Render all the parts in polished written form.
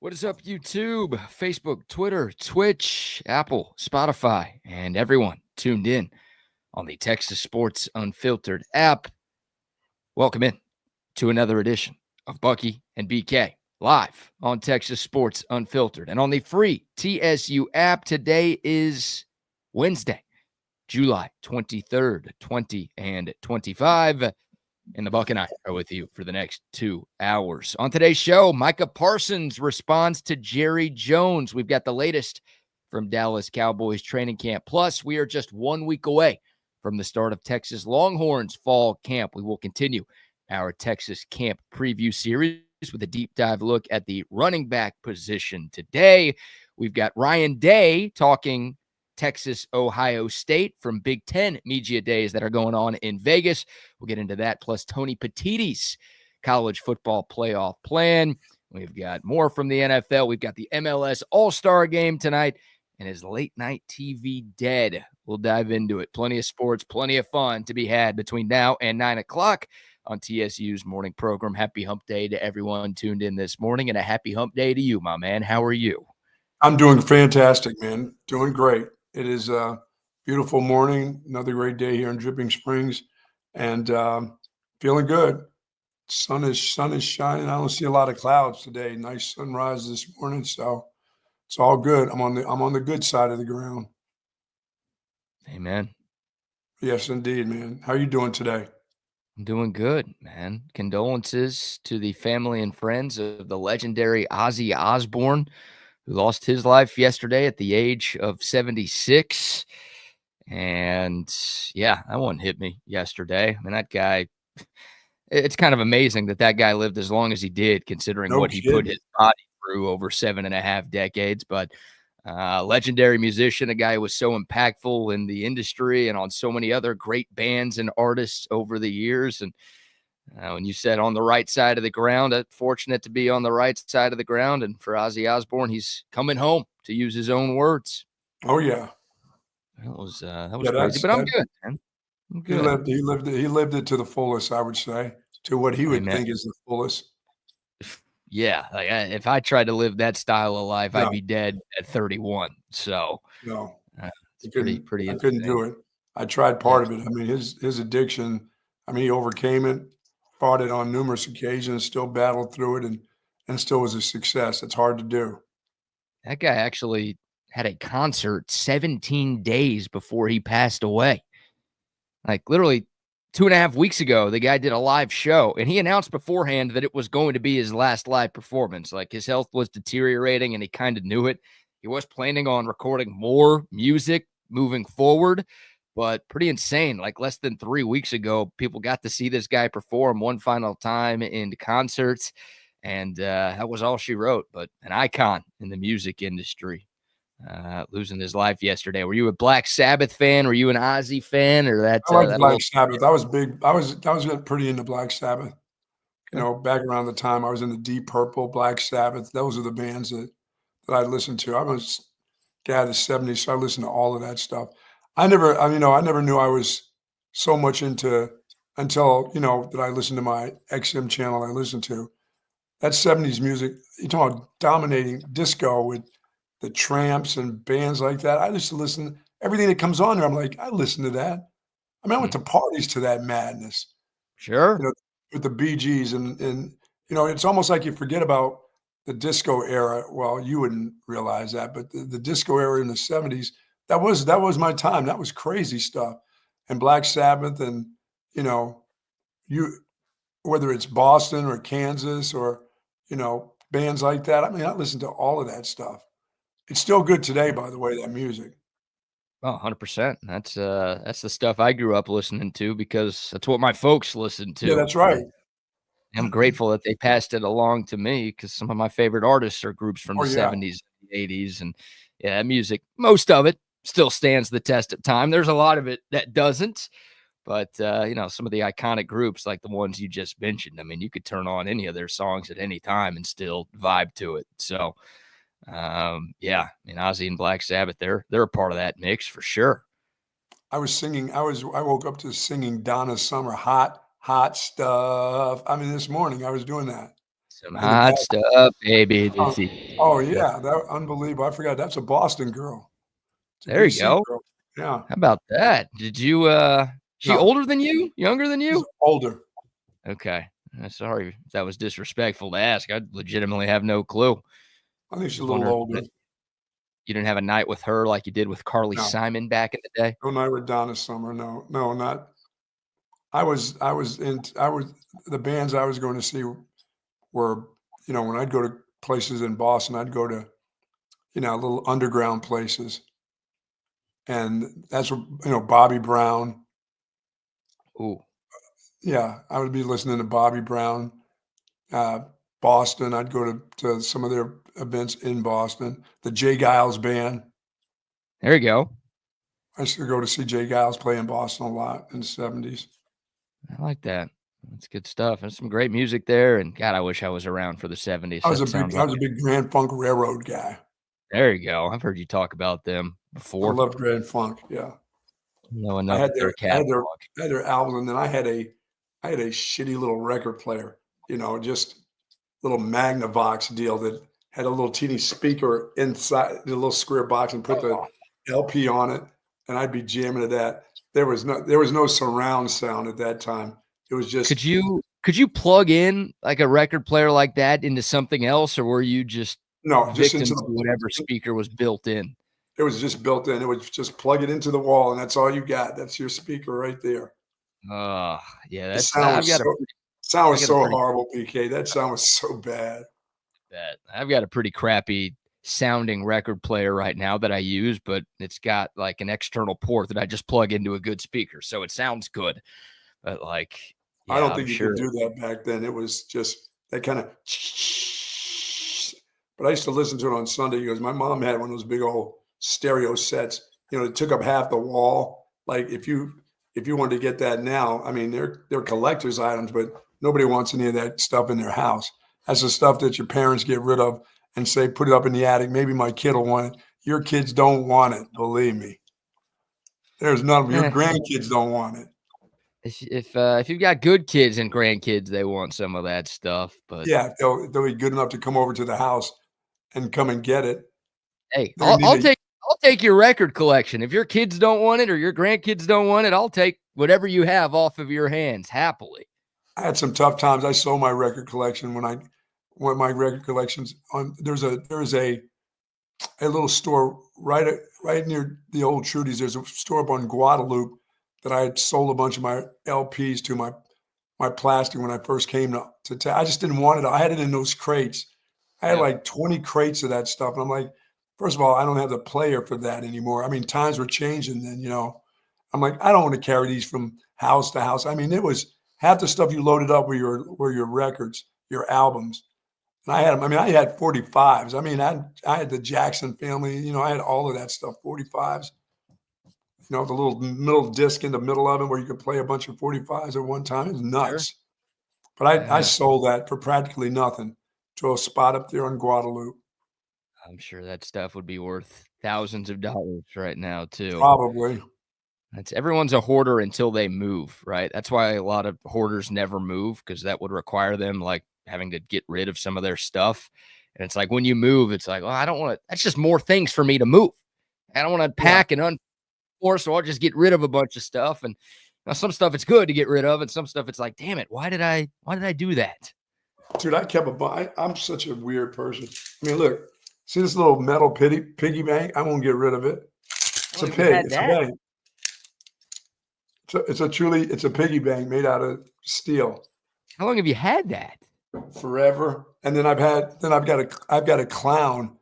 What is up, YouTube, Facebook, Twitter, Twitch, Apple, Spotify, and everyone tuned in on the Texas Sports Unfiltered app? Welcome in to another edition of Bucky and BK live on Texas Sports Unfiltered and on the free TSU app. Today is Wednesday, July 23rd, 2025. And the Buck and I are with you for the next 2 hours. On today's show, Micah Parsons responds to Jerry Jones. We've got the latest from Dallas Cowboys training camp. Plus, we are just 1 week away from the start of Texas Longhorns fall camp. We will continue our Texas camp preview series with a deep dive look at the running back position. Today, we've got Ryan Day talking Texas, Ohio State from Big Ten media days that are going on in Vegas. We'll get into that, plus Tony Petitti's college football playoff plan. We've got more from the NFL. We've got the MLS All-Star game tonight and his late night TV dead. We'll dive into it. Plenty of sports, plenty of fun to be had between now and 9 o'clock on TSU's morning program. Happy hump day to everyone tuned in this morning, and a happy hump day to you, my man. How are you? I'm doing fantastic, man. Doing great. It is a beautiful morning, another great day here in Dripping Springs, and feeling good. Sun is shining. I don't see a lot of clouds today. Nice sunrise this morning, so it's all good. I'm on the good side of the ground. Amen. Yes, indeed, man. How are you doing today? I'm doing good, man. Condolences to the family and friends of the legendary Ozzy Osborne, who lost his life yesterday at the age of 76. And yeah, that one hit me yesterday. I mean, that guy, it's kind of amazing that guy lived as long as he did, considering what he put his body through over 7.5 decades. But legendary musician, a guy who was so impactful in the industry and on so many other great bands and artists over the years. And when you said on the right side of the ground, fortunate to be on the right side of the ground. And for Ozzy Osborne, he's coming home, to use his own words. Oh yeah, that was crazy. But I'm good, man. I'm good. He lived it to the fullest, I would say, to what he would think is the fullest. Yeah, like if I tried to live that style of life, I'd be dead at 31. So no, it's pretty. I couldn't do it. I tried part of it. I mean, his addiction. I mean, he overcame it, fought it on numerous occasions, still battled through it, and still was a success. It's hard to do. That guy actually had a concert 17 days before he passed away. Like literally 2.5 weeks ago, the guy did a live show, and he announced beforehand that it was going to be his last live performance. Like his health was deteriorating, and he kind of knew it. He was planning on recording more music moving forward, but pretty insane. Like less than 3 weeks ago, people got to see this guy perform one final time in concerts, and that was all she wrote. But an icon in the music industry. Losing his life yesterday. Were you a Black Sabbath fan? Were you an Azie fan, or that? I like Black Sabbath. I was big. I was pretty into Black Sabbath. You know, back around the time I was into Deep Purple, Black Sabbath. Those are the bands that I listened to. I was a guy of the '70s, so I listened to all of that stuff. I never knew I was so much into until that I listened to my XM channel. I listened to that '70s music. You're talking about dominating disco with the Tramps and bands like that. I used to listen everything that comes on there. I'm like, I listen to that. I mean, I went to parties to that madness. Sure. With the Bee Gees and it's almost like you forget about the disco era. Well, you wouldn't realize that, but the disco era in the '70s, that was my time. That was crazy stuff. And Black Sabbath and whether it's Boston or Kansas or bands like that. I mean, I listened to all of that stuff. It's still good today, by the way, that music. Oh, 100%. That's the stuff I grew up listening to because that's what my folks listened to. Yeah, that's right. I'm grateful that they passed it along to me because some of my favorite artists are groups from the 70s and 80s. And yeah, that music, most of it still stands the test of time. There's a lot of it that doesn't. But, some of the iconic groups like the ones you just mentioned, I mean, you could turn on any of their songs at any time and still vibe to it. So, Ozzy and Black Sabbath, they're a part of that mix for sure. I woke up to singing Donna Summer, hot stuff. I mean, this morning I was doing that. Some hot stuff, baby. Oh yeah, that unbelievable. I forgot that's a Boston girl. It's a There you BC go. girl. Yeah. How about that? Did you she No, older than you? Younger than she's you? older. Okay. Sorry if that was disrespectful to ask. I legitimately have no clue. I think she's a Was little wondering older. you didn't have a night with her like you did with Carly No. Simon back in the day? No night with Donna Summer. No, not. The bands I was going to see were, when I'd go to places in Boston, I'd go to, little underground places. And that's where, Bobby Brown. Ooh. Yeah, I would be listening to Bobby Brown. Boston, I'd go to some of their events in Boston. The Jay Giles Band. There you go. I used to go to see Jay Giles play in Boston a lot in the 70s. I like that. That's good stuff. There's some great music there. And God, I wish I was around for the 70s. I was a big Grand Funk Railroad guy. There you go. I've heard you talk about them I before. loved Grand Funk. Yeah. No enough I had their their album, and then I had a shitty little record player, just little Magnavox deal that had a little teeny speaker inside the little square box and put the LP on it, and I'd be jamming to that. There was no surround sound at that time. It was just. Could you plug in like a record player like that into something else, or were you just just victim into to whatever speaker was built in? It was just built in. It was just plug it into the wall, and that's all you got. That's your speaker right there. Yeah, The that's sound was so horrible, PK. That sound was so bad. I've got a pretty crappy sounding record player right now that I use, but it's got like an external port that I just plug into a good speaker, so it sounds good. But like, yeah, I don't think you could do that back then. It was just that kind of. But I used to listen to it on Sunday because my mom had one of those big old stereo sets. It took up half the wall. Like if you wanted to get that now, I mean, they're collector's items, but nobody wants any of that stuff in their house. That's the stuff that your parents get rid of and say, put it up in the attic. Maybe my kid will want it. Your kids don't want it. Believe me. There's none of your grandkids don't want it. If you've got good kids and grandkids, they want some of that stuff. But yeah, they'll be good enough to come over to the house and come and get it. Hey, I'll take your record collection. If your kids don't want it or your grandkids don't want it, I'll take whatever you have off of your hands happily. I had some tough times. I sold my record collection when my record collections on. There's a little store right near the old Trudy's. There's a store up on Guadalupe that I had sold a bunch of my LPs to, my plastic when I first came to town. I just didn't want it. I had it in those crates. I had like 20 crates of that stuff. And I'm like, first of all, I don't have the player for that anymore. I mean, times were changing then, I'm like, I don't want to carry these from house to house. I mean, it was half the stuff you loaded up were your records, your albums. And I had them. I mean, I had 45s. I mean, I had the Jackson family, I had all of that stuff, 45s. The little middle disc in the middle of it where you could play a bunch of 45s at one time. It's nuts. Sure. But I sold that for practically nothing to a spot up there on Guadalupe. I'm sure that stuff would be worth thousands of dollars right now too. Probably. Everyone's a hoarder until they move, right? That's why a lot of hoarders never move, because that would require them like having to get rid of some of their stuff. And it's like when you move, it's like, well, I don't want to. That's just more things for me to move. I don't want to pack and unforce, so I'll just get rid of a bunch of stuff. And now some stuff it's good to get rid of, and some stuff it's like, damn it, why did I do that? Dude, I kept I'm such a weird person. I mean, look, see this little metal piggy bank? I won't get rid of it. It's a pig. It's a bank. It's a piggy bank made out of steel. How long have you had that? Forever. And then I've got a clown,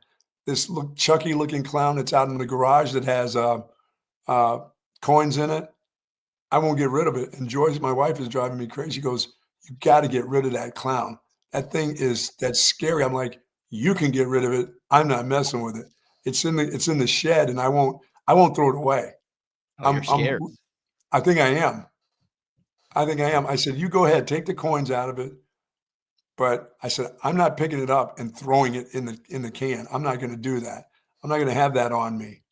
this Chucky looking clown that's out in the garage that has coins in it. I won't get rid of it. And Joyce, my wife, is driving me crazy. She goes, "You got to get rid of that clown. That thing that's scary." I'm like, "You can get rid of it. I'm not messing with it. It's in the shed, and I won't throw it away." You're scared. I think I am. I said, "You go ahead, take the coins out of it." But I said, "I'm not picking it up and throwing it in the can. I'm not going to do that. I'm not going to have that on me.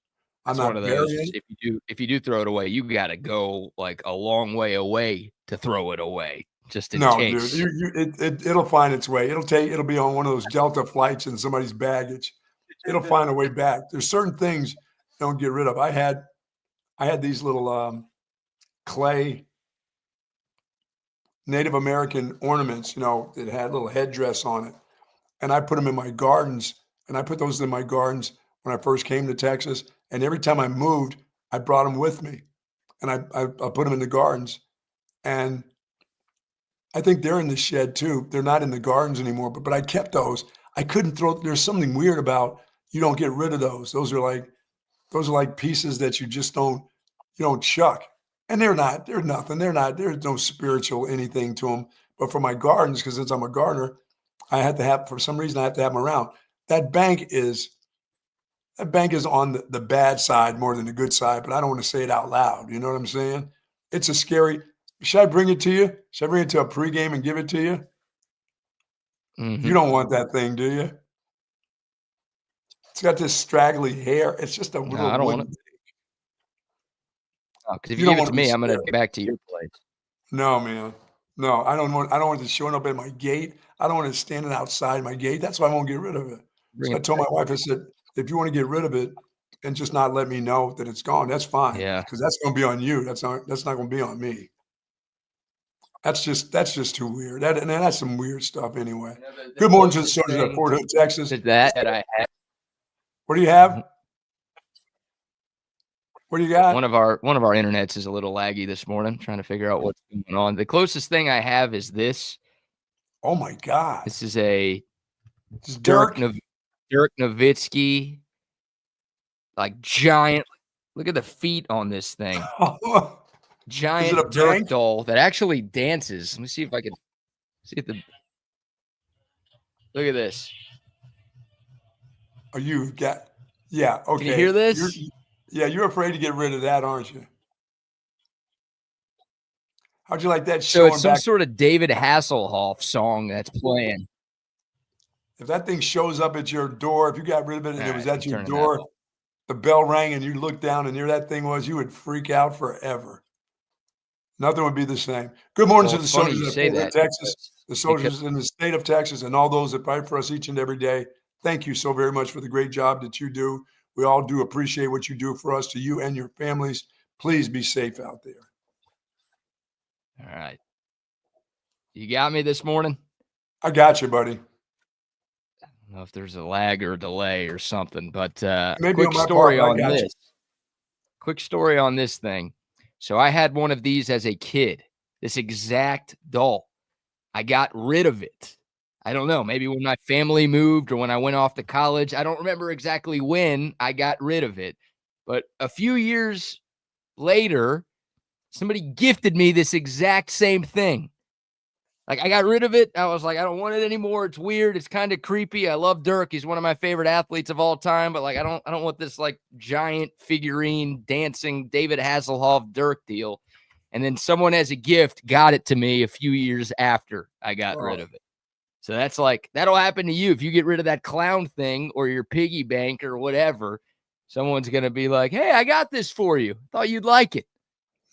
I'm not burying it." If you do throw it away, you got to go like a long way away to throw it away. just in No, case. dude, it'll find its way. It'll be on one of those Delta flights in somebody's baggage. It'll find a way back. There's certain things you don't get rid of. I had these little clay Native American ornaments, that had a little headdress on it. And I put them in my gardens, and I put those in my gardens when I first came to Texas. And every time I moved, I brought them with me, and I put them in the gardens. And I think they're in the shed too. They're not in the gardens anymore, but I kept those. I couldn't there's something weird about you don't get rid of those. Those are like pieces that you don't chuck. And they're nothing. There's no spiritual anything to them. But for my gardens, because since I'm a gardener, for some reason, I have to have them around. That bank is on the bad side more than the good side, but I don't want to say it out loud. You know what I'm saying? It's a scary. Should I bring it to you? Should I bring it to a pregame and give it to you? Mm-hmm. You don't want that thing, do you? It's got this straggly hair. It's just a little. No, I don't want it. Because if you don't give it want to to be me, I'm going to scared. get back to your place. No, man. No, I don't want it showing up at my gate. I don't want it standing outside my gate. That's why I won't get rid of it. So I told my wife, I said, if you want to get rid of it and just not let me know that it's gone, that's fine. Yeah. Because that's going to be on you. That's not going to be on me. That's just too weird. That's some weird stuff anyway. Good morning to the soldiers at Fort Hood, Texas. That I have. What do you have? What do you got? One of our internets is a little laggy this morning, trying to figure out what's going on. The closest thing I have is this. Oh my God. This is a Dirk Nowitzki, like giant. Look at the feet on this thing. Giant Dirk doll that actually dances. Let me see if I can see if look at this. Oh, you've got, yeah, okay. Can you hear this? You're afraid to get rid of that, aren't you? How'd you like that? So it's some sort of David Hasselhoff song that's playing. If that thing shows up at your door, if you got rid of it and it was at your door, the bell rang and you looked down and there that thing was, you would freak out forever. Nothing would be the same. Good morning to the soldiers in Texas, the soldiers in the state of Texas, and all those that fight for us each and every day. Thank you so very much for the great job that you do. We all do appreciate what you do for us, to you and your families. Please be safe out there. All right. You got me this morning? I got you, buddy. I don't know if there's a lag or a delay or something, but quick story on this. Quick story on this thing. So I had one of these as a kid, this exact doll. I got rid of it. I don't know, maybe when my family moved or when I went off to college. I don't remember exactly when I got rid of it. But a few years later, somebody gifted me this exact same thing. Like, I got rid of it. I was like, I don't want it anymore. It's weird. It's kind of creepy. I love Dirk. He's one of my favorite athletes of all time. But like, I don't want this like giant figurine dancing David Hasselhoff Dirk deal. And then someone as a gift got it to me a few years after I got rid of it. So that's like, that'll happen to you if you get rid of that clown thing or your piggy bank or whatever. Someone's going to be like, hey, I got this for you. Thought you'd like it.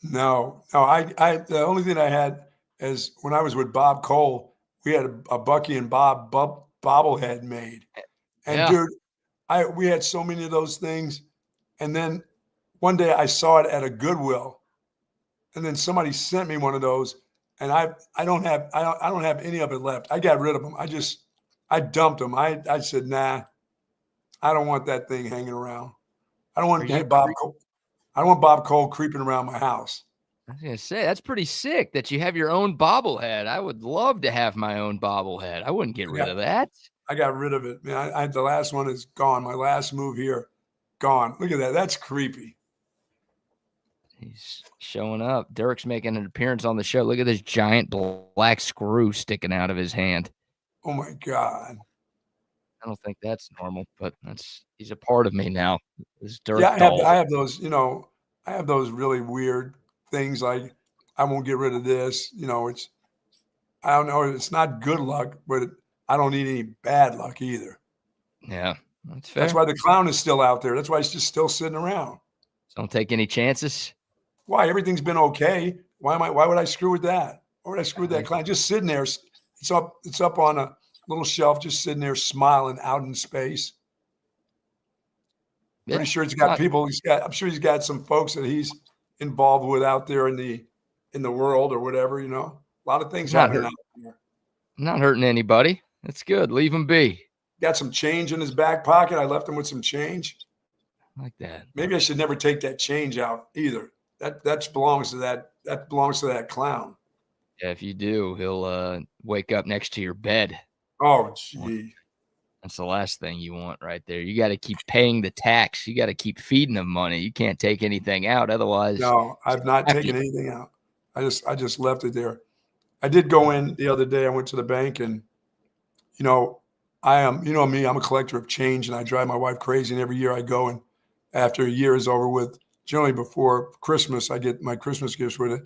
No, the only thing I had is when I was with Bob Cole, we had a Bucky and Bob bobblehead made. And dude, we had so many of those things. And then one day I saw it at a Goodwill. And then somebody sent me one of those. And I don't have any of it left. I got rid of them. I dumped them. I said, nah, I don't want that thing hanging around. I don't want Bob Cole. I don't want Bob Cole creeping around my house. I was going to say, that's pretty sick that you have your own bobblehead. I would love to have my own bobblehead. I wouldn't get rid of that. I got rid of it. Man, the last one is gone. My last move here, gone. Look at that. That's creepy. He's showing up. Dirk's making an appearance on the show. Look at this giant black screw sticking out of his hand. Oh, my God. I don't think that's normal, but he's a part of me now. This Dirk doll. I have those, I have those really weird things like I won't get rid of this. I don't know. It's not good luck, but I don't need any bad luck either. Yeah, that's fair. That's why the clown is still out there. That's why it's just still sitting around. Don't take any chances. Why? Everything's been okay. Why would I screw with that? Or I screwed that clown. Just sitting there. It's up on a little shelf, just sitting there smiling out in space. Yeah, Pretty sure he's got people. I'm sure he's got some folks that he's involved with out there in the world or whatever. A lot of things happening out there. Not hurting anybody. That's good. Leave him be. Got some change in his back pocket. I left him with some change. I like that. Maybe I should never take that change out either. That belongs to that clown. Yeah, if you do, he'll wake up next to your bed. Oh, gee. That's the last thing you want right there. You got to keep paying the tax. You got to keep feeding them money. You can't take anything out. Otherwise. No, I've not taken anything out. I just left it there. I did go in the other day. I went to the bank and, I am, me, I'm a collector of change and I drive my wife crazy. And every year I go and after a year is over with, generally before Christmas, I get my Christmas gifts with it.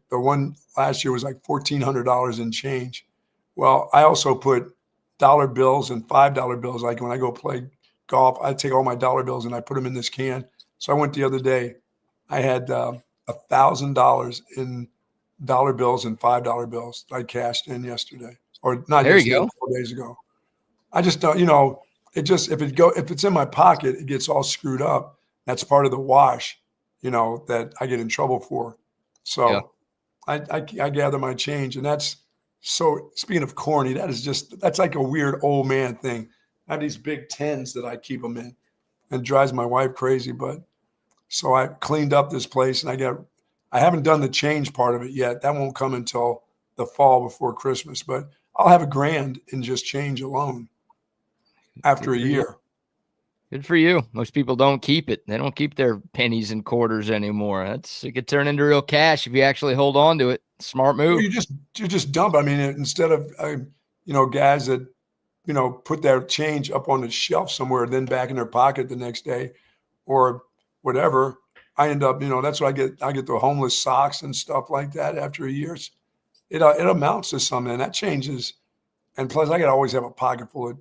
The one last year was like $1,400 in change. Well, I also put dollar bills and $5 bills. Like when I go play golf, I take all my dollar bills and I put them in this can. So I went the other day. I had $1,000 in dollar bills and $5 bills I cashed in yesterday, or not there yesterday, you go. 4 days ago. I just don't, it just if it's in my pocket, it gets all screwed up. That's part of the wash, that I get in trouble for. So yeah. I gather my change, and that's so. Speaking of corny, that's like a weird old man thing. I have these big tins that I keep them in, and it drives my wife crazy. But so I cleaned up this place, and I haven't done the change part of it yet. That won't come until the fall before Christmas. But I'll have $1,000 in just change alone after a year. Good for you. Most people don't keep it. They don't keep their pennies and quarters anymore. It could turn into real cash if you actually hold on to it. Smart move. Well, you just dump. I mean, instead of guys that put their change up on the shelf somewhere, then back in their pocket the next day, or whatever. I end up, that's what I get. I get the homeless socks and stuff like that after a year. It amounts to something. That changes. And plus, I could always have a pocket full of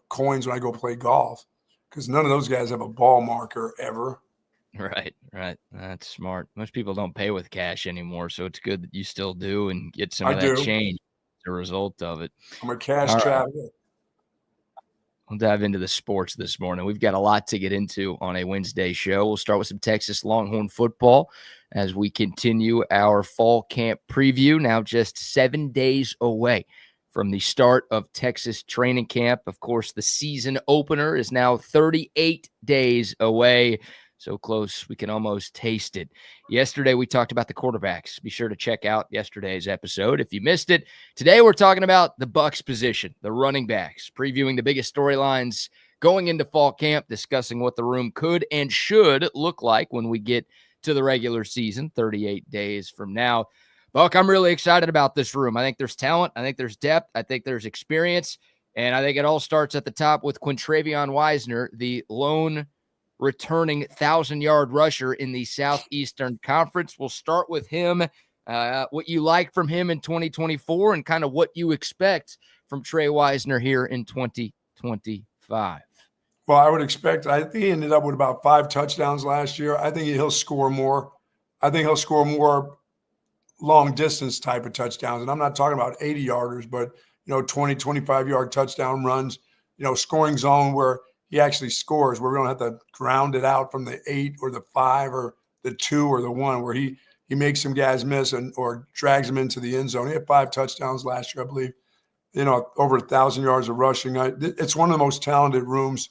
coins when I go play golf, because none of those guys have a ball marker ever. Right. That's smart. Most people don't pay with cash anymore, so it's good that you still do and get some of that change as a result of it. I'm a cash traveler. We'll dive into the sports this morning. We've got a lot to get into on a Wednesday show. We'll start with some Texas Longhorn football as we continue our fall camp preview, now just 7 days away from the start of Texas training camp. Of course, the season opener is now 38 days away. So close, we can almost taste it. Yesterday, we talked about the quarterbacks. Be sure to check out yesterday's episode if you missed it. Today, we're talking about the Bucks position, the running backs, previewing the biggest storylines going into fall camp, discussing what the room could and should look like when we get to the regular season 38 days from now. Buck, I'm really excited about this room. I think there's talent. I think there's depth. I think there's experience. And I think it all starts at the top with Quintravion Wisner, the lone returning 1,000-yard rusher in the Southeastern Conference. We'll start with him, what you like from him in 2024 and kind of what you expect from Trey Wisner here in 2025. Well, I would expect, I think he ended up with about 5 touchdowns last year. I think he'll score more. I think he'll score more long distance type of touchdowns. And I'm not talking about 80-yarders, but, 20, 25-yard touchdown runs, scoring zone where he actually scores, where we don't have to ground it out from the 8 or the 5 or the 2 or the 1, where he makes some guys miss or drags them into the end zone. He had 5 touchdowns last year, I believe, over 1,000 yards of rushing. It's one of the most talented rooms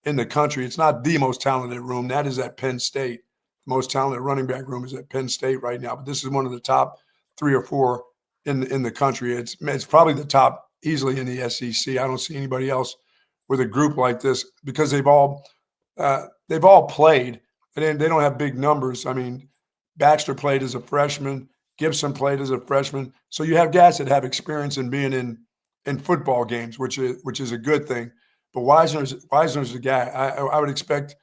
in the country. It's not the most talented room. That is at Penn State. The most talented running back room is at Penn State right now. But this is one of the top 3 or 4 in the country. It's probably the top easily in the SEC. I don't see anybody else with a group like this because they've all played. And they don't have big numbers. I mean, Baxter played as a freshman. Gibson played as a freshman. So you have guys that have experience in being in football games, which is a good thing. But Wisner's a guy. I would expect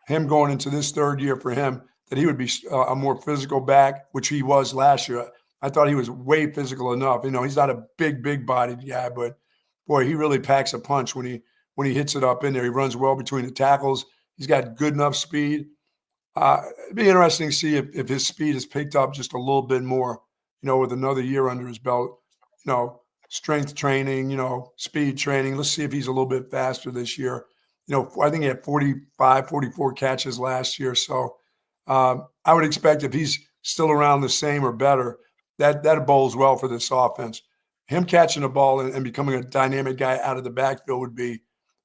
him going into this 3rd year for him that he would be a more physical back, which he was last year. I thought he was way physical enough. He's not a big bodied guy, but boy, he really packs a punch when he hits it up in there. He runs well between the tackles. He's got good enough speed. It'd be interesting to see if his speed is picked up just a little bit more with another year under his belt, strength training, speed training. Let's see if he's a little bit faster this year. I think he had 45, 44 catches last year. So I would expect if he's still around the same or better, that bodes well for this offense. Him catching the ball and becoming a dynamic guy out of the backfield would be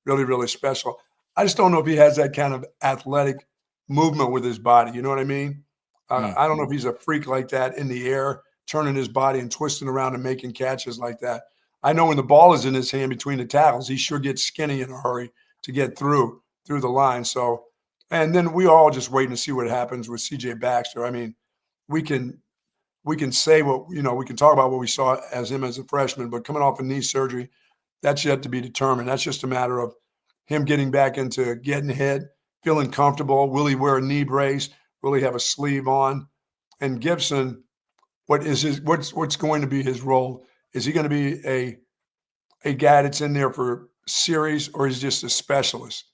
really, really special. I just don't know if he has that kind of athletic movement with his body. You know what I mean? I don't know if he's a freak like that in the air, turning his body and twisting around and making catches like that. I know when the ball is in his hand between the tackles, he sure gets skinny in a hurry to get through the line. So, and then we all just waiting to see what happens with CJ Baxter. I mean, we can say what, we can talk about what we saw as him as a freshman, but coming off a knee surgery, that's yet to be determined. That's just a matter of him getting back into getting hit, feeling comfortable. Will he wear a knee brace? Will he have a sleeve on? And Gibson, what's going to be his role? Is he going to be a guy that's in there for series, or is he just a specialist?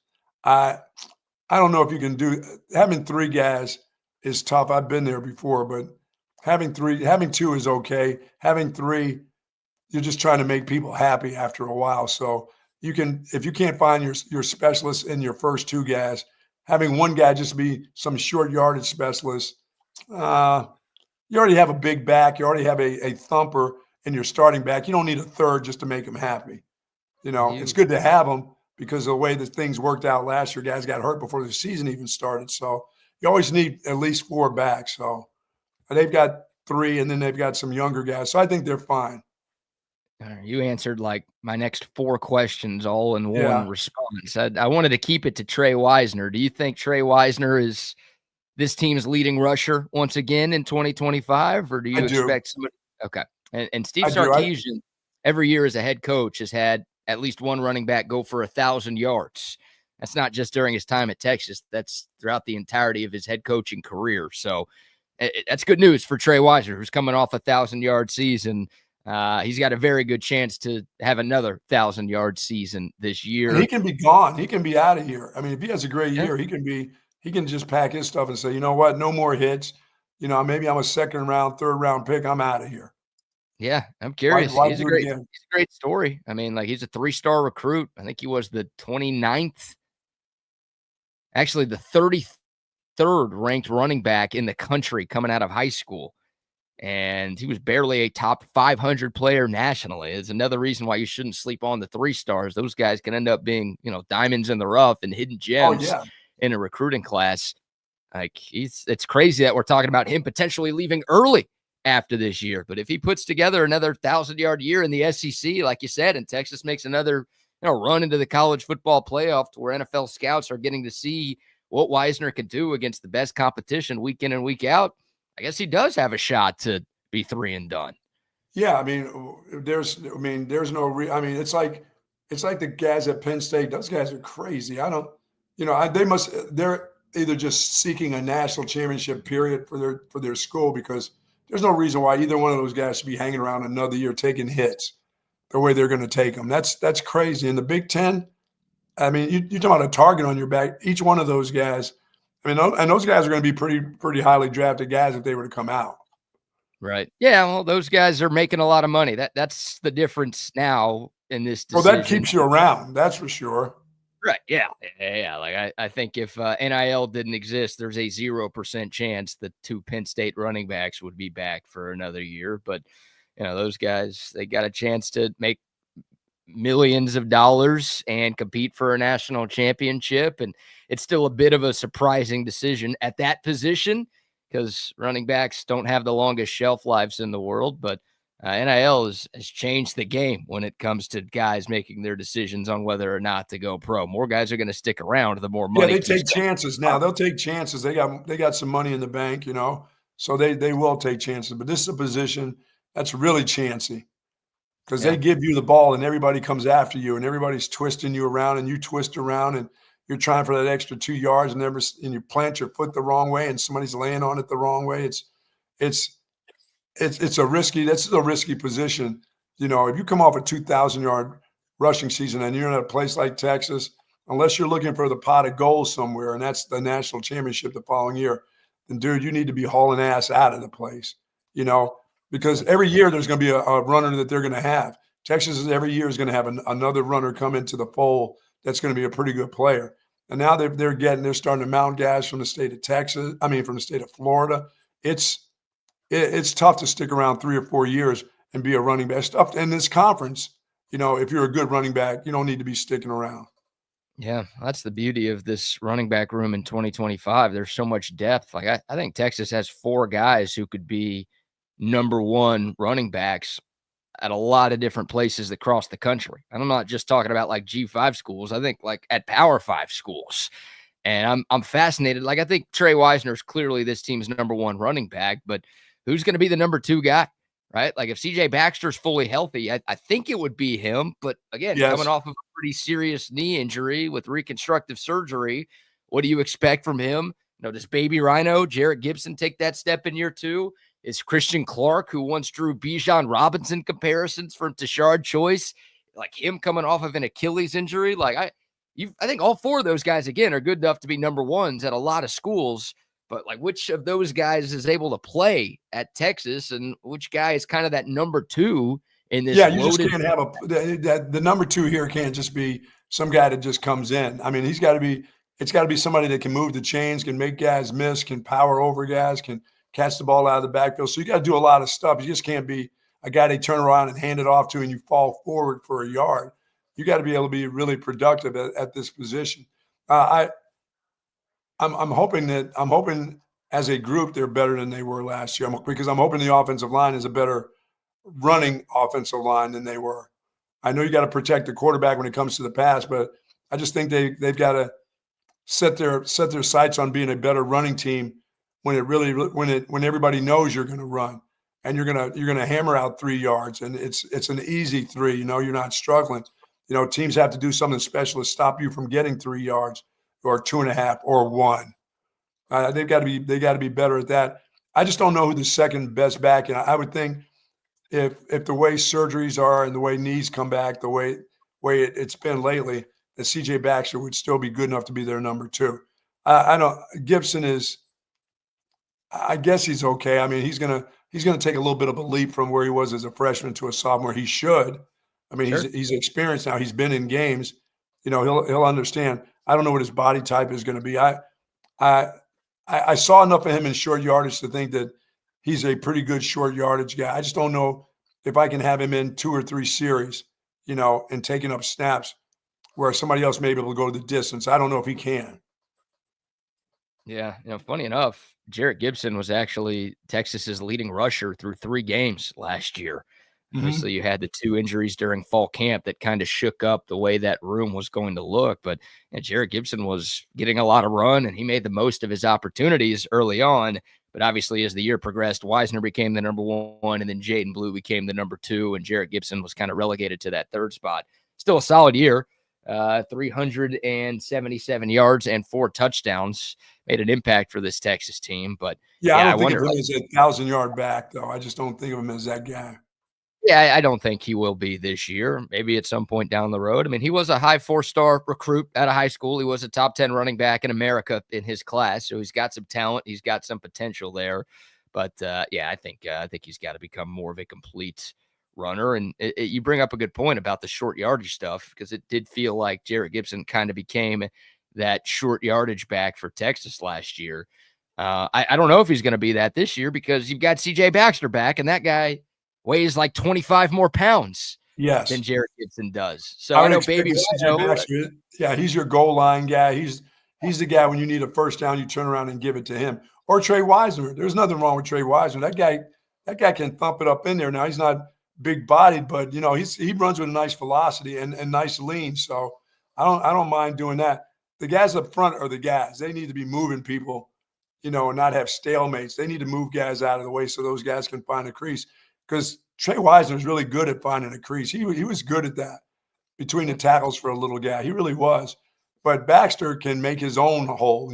I don't know if you can having three guys is tough. I've been there before, but having two is okay. Having three, you're just trying to make people happy after a while. So if you can't find your specialist in your first two guys, having one guy just be some short yardage specialist, you already have a big back. You already have a thumper in your starting back. You don't need a third just to make him happy. It's good to have them because of the way that things worked out last year. Guys got hurt before the season even started. So you always need at least four backs. So they've got three, and then they've got some younger guys. So I think they're fine. You answered like my next four questions all in one response. I wanted to keep it to Trey Wisner. Do you think Trey Wisner is this team's leading rusher once again in 2025, or do you expect somebody? Okay. And Steve Sarkisian, every year as a head coach, has had at least one running back go for 1,000 yards. That's not just during his time at Texas. That's throughout the entirety of his head coaching career. So that's good news for Trey Wisner, who's coming off a 1,000-yard season. He's got a very good chance to have another 1,000-yard season this year. And he can be gone. He can be out of here. I mean, if he has a great year, he can just pack his stuff and say, you know what, no more hits. Maybe I'm a second round, third round pick. I'm out of here. Yeah, I'm curious. He's a great story. I mean, he's a 3-star recruit. I think he was the 29th, actually the 33rd ranked running back in the country coming out of high school. And he was barely a top 500 player nationally. It's another reason why you shouldn't sleep on the 3-stars. Those guys can end up being, diamonds in the rough and hidden gems in a recruiting class. It's crazy that we're talking about him potentially leaving early after this year. But if he puts together another 1,000-yard year in the SEC, like you said, and Texas makes another run into the college football playoff to where NFL scouts are getting to see what Wisner can do against the best competition week in and week out, I guess he does have a shot to be 3 and done. Yeah, I mean, there's no it's like the guys at Penn State. Those guys are crazy. They're either just seeking a national championship period for their school, because there's no reason why either one of those guys should be hanging around another year taking hits the way they're going to take them. That's crazy. In the Big Ten, I mean, you're talking about a target on your back. Each one of those guys, I mean, and those guys are going to be pretty highly drafted guys if they were to come out. Right. Yeah. Well, those guys are making a lot of money. That's the difference now in this decision. Well, that keeps you around. That's for sure. Right. Yeah. Yeah. I think if NIL didn't exist, there's a 0% chance that 2 Penn State running backs would be back for another year. But, those guys, they got a chance to make millions of dollars and compete for a national championship. And it's still a bit of a surprising decision at that position, because running backs don't have the longest shelf lives in the world. But NIL has changed the game when it comes to guys making their decisions on whether or not to go pro. More guys are going to stick around the more money. Yeah, they take chances now. They'll take chances. They got some money in the bank, so they will take chances. But this is a position that's really chancy, because they give you the ball and everybody comes after you and everybody's twisting you around and you twist around and you're trying for that extra 2 yards and you plant your foot the wrong way and somebody's laying on it the wrong way. That's a risky position. If you come off a 2,000-yard rushing season and you're in a place like Texas, unless you're looking for the pot of gold somewhere, and that's the national championship the following year, then dude, you need to be hauling ass out of the place. because every year there's going to be a runner that they're going to have. Texas every year is going to have another runner come into the fold that's going to be a pretty good player. And now they're starting to mount guys from the state of Texas. I mean, from the state of Florida. It's tough to stick around 3 or 4 years and be a running back. Stuff in this conference, if you're a good running back, you don't need to be sticking around. Yeah, that's the beauty of this running back room in 2025. There's so much depth. Like I think Texas has 4 guys who could be number 1 running backs at a lot of different places across the country. And I'm not just talking about like G5 schools. I think like at Power 5 schools. And I'm fascinated. Like I think Trey Wisner is clearly this team's number 1 running back, but who's going to be the number 2 guy? Right? Like if CJ Baxter's fully healthy, I think it would be him. But again, coming off of a pretty serious knee injury with reconstructive surgery, what do you expect from him? Does Baby Rhino, Jarrett Gibson, take that step in year 2? Is Christian Clark, who once drew Bijan Robinson comparisons from Tashard Choice, like him coming off of an Achilles injury? Like I think all 4 of those guys, again, are good enough to be number 1s at a lot of schools. But like, which of those guys is able to play at Texas, and which guy is kind of that number 2 in this? Yeah, you just can't have the number 2 here can't just be some guy that just comes in. I mean, it's got to be somebody that can move the chains, can make guys miss, can power over guys, can catch the ball out of the backfield. So you got to do a lot of stuff. You just can't be a guy they turn around and hand it off to and you fall forward for a yard. You got to be able to be really productive at this position. I'm hoping as a group they're better than they were last year, because I'm hoping the offensive line is a better running offensive line than they were. I know you got to protect the quarterback when it comes to the pass, but I just think they've got to set their sights on being a better running team when everybody knows you're going to run and you're going to hammer out 3 yards, and it's an easy 3. You're not struggling. Teams have to do something special to stop you from getting 3 yards or 2.5 or 1. They got to be better at that. I just don't know who the second best back. And I would think if the way surgeries are and the way knees come back, the way it's been lately, that CJ Baxter would still be good enough to be their number 2. I don't. Gibson is. I guess he's okay. I mean, he's gonna take a little bit of a leap from where he was as a freshman to a sophomore. He should. I mean, Sure. he's experienced now. He's been in games. He'll understand. I don't know what his body type is going to be. I saw enough of him in short yardage to think that he's a pretty good short yardage guy. I just don't know if I can have him in 2 or 3 series, and taking up snaps where somebody else may be able to go to the distance. I don't know if he can. Yeah, funny enough, Jarrett Gibson was actually Texas's leading rusher through 3 games last year. Mm-hmm. Obviously, you had the 2 injuries during fall camp that kind of shook up the way that room was going to look. But Jarrett Gibson was getting a lot of run, and he made the most of his opportunities early on. But obviously, as the year progressed, Wisner became the number 1, and then Jaden Blue became the number 2, and Jarrett Gibson was kind of relegated to that 3rd spot. Still a solid year. 377 yards and 4 touchdowns, made an impact for this Texas team. But I don't think of him as a 1,000-yard back, though. I just don't think of him as that guy. Yeah, I don't think he will be this year. Maybe at some point down the road. I mean, he was a high 4-star recruit out of high school. He was a top 10 running back in America in his class. So he's got some talent. He's got some potential there. But I think he's got to become more of a complete runner. And you bring up a good point about the short yardage stuff, because it did feel like Jarrett Gibson kind of became that short yardage back for Texas last year. I don't know if he's going to be that this year, because you've got CJ Baxter back, and that guy weighs like 25 more pounds than Jarrett Gibson does. So I know Baby Baxter, he's your goal line guy. He's the guy when you need a first down, you turn around and give it to him. Or Trey Wisner. There's nothing wrong with Trey Wisner. That guy can thump it up in there. Now he's not big bodied, but he runs with a nice velocity and nice lean. So I don't mind doing that. The guys up front are the guys. They need to be moving people, and not have stalemates. They need to move guys out of the way so those guys can find a crease. Because Trey Wisner is really good at finding a crease. He was good at that between the tackles for a little guy. He really was. But Baxter can make his own hole,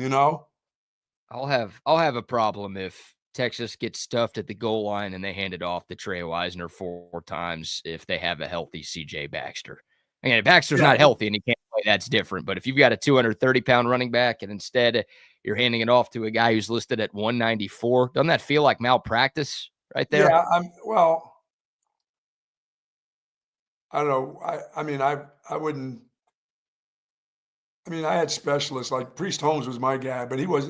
I'll have a problem if Texas gets stuffed at the goal line and they hand it off to Trey Wisner 4 times if they have a healthy CJ Baxter. Again, if Baxter's not healthy and he can't play, that's different. But if you've got a 230-pound running back and instead you're handing it off to a guy who's listed at 194, doesn't that feel like malpractice? right there? Yeah, well, I don't know. I mean, I wouldn't. I mean, I had specialists like Priest Holmes was my guy, but he was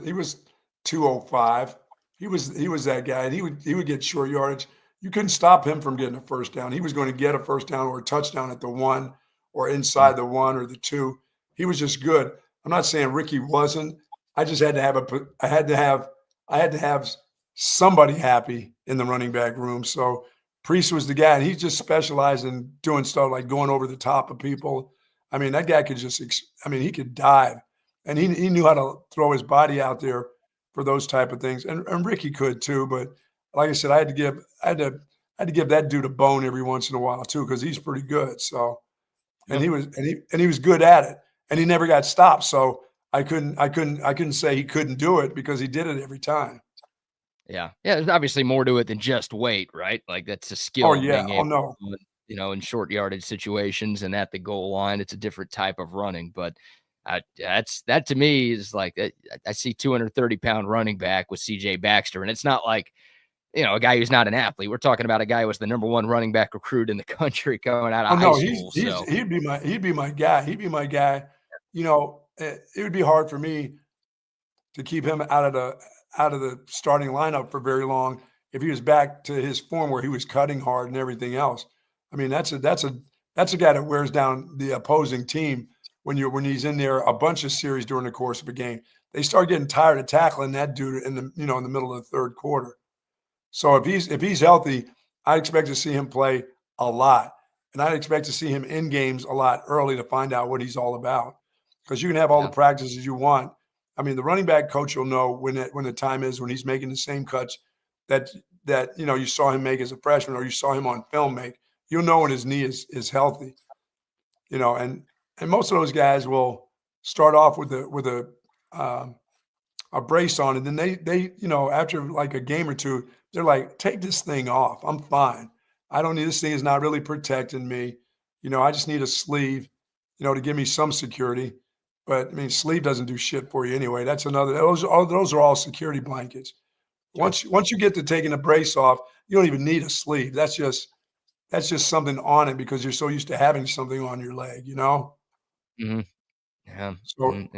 205. He was that guy, and he would get short yardage. You couldn't stop him from getting a first down. He was going to get a first down or a touchdown at the 1 or Mm, inside the 1 or the 2. He was just good. I'm not saying Ricky wasn't. I just had to have I had to have somebody happy in the running back room. So Priest was the guy, and he just specialized in doing stuff like going over the top of people. I mean, that guy could just I mean, he could dive, and he knew how to throw his body out there for those type of things, and Ricky could too, but like I said, I had to give that dude a bone every once in a while too, because he's pretty good, so and yep. he was good at it, and he never got stopped, so I couldn't say he couldn't do it because he did it every time. Yeah. Yeah, there's obviously more to it than just weight, right? Like, that's a Oh, skill yeah. being Oh, able no. to, in short yardage situations and at the goal line, it's a different type of running, but, that to me is like, I see 230-pound running back with CJ Baxter, and it's not like, a guy who's not an athlete. We're talking about a guy who was the number 1 running back recruit in the country coming out Oh, of high no, he's school, he's so he'd be my guy. He'd be my guy. It would be hard for me to keep him out of the starting lineup for very long if he was back to his form where he was cutting hard and everything else. I mean, that's a guy that wears down the opposing team when he's in there a bunch of series during the course of a game. They start getting tired of tackling that dude in the middle of the third quarter. So if he's healthy, I expect to see him play a lot, and I'd expect to see him in games a lot early to find out what he's all about. Because you can have all the yeah. practices you want. I mean, the running back coach will know when the time is when he's making the same cuts that you saw him make as a freshman or you saw him on film make. You'll know when his knee is healthy. And most of those guys will start off um, a brace on, and then they after like a game or two, they're like, take this thing off. I'm fine. I don't need this thing is not really protecting me. I just need a sleeve, to give me some security. But I mean, sleeve doesn't do shit for you anyway. That's another. Those are all security blankets. Sure. Once you get to taking a brace off, you don't even need a sleeve. That's just something on it because you're so used to having something on your leg. Mhm. Yeah, So and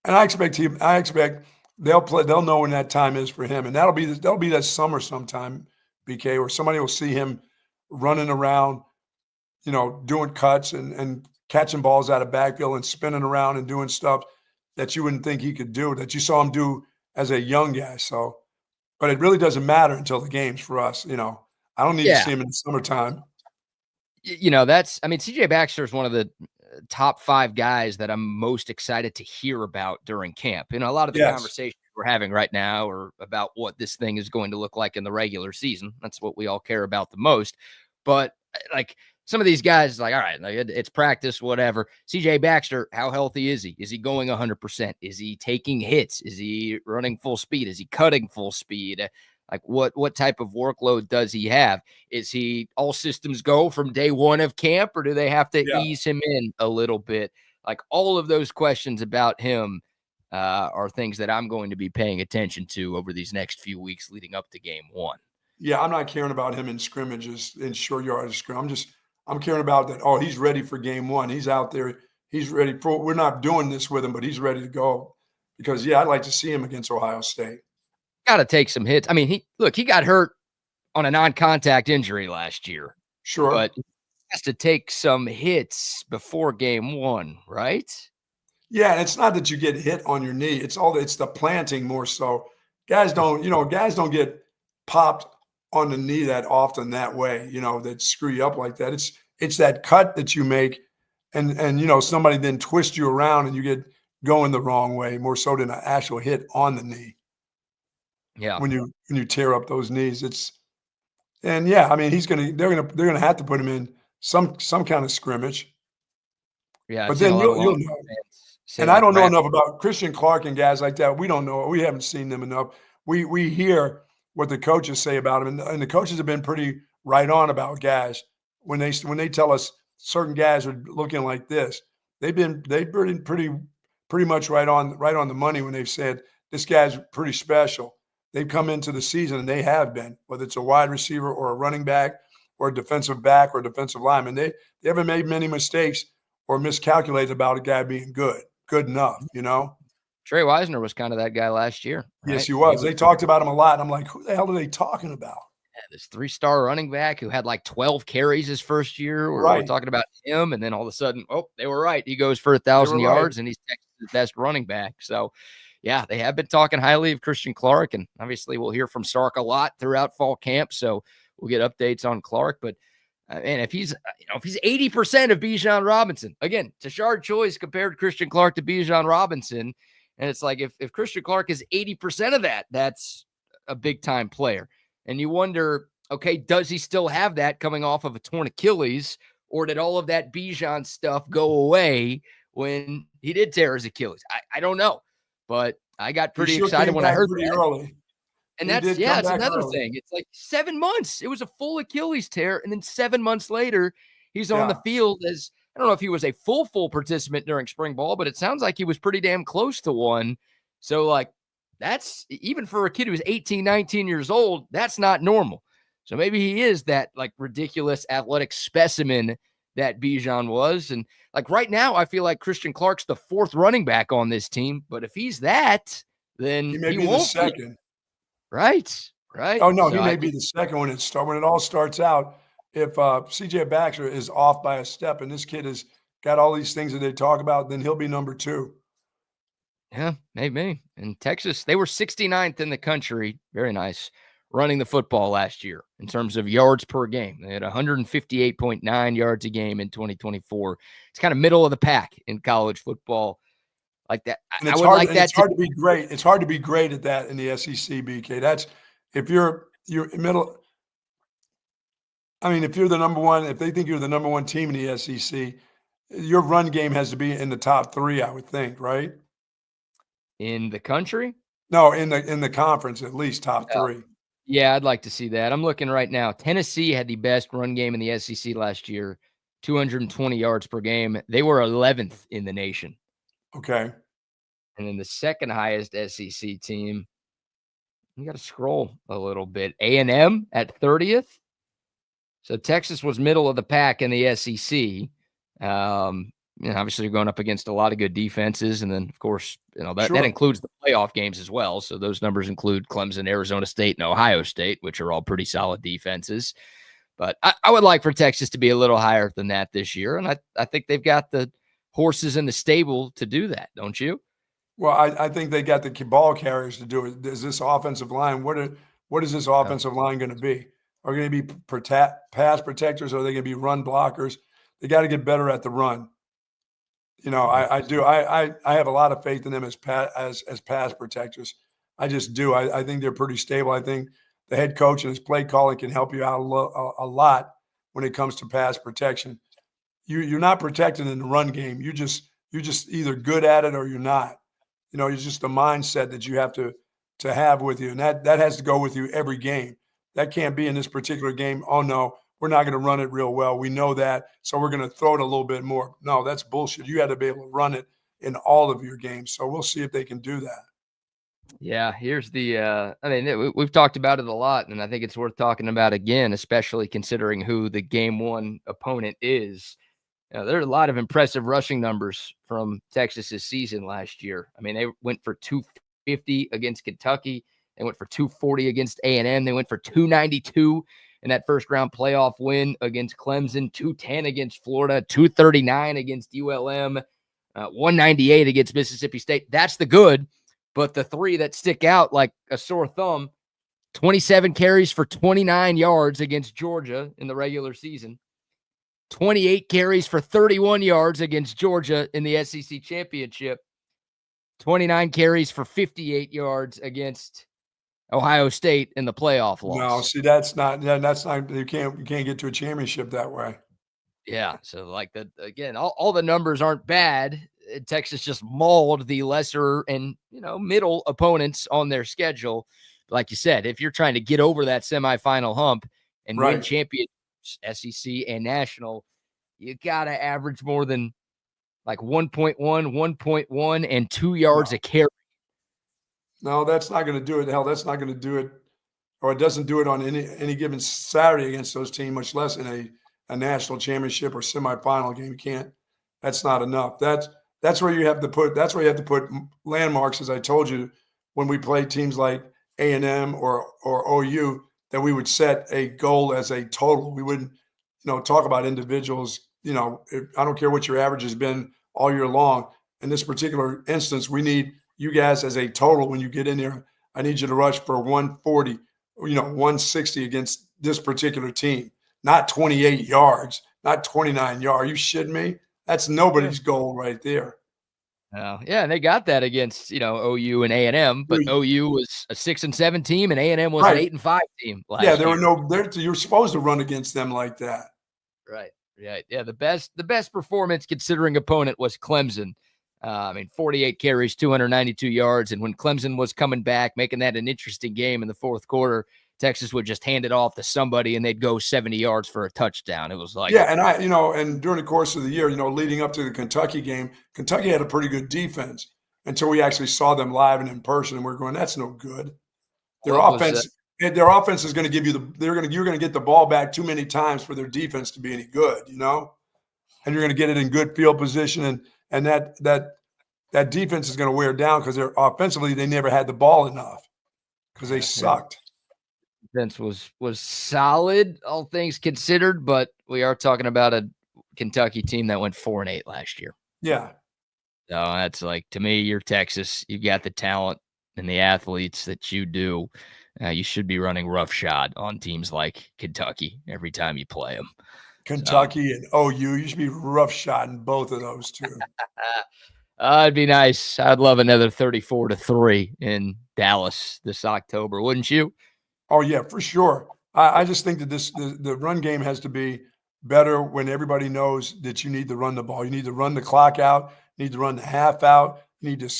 And I expect they'll know when that time is for him, and that'll be that summer sometime, BK, where somebody will see him running around, doing cuts and catching balls out of backfield and spinning around and doing stuff that you wouldn't think he could do, that you saw him do as a young guy. So, but it really doesn't matter until the games for us. I don't need to yeah. see him in the summertime. That's I mean, CJ Baxter is one of the top 5 guys that I'm most excited to hear about during camp. A lot of the Yes. conversations we're having right now are about what this thing is going to look like in the regular season. That's what we all care about the most. But like some of these guys, like, all right, like it's practice, whatever. CJ Baxter, how healthy is he? Is he going 100%? Is he taking hits? Is he running full speed? Is he cutting full speed? Like what type of workload does he have? Is he all systems go from day 1 of camp, or do they have to Yeah. ease him in a little bit? Like all of those questions about him are things that I'm going to be paying attention to over these next few weeks leading up to game 1. Yeah, I'm not caring about him in scrimmages, in short yardage scrim. I'm caring about that. Oh, he's ready for game 1. He's out there. He's ready for. We're not doing this with him, but he's ready to go. Because yeah, I'd like to see him against Ohio State. Got to take some hits. I mean, he got hurt on a non-contact injury last year, Sure. but he has to take some hits before game 1, right? Yeah, and it's not that you get hit on your knee. It's the planting more so. Guys don't get popped on the knee that often that way, that screw you up like that. It's that cut that you make and somebody then twists you around and you get going the wrong way more so than an actual hit on the knee Yeah. when you tear up those knees. And yeah, I mean they're gonna have to put him in some kind of scrimmage, Yeah, I've but seen a then lot of you'll long know. fans say And I like don't know rap. enough about Christian Clark and guys like that. We don't know. We haven't seen them enough. We hear what the coaches say about them, and the coaches have been pretty right on about guys when they tell us certain guys are looking like this. They've been pretty much right on the money when they've said this guy's pretty special. they've come into the season and they have been, whether it's a wide receiver or a running back or a defensive back or a defensive lineman, they haven't made many mistakes or miscalculated about a guy being good enough, you know? Trey Wisner was kind of that guy last year, right? Yes, he was. They talked about him a lot. And I'm like, who the hell are they talking about? Yeah, this 3-star running back who had like 12 carries his first year. We're talking about him, and then all of a sudden, they were right. He goes for 1,000 yards, and he's Texas' best running back. So, yeah, they have been talking highly of Christian Clark, and obviously we'll hear from Sark a lot throughout fall camp. So we'll get updates on Clark. But and if he's 80% of Bijan Robinson, again, Tashard Choice compared Christian Clark to Bijan Robinson, and it's like if Christian Clark is 80% of that, that's a big time player. And you wonder, okay, does he still have that coming off of a torn Achilles, or did all of that Bijan stuff go away when he did tear his Achilles? I don't know, but I got pretty excited when I heard that. Early. And it's another thing. It's like 7 months. It was a full Achilles tear, and then 7 months later, he's on the field as, I don't know if he was a full participant during spring ball, but it sounds like he was pretty damn close to one. So, like, that's, even for a kid who's 18, 19 years old, that's not normal. So maybe he is that, like, ridiculous athletic specimen that Bijan was. And, like, right now, I feel like Christian Clark's the 4th running back on this team. But if he's that, then he may be the second. Right. Oh, no, so he may be the second when it all starts out. If C.J. Baxter is off by a step and this kid has got all these things that they talk about, then he'll be number 2. Yeah, maybe. In Texas, they were 69th in the country. Very nice. Running the football last year in terms of yards per game. They had 158.9 yards a game in 2024. It's kind of middle of the pack in college football. Like that. And it's hard to be great. It's hard to be great at that in the SEC, BK. That's if you're middle. I mean, if you're the number one, if they think you're the number one team in the SEC, your run game has to be in the top 3, I would think, right? In the country? No, in the conference, at least top 3. Yeah, I'd like to see that. I'm looking right now. Tennessee had the best run game in the SEC last year, 220 yards per game. They were 11th in the nation. Okay. And then the second highest SEC team, you got to scroll a little bit. A&M at 30th. So Texas was middle of the pack in the SEC. Obviously you're going up against a lot of good defenses. And then, of course, that includes the playoff games as well. So those numbers include Clemson, Arizona State, and Ohio State, which are all pretty solid defenses. But I would like for Texas to be a little higher than that this year. And I think they've got the horses in the stable to do that, don't you? Well, I think they got the ball carriers to do it. Is this offensive line? What is this offensive line going to be? Are they going to be pass protectors? Or are they going to be run blockers? They got to get better at the run. I do. I have a lot of faith in them as pass protectors. I just do. I think they're pretty stable. I think the head coach and his play calling can help you out a lot when it comes to pass protection. You're not protected in the run game. You're just either good at it or you're not. It's just a mindset that you have to have with you, and that has to go with you every game. That can't be in this particular game. Oh no, we're not going to run it real well. We know that, so we're going to throw it a little bit more. No, that's bullshit. You had to be able to run it in all of your games. So we'll see if they can do that. Yeah, here's the we've talked about it a lot, and I think it's worth talking about again, especially considering who the game 1 opponent is. There are a lot of impressive rushing numbers from Texas's season last year. I mean, they went for 250 against Kentucky. They went for 240 against A&M. They went for 292 in that first round playoff win against Clemson, 210 against Florida, 239 against ULM, 198 against Mississippi State. That's the good, but the 3 that stick out like a sore thumb, 27 carries for 29 yards against Georgia in the regular season, 28 carries for 31 yards against Georgia in the SEC championship, 29 carries for 58 yards against Ohio State in the playoff loss. No, see, that's not, you can't get to a championship that way. Yeah. So like that, again, all the numbers aren't bad. Texas just mauled the lesser and, middle opponents on their schedule. Like you said, if you're trying to get over that semifinal hump and win championships, SEC and national, you got to average more than like 1.1, 1.1, and 2 yards a carry. No, that's not going to do it. Hell, that's not going to do it, or it doesn't do it on any given Saturday against those teams, much less in a national championship or semifinal game. You can't. That's not enough. That's where you have to put. That's where you have to put landmarks, as I told you, when we play teams like A&M or OU, that we would set a goal as a total. We wouldn't, talk about individuals. I don't care what your average has been all year long. In this particular instance, we need you guys as a total. When you get in there, I need you to rush for 140, 160 against this particular team, not 28 yards, not 29 yards. Are you shitting me? That's nobody's goal right there. Yeah, and they got that against OU and A&M, but OU was a 6-7 team, and A&M was an 8-5 team last year. You're supposed to run against them like that. Right. Yeah, the best performance considering opponent was Clemson. 48 carries, 292 yards, and when Clemson was coming back, making that an interesting game in the fourth quarter, Texas would just hand it off to somebody and they'd go 70 yards for a touchdown. It was like, and during the course of the year, leading up to the Kentucky game, Kentucky had a pretty good defense until we actually saw them live and in person, and we're going, that's no good. Their offense is going to give you you're going to get the ball back too many times for their defense to be any good, and you're going to get it in good field position, and that defense is going to wear down because they're offensively they never had the ball enough because they sucked. Defense was solid, all things considered, but we are talking about a Kentucky team that went 4-8 last year. Yeah. So that's like, to me, you're Texas. You've got the talent and the athletes that you do. You should be running roughshod on teams like Kentucky every time you play them. Kentucky and OU, you should be roughshod in both of those two. It'd be nice. I'd love another 34-3 in Dallas this October, wouldn't you? Oh, yeah, for sure. I just think that the run game has to be better when everybody knows that you need to run the ball. You need to run the clock out. You need to run the half out. You need to,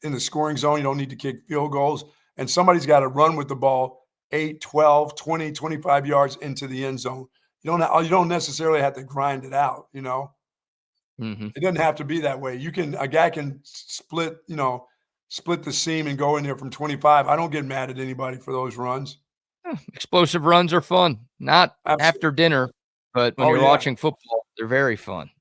in the scoring zone, you don't need to kick field goals. And somebody's got to run with the ball 8, 12, 20, 25 yards into the end zone. You don't necessarily have to grind it out, Mm-hmm. It doesn't have to be that way. A guy can split the seam and go in there from 25. I don't get mad at anybody for those runs. Explosive runs are fun. Not Absolutely. After dinner, but when you're watching football, they're very fun.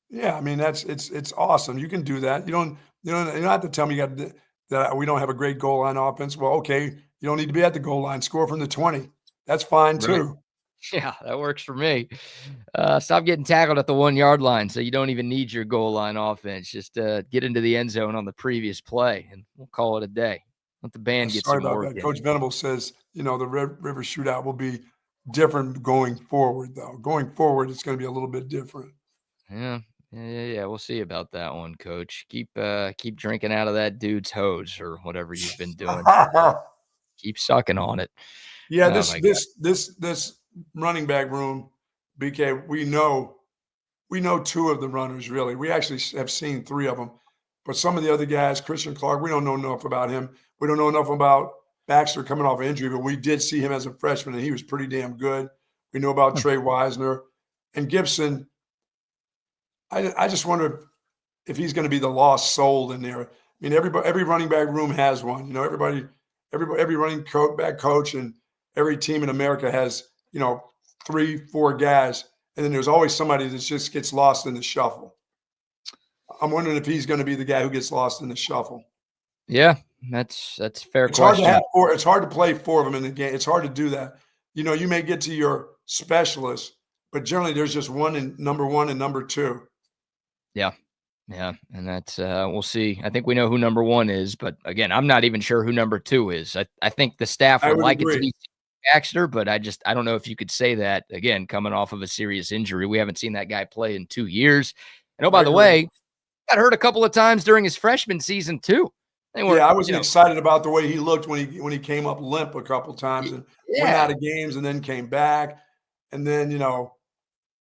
Yeah, it's awesome. You can do that. You don't have to tell me that we don't have a great goal line offense. Well, okay, you don't need to be at the goal line. Score from the 20. That's fine too. Right. Yeah, that works for me. Stop getting tackled at the 1-yard line, so you don't even need your goal line offense. Just get into the end zone on the previous play, and we'll call it a day. Let the band get some work in. Coach Venable says, the River Shootout will be different going forward, though. Going forward, it's going to be a little bit different. Yeah. We'll see about that one, Coach. Keep drinking out of that dude's hose or whatever you've been doing. Keep sucking on it. Yeah, this running back room, BK, we know 2 of the runners, really. We actually have seen 3 of them. But some of the other guys, Christian Clark, we don't know enough about him. We don't know enough about Baxter coming off injury, but we did see him as a freshman, and he was pretty damn good. We know about Trey Wisner. And Gibson, I just wonder if he's going to be the lost soul in there. I mean, every running back room has one. Every running back coach and every team in America has, 3, 4 guys, and then there's always somebody that just gets lost in the shuffle. I'm wondering if he's going to be the guy who gets lost in the shuffle. Yeah, that's a fair question. It's hard to play 4 of them in the game. It's hard to do that. You may get to your specialist, but generally there's just number 1 and number 2. Yeah, and that's we'll see. I think we know who number 1 is, but again, I'm not even sure who number 2 is. I think the staff would like it to be Baxter, but I don't know if you could say that, again, coming off of a serious injury. We haven't seen that guy play in 2 years. And by the way, got hurt a couple of times during his freshman season too. I was excited about the way he looked when he came up limp a couple of times and went out of games and then came back. And then,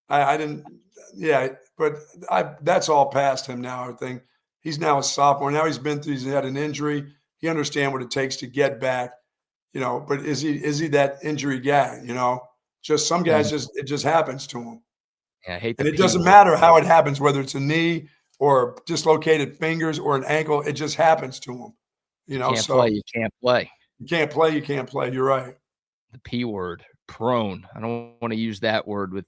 I didn't – but that's all past him now, I think. He's now a sophomore. Now he's had an injury. He understands what it takes to get back, but is he that injury guy, Just some guys it just happens to him. Yeah, I hate and it doesn't matter how it happens, whether it's a knee or dislocated fingers or an ankle, it just happens to him. You know, Can't play. You can't play. You can't play. You can't play. You're right. The P word, prone. I don't want to use that word with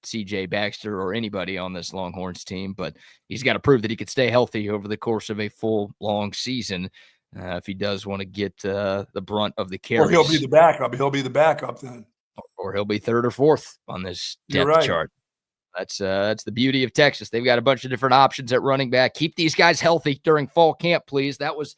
CJ Baxter or anybody on this Longhorns team, but he's got to prove that he could stay healthy over the course of a full, long season if he does want to get the brunt of the carries. Or he'll be the backup. He'll be the backup then. Or he'll be third or fourth on this depth chart. That's the beauty of Texas. They've got a bunch of different options at running back. Keep these guys healthy during fall camp, please. That was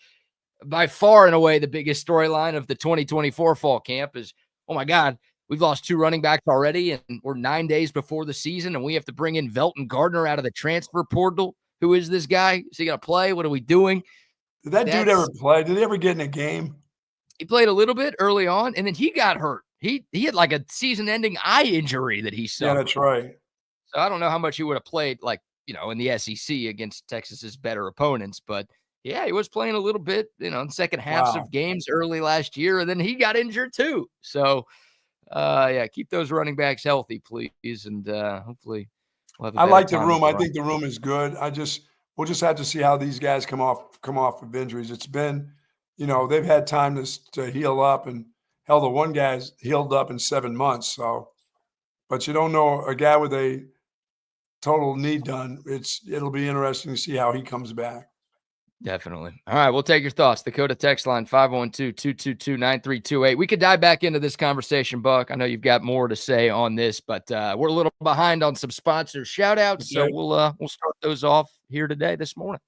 by far and away the biggest storyline of the 2024 fall camp is, oh my God, we've lost 2 running backs already, and we're 9 days before the season, and we have to bring in Velton Gardner out of the transfer portal. Who is this guy? Is he going to play? What are we doing? Did that dude ever play? Did he ever get in a game? He played a little bit early on, and then he got hurt. He had like a season-ending eye injury that he suffered. Yeah, that's right. So I don't know how much he would have played, like, in the SEC against Texas's better opponents, but yeah, he was playing a little bit, in second halves of games early last year, and then he got injured too. So, yeah, keep those running backs healthy, please, and hopefully we'll have. I like the room. I think the room is good. We'll just have to see how these guys come off of injuries. It's been, they've had time to heal up, and hell, the one guy's healed up in 7 months. So, but you don't know a guy with a total knee done. It'll be interesting to see how he comes back. Definitely. All right, we'll take your thoughts. Dakota text line 512-222-9328. We could dive back into this conversation, Buck. I know you've got more to say on this, but we're a little behind on some sponsor shout outs, so we'll start those off here today this morning.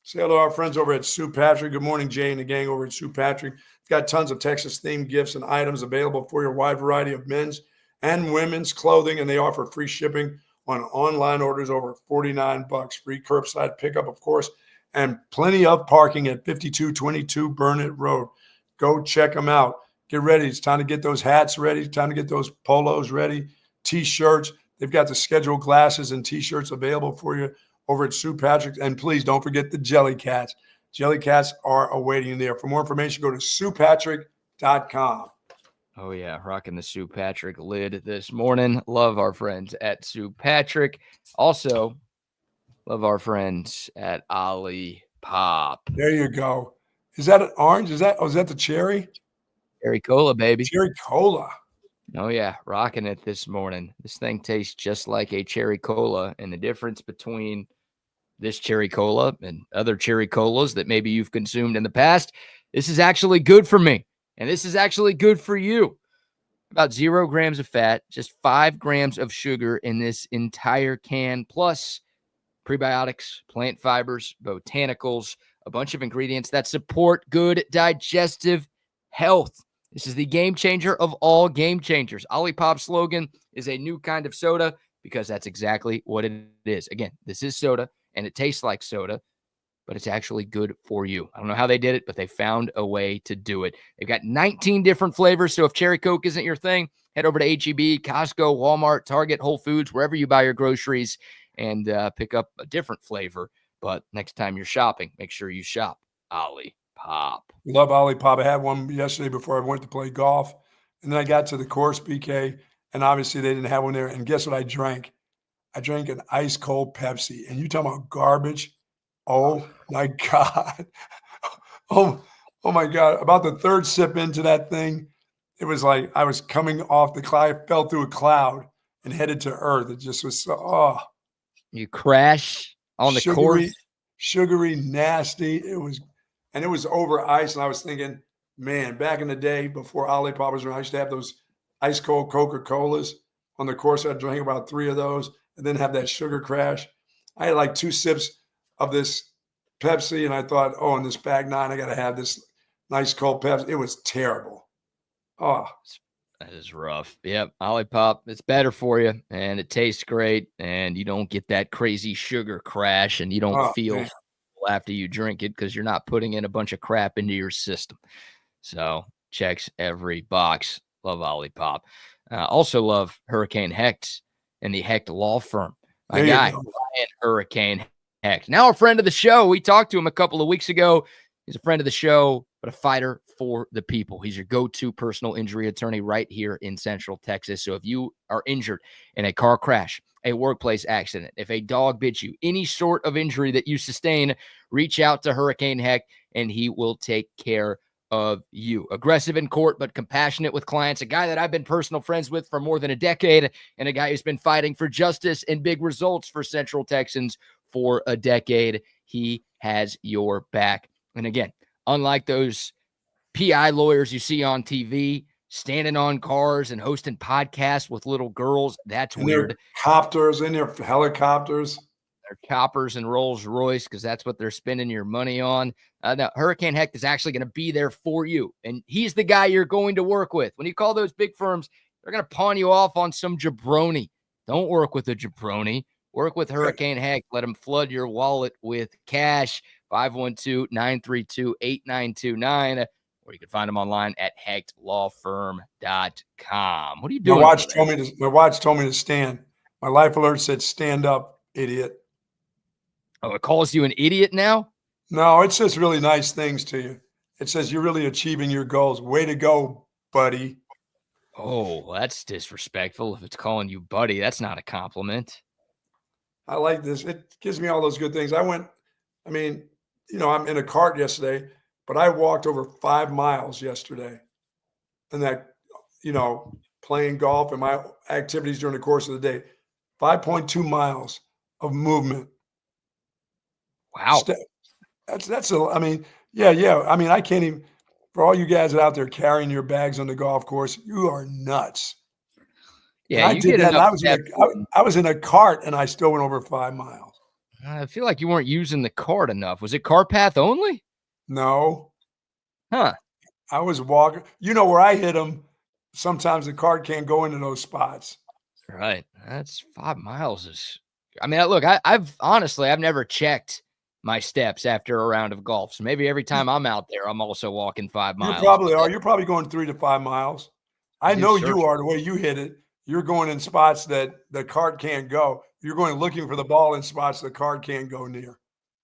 Say hello to our friends over at Sue Patrick. Good morning, Jay and the gang over at Sue Patrick. We've got tons of Texas-themed gifts and items available for your wide variety of men's and women's clothing, and they offer free shipping on online orders over $49. Free curbside pickup, of course, and plenty of parking at 5222 Burnett Road. Go check them out. Get ready. It's time to get those hats ready. It's time to get those polos ready. T-shirts. They've got the scheduled glasses and T-shirts available for you over at Sue Patrick. And please don't forget the Jelly Cats. Jelly Cats are awaiting there. For more information, go to SuePatrick.com. Oh, yeah. Rocking the Sue Patrick lid this morning. Love our friends at Sue Patrick. Also, love our friends at OLIPOP. There you go. Is that an orange? Is that the cherry? Cherry cola, baby. Cherry cola. Oh, yeah. Rocking it this morning. This thing tastes just like a cherry cola. And the difference between this cherry cola and other cherry colas that maybe you've consumed in the past, this is actually good for me. And this is actually good for you. About 0 grams of fat, just 5 grams of sugar in this entire can, plus prebiotics, plant fibers, botanicals, a bunch of ingredients that support good digestive health. This is the game changer of all game changers. OLIPOP's slogan is a new kind of soda because that's exactly what it is. Again, this is soda, and it tastes like soda, but it's actually good for you. I don't know how they did it, but they found a way to do it. They've got 19 different flavors, so if cherry Coke isn't your thing, head over to H-E-B, Costco, Walmart, Target, Whole Foods, wherever you buy your groceries, and pick up a different flavor. But next time you're shopping, make sure you shop OLIPOP. Love OLIPOP. I had one yesterday before I went to play golf, and then I got to the course, BK, and obviously they didn't have one there. And guess what I drank? I drank an ice cold Pepsi. And you talking about garbage? Oh my God. Oh my God. About the third sip into that thing, it was like I was coming off the cloud. I fell through a cloud and headed to earth. It just was so, You crash on the course. Sugary, nasty. It was over ice. And I was thinking, man, back in the day before OLIPOP was around, I used to have those ice cold Coca-Colas on the course. I'd drink about 3 of those and then have that sugar crash. I had like 2 sips of this Pepsi, and I thought, oh, in this bag 9, I got to have this nice cold Pepsi. It was terrible. Oh, that is rough. Yep, OLIPOP, it's better for you, and it tastes great, and you don't get that crazy sugar crash, and you don't feel after you drink it because you're not putting in a bunch of crap into your system. So checks every box. Love OLIPOP. Also love Hurricane Hecht and the Hecht Law Firm. My guy, Ryan Hurricane Hecht. Now a friend of the show. We talked to him a couple of weeks ago. He's a friend of the show, but a fighter for the people. He's your go-to personal injury attorney right here in Central Texas. So if you are injured in a car crash, a workplace accident, if a dog bit you, any sort of injury that you sustain, reach out to Hurricane Hecht. and he will take care of you. Aggressive in court, but compassionate with clients. A guy that I've been personal friends with for more than a decade, and a guy who's been fighting for justice and big results for Central Texans for a decade. He has your back. And again, unlike those PI lawyers you see on TV, standing on cars and hosting podcasts with little girls, that's weird. Copters in their helicopters. They're choppers and Rolls Royce because that's what they're spending your money on. Now, Hurricane Hecht is actually going to be there for you, and he's the guy you're going to work with. When you call those big firms, they're going to pawn you off on some jabroni. Don't work with a jabroni. Work with Hurricane Hecht. Let him flood your wallet with cash. 512-932-8929. Or you can find them online at hechtlawfirm.com. What are you doing? My watch told me to stand. My life alert said, "Stand up, idiot." Oh, it calls you an idiot now? No, it says really nice things to you. It says you're really achieving your goals. Way to go, buddy. Oh, that's disrespectful. If it's calling you buddy, that's not a compliment. I like this. It gives me all those good things. I'm in a cart yesterday, but I walked over 5 miles yesterday. And that, playing golf and my activities during the course of the day, 5.2 miles of movement. Wow. I can't even, for all you guys out there carrying your bags on the golf course, you are nuts. Yeah, I did that. I was in a cart and I still went over 5 miles. I feel like you weren't using the cart enough. Was it cart path only? No. Huh. I was walking. You know where I hit them. Sometimes the cart can't go into those spots. Right. That's 5 miles. Look, I've never checked my steps after a round of golf. So maybe every time I'm out there, I'm also walking 5 miles. You probably are. You're probably going 3 to 5 miles. I know you are the way you hit it. You're going in spots that the cart can't go. You're going looking for the ball in spots the cart can't go near.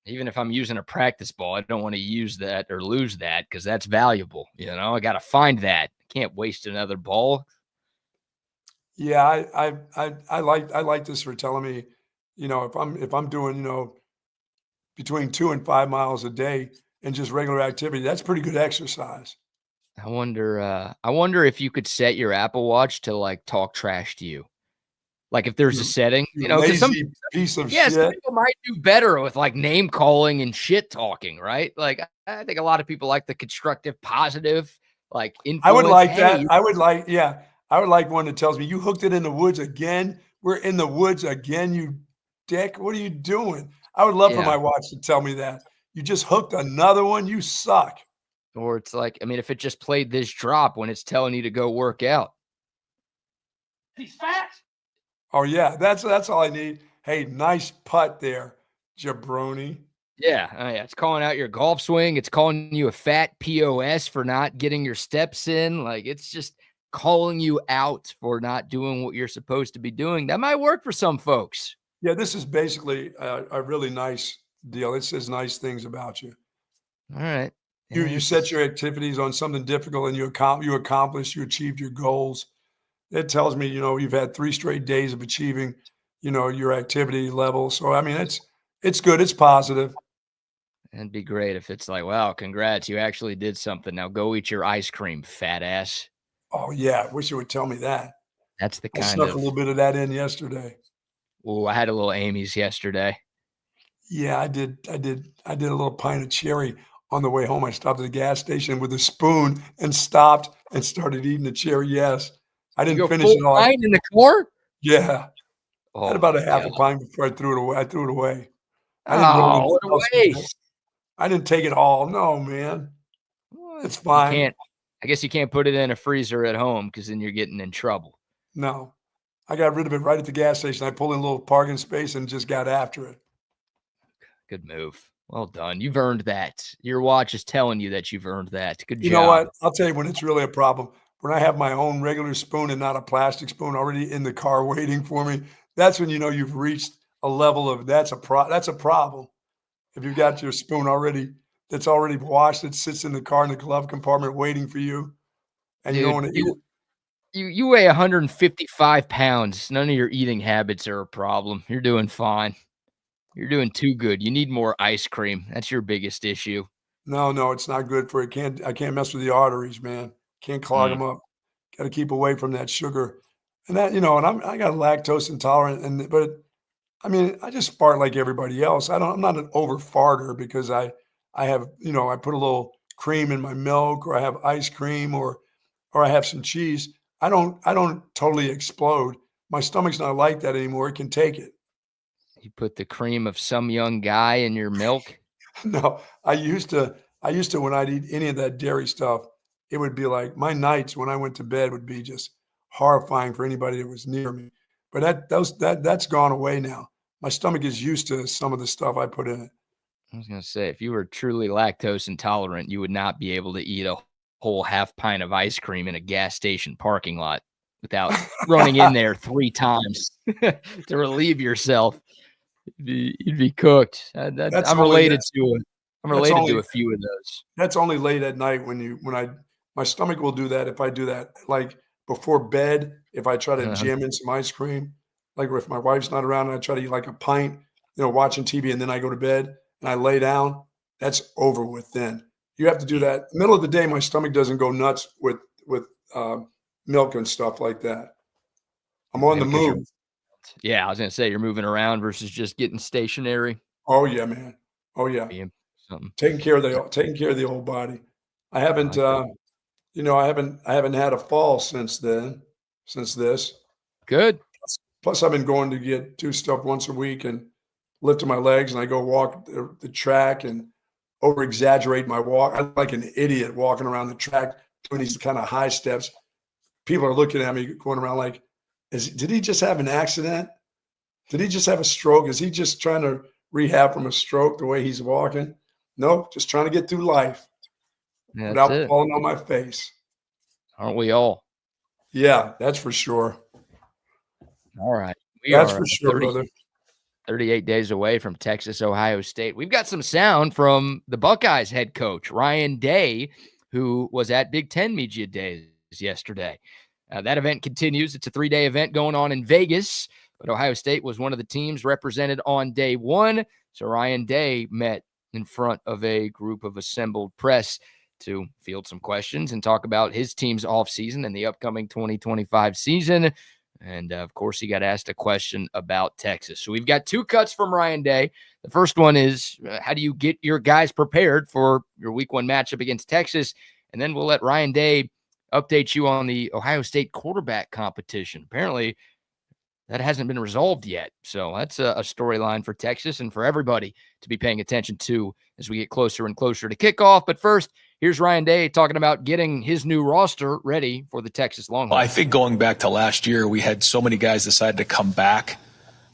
Even if I'm using a practice ball, I don't want to use that or lose that because that's valuable. I got to find that. Can't waste another ball. Yeah, I like this for telling me, if I'm doing, between 2 and 5 miles a day and just regular activity, that's pretty good exercise. I wonder if you could set your Apple Watch to like talk trash to you. Like if there's a setting, because some piece of shit. Some people might do better with like name calling and shit talking, right? Like I think a lot of people like the constructive, positive, like influence. I would like that. I would like one that tells me you hooked it in the woods again. We're in the woods again, you dick. What are you doing? I would love for my watch to tell me that. You just hooked another one. You suck. Or it's like, if it just played this drop when it's telling you to go work out. He's fat. Oh, yeah. That's all I need. Hey, nice putt there, jabroni. Yeah. It's calling out your golf swing. It's calling you a fat POS for not getting your steps in. Like, it's just calling you out for not doing what you're supposed to be doing. That might work for some folks. Yeah, this is basically a really nice deal. It says nice things about you. All right. You set your activities on something difficult and you accomplished, you achieved your goals. It tells me, you've had 3 straight days of achieving, your activity level. So, it's good. It's positive. It'd be great if it's like, wow, congrats. You actually did something. Now go eat your ice cream, fat ass. Oh, yeah. I wish you would tell me that. That's the I kind snuck a little bit of that in yesterday. Oh, I had a little Amy's yesterday. Yeah, I did a little pint of cherry on the way home. I stopped at the gas station with a spoon and stopped and started eating the cherry. Yes. I didn't finish it all. Pint in the car? Yeah. I had about a half a pint before I threw it away. I threw it away. What a waste. I didn't take it all. No, man. It's fine. I guess you can't put it in a freezer at home because then you're getting in trouble. No. I got rid of it right at the gas station. I pulled in a little parking space and just got after it. Good move. Well done. You've earned that. Your watch is telling you that you've earned that. Good job. You know what? I'll tell you when it's really a problem. When I have my own regular spoon and not a plastic spoon already in the car waiting for me, that's when you've reached a level of that's a problem. If you've got your spoon already that's already washed, it sits in the car in the glove compartment waiting for you, and you don't want to eat it. You weigh 155 pounds. None of your eating habits are a problem. You're doing fine. You're doing too good. You need more ice cream. That's your biggest issue. No, it's not good for it. I can't mess with the arteries, man. Can't clog them up. Got to keep away from that sugar. And that, and I got lactose intolerant, but I mean, I just fart like everybody else. I'm not an over farter because I have, I put a little cream in my milk, or I have ice cream, or I have some cheese. I don't totally explode. My stomach's not like that anymore. It can take it. You put the cream of some young guy in your milk? No, I used to when I'd eat any of that dairy stuff, it would be like my nights when I went to bed would be just horrifying for anybody that was near me. But that's gone away now. My stomach is used to some of the stuff I put in it. I was going to say, if you were truly lactose intolerant, you would not be able to eat a whole half pint of ice cream in a gas station parking lot without running in there 3 times to relieve yourself. You'd be cooked. I'm related to a few of those. That's only late at night my stomach will do that if I do that. Like before bed, if I try to jam in some ice cream, like if my wife's not around and I try to eat like a pint, watching TV, and then I go to bed and I lay down, that's over with then. You have to do that. Middle of the day, my stomach doesn't go nuts with milk and stuff like that. I'm on the move. Yeah, I was going to say, you're moving around versus just getting stationary. Oh, yeah, man. Oh, yeah. Taking care of the old body. I haven't, I haven't had a fall since this. Good. Plus, I've been going to do stuff once a week and lifting my legs, and I go walk the track and over-exaggerate my walk. I'm like an idiot walking around the track doing these kind of high steps. People are looking at me going around like, did he just have an accident? Did he just have a stroke? Is he just trying to rehab from a stroke the way he's walking? Nope, just trying to get through life without falling on my face. Aren't we all? Yeah, that's for sure. All right. That's for sure, brother. 38 days away from Texas, Ohio State. We've got some sound from the Buckeyes head coach, Ryan Day, who was at Big Ten Media Days yesterday. That event continues. It's a 3-day event going on in Vegas, but Ohio State was one of the teams represented on day one. So Ryan Day met in front of a group of assembled press to field some questions and talk about his team's offseason and the upcoming 2025 season. And, of course, he got asked a question about Texas. So we've got 2 cuts from Ryan Day. The first one is, how do you get your guys prepared for your week 1 matchup against Texas? And then we'll let Ryan Day update you on the Ohio State quarterback competition. Apparently, that hasn't been resolved yet. So that's a storyline for Texas and for everybody to be paying attention to as we get closer and closer to kickoff. But first, here's Ryan Day talking about getting his new roster ready for the Texas Longhorns. Well, I think going back to last year, we had so many guys decide to come back.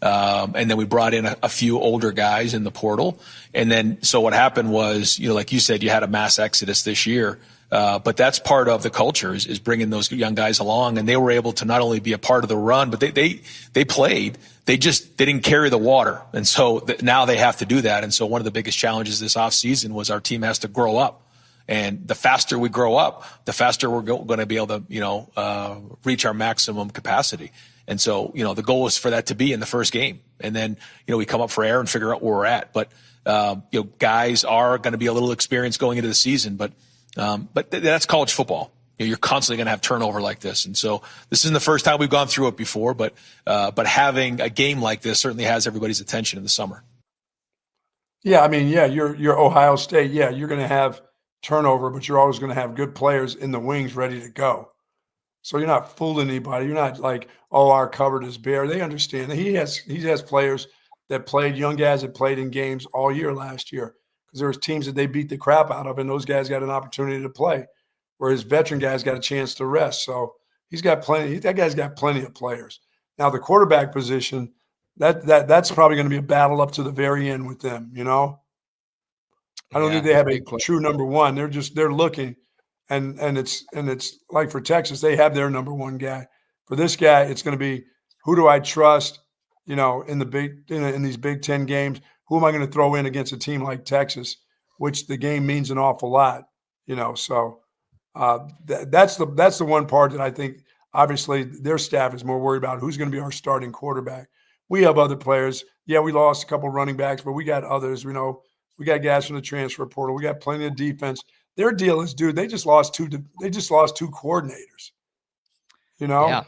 And then we brought in a few older guys in the portal. And then, so what happened was, like you said, you had a mass exodus this year. But that's part of the culture is bringing those young guys along. And they were able to not only be a part of the run, but they played. They didn't carry the water. And so now they have to do that. And so one of the biggest challenges this offseason was our team has to grow up. And the faster we grow up, the faster we're going to be able to, reach our maximum capacity. And so, the goal is for that to be in the first game. And then, we come up for air and figure out where we're at. But, guys are going to be a little experienced going into the season, but that's college football. You're constantly going to have turnover like this. And so this isn't the first time we've gone through it before, but having a game like this certainly has everybody's attention in the summer. Yeah. I mean, yeah, you're Ohio State. Yeah. You're going to have turnover, but you're always going to have good players in the wings ready to go. So you're not fooling anybody. You're not like, oh, our cupboard is bare. They understand that he has players that played, young guys that played in games all year last year, because there was teams that they beat the crap out of, and those guys got an opportunity to play, whereas veteran guys got a chance to rest. So he's got plenty. That guy's got plenty of players. Now the quarterback position, that's probably going to be a battle up to the very end with them. I don't think they have a true number one. They're looking, and it's like for Texas, they have their number one guy. For this guy, it's going to be, who do I trust? In these Big Ten games, who am I going to throw in against a team like Texas, which the game means an awful lot. So that's the one part that I think obviously their staff is more worried about, who's going to be our starting quarterback. We have other players. Yeah, we lost a couple running backs, but we got others. We We got guys from the transfer portal. We got plenty of defense. Their deal is, dude, they just lost two coordinators. You know? Yeah.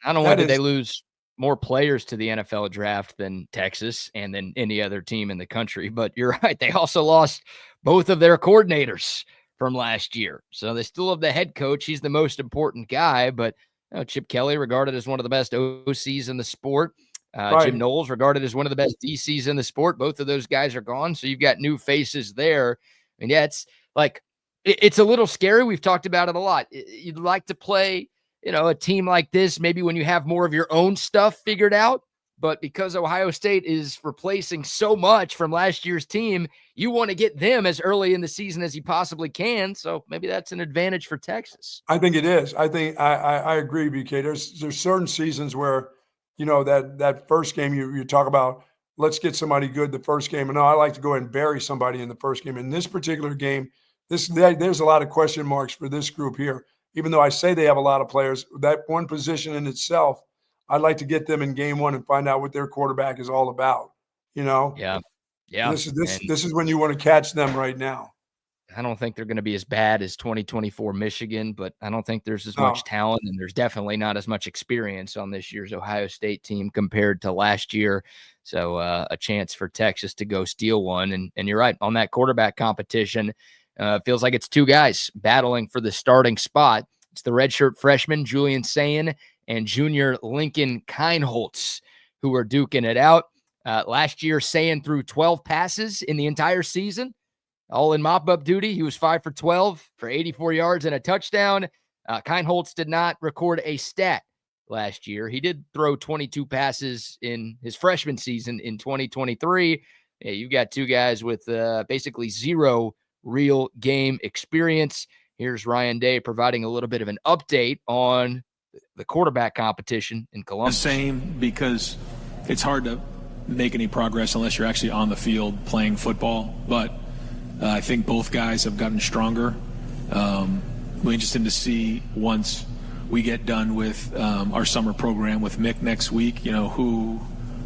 Not only did they lose more players to the NFL draft than Texas and than any other team in the country, but you're right. They also lost both of their coordinators from last year. So they still have the head coach. He's the most important guy, but Chip Kelly regarded as one of the best OCs in the sport. Right. Jim Knowles regarded as one of the best DCs in the sport. Both of those guys are gone. So you've got new faces there. And yeah, it's like, it's a little scary. We've talked about it a lot. You'd like to play, a team like this, maybe when you have more of your own stuff figured out. But because Ohio State is replacing so much from last year's team, you want to get them as early in the season as you possibly can. So maybe that's an advantage for Texas. I think it is. I think I agree, BK. There's certain seasons where, that first game you talk about, let's get somebody good the first game. And no, I like to go ahead and bury somebody in the first game. In this particular game, there's a lot of question marks for this group here. Even though I say they have a lot of players, that one position in itself, I'd like to get them in game one and find out what their quarterback is all about. Yeah. This is when you want to catch them right now. I don't think they're going to be as bad as 2024 Michigan, but I don't think there's as much talent, and there's definitely not as much experience on this year's Ohio State team compared to last year. So a chance for Texas to go steal one. And you're right, on that quarterback competition, feels like it's two guys battling for the starting spot. It's the redshirt freshman, Julian Sayin, and junior Lincoln Kienholz, who are duking it out. Last year, Sayin threw 12 passes in the entire season, all in mop-up duty. He was 5 for 12 for 84 yards and a touchdown. Kienholz did not record a stat last year. He did throw 22 passes in his freshman season in 2023. Yeah, you've got two guys with basically zero real game experience. Here's Ryan Day providing a little bit of an update on the quarterback competition in Columbus. The same, because it's hard to make any progress unless you're actually on the field playing football. But I think both guys have gotten stronger. We're interested to see once we get done with our summer program with Mick next week, who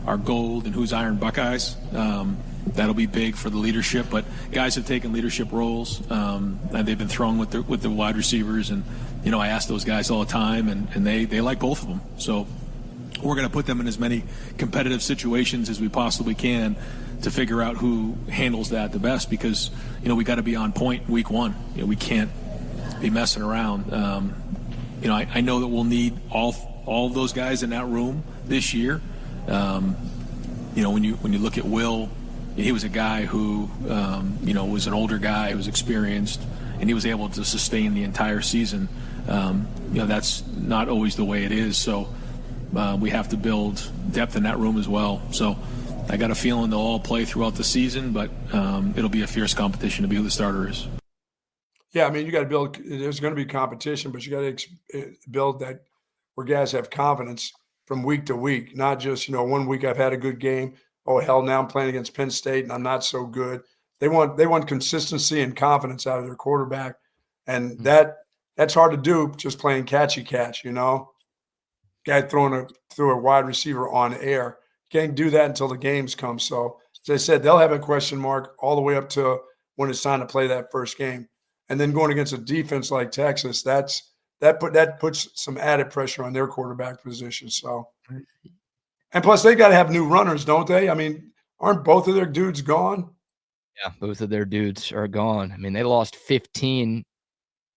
are gold and who's iron Buckeyes. That'll be big for the leadership, but guys have taken leadership roles, and they've been thrown with the wide receivers. And, I ask those guys all the time, and they like both of them. So we're going to put them in as many competitive situations as we possibly can to figure out who handles that the best, because, we got to be on point week one. We can't be messing around. I know that we'll need all of those guys in that room this year. When you look at Will, he was a guy who, was an older guy who was experienced, and he was able to sustain the entire season. That's not always the way it is. So we have to build depth in that room as well. So I got a feeling they'll all play throughout the season, but it'll be a fierce competition to be who the starter is. Yeah, I mean, you got to build. There's going to be competition, but you got to build that where guys have confidence from week to week, not just, 1 week I've had a good game. Oh, hell, now I'm playing against Penn State and I'm not so good. They want consistency and confidence out of their quarterback. And that's hard to do just playing catchy catch, Guy throwing through a wide receiver on air. Can't do that until the games come. So, as I said, they'll have a question mark all the way up to when it's time to play that first game. And then going against a defense like Texas, that puts some added pressure on their quarterback position. So, and plus they got to have new runners, don't they? I mean, aren't both of their dudes gone? Yeah, both of their dudes are gone. I mean, they lost 15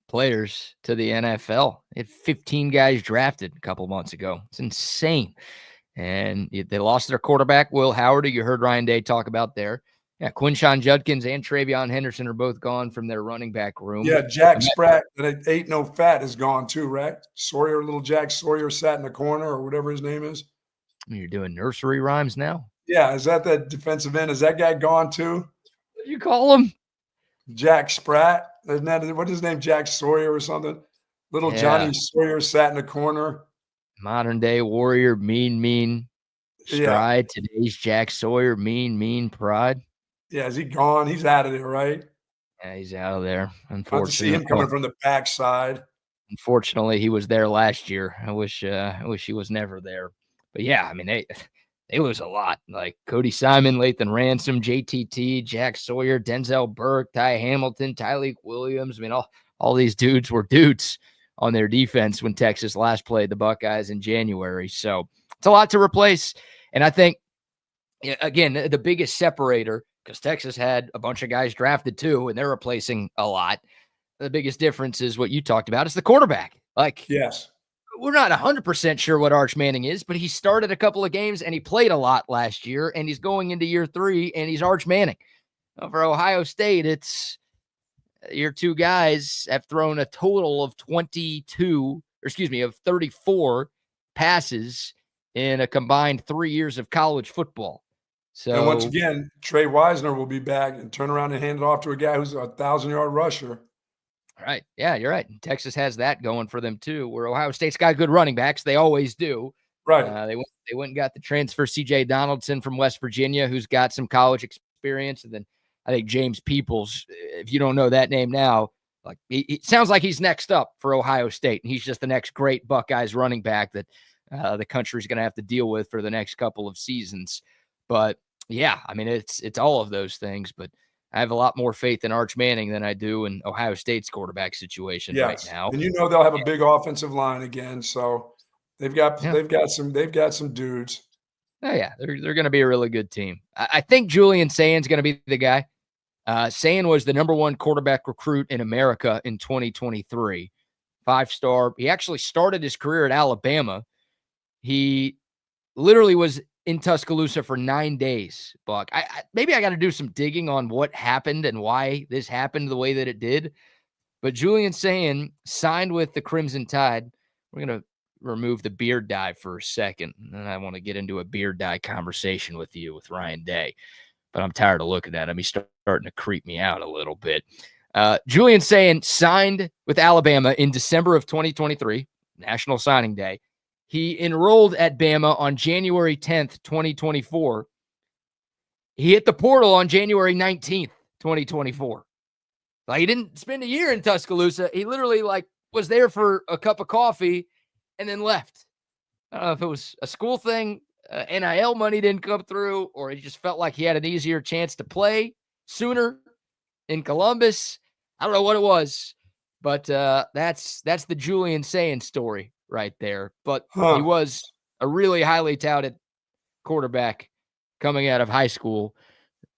players to the NFL. They had 15 guys drafted a couple months ago. It's insane. And they lost their quarterback, Will Howard, who you heard Ryan Day talk about there. Yeah, Quinshon Judkins and Travion Henderson are both gone from their running back room. Yeah, Jack Spratt, that ain't no fat, is gone too, right? Sawyer, little Jack Sawyer sat in the corner or whatever his name is. You're doing nursery rhymes now? Yeah, is that defensive end? Is that guy gone too? What do you call him? Jack Spratt. Isn't that, what's his name? Jack Sawyer or something? Little Johnny Sawyer sat in the corner. Modern day warrior, mean stride. Yeah. Today's Jack Sawyer, mean pride. Yeah, is he gone? He's out of there, right? Yeah, he's out of there. Unfortunately, I see him coming from the backside. Unfortunately, he was there last year. I wish he was never there. But yeah, I mean, they they lose a lot. Like Cody Simon, Lathan Ransom, JTT, Jack Sawyer, Denzel Burke, Ty Hamilton, Tyleek Williams. I mean, all these dudes were dudes on their defense when Texas last played the Buckeyes in January. So it's a lot to replace. And I think, again, the biggest separator, because Texas had a bunch of guys drafted too, and they're replacing a lot. The biggest difference is what you talked about is the quarterback. Like, yes, we're not 100% sure what Arch Manning is, but he started a couple of games and he played a lot last year, and he's going into year 3 and he's Arch Manning. For Ohio State, it's your two guys have thrown a total of 34 passes in a combined 3 years of college football. So, and once again, Trey Wisner will be back and turn around and hand it off to a guy who's a 1,000-yard rusher. Right. Yeah, you're right. Texas has that going for them too, where Ohio State's got good running backs. They always do. Right. They went and got the transfer C.J. Donaldson from West Virginia, who's got some college experience. And then I think James Peoples, if you don't know that name now, like it sounds like he's next up for Ohio State. And he's just the next great Buckeyes running back that the country's going to have to deal with for the next couple of seasons. But yeah, I mean, it's all of those things, but I have a lot more faith in Arch Manning than I do in Ohio State's quarterback situation right now. And they'll have a big offensive line again, so they've got some dudes. Oh yeah, they're going to be a really good team. I think Julian Sayan's going to be the guy. Sayan was the #1 quarterback recruit in America in 2023, 5-star. He actually started his career at Alabama. He literally was in Tuscaloosa for 9 days, Buck. Maybe I got to do some digging on what happened and why this happened the way that it did. But Julian Sayan signed with the Crimson Tide. We're going to remove the beard dye for a second. And I want to get into a beard dye conversation with you with Ryan Day. But I'm tired of looking at him. He's starting to creep me out a little bit. Julian Sayan signed with Alabama in December of 2023, National Signing Day. He enrolled at Bama on January 10th, 2024. He hit the portal on January 19th, 2024. Like, he didn't spend a year in Tuscaloosa. He literally was there for a cup of coffee and then left. I don't know if it was a school thing, NIL money didn't come through, or he just felt like he had an easier chance to play sooner in Columbus. I don't know what it was, but that's the Julian Sayan story right there. But he was a really highly touted quarterback coming out of high school.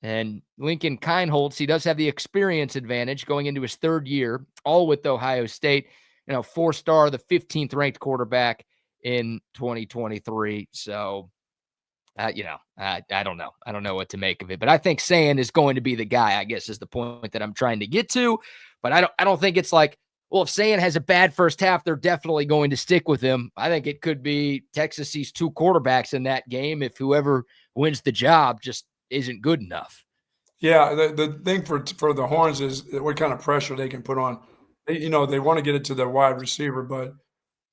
And Lincoln Kienholz, he does have the experience advantage going into his 3rd year, all with Ohio State. 4-star, the 15th ranked quarterback in 2023. So, I don't know. I don't know what to make of it. But I think Sayan is going to be the guy, I guess, is the point that I'm trying to get to. But I don't think it's like, well, if Sayan has a bad first half, they're definitely going to stick with him. I think it could be Texas sees 2 quarterbacks in that game if whoever wins the job just isn't good enough. Yeah, the thing for the Horns is what kind of pressure they can put on. They want to get it to their wide receiver, but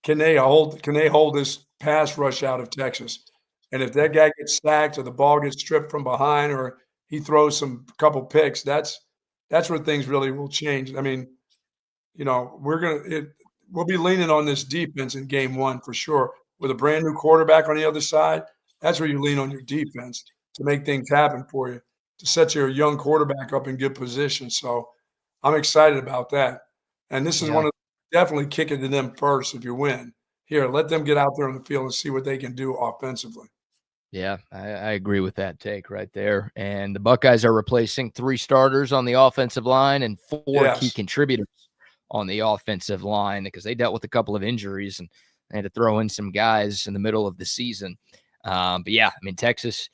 can they hold this pass rush out of Texas? And if that guy gets sacked or the ball gets stripped from behind or he throws couple picks, that's where things really will change. I mean, we'll be leaning on this defense in game 1 for sure. With a brand new quarterback on the other side, that's where you lean on your defense to make things happen for you, to set your young quarterback up in good position. So I'm excited about that. And this is one of definitely kick it to them first if you win. Here, let them get out there on the field and see what they can do offensively. Yeah, I agree with that take right there. And the Buckeyes are replacing 3 starters on the offensive line and 4 key contributors on the offensive line because they dealt with a couple of injuries and they had to throw in some guys in the middle of the season. But yeah, I mean, Texas,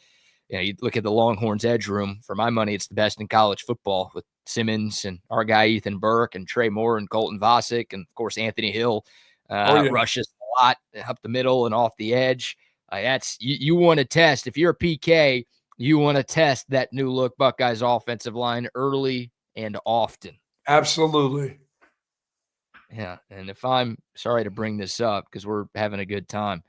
you look at the Longhorns edge room. For my money, it's the best in college football with Simmons and our guy Ethan Burke and Trey Moore and Colton Vasek and, of course, Anthony Hill rushes a lot up the middle and off the edge. That's you want to test. If you're a PK, you want to test that new look Buckeyes offensive line early and often. Absolutely. Yeah, and if I'm sorry to bring this up because we're having a good time.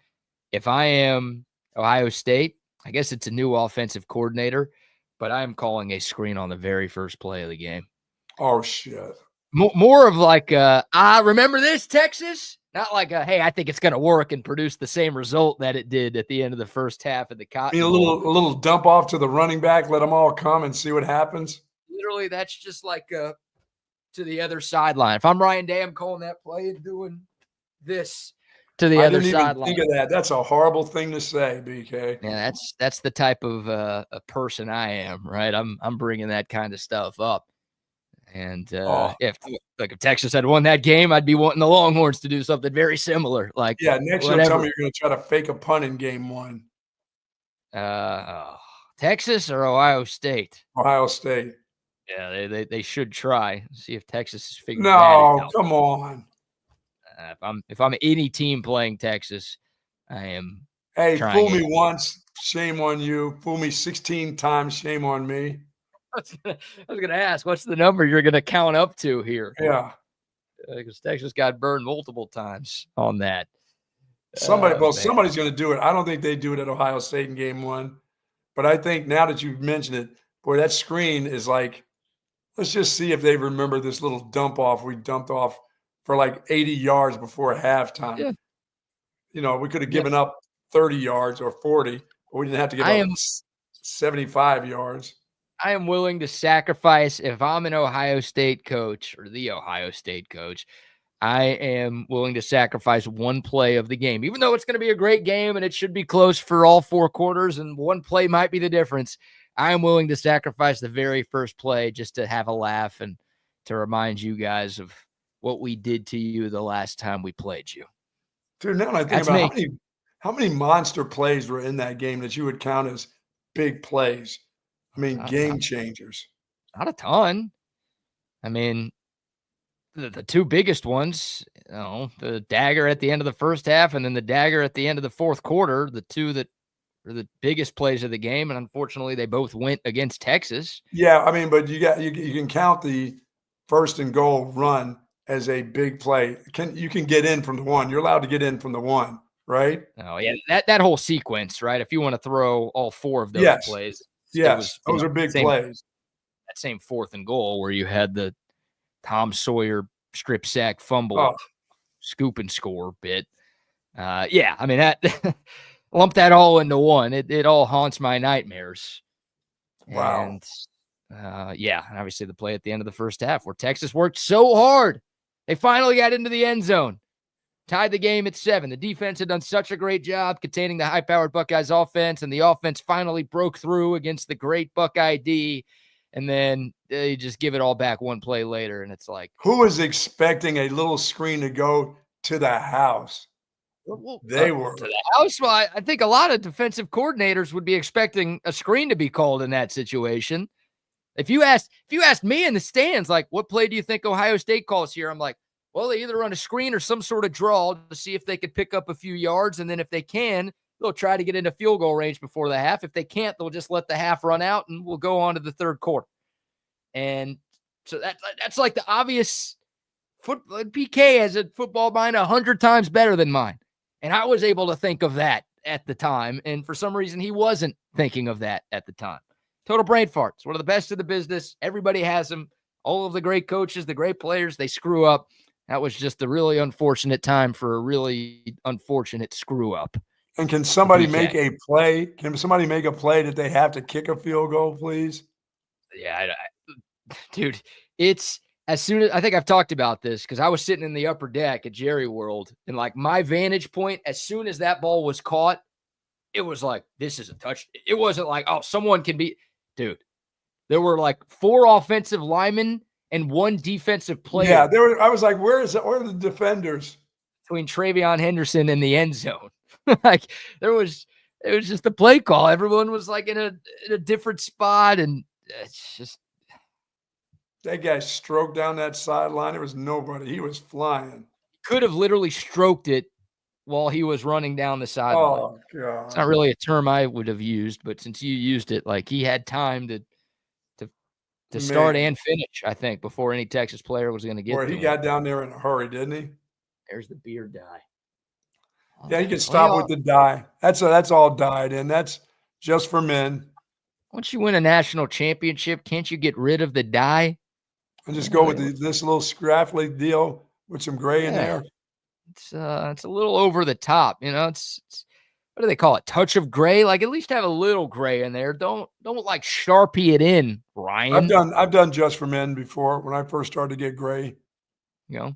If I am Ohio State, I guess it's a new offensive coordinator, but I'm calling a screen on the very first play of the game. Oh, shit. More of like, remember this, Texas? Not like hey, I think it's going to work and produce the same result that it did at the end of the first half of the Cotton Bowl. A little dump off to the running back, let them all come and see what happens. Literally, that's just like to the other sideline. If I'm Ryan Day, I'm calling that play and doing this to the other sideline. I didn't even think of that. That's a horrible thing to say, BK. Yeah, that's the type of a person I am, right? I'm bringing that kind of stuff up. And if Texas had won that game, I'd be wanting the Longhorns to do something very similar. Like, next you'll tell me you're going to try to fake a punt in game 1. Texas or Ohio State? Ohio State. Yeah, they should try. See if Texas is figuring that out. No, come on. If I'm any team playing Texas, I am. Hey, fool me once, shame on you. Fool me 16 times, shame on me. I was gonna ask, what's the number you're gonna count up to here? Yeah, because Texas got burned multiple times on that. Somebody's gonna do it. I don't think they do it at Ohio State in game 1, but I think now that you've mentioned it, boy, that screen is like, let's just see if they remember this little dump off we dumped off for like 80 yards before halftime. Yeah. You know, we could have given up 30 yards or 40, but we didn't have to give up 75 yards. I am willing to sacrifice, if I'm an Ohio State coach or the Ohio State coach, I am willing to sacrifice one play of the game, even though it's going to be a great game and it should be close for all 4 quarters and one play might be the difference. I am willing to sacrifice the very first play just to have a laugh and to remind you guys of what we did to you the last time we played you. Dude, now I think about how many monster plays were in that game that you would count as big plays. I mean, game changers. Not a ton. I mean, the 2 biggest ones, the dagger at the end of the first half and then the dagger at the end of the fourth quarter, the 2 that are the biggest plays of the game. And unfortunately, they both went against Texas. Yeah, I mean, but you can count the 1st and goal run as a big play. You can get in from the 1. You're allowed to get in from the 1, right? Oh, yeah. That whole sequence, right? If you want to throw all 4 of those plays. Yes, those are big plays. That same 4th and goal where you had the Tom Sawyer strip sack fumble, scoop and score bit. Yeah, I mean, that lump that all into one. It all haunts my nightmares. Wow. And yeah, and obviously the play at the end of the first half where Texas worked so hard. They finally got into the end zone. Tied the game at 7. The defense had done such a great job containing the high-powered Buckeyes offense, and the offense finally broke through against the great Buckeye D, and then they just give it all back one play later, and it's like, who was expecting a little screen to go to the house? Well, they were. To the house? Well, I think a lot of defensive coordinators would be expecting a screen to be called in that situation. If you asked me in the stands, like, what play do you think Ohio State calls here? I'm like, well, they either run a screen or some sort of draw to see if they could pick up a few yards. And then if they can, they'll try to get into field goal range before the half. If they can't, they'll just let the half run out and we'll go on to the third quarter. And so that's like the obvious PK has a football mind 100 times better than mine. And I was able to think of that at the time. And for some reason, he wasn't thinking of that at the time. Total brain farts. One of the best in the business. Everybody has them. All of the great coaches, the great players, they screw up. That was just a really unfortunate time for a really unfortunate screw up. And can somebody make a play? Can somebody make a play that they have to kick a field goal, please? Yeah, dude, it's as soon as I think I've talked about this because I was sitting in the upper deck at Jerry World and like my vantage point, as soon as that ball was caught, it was like, this is a touch. It wasn't like, oh, someone can be, dude. There were like 4 offensive linemen and 1 defensive player. Yeah, there were. I was like, where are the defenders? Between Travion Henderson and the end zone. Like it was just the play call. Everyone was like in a different spot. And it's just. That guy stroked down that sideline. There was nobody. He was flying. Could have literally stroked it while he was running down the sideline. Oh, God. It's not really a term I would have used, but since you used it, like he had time to start and finish, I think, before any Texas player was going to get to him. He got down there in a hurry, didn't he? There's the beer dye. Yeah, you can stop with the dye. That's all dyed, and that's just for men. Once you win a national championship, can't you get rid of the dye? And just go with this little scraffly deal with some gray in there. it's a little over the top. It's what do they call it? Touch of gray. Like at least have a little gray in there. Don't like Sharpie it in, Ryan. I've done Just for Men before when I first started to get gray. Not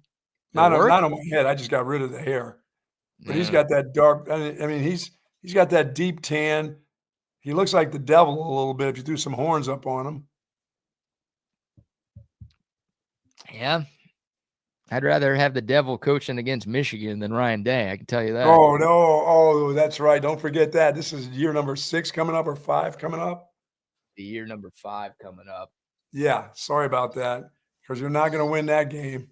on my head. I just got rid of the hair. But he's got that dark. I mean, he's got that deep tan. He looks like the devil a little bit if you threw some horns up on him. Yeah. I'd rather have the devil coaching against Michigan than Ryan Day. I can tell you that. Oh, no. Oh, that's right. Don't forget that. This is year number 6 coming up or 5 coming up. The year number 5 coming up. Yeah. Sorry about that because you're not going to win that game.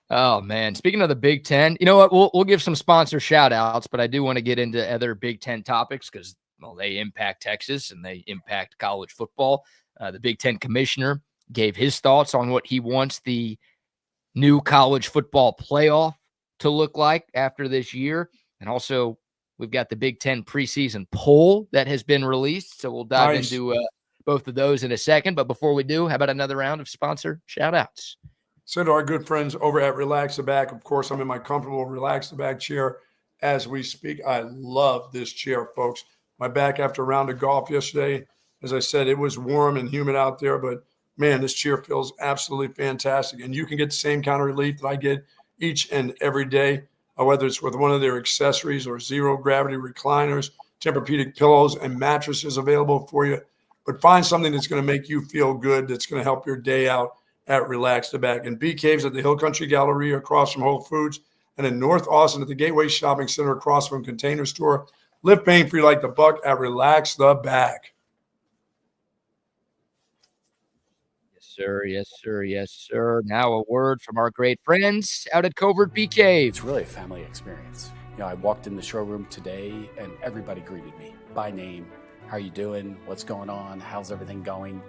Oh, man. Speaking of the Big Ten, you know what? We'll give some sponsor shout-outs, but I do want to get into other Big Ten topics because, well, they impact Texas and they impact college football. The Big Ten commissioner gave his thoughts on what he wants the new college football playoff to look like after this year. And also, we've got the Big Ten preseason poll that has been released, so we'll dive into both of those in a second. But before we do, how about another round of sponsor shout-outs? So to our good friends over at Relax the Back, of course, I'm in my comfortable Relax the Back chair as we speak. I love this chair, folks. My back after a round of golf yesterday, as I said, it was warm and humid out there, but man, this chair feels absolutely fantastic. And you can get the same kind of relief that I get each and every day, whether it's with one of their accessories or zero gravity recliners, Tempur-Pedic pillows and mattresses available for you. But find something that's going to make you feel good, that's going to help your day out at Relax the Back. And B Caves at the Hill Country Galleria across from Whole Foods, and in North Austin at the Gateway Shopping Center across from Container Store. Live pain-free like the buck at Relax the Back. Yes, sir. Yes, sir. Yes, sir. Now a word from our great friends out at Covert B Cave. It's really a family experience. I walked in the showroom today and everybody greeted me by name. How are you doing? What's going on? How's everything going?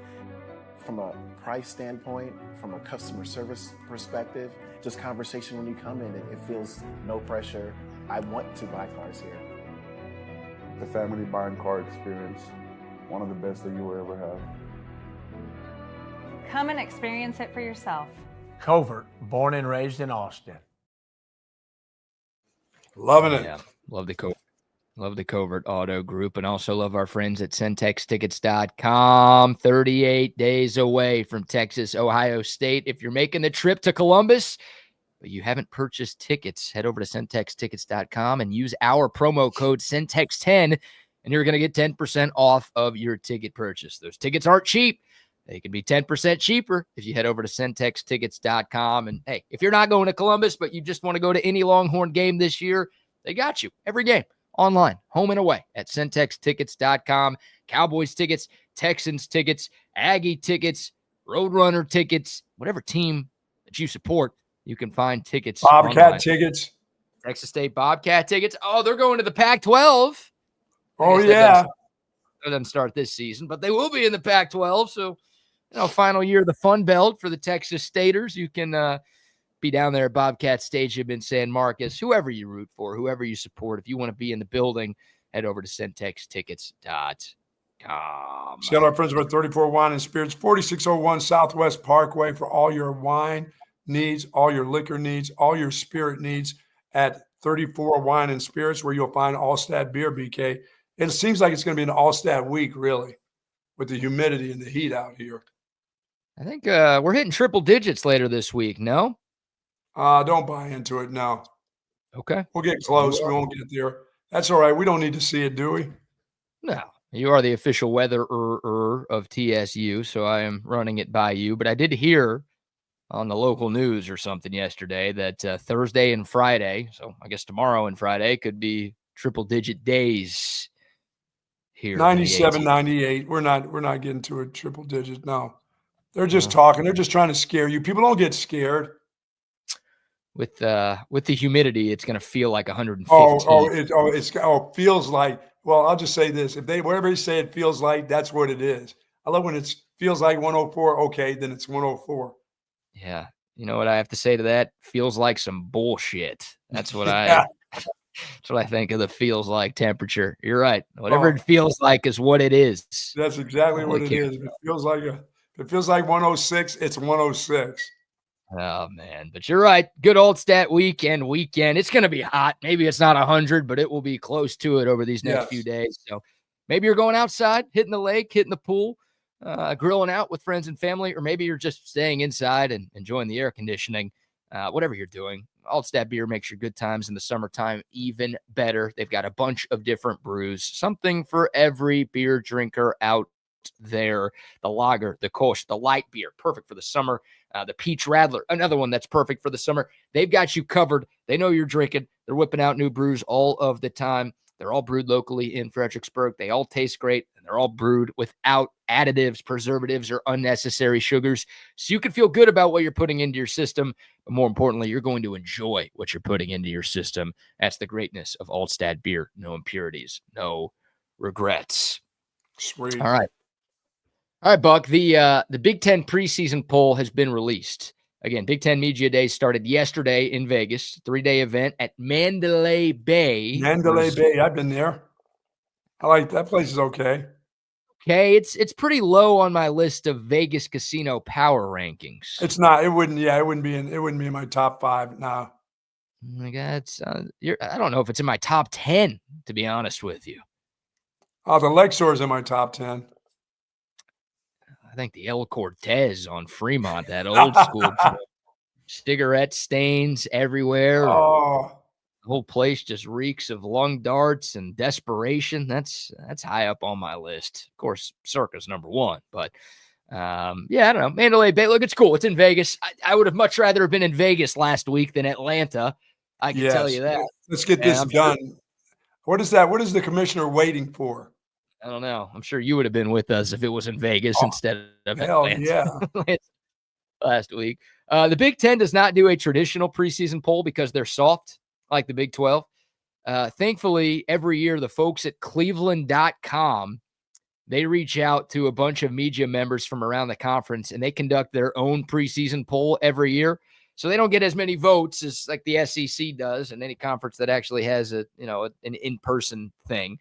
From a price standpoint, from a customer service perspective, just conversation when you come in, it feels no pressure. I want to buy cars here. The family buying car experience, one of the best that you will ever have. Come and experience it for yourself. Covert, born and raised in Austin. Loving it. Yeah, love the Covert Auto Group, and also love our friends at CentexTickets.com. 38 days away from Texas, Ohio State. If you're making the trip to Columbus, but you haven't purchased tickets, head over to CentexTickets.com and use our promo code CENTEX10, and you're going to get 10% off of your ticket purchase. Those tickets aren't cheap. They can be 10% cheaper if you head over to CentexTickets.com. And, hey, if you're not going to Columbus, but you just want to go to any Longhorn game this year, they got you. Every game. Online, home and away at CentexTickets.com. Cowboys tickets, Texans tickets, Aggie tickets, Roadrunner tickets, whatever team that you support, you can find tickets. Bobcat online. tickets. Texas State Bobcat tickets. Oh, they're going to the Pac-12. Oh, yeah. That doesn't start this season, but they will be in the Pac-12. So, final year of the Fun Belt for the Texas Staters. You can be down there at Bobcat Stadium in San Marcos, whoever you root for, whoever you support. If you want to be in the building, head over to CentexTickets.com. See all our friends over at 34 Wine and Spirits, 4601 Southwest Parkway for all your wine needs, all your liquor needs, all your spirit needs at 34 Wine and Spirits, where you'll find Altstadt Beer, BK. And it seems like it's going to be an Altstadt week, really, with the humidity and the heat out here. I think we're hitting triple digits later this week, no? Don't buy into it, no. Okay. We'll get close. We won't get there. That's all right. We don't need to see it, do we? No. You are the official weatherer of TSU, so I am running it by you. But I did hear on the local news or something yesterday that Thursday and Friday, so I guess tomorrow and Friday, could be triple-digit days here. 97, 98. We're not getting to a triple digit, no. They're just talking. They're just trying to scare you. People don't get scared. With the humidity, it's going to feel like 115. It feels like. Well, I'll just say this: whatever they say, it feels like, that's what it is. I love when it feels like 104. Okay, then it's 104. Yeah, you know what I have to say to that? Feels like some bullshit. That's what That's what I think of the feels like temperature. You're right. Whatever it feels like is what it is. That's exactly what it is. If it feels like 106, it's 106. Oh, man. But you're right. Good Altstadt weekend. It's going to be hot. Maybe it's not 100, but it will be close to it over these next few days. So maybe you're going outside, hitting the lake, hitting the pool, grilling out with friends and family, or maybe you're just staying inside and enjoying the air conditioning. Whatever you're doing, Altstadt Beer makes your good times in the summertime even better. They've got a bunch of different brews, something for every beer drinker out there. The lager, the Kolsch, the light beer, perfect for the summer. The Peach Radler, another one that's perfect for the summer. They've got you covered. They know you're drinking. They're whipping out new brews all of the time. They're all brewed locally in Fredericksburg. They all taste great, and they're all brewed without additives, preservatives, or unnecessary sugars. So you can feel good about what you're putting into your system, but more importantly, you're going to enjoy what you're putting into your system. That's the greatness of Altstadt Beer. No impurities, no regrets. Sweet. All right, Buck. The Big Ten preseason poll has been released. Again, Big Ten Media Day started yesterday in Vegas, 3-day event at Mandalay Bay. Bay, I've been there. I like that place. Is okay. Okay, it's pretty low on my list of Vegas casino power rankings. It's not. It wouldn't be in my top 5. No. My God, I don't know if it's in my top 10, to be honest with you. Oh, the Lexor's in my top 10. I think the El Cortez on Fremont, that old school cigarette stains everywhere. Oh, the whole place just reeks of lung darts and desperation. That's high up on my list. Of course, Circa's number 1, but I don't know. Mandalay Bay, look, it's cool. It's in Vegas. I would have much rather have been in Vegas last week than Atlanta. I can tell you that. Let's get this done. Sure. What is that? What is the commissioner waiting for? I don't know. I'm sure you would have been with us if it was in Vegas instead of Atlanta last week. The Big Ten does not do a traditional preseason poll because they're soft like the Big 12. Thankfully, every year, the folks at Cleveland.com, they reach out to a bunch of media members from around the conference, and they conduct their own preseason poll every year. So they don't get as many votes as like the SEC does and any conference that actually has an in-person thing.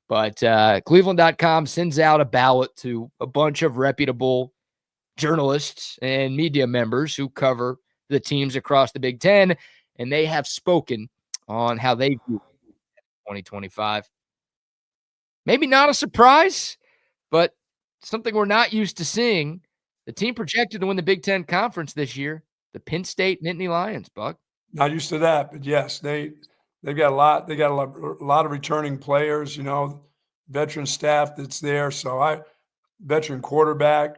But Cleveland.com sends out a ballot to a bunch of reputable journalists and media members who cover the teams across the Big Ten, and they have spoken on how they view 2025. Maybe not a surprise, but something we're not used to seeing. The team projected to win the Big Ten Conference this year, the Penn State Nittany Lions, Buck. Not used to that, but yes, they've got a lot. They got a lot of returning players, veteran staff that's there. So veteran quarterback,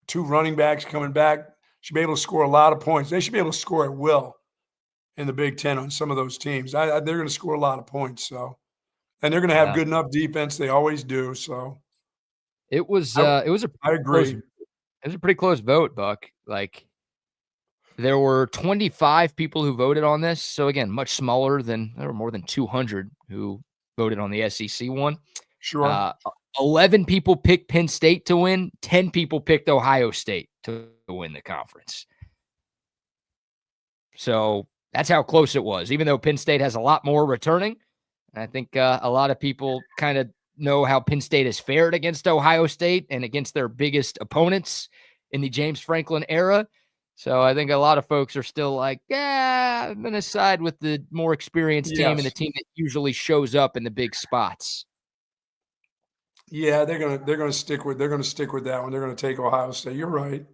2 running backs coming back, should be able to score a lot of points. They should be able to score at will in the Big Ten on some of those teams. They're going to score a lot of points. So, and they're going to have good enough defense. They always do. So, I agree. It was a pretty close vote, Buck. Like, there were 25 people who voted on this. So, again, much smaller than – there were more than 200 who voted on the SEC one. Sure. 11 people picked Penn State to win. 10 people picked Ohio State to win the conference. So, that's how close it was, even though Penn State has a lot more returning. I think a lot of people kind of know how Penn State has fared against Ohio State and against their biggest opponents in the James Franklin era. So I think a lot of folks are still like, I'm going to side with the more experienced team and the team that usually shows up in the big spots. Yeah, they're gonna stick with that one. They're gonna take Ohio State. You're right.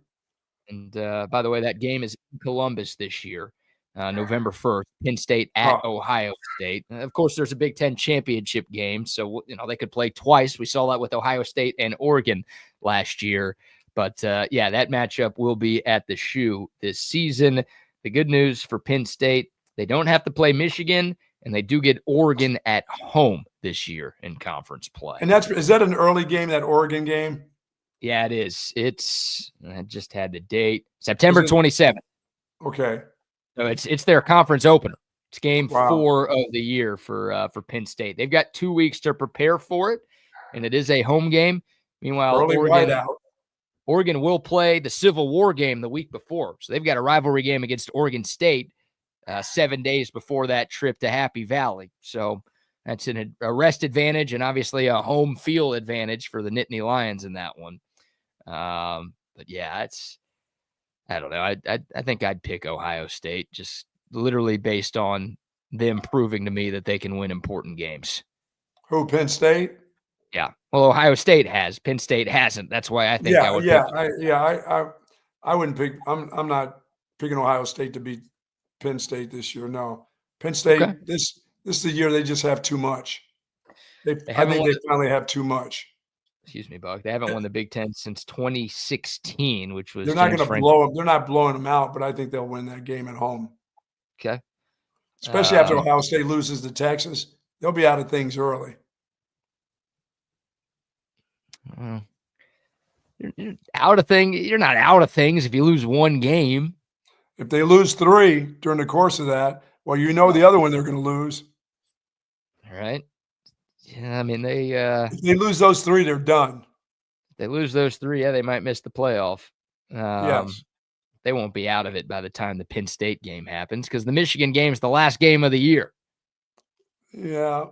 And by the way, that game is in Columbus this year, November 1st. Penn State at Ohio State. Of course, there's a Big Ten championship game, so they could play twice. We saw that with Ohio State and Oregon last year. But, that matchup will be at the Shoe this season. The good news for Penn State, they don't have to play Michigan, and they do get Oregon at home this year in conference play. And is that an early game, that Oregon game? Yeah, it is. I just had the date, September 27th. Okay. So it's their conference opener. It's game 4 of the year for Penn State. They've got 2 weeks to prepare for it, and it is a home game. Meanwhile, Oregon will play the Civil War game the week before. So they've got a rivalry game against Oregon State 7 days before that trip to Happy Valley. So that's a rest advantage and obviously a home field advantage for the Nittany Lions in that one. But yeah, I don't know. I think I'd pick Ohio State, just literally based on them proving to me that they can win important games. Who, Penn State? Yeah. Well, Ohio State has. Penn State hasn't. That's why I think I would pick. I wouldn't pick. I'm not picking Ohio State to beat Penn State this year. No, Penn State. Okay. This is the year they just have too much. I haven't think won they finally have too much. Excuse me, Buck. They haven't won the Big Ten since 2016, which was They're not James going to Franklin. blow them. They're not blowing them out, but I think they'll win that game at home. Okay. Especially after Ohio State loses to Texas, they'll be out of things early. You're out of things. You're not out of things if you lose one game. If they lose 3 during the course of that, well, you know the other one they're going to lose. All right. Yeah, I mean if they lose those 3, they're done. They lose those 3, yeah, they might miss the playoff. Yes. They won't be out of it by the time the Penn State game happens because the Michigan game is the last game of the year. Yeah.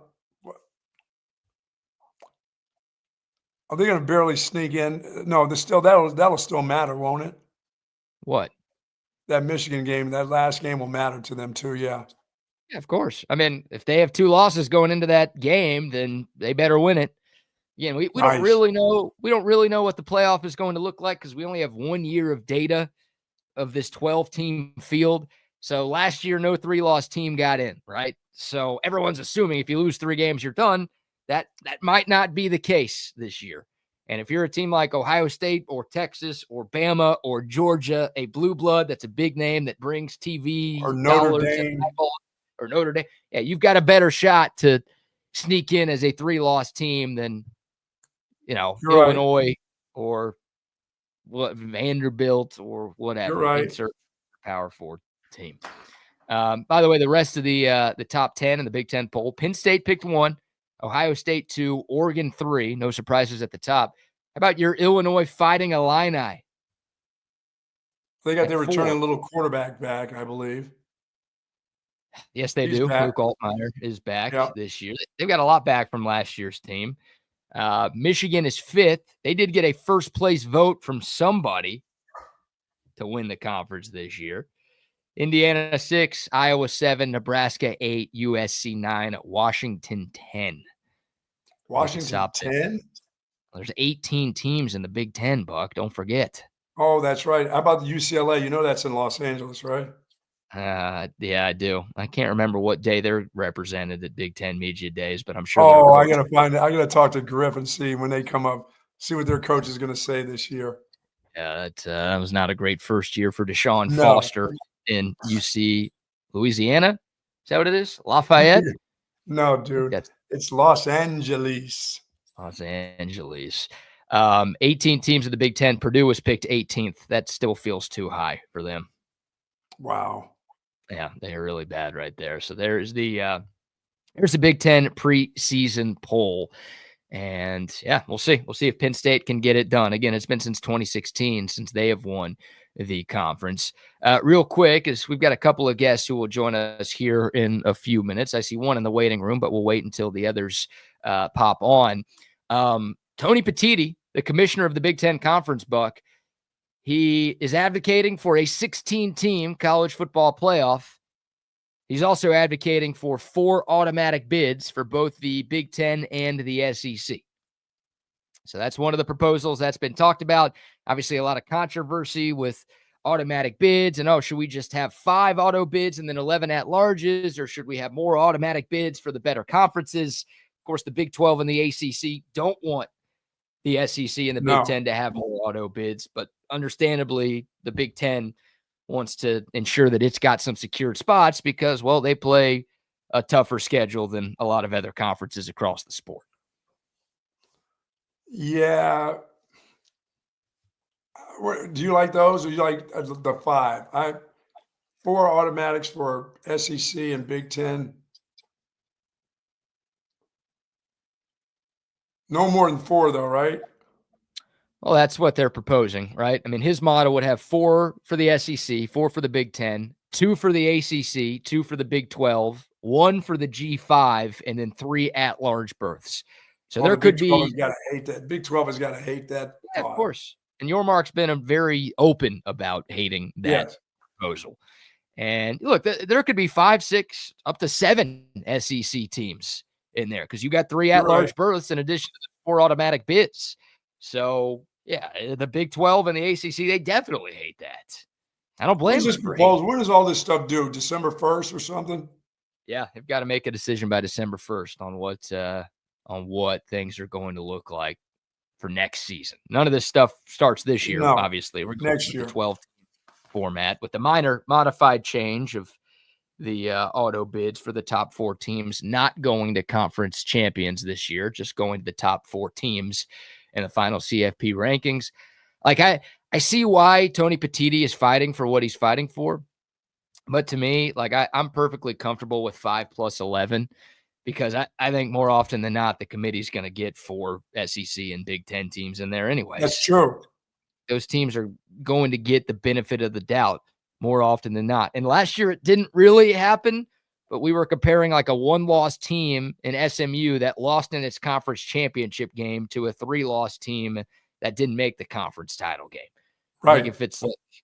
Are they going to barely sneak in? No, that'll still matter, won't it? What? That Michigan game, that last game will matter to them too. Yeah. Yeah, of course. I mean, if they have 2 losses going into that game, then they better win it. Again, we don't really know. We don't really know what the playoff is going to look like because we only have 1 year of data of this 12-team field. So last year, no 3-loss team got in, right? So everyone's assuming if you lose 3 games, you're done. That might not be the case this year. And if you're a team like Ohio State or Texas or Bama or Georgia, a blue blood that's a big name that brings TV or Notre Dame or Notre Dame, yeah, you've got a better shot to sneak in as a 3-loss team than Illinois or Vanderbilt or whatever. You're right. Insert Power 4 team. By the way, the rest of the top 10 in the Big Ten poll, Penn State picked 1. Ohio State 2, Oregon 3. No surprises at the top. How about your Illinois Fighting Illini? They got their returning little quarterback back, I believe. Yes, they do. Back. Luke Altmaier is back this year. They've got a lot back from last year's team. Michigan is 5th. They did get a first-place vote from somebody to win the conference this year. Indiana 6, Iowa 7, Nebraska 8, USC 9, Washington 10. Washington 10? There's 18 teams in the Big Ten, Buck. Don't forget. Oh, that's right. How about the UCLA? You know that's in Los Angeles, right? Yeah, I do. I can't remember what day they're represented at Big Ten Media Days, but I'm sure. Oh, I got to find it. I got to talk to Griff and see when they come up, see what their coach is going to say this year. Yeah, that was not a great first year for Deshaun Foster in UC Louisiana. Is that what it is? Lafayette? No, dude. It's Los Angeles. Los Angeles. 18 teams of the Big Ten. Purdue was picked 18th. That still feels too high for them. Wow. Yeah, they are really bad right there. So there's the Big Ten preseason poll. And yeah, we'll see. We'll see if Penn State can get it done. Again, it's been since 2016 since they have won the conference. Real quick, as we've got a couple of guests who will join us here in a few minutes. I see one in the waiting room, but we'll wait until the others pop on. Tony Petitti, the commissioner of the Big Ten Conference, Buck, he is advocating for a 16-team college football playoff. He's also advocating for 4 automatic bids for both the Big Ten and the SEC. So that's one of the proposals that's been talked about. Obviously, a lot of controversy with automatic bids. And, should we just have 5 auto bids and then 11 at-larges, or should we have more automatic bids for the better conferences? Of course, the Big 12 and the ACC don't want the SEC and the Big Ten to have more auto bids. But understandably, the Big Ten wants to ensure that it's got some secured spots because, well, they play a tougher schedule than a lot of other conferences across the sport. Yeah. Do you like those or do you like the 5? 4 automatics for SEC and Big Ten. No more than 4 though, right? Well, that's what they're proposing, right? I mean, his model would have 4 for the SEC, 4 for the Big Ten, 2 for the ACC, 2 for the Big 12, 1 for the G5, and then 3 at-large berths. So there could be. Got to hate that. Big 12 has got to hate that. Yeah, of course. And Yormark's been very open about hating that proposal. And look, there could be 5, 6, up to 7 SEC teams in there because you got 3 at-large berths in addition to the 4 automatic bids. So, yeah, the Big 12 and the ACC, they definitely hate that. I don't blame them. When does all this stuff due? December 1st or something? Yeah, they've got to make a decision by December 1st on what things are going to look like for next season. None of this stuff starts this year, obviously. We're going next year. The 12 format with the minor modified change of the auto bids for the top 4 teams not going to conference champions this year, just going to the top 4 teams in the final CFP rankings. Like I see why Tony Petitti is fighting for what he's fighting for. But to me, like I'm perfectly comfortable with 5 plus 11 because I think more often than not, the committee's going to get 4 SEC and Big Ten teams in there anyway. That's true. Those teams are going to get the benefit of the doubt more often than not. And last year it didn't really happen, but we were comparing like a 1-loss team in SMU that lost in its conference championship game to a 3-loss team that didn't make the conference title game. Right. I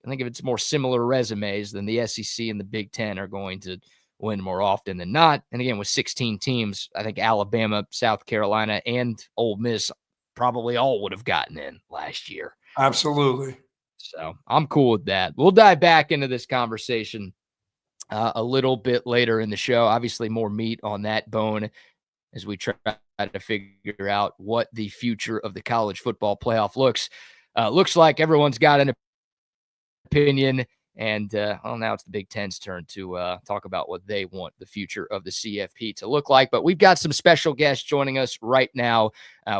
think if it's more similar resumes, then the SEC and the Big Ten are going to win more often than not. And again, with 16 teams, I think Alabama, South Carolina, and Ole Miss probably all would have gotten in last year. Absolutely. So I'm cool with that. We'll dive back into this conversation a little bit later in the show. Obviously, more meat on that bone as we try to figure out what the future of the college football playoff looks like. Everyone's got an opinion. And now it's the Big Ten's turn to talk about what they want the future of the CFP to look like. But we've got some special guests joining us right now.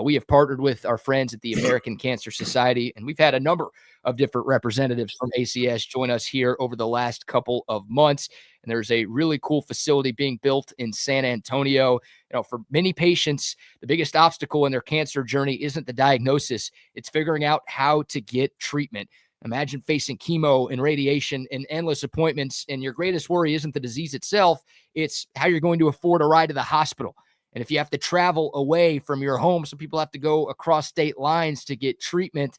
We have partnered with our friends at the American Cancer Society, and we've had a number of different representatives from ACS join us here over the last couple of months. And there's a really cool facility being built in San Antonio. You know, for many patients, the biggest obstacle in their cancer journey isn't the diagnosis. It's figuring out how to get treatment. Imagine facing chemo and radiation and endless appointments, and your greatest worry isn't the disease itself. It's how you're going to afford a ride to the hospital. And if you have to travel away from your home, some people have to go across state lines to get treatment.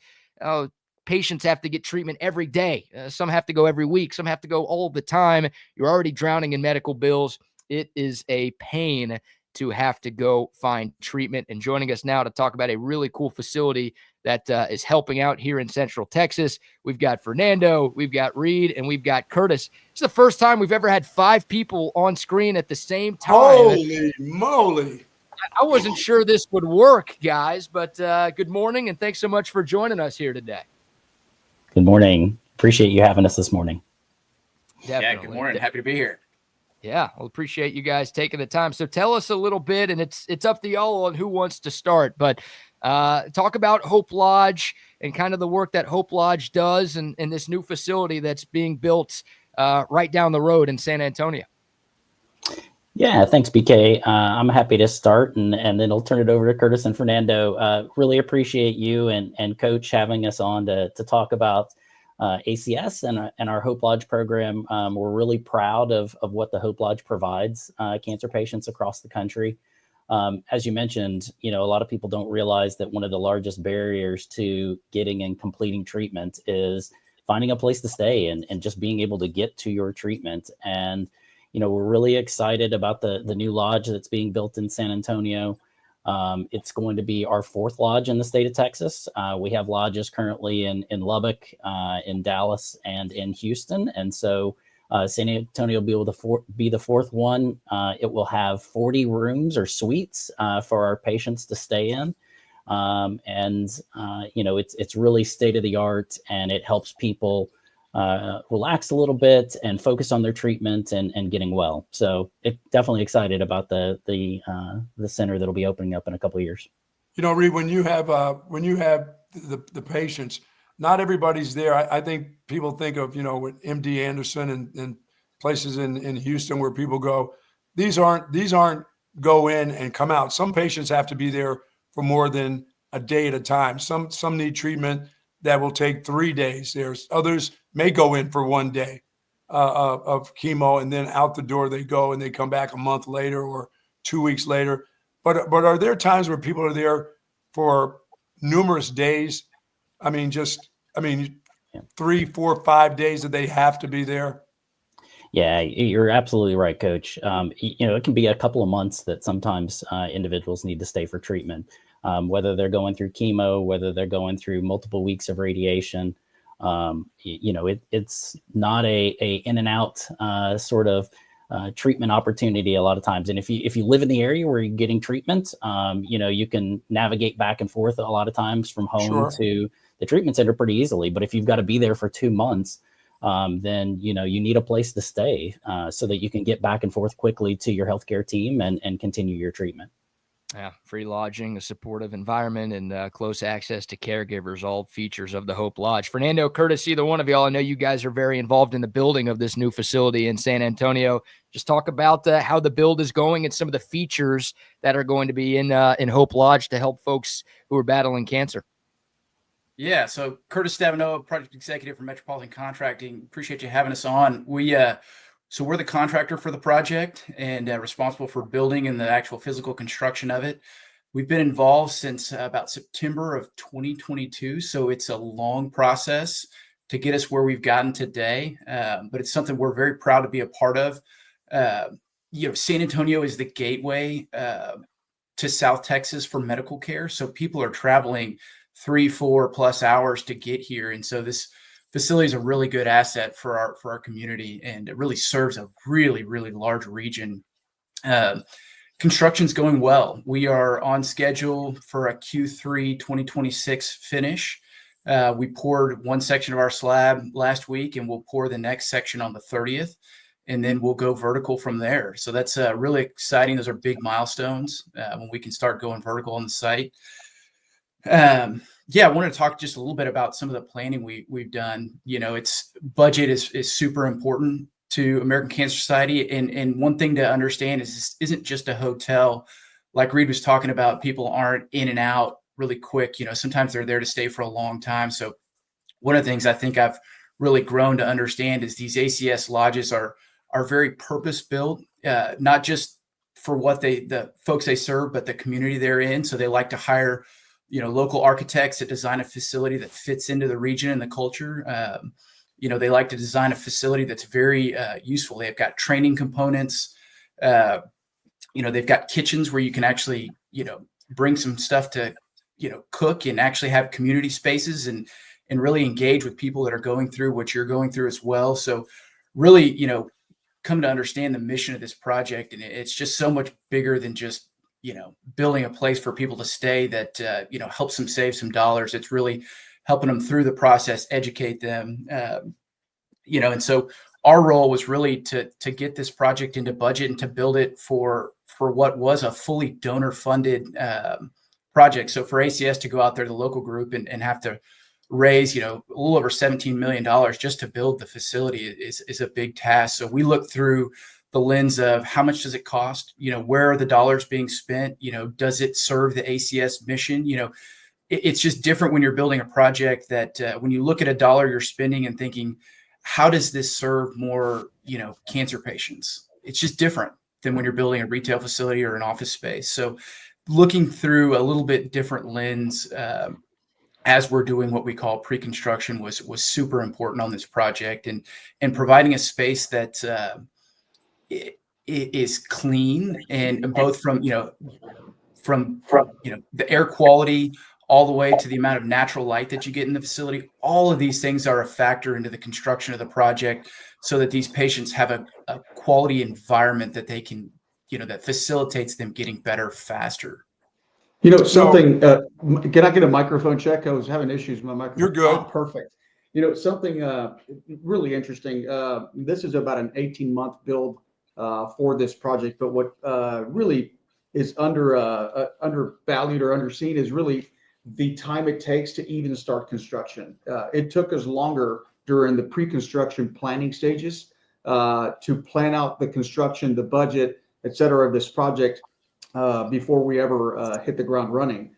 Patients have to get treatment every day. Some have to go every week. Some have to go all the time. You're already drowning in medical bills. It is a pain to have to go find treatment. And joining us now to talk about a really cool facility that is helping out here in Central Texas, we've got Fernando, we've got Reed, and we've got Curtis. It's the first time we've ever had 5 people on screen at the same time. Holy moly. I wasn't sure this would work, guys, but good morning, and thanks so much for joining us here today. Good morning. Appreciate you having us this morning. Definitely. Yeah, good morning. Happy to be here. Yeah, well, appreciate you guys taking the time. So tell us a little bit, and it's up to y'all on who wants to start, but talk about Hope Lodge and kind of the work that Hope Lodge does and this new facility that's being built right down the road in San Antonio. Yeah, thanks, BK. I'm happy to start, and then I'll turn it over to Curtis and Fernando. Really appreciate you and Coach having us on to talk about ACS and our Hope Lodge program. We're really proud of what the Hope Lodge provides cancer patients across the country. As you mentioned, a lot of people don't realize that one of the largest barriers to getting and completing treatment is finding a place to stay and just being able to get to your treatment. And, we're really excited about the new lodge that's being built in San Antonio. It's going to be our 4th lodge in the state of Texas. We have lodges currently in Lubbock, in Dallas, and in Houston. And so San Antonio will be able to be the 4th one. It will have 40 rooms or suites for our patients to stay in. It's really state of the art, and it helps people relax a little bit and focus on their treatment and getting well. So definitely excited about the center that'll be opening up in a couple of years. Reed, when you have the patients, not everybody's there. I think people think of, with MD Anderson and places in Houston where people go, these aren't go in and come out. Some patients have to be there for more than a day at a time. Some need treatment that will take 3 days. There's others may go in for 1 day of chemo, and then out the door they go, and they come back a month later or 2 weeks later. But are there times where people are there for numerous days I mean, 3, 4, 5 days that they have to be there. Yeah, you're absolutely right, Coach. It can be a couple of months that sometimes individuals need to stay for treatment, whether they're going through chemo, whether they're going through multiple weeks of radiation. It's not a in and out sort of treatment opportunity a lot of times. And if you live in the area where you're getting treatment, you can navigate back and forth a lot of times from home to the treatment center pretty easily. But if you've got to be there for 2 months, then you need a place to stay so that you can get back and forth quickly to your healthcare team and continue your treatment. Yeah, free lodging, a supportive environment, and close access to caregivers, all features of the Hope Lodge. Fernando, Curtis, either one of y'all, I know you guys are very involved in the building of this new facility in San Antonio. Just talk about how the build is going and some of the features that are going to be in Hope Lodge to help folks who are battling cancer. Yeah, so Curtis Stavino, project executive for Metropolitan Contracting. Appreciate you having us on. So we're the contractor for the project and responsible for building and the actual physical construction of it. We've been involved since about September of 2022, so it's a long process to get us where we've gotten today, but it's something we're very proud to be a part of. San Antonio is the gateway to South Texas for medical care, so people are traveling 3-4+ hours to get here, and so this facility is a really good asset for our community, and it really serves a really, really large region. Construction's going well. We are on schedule for a Q3 2026 finish. We poured one section of our slab last week, and we'll pour the next section on the 30th, and then we'll go vertical from there. So that's really exciting. Those are big milestones when we can start going vertical on the site. I wanted to talk just a little bit about some of the planning we've done. Budget is super important to American Cancer Society. And one thing to understand is this isn't just a hotel. Like Reed was talking about, people aren't in and out really quick. Sometimes they're there to stay for a long time. So one of the things I think I've really grown to understand is these ACS lodges are very purpose-built, not just for what the folks they serve, but the community they're in. So they like to hire local architects that design a facility that fits into the region and the culture. They like to design a facility that's very useful. They've got training components. They've got kitchens where you can actually, bring some stuff to, cook and actually have community spaces and really engage with people that are going through what you're going through as well. So really, come to understand the mission of this project. And it's just so much bigger than just, building a place for people to stay that, helps them save some dollars. It's really helping them through the process, educate them, and so our role was really to get this project into budget and to build it for what was a fully donor funded project. So for ACS to go out there, the local group, and have to raise, a little over $17 million just to build the facility is a big task. So we look through the lens of how much does it cost? Where are the dollars being spent? Does it serve the ACS mission? It's just different when you're building a project that when you look at a dollar you're spending and thinking, how does this serve more, cancer patients? It's just different than when you're building a retail facility or an office space. So looking through a little bit different lens as we're doing what we call pre-construction was super important on this project, and providing a space that it is clean, and both from the air quality all the way to the amount of natural light that you get in the facility. All of these things are a factor into the construction of the project, so that these patients have a quality environment that they can, that facilitates them getting better faster. Something, can I get a microphone check? I was having issues with my microphone. You're good. Oh, perfect. Something really interesting. This is about an 18-month build for this project, but what really is undervalued or underseen is really the time it takes to even start construction. It took us longer during the pre-construction planning stages to plan out the construction, the budget, et cetera, of this project before we ever hit the ground running.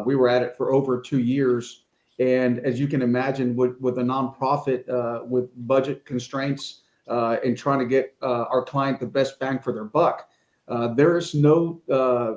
We were at it for over 2 years. And as you can imagine, with a nonprofit, with budget constraints and trying to get our client the best bang for their buck, there is no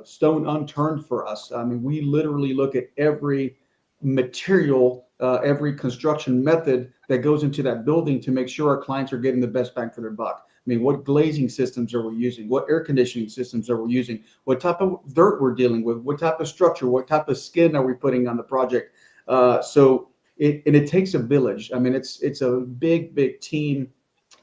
stone unturned for us. I mean, we literally look at every material, every construction method that goes into that building to make sure our clients are getting the best bang for their buck. I mean, what glazing systems are we using? What air conditioning systems are we using? What type of dirt we're dealing with? What type of structure? What type of skin are we putting on the project? So it takes a village. I mean, it's a big team,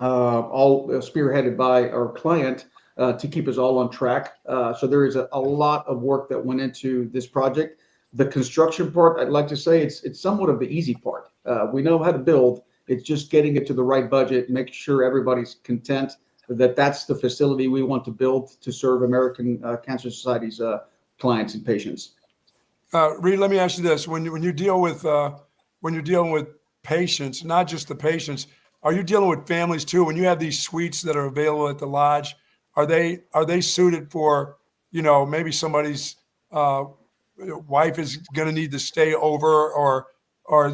all spearheaded by our client to keep us all on track. So there is a lot of work that went into this project. The construction part, I'd like to say it's somewhat of the easy part. We know how to build. It's just getting it to the right budget, making sure everybody's content that that's the facility we want to build to serve American Cancer Society's clients and patients. Reed, let me ask you this: when you're dealing with patients, not just the patients, are you dealing with families too? When you have these suites that are available at the lodge, are they suited for, maybe somebody's wife is going to need to stay over, or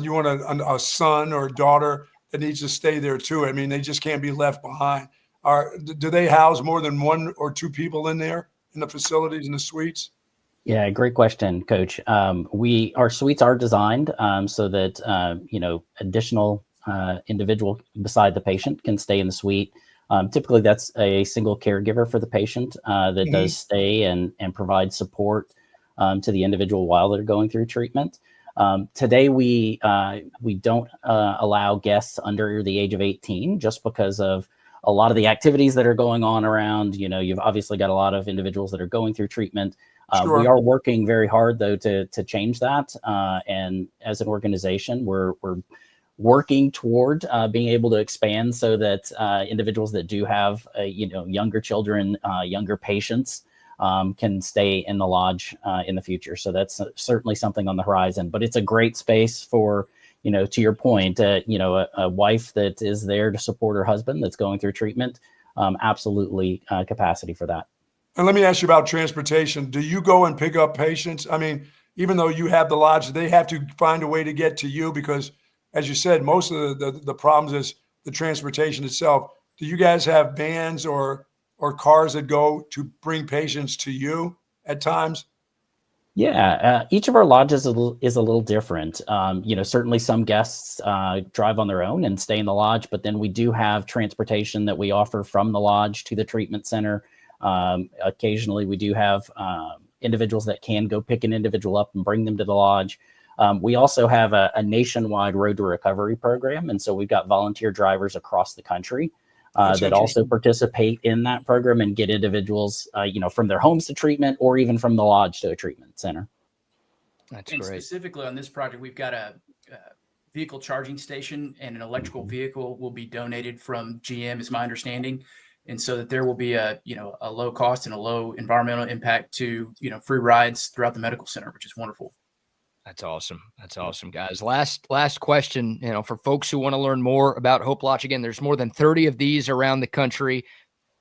you want a son or a daughter that needs to stay there too? I mean, they just can't be left behind. Do they house more than one or two people in there in the facilities, in the suites? Yeah, great question, Coach. Our suites are designed so that additional individual beside the patient can stay in the suite. Typically, that's a single caregiver for the patient that does stay and provide support to the individual while they're going through treatment. Today, we don't allow guests under the age of 18 just because of a lot of the activities that are going on around. You've obviously got a lot of individuals that are going through treatment. Sure. We are working very hard, though, to change that. And as an organization, we're working toward being able to expand so that individuals that do have younger children, younger patients, can stay in the lodge in the future. So that's certainly something on the horizon. But it's a great space for, to your point, a wife that is there to support her husband that's going through treatment. Absolutely capacity for that. And let me ask you about transportation. Do you go and pick up patients? I mean, even though you have the lodge, they have to find a way to get to you because, as you said, most of the problems is the transportation itself. Do you guys have vans or cars that go to bring patients to you at times? Yeah, each of our lodges is a little different. Certainly some guests drive on their own and stay in the lodge, but then we do have transportation that we offer from the lodge to the treatment center. Occasionally we do have individuals that can go pick an individual up and bring them to the lodge. We also have a nationwide road to recovery program. And so we've got volunteer drivers across the country that also participate in that program and get individuals, from their homes to treatment or even from the lodge to a treatment center. That's and great. Specifically on this project, we've got a vehicle charging station and an electrical vehicle will be donated from GM, is my understanding. And so that there will be a low cost and a low environmental impact to, free rides throughout the medical center, which is wonderful. That's awesome. That's awesome, guys. Last question, for folks who want to learn more about Hope Lodge, again, there's more than 30 of these around the country.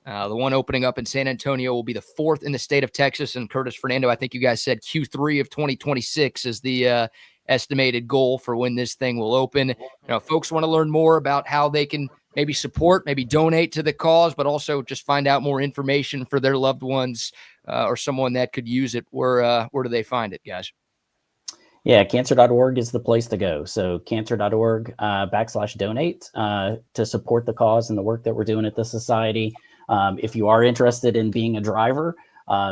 The one opening up in San Antonio will be the 4th in the state of Texas. And Curtis, Fernando, I think you guys said Q3 of 2026 is the estimated goal for when this thing will open. Folks want to learn more about how they can maybe support, maybe donate to the cause, but also just find out more information for their loved ones or someone that could use it. Where do they find it, guys? Yeah, cancer.org is the place to go. So cancer.org /donate to support the cause and the work that we're doing at the society. If you are interested in being a driver,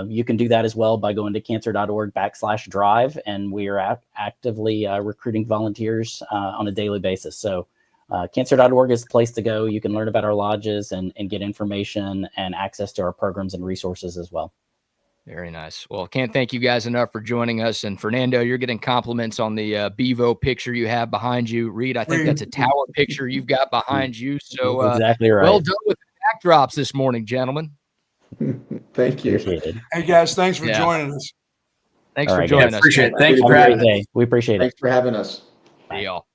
you can do that as well by going to cancer.org /drive. And we are actively recruiting volunteers on a daily basis. So cancer.org is the place to go. You can learn about our lodges and get information and access to our programs and resources as well. Very nice. Well, can't thank you guys enough for joining us. And Fernando, you're getting compliments on the Bevo picture you have behind you. Reed, I think that's a tower picture you've got behind you. So exactly right. Well done with the backdrops this morning, gentlemen. Thank you. Hey guys, thanks for joining us. Thanks for joining us. Appreciate it. Thank you for having us. We appreciate it. Thanks for having us. Deal.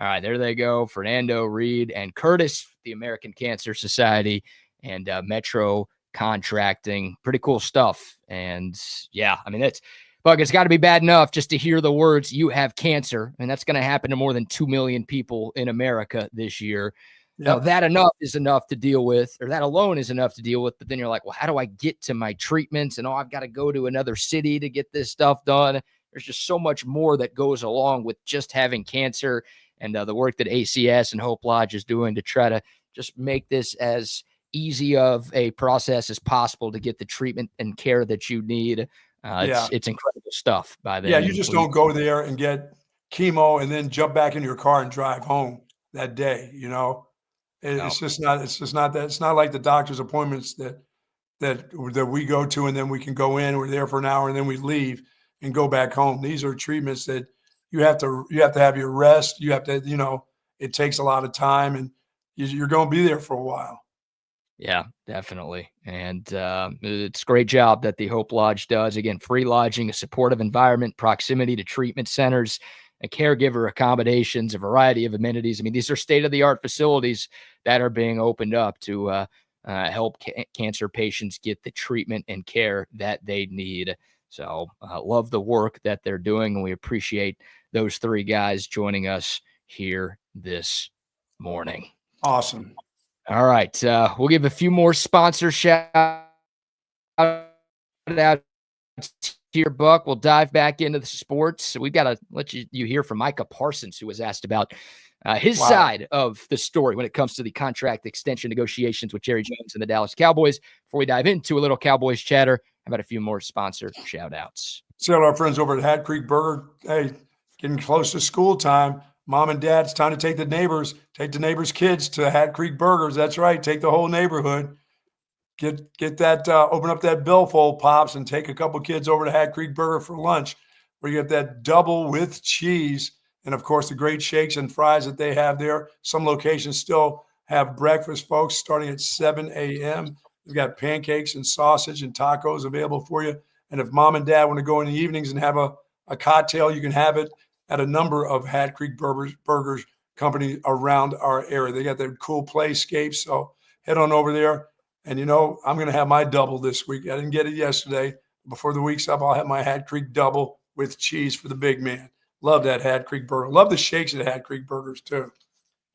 All right, there they go. Fernando, Reed, and Curtis, the American Cancer Society, and Metro Contracting. Pretty cool stuff. And yeah, I mean, it's got to be bad enough just to hear the words "you have cancer," and that's going to happen to more than 2 million people in America this year. Yep. Now, that is enough to deal with, or that alone is enough to deal with. But then you're like, well, how do I get to my treatments? And I've got to go to another city to get this stuff done. there's just so much more that goes along with just having cancer, and the work that ACS and Hope Lodge is doing to try to just make this as easy of a process as possible to get the treatment and care that you need. It's incredible stuff by them. Yeah, you just don't go there and get chemo and then jump back in your car and drive home that day. It's just not that. It's not like the doctor's appointments that we go to and then we can go in. We're there for an hour and then we leave and go back home. These are treatments that you have to have your rest. You have to, it takes a lot of time, and you're going to be there for a while. Yeah, definitely. And it's a great job that the Hope Lodge does. Again, free lodging, a supportive environment, proximity to treatment centers, and caregiver accommodations, a variety of amenities. I mean, these are state-of-the-art facilities that are being opened up to help cancer patients get the treatment and care that they need. So love the work that they're doing, and we appreciate those three guys joining us here this morning. Awesome. All right. We'll give a few more sponsor shout out here, Buck. We'll dive back into the sports. We've got to let you hear from Micah Parsons, who was asked about his side of the story when it comes to the contract extension negotiations with Jerry Jones and the Dallas Cowboys. Before we dive into a little Cowboys chatter, how about a few more sponsor shout outs? So our friends over at Hat Creek Burger, hey, getting close to school time. Mom and dad, it's time to take the neighbors kids to Hat Creek Burgers. That's right. Take the whole neighborhood. Get that, open up that billfold, Pops, and take a couple kids over to Hat Creek Burger for lunch, where you get that double with cheese. And of course, the great shakes and fries that they have there. Some locations still have breakfast, folks, starting at 7 a.m. They've got pancakes and sausage and tacos available for you. And if mom and dad want to go in the evenings and have a cocktail, you can have it at a number of Hat Creek Burgers company around our area. They got their cool playscapes, so head on over there. And, I'm going to have my double this week. I didn't get it yesterday. Before the week's up, I'll have my Hat Creek double with cheese for the big man. Love that Hat Creek Burger. Love the shakes at Hat Creek Burgers, too.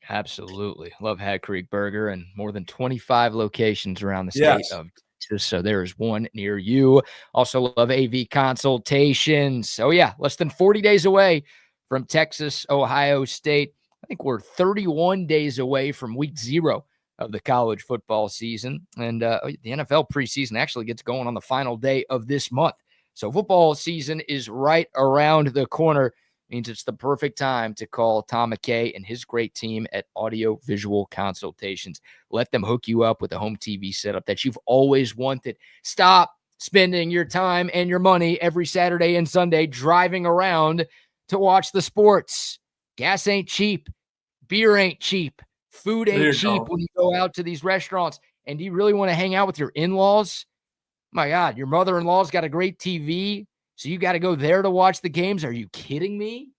Absolutely. Love Hat Creek Burger, and more than 25 locations around the state of Texas. So there is one near you. Also love AV consultations. Oh, yeah. Less than 40 days away from Texas, Ohio State. I think we're 31 days away from week 0 of the college football season. And the NFL preseason actually gets going on the final day of this month. So football season is right around the corner. Means it's the perfect time to call Tom McKay and his great team at Audio Visual Consultations. Let them hook you up with a home TV setup that you've always wanted. Stop spending your time and your money every Saturday and Sunday driving around to watch the sports. Gas ain't cheap. Beer ain't cheap. Food ain't cheap when you go out to these restaurants. And do you really want to hang out with your in-laws? My God, your mother-in-law's got a great TV, so you got to go there to watch the games. Are you kidding me?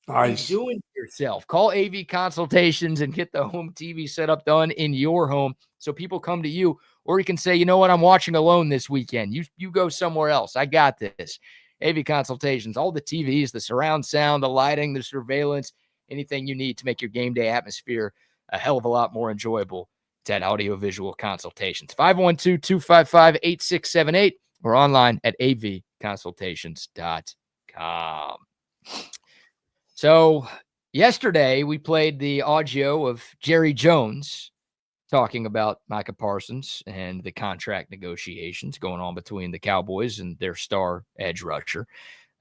Nice. What are you doing to yourself? Call AV Consultations and get the home TV setup done in your home so people come to you. Or you can say, you know what, I'm watching alone this weekend. You go somewhere else. I got this. AV Consultations, all the TVs, the surround sound, the lighting, the surveillance, anything you need to make your game day atmosphere a hell of a lot more enjoyable. It's at Audio Visual Consultations. 512-255-8678 or online at avconsultations.com. So yesterday we played the audio of Jerry Jones talking about Micah Parsons and the contract negotiations going on between the Cowboys and their star edge rusher.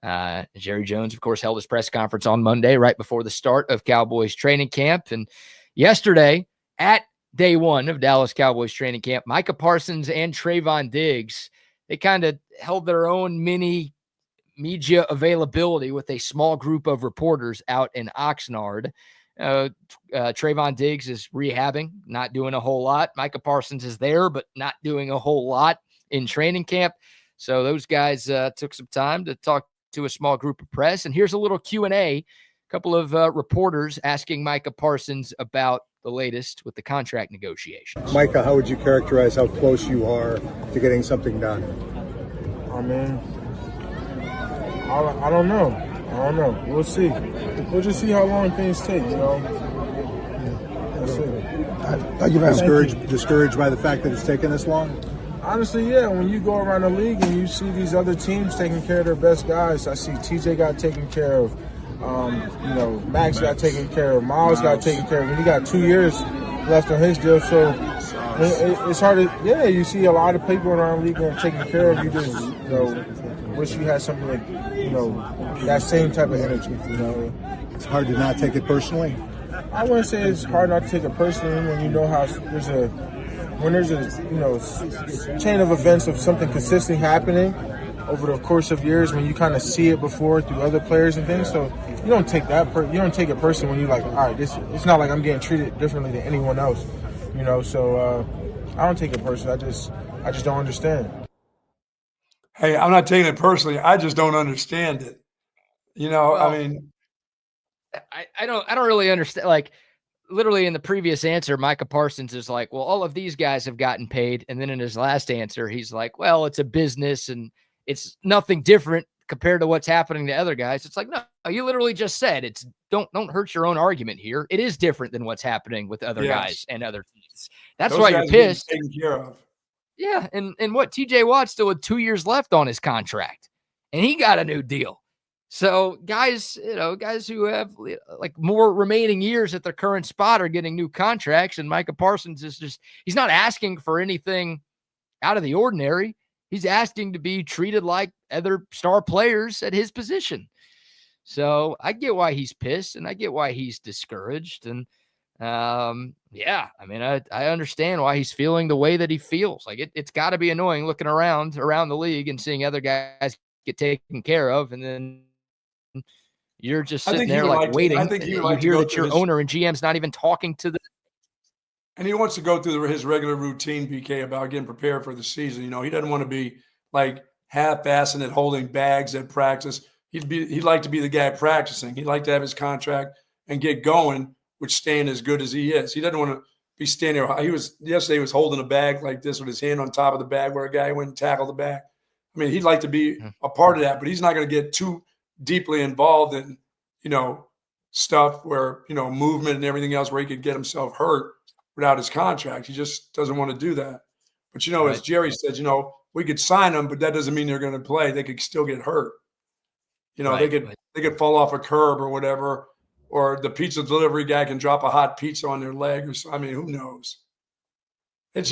Jerry Jones, of course, held his press conference on Monday right before the start of Cowboys training camp. And yesterday, at day one of Dallas Cowboys training camp, Micah Parsons and Trayvon Diggs, they kind of held their own mini media availability with a small group of reporters out in Oxnard. Trayvon Diggs is rehabbing, not doing a whole lot. Micah Parsons is there, but not doing a whole lot in training camp. So those guys took some time to talk to a small group of press. And here's a little Q&A. A couple of reporters asking Micah Parsons about the latest with the contract negotiations. Micah, how would you characterize how close you are to getting something done? I mean, I don't know. We'll see. We'll just see how long things take, That's it. Are you discouraged by the fact that it's taken this long? Honestly, yeah. When you go around the league and you see these other teams taking care of their best guys, I see TJ got taken care of. Max got taken care of. Miles got taken care of. And he got 2 years left on his deal. So it's hard to, you see a lot of people around the league getting taken care of. You just, wish you had something like, that same type of energy. It's hard to not take it personally. I wouldn't say it's hard not to take it personally when you know how there's a chain of events of something consistently happening over the course of years when you kind of see it before through other players and things. So you don't take it personally when you're like, all right, it's not like I'm getting treated differently than anyone else, So I don't take it personally. I just don't understand. Hey, I'm not taking it personally. I just don't understand it. I don't really understand. Like, literally in the previous answer, Micah Parsons is like, well, all of these guys have gotten paid. And then in his last answer, he's like, well, it's a business and it's nothing different compared to what's happening to other guys. It's like, no, you literally just said it's don't hurt your own argument here. It is different than what's happening with other guys and other teams. That's why you're pissed. Taken care of. Yeah. And what TJ Watt still had 2 years left on his contract and he got a new deal. So guys who have like more remaining years at their current spot are getting new contracts. And Micah Parsons is he's not asking for anything out of the ordinary. He's asking to be treated like other star players at his position. So I get why he's pissed and I get why he's discouraged. And I understand why he's feeling the way that he feels. Like it's got to be annoying looking around the league and seeing other guys get taken care of. And then you're just sitting there like waiting. I think you hear that your owner and GM's not even talking to the. And he wants to go through his regular routine, BK, about getting prepared for the season. He doesn't want to be like half-assing it, holding bags at practice. He'd like to be the guy practicing. He'd like to have his contract and get going, which staying as good as he is. He doesn't want to be standing there. Yesterday he was holding a bag like this with his hand on top of the bag where a guy went and tackled the bag. I mean, he'd like to be a part of that, but he's not going to get too deeply involved in, stuff where, movement and everything else where he could get himself hurt without his contract. He just doesn't want to do that. But, Right. As Jerry said, we could sign them, but that doesn't mean they're going to play. They could still get hurt. Right. They could fall off a curb or whatever, or the pizza delivery guy can drop a hot pizza on their leg or something. I mean, who knows? It's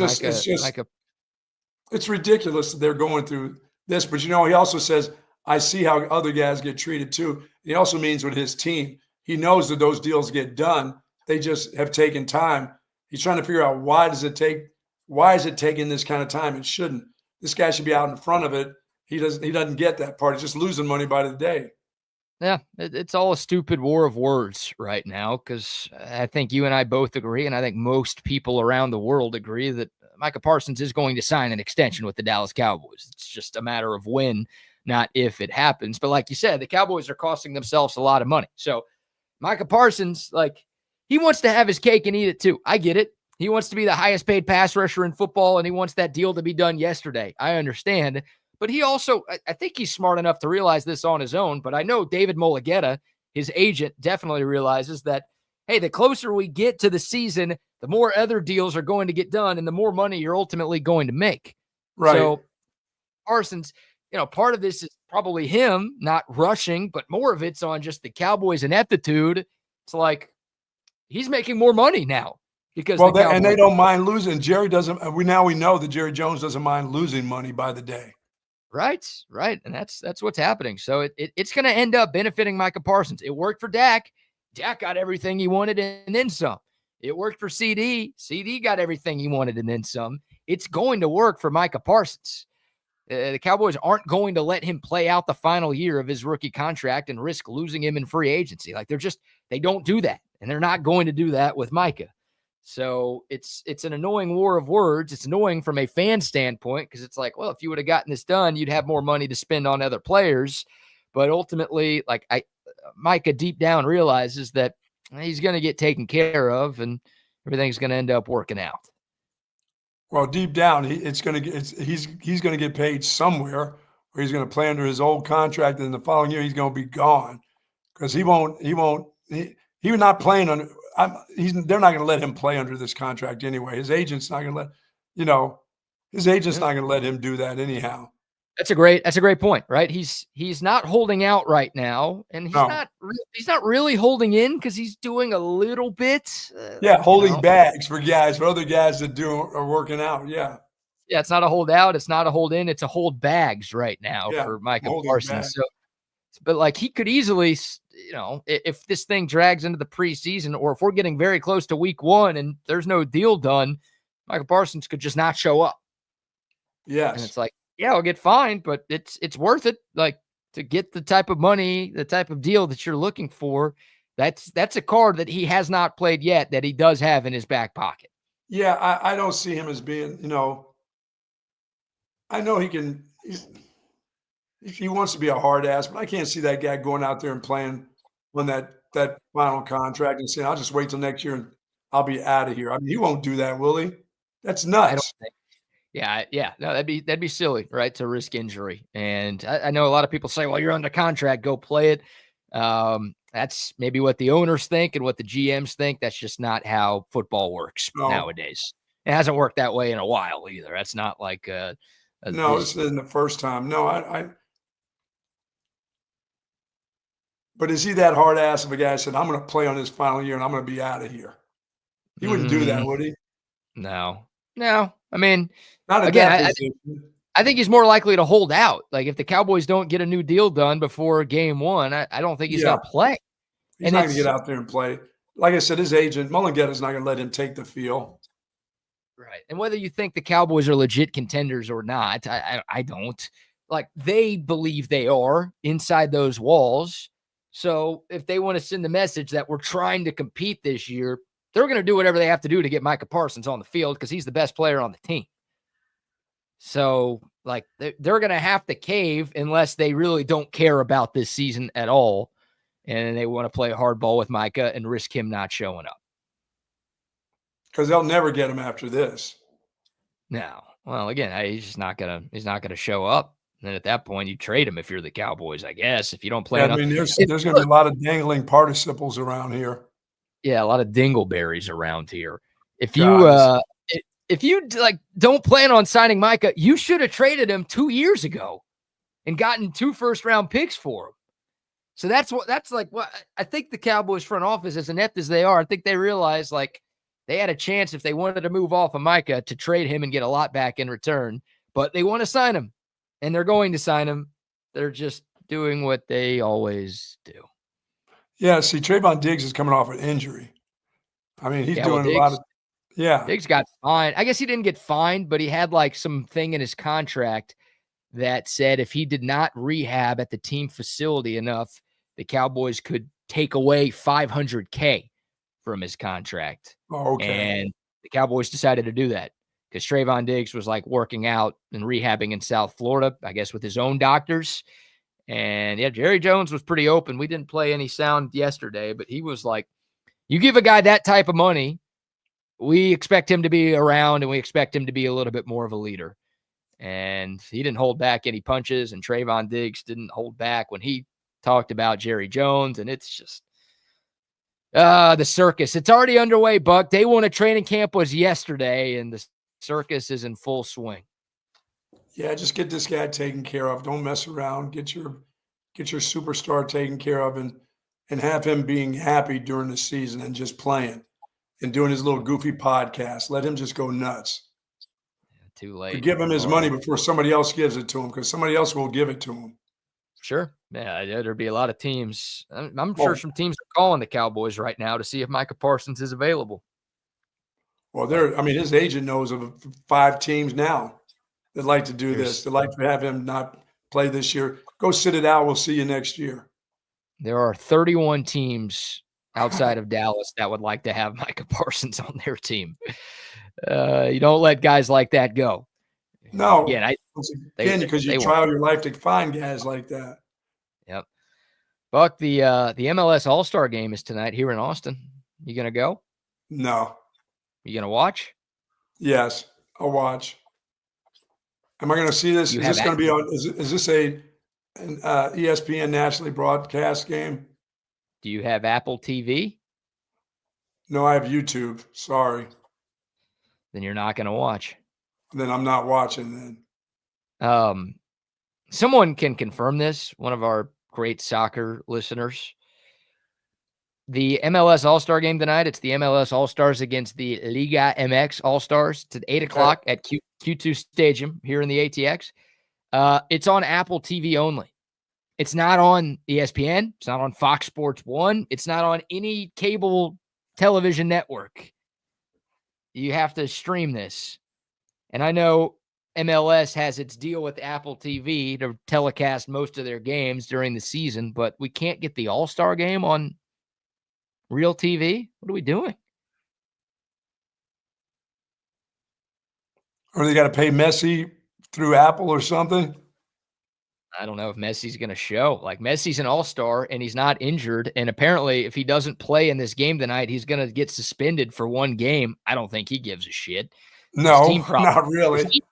ridiculous that they're going through this. But, he also says, I see how other guys get treated too. He also means with his team, he knows that those deals get done. They just have taken time. He's trying to figure out why is it taking this kind of time? It shouldn't. This guy should be out in front of it. He doesn't get that part. He's just losing money by the day. Yeah, it's all a stupid war of words right now because I think you and I both agree, and I think most people around the world agree that Micah Parsons is going to sign an extension with the Dallas Cowboys. It's just a matter of when, not if it happens. But like you said, the Cowboys are costing themselves a lot of money. So Micah Parsons, he wants to have his cake and eat it too. I get it. He wants to be the highest paid pass rusher in football, and he wants that deal to be done yesterday. I understand. But he also, I think he's smart enough to realize this on his own. But I know David Mulugeta, his agent, definitely realizes that, hey, the closer we get to the season, the more other deals are going to get done and the more money you're ultimately going to make. Right. So Parsons, part of this is probably him not rushing, but more of it's on just the Cowboys' ineptitude. It's like he's making more money now because they don't mind losing. Jerry doesn't. We know that Jerry Jones doesn't mind losing money by the day. Right. And that's what's happening. So it's going to end up benefiting Micah Parsons. It worked for Dak. Dak got everything he wanted and then some. It worked for CD. CD got everything he wanted and then some. It's going to work for Micah Parsons. The Cowboys aren't going to let him play out the final year of his rookie contract and risk losing him in free agency. They don't do that. And they're not going to do that with Micah. So it's an annoying war of words. It's annoying from a fan standpoint because it's like, well, if you would have gotten this done, you'd have more money to spend on other players. But ultimately, Micah deep down realizes that he's going to get taken care of and everything's going to end up working out. Well, deep down, he's going to get paid somewhere, or he's going to play under his old contract, and the following year he's going to be gone because he was not playing under. They're not going to let him play under this contract anyway. His agent's not going to let. His agent's not going to let him do that anyhow. That's a great point, right? He's not holding out right now, and he's not really holding in because he's doing a little bit. Holding bags for other guys that are working out. Yeah. Yeah, it's not a hold out, it's not a hold in, it's a hold bags right now for Micah Parsons. So, but like he could easily, if this thing drags into the preseason, or if we're getting very close to week 1 and there's no deal done, Micah Parsons could just not show up. Yes. And it's like, yeah, I'll get fined, but it's worth it. Like, to get the type of money, the type of deal that you're looking for. That's a card that he has not played yet that he does have in his back pocket. Yeah, I don't see him as being, I know he wants to be a hard ass, but I can't see that guy going out there and playing on that final contract and saying, I'll just wait till next year and I'll be out of here. I mean, he won't do that, will he? That's nuts. I don't think. Yeah. No, that'd be silly, right? To risk injury. And I know a lot of people say, well, you're under contract, go play it. That's maybe what the owners think and what the GMs think. That's just not how football works nowadays. It hasn't worked that way in a while either. That's not like no, this isn't the first time. No, but is he that hard ass of a guy that said, I'm going to play on his final year and I'm going to be out of here? He wouldn't do that, would he? No. I mean, not again, I think he's more likely to hold out. Like, if the Cowboys don't get a new deal done before game 1, I don't think he's going to play. He's not going to get out there and play. Like I said, his agent, Mullengetta's not going to let him take the field. Right. And whether you think the Cowboys are legit contenders or not, I don't. Like, they believe they are inside those walls. So if they want to send the message that we're trying to compete this year, they're going to do whatever they have to do to get Micah Parsons on the field because he's the best player on the team. So, like, they're going to have to cave unless they really don't care about this season at all, and they want to play hardball with Micah and risk him not showing up. Because they'll never get him after this. No. Well, again, he's just not gonna show up. And then at that point, you trade him if you're the Cowboys, I guess. If you don't play, I mean, there's going to be a lot of dangling participles around here. Yeah, a lot of dingleberries around here. If you like don't plan on signing Micah, you should have traded him 2 years ago and gotten 2 first-round picks for him. So that's what I think the Cowboys front office, as inept as they are, I think they realize like they had a chance if they wanted to move off of Micah to trade him and get a lot back in return, but they want to sign him and they're going to sign him. They're just doing what they always do. Yeah, see, Trayvon Diggs is coming off an injury. I mean, he's doing a lot of – yeah. Diggs got fined. I guess he didn't get fined, but he had like something in his contract that said if he did not rehab at the team facility enough, the Cowboys could take away $500K from his contract. Oh, okay. And the Cowboys decided to do that because Trayvon Diggs was like working out and rehabbing in South Florida, I guess with his own doctors. And yeah, Jerry Jones was pretty open. We didn't play any sound yesterday, but he was like, you give a guy that type of money, we expect him to be around and we expect him to be a little bit more of a leader. And he didn't hold back any punches, and Trayvon Diggs didn't hold back when he talked about Jerry Jones. And it's just the circus. It's already underway, Buck. Day 1 of training camp was yesterday, and the circus is in full swing. Yeah, just get this guy taken care of. Don't mess around. Get your superstar taken care of and have him being happy during the season and just playing and doing his little goofy podcast. Let him just go nuts. Too late. But give him his money before somebody else gives it to him, because somebody else will give it to him. Sure. Yeah, there'd be a lot of teams. I'm sure some teams are calling the Cowboys right now to see if Micah Parsons is available. Well, his agent knows of 5 teams now that like to do this. They'd like to have him not play this year. Go sit it out. We'll see you next year. There are 31 teams outside of Dallas that would like to have Micah Parsons on their team. You don't let guys like that go. No. Again, because you try all your life to find guys like that. Yep. Buck, the MLS All-Star game is tonight here in Austin. You going to go? No. You going to watch? Yes, I'll watch. Am I going to see this? Is this going to be on? Is this an ESPN nationally broadcast game? Do you have Apple TV? No, I have YouTube. Sorry. Then you're not going to watch. then I'm not watching then. Someone can confirm this, one of our great soccer listeners. The MLS All-Star game tonight, it's the MLS All-Stars against the Liga MX All-Stars. It's at 8 o'clock at Q2 Stadium here in the ATX. It's on Apple TV only. It's not on ESPN. It's not on Fox Sports 1. It's not on any cable television network. You have to stream this. And I know MLS has its deal with Apple TV to telecast most of their games during the season, but we can't get the All-Star game on real TV? What are we doing? Or they got to pay Messi through Apple or something? I don't know if Messi's going to show. Like, Messi's an all-star, and he's not injured. And apparently, if he doesn't play in this game tonight, he's going to get suspended for one game. I don't think he gives a shit. No, not really. He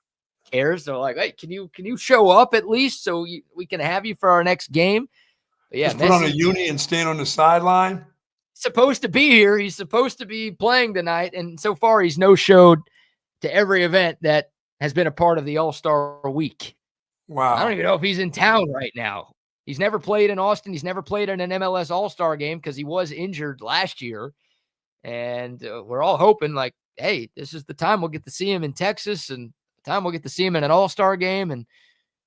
cares. They're like, hey, can you show up at least so we can have you for our next game? But yeah, just put on a uni and stand on the sideline. Supposed to be here. He's supposed to be playing tonight, and so far he's no-showed to every event that has been a part of the All-Star week. Wow. I don't even know if he's in town right now. He's never played in Austin. He's never played in an MLS All-Star game because he was injured last year. And we're all hoping, like, hey, this is the time we'll get to see him in Texas, and the time we'll get to see him in an All-Star game, and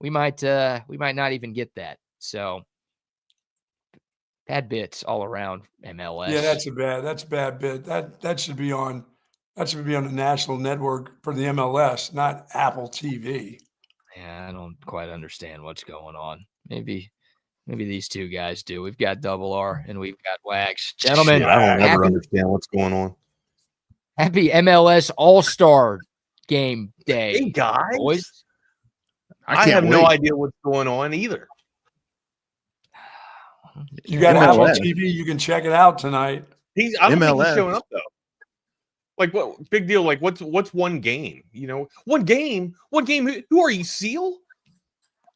we might not even get that. So bad bits all around MLS. Yeah, that's a bad bit. That should be on the national network for the MLS, not Apple TV. Yeah, I don't quite understand what's going on. Maybe these two guys do. We've got Double R and we've got Wags. Gentlemen, I don't ever understand what's going on. Happy MLS All-Star game day. Hey, guys. Boys. I have no idea what's going on either. You got Apple TV. You can check it out tonight. I don't think he's showing up, though. Like, what big deal? Like, what's one game? You know, one game. Who are you, Seal?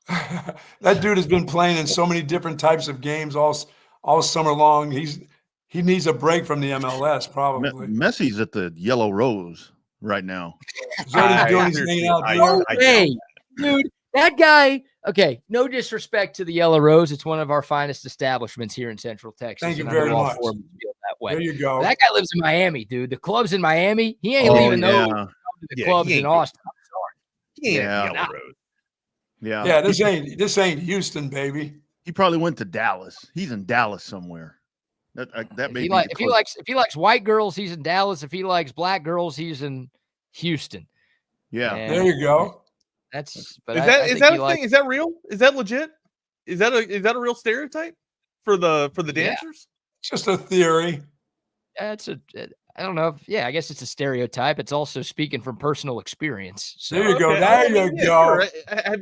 That dude has been playing in so many different types of games all summer long. He needs a break from the MLS, probably. Messi's at the Yellow Rose right now. Is that what he's doing? He's hanging out there? Hey, dude, that guy. Okay, no disrespect to the Yellow Rose. It's one of our finest establishments here in Central Texas. Thank you very much. That way. There you go. That guy lives in Miami, dude. The club's in Miami. He ain't leaving those the clubs in Austin. I'm sorry. He ain't Yellow Rose. Yeah. This ain't Houston, baby. He probably went to Dallas. He's in Dallas somewhere. If he likes white girls, he's in Dallas. If he likes black girls, he's in Houston. Yeah, there you go. Is that a thing? Is that real? Is that legit? Is that a real stereotype for the dancers? It's just a theory. I don't know. I guess it's a stereotype. It's also speaking from personal experience. So. There you go. There you go. Sure.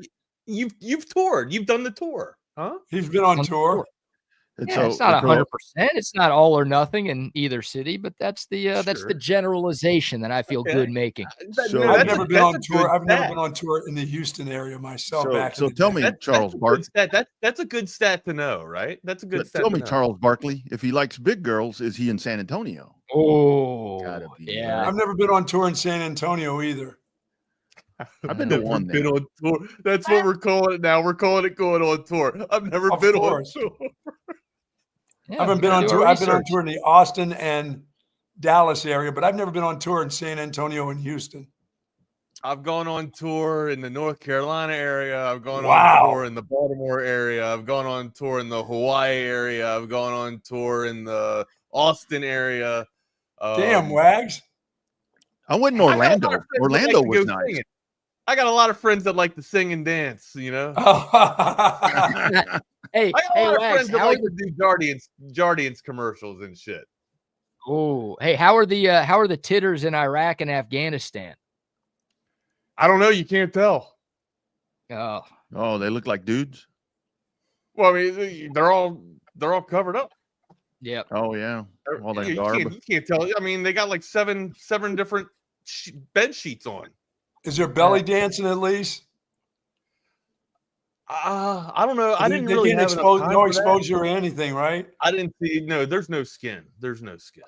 You've toured. You've done the tour, huh? He's been on tour. It's not 100%. It's not all or nothing in either city, but that's the generalization that I feel good making. I've never been on tour. I've never been on tour in the Houston area myself. So tell me, Charles Barkley. That's a good stat to know, right? That's a good stat. Tell me, Charles Barkley, if he likes big girls, is he in San Antonio? Oh, yeah. I've never been on tour in San Antonio either. I've been to one. Been on tour. That's what we're calling it now. We're calling it going on tour. I've never been on tour. I've been on tour. I've been on tour in the Austin and Dallas area, but I've never been on tour in San Antonio and Houston. I've gone on tour in the North Carolina area. I've gone on tour in the Baltimore area. I've gone on tour in the Hawaii area. I've gone on tour in the Austin area. Damn, Wags. I went in Orlando. Orlando was nice. Singing. I got a lot of friends that like to sing and dance, you know. Hey, I got a lot of friends that like to do Jardiance commercials and shit. Oh, hey, how are the titters in Iraq and Afghanistan? I don't know. You can't tell. Oh, they look like dudes. Well, I mean, they're all covered up. Yep. Oh yeah. All that garb. You can't tell. I mean, they got like seven different bed sheets on. Is there belly dancing at least? I don't know. I didn't really have no exposure or anything, right? I didn't see. No, there's no skin. There's no skin.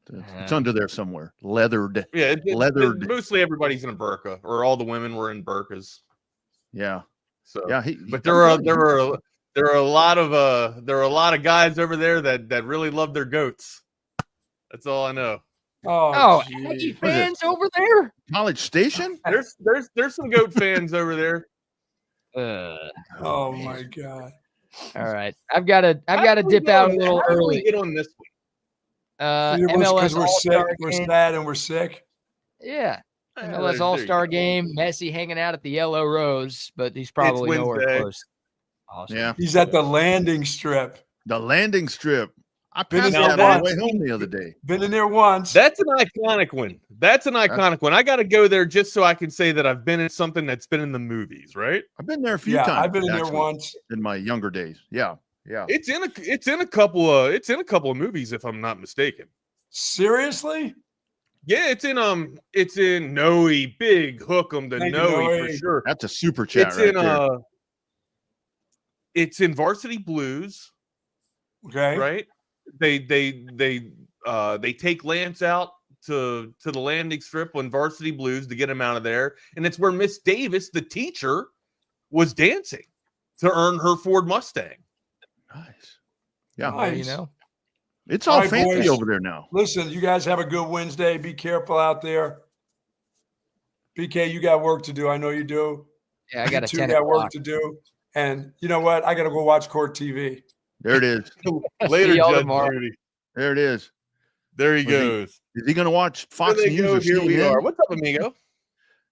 It's under there somewhere. Leathered. Yeah, leathered. Mostly everybody's in a burqa, or all the women were in burqas. Yeah. So yeah, but there are a lot of guys over there that really love their goats. That's all I know. Oh, Aggie fans over there? College Station? There's some goat fans over there. Oh my God. All right. I've got to dip out a little How did early. we get on this one? MLS we're All-Star sick. We're game. sad and we're sick. Yeah. There MLS you All-Star go. game. Messi hanging out at the Yellow Rose, but he's probably nowhere Wednesday. close. Awesome. Yeah. He's at the landing strip. The landing strip. I Been passed in that there on the once. way home the other day. Been in there once. That's an iconic one. I got to go there just so I can say that I've been in something that's been in the movies, right? I've been there a few Yeah, times. I've been in there actually, once. in my younger days. Yeah. Yeah. It's in a couple of movies, if I'm not mistaken. Seriously? Yeah, it's in Noe, big hook 'em to Thank you, Noe for Noe. sure. That's a super chat It's right in there. It's in Varsity Blues, Okay. right? They take Lance out to the landing strip on Varsity Blues to get him out of there, and it's where Miss Davis, the teacher, was dancing to earn her Ford Mustang. Nice. Yeah. Well, you Nice. know. It's all All right, fancy boys. over there now. Listen, you guys have a good Wednesday. Be careful out there. BK, you got work to do. I know you do. Yeah, I got a You two 10 got work o'clock. to do. And you know what? I got to go watch Court TV. There it is. Later, y'all Judge tomorrow. Judy. There it is. There he Was he- goes. Is he going to watch There Fox they News go. or Here we CNN? are. What's up, amigo?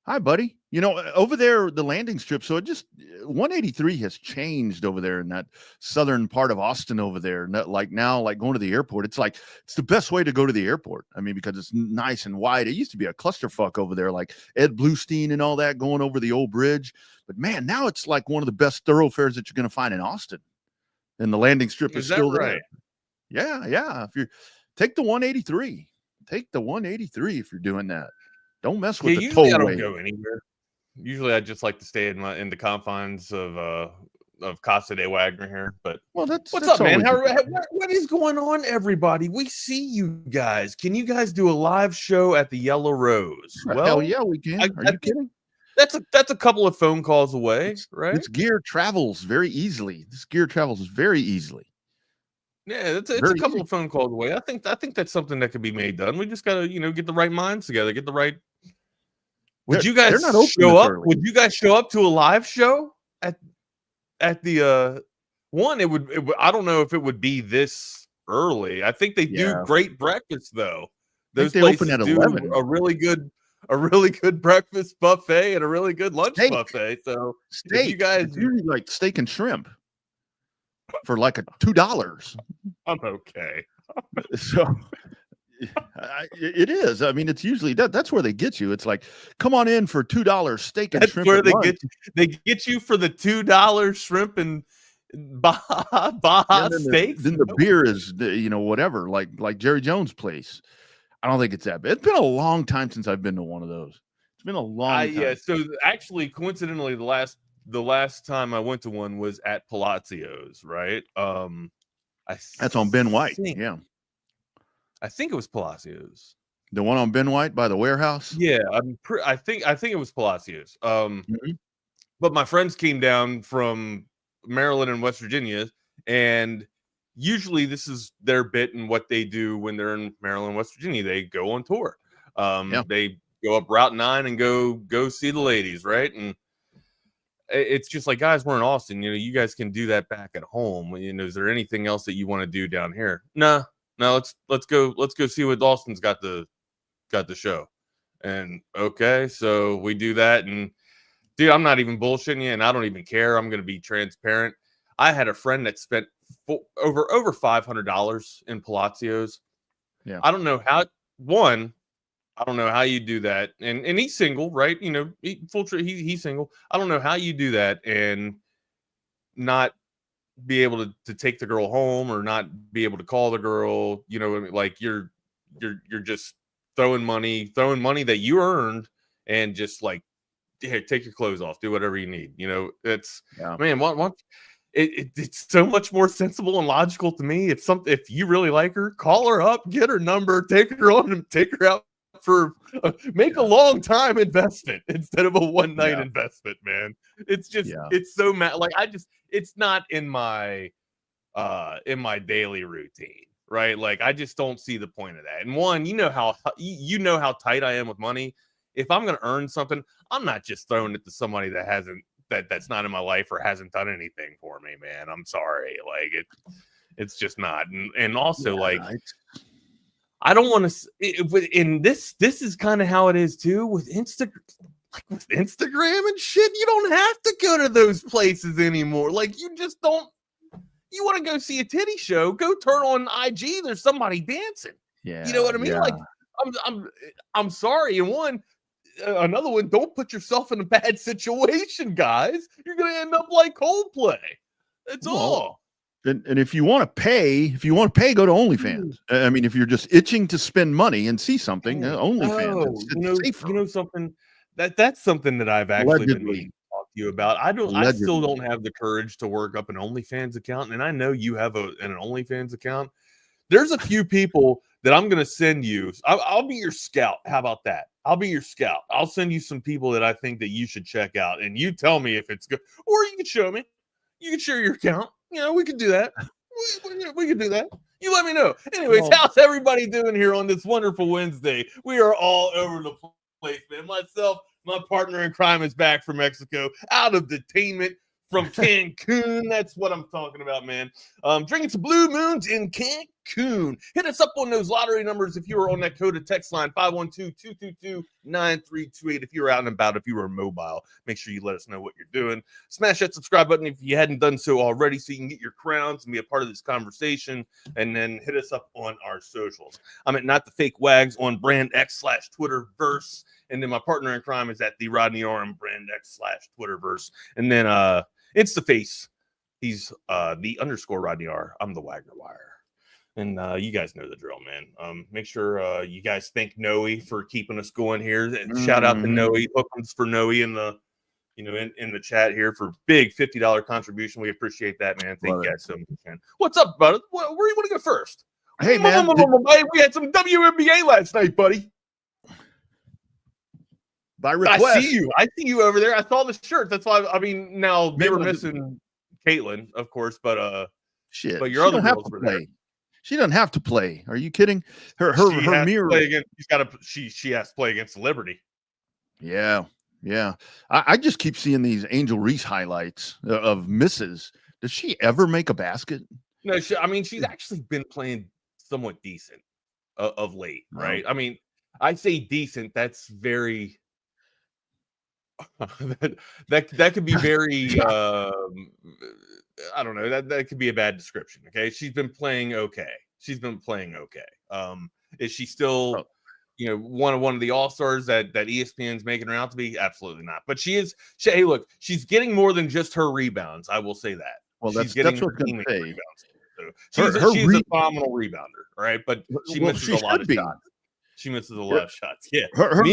Hi, buddy. You know, over there, the landing strip. So it just 183 has changed over there in that southern part of Austin over there. Not like now, like going to the airport. It's like it's the best way to go to the airport. I mean, because it's nice and wide. It used to be a clusterfuck over there, like Ed Bluestein and all that going over the old bridge. But man, now it's like one of the best thoroughfares that you're going to find in Austin. And the landing strip is Is that still right? there. Yeah, yeah. If you take the 183, take the 183 if you're doing that. Don't mess with Yeah, the usually I don't tollway. go anywhere. Usually I just like to stay in the confines of Casa de Wagner here. But Well, that's what's that's up, man? always a good What is going on, everybody? We see you guys. Can you guys do a live show at the Yellow Rose? Hell yeah, we can. I Are you think kidding? that's a couple of phone calls away, right? This gear travels very easily. This gear travels very easily. Yeah, it's a Very couple easy. of phone calls away. I think that's something that could be made done. We just gotta, get the right minds together, get the right. Would They're- you guys they're not open show this up? early. Would you guys show up to a live show at the one? It would. I don't know if it would be this early. I think they do Yeah. great breakfast though. think Those they open places at do 11. a really good breakfast buffet and a really good lunch Steak. buffet. So Steak. you guys, It's usually like steak and shrimp for like $2. I'm okay. So it is. I mean, it's usually that's where they get you. It's like, come on in for $2 steak and That's shrimp. where at they lunch. get you. They get you for the $2 shrimp and Baja And then steaks. then the beer is whatever, like Jerry Jones' place. I don't think it's that bad. It's been a long time since I've been to one of those. It's been a long time. Yeah. So actually, coincidentally, the last time I went to one was at Palazzio's, right? That's on Ben White. think- Yeah. I think it was Palazzio's. The one on Ben White by the warehouse. Yeah, I think it was Palazzio's. Mhm. But my friends came down from Maryland and West Virginia, and usually this is their bit and what they do when they're in Maryland, West Virginia. They go on tour. They go up Route 9 and go see the ladies, right? And it's just like, guys, we're in Austin. You guys can do that back at home. Is there anything else that you want to do down here? No. Let's go see what Austin's got the show. And okay, so we do that. And dude, I'm not even bullshitting you, and I don't even care. I'm gonna be transparent. I had a friend that spent over $500 in Palazzio's. Yeah. I don't know how. I don't know how you do that, and he's single, right? He's single. I don't know how you do that and not be able to take the girl home or not be able to call the girl. Like you're just throwing money that you earned and just like, hey, take your clothes off, do whatever you need. It's man, what it's so much more sensible and logical to me. If you really like her, call her up, get her number, take her on, and take her out for make a long time investment instead of a one night investment, man. It's just it's so like it's not in my daily routine, right? Like I just don't see the point of that. And one, you know how tight I am with money. If I'm going to earn something, I'm not just throwing it to somebody that's not in my life or hasn't done anything for me, man. I'm sorry. Like it's just not. And also I don't want to, in this is kind of how it is too with Instagram and shit. You don't have to go to those places anymore. Like you just don't, you want to go see a titty show, go turn on IG. There's somebody dancing. Yeah. You know what I mean? Yeah. Like I'm sorry. And another one, don't put yourself in a bad situation, guys. You're going to end up like Coldplay. That's all. And if you want to pay, go to OnlyFans. I mean, if you're just itching to spend money and see something, OnlyFans. You know something that's something that I've actually been meaning to talk to you about. I still don't have the courage to work up an OnlyFans account, and I know you have an OnlyFans account. There's a few people that I'm going to send you. I'll be your scout. How about that? I'll be your scout. I'll send you some people that I think that you should check out, and you tell me if it's good, or you can show me. You can share your account. You know, we could do that. We could do that. You let me know. Anyways, how's everybody doing here on this wonderful Wednesday? We are all over the place, man. Myself, my partner in crime is back from Mexico, out of detainment from Cancun. That's what I'm talking about, man. Drinking some Blue Moons in Cancun. Hit us up on those lottery numbers if you were on that code of text line 512-222-9328. If you're out and about, if you were mobile, make sure you let us know what you're doing. Smash that subscribe button if you hadn't done so already so you can get your crowns and be a part of this conversation. And then hit us up on our socials. I'm at Not the Fake Wags on Brand X/Twitterverse. And then my partner in crime is at the Rodney on Brand X/Twitterverse. And then Instaface, he's the _ Rodney R. I'm the Wagner Wire. And you guys know the drill, man. Make sure you guys thank Noe for keeping us going here. And shout out to Noe. Hookums for Noe in the in the chat here for big $50 contribution. We appreciate that, man. Thank you guys so much, man. What's up, brother? Where do you want to go first? Hey, man. We had some WNBA last night, buddy. By request. I see you over there. I saw the shirt. That's why now they were missing Caitlin, of course, but shit. But your other girls were there. She doesn't have to play. Are you kidding? Her mirror. She has to play against Liberty. Yeah. I just keep seeing these Angel Reese highlights of misses. Does she ever make a basket? No, she's actually been playing somewhat decent of late, right? I mean, I say decent. That's very. that could be very. I don't know. That could be a bad description. Okay, she's been playing okay. Is she still, one of the all-stars that ESPN's making her out to be? Absolutely not. But she is. Hey, look, she's getting more than just her rebounds. I will say that. Well, that's what I'm going to say. Rebounds. She's a phenomenal rebounder, right? But she misses a lot of shots. She misses a lot of shots. Yeah, her for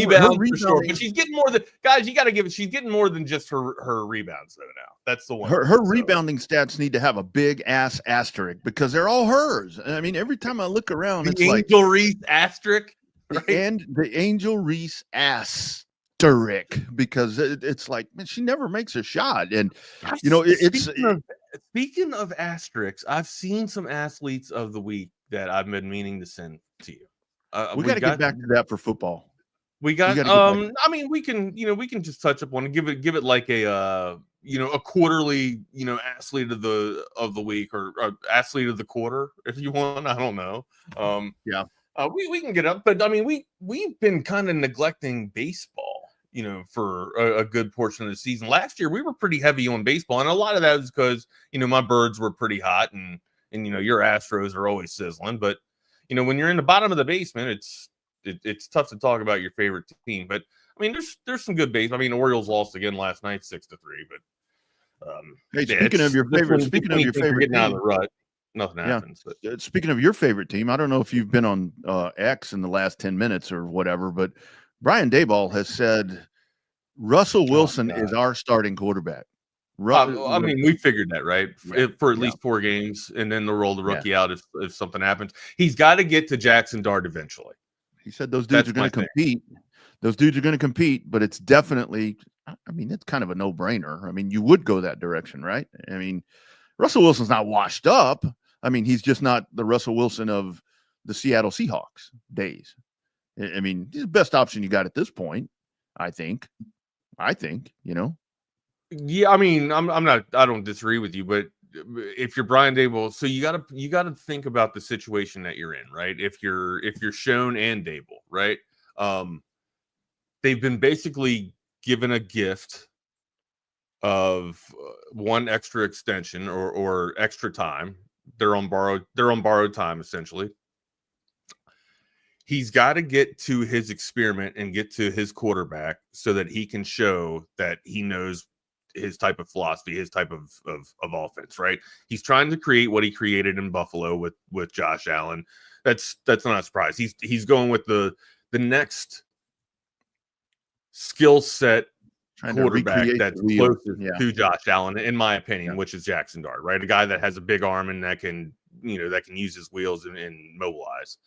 sure. But she's getting more than guys. You got to give it. She's getting more than just her rebounds though. Now that's the one. Her rebounding stats need to have a big ass asterisk because they're all hers. I mean, every time I look around, it's like Angel Reese asterisk, right? And the Angel Reese asterisk because it's like, man, she never makes a shot, and Speaking of asterisks, I've seen some athletes of the week that I've been meaning to send to you. We got to get back to that for football. We got. I mean, we can just touch upon and give it like a quarterly athlete of the week or athlete of the quarter if you want. I don't know. We can get up, but I mean we've been kind of neglecting baseball. For a good portion of the season. Last year we were pretty heavy on baseball, and a lot of that is because my birds were pretty hot, and your Astros are always sizzling, but. When you're in the bottom of the basement, it's tough to talk about your favorite team. But I mean, there's some good base. I mean, the Orioles lost again last night, 6-3. But hey, speaking of your favorite getting out of the team, rut, nothing happens. But speaking of your favorite team, I don't know if you've been on X in the last 10 minutes or whatever, but Brian Daboll has said Russell Wilson is our starting quarterback. I mean, we figured that, right? For at least 4 games, and then they'll roll the rookie out if something happens. He's got to get to Jackson Dart eventually. He said those dudes are going to compete. Those dudes are going to compete, but it's definitely, I mean, it's kind of a no-brainer. I mean, you would go that direction, right? I mean, Russell Wilson's not washed up. I mean, he's just not the Russell Wilson of the Seattle Seahawks days. I mean, he's the best option you got at this point, I think, you know. Yeah, I mean, I don't disagree with you, but if you're Brian Daboll, so you gotta think about the situation that you're in, right? If you're Schoen and Daboll, right? They've been basically given a gift of one extra extension or extra time. They're on borrowed time, essentially. He's got to get to his experiment and get to his quarterback so that he can show that he knows his type of philosophy, his type of offense, right? He's trying to create what he created in Buffalo with Josh Allen. That's not a surprise. He's going with the next skill set quarterback that's closest to Josh Allen, in my opinion, which is Jackson Dart, right? A guy that has a big arm and that can use his wheels and mobilize.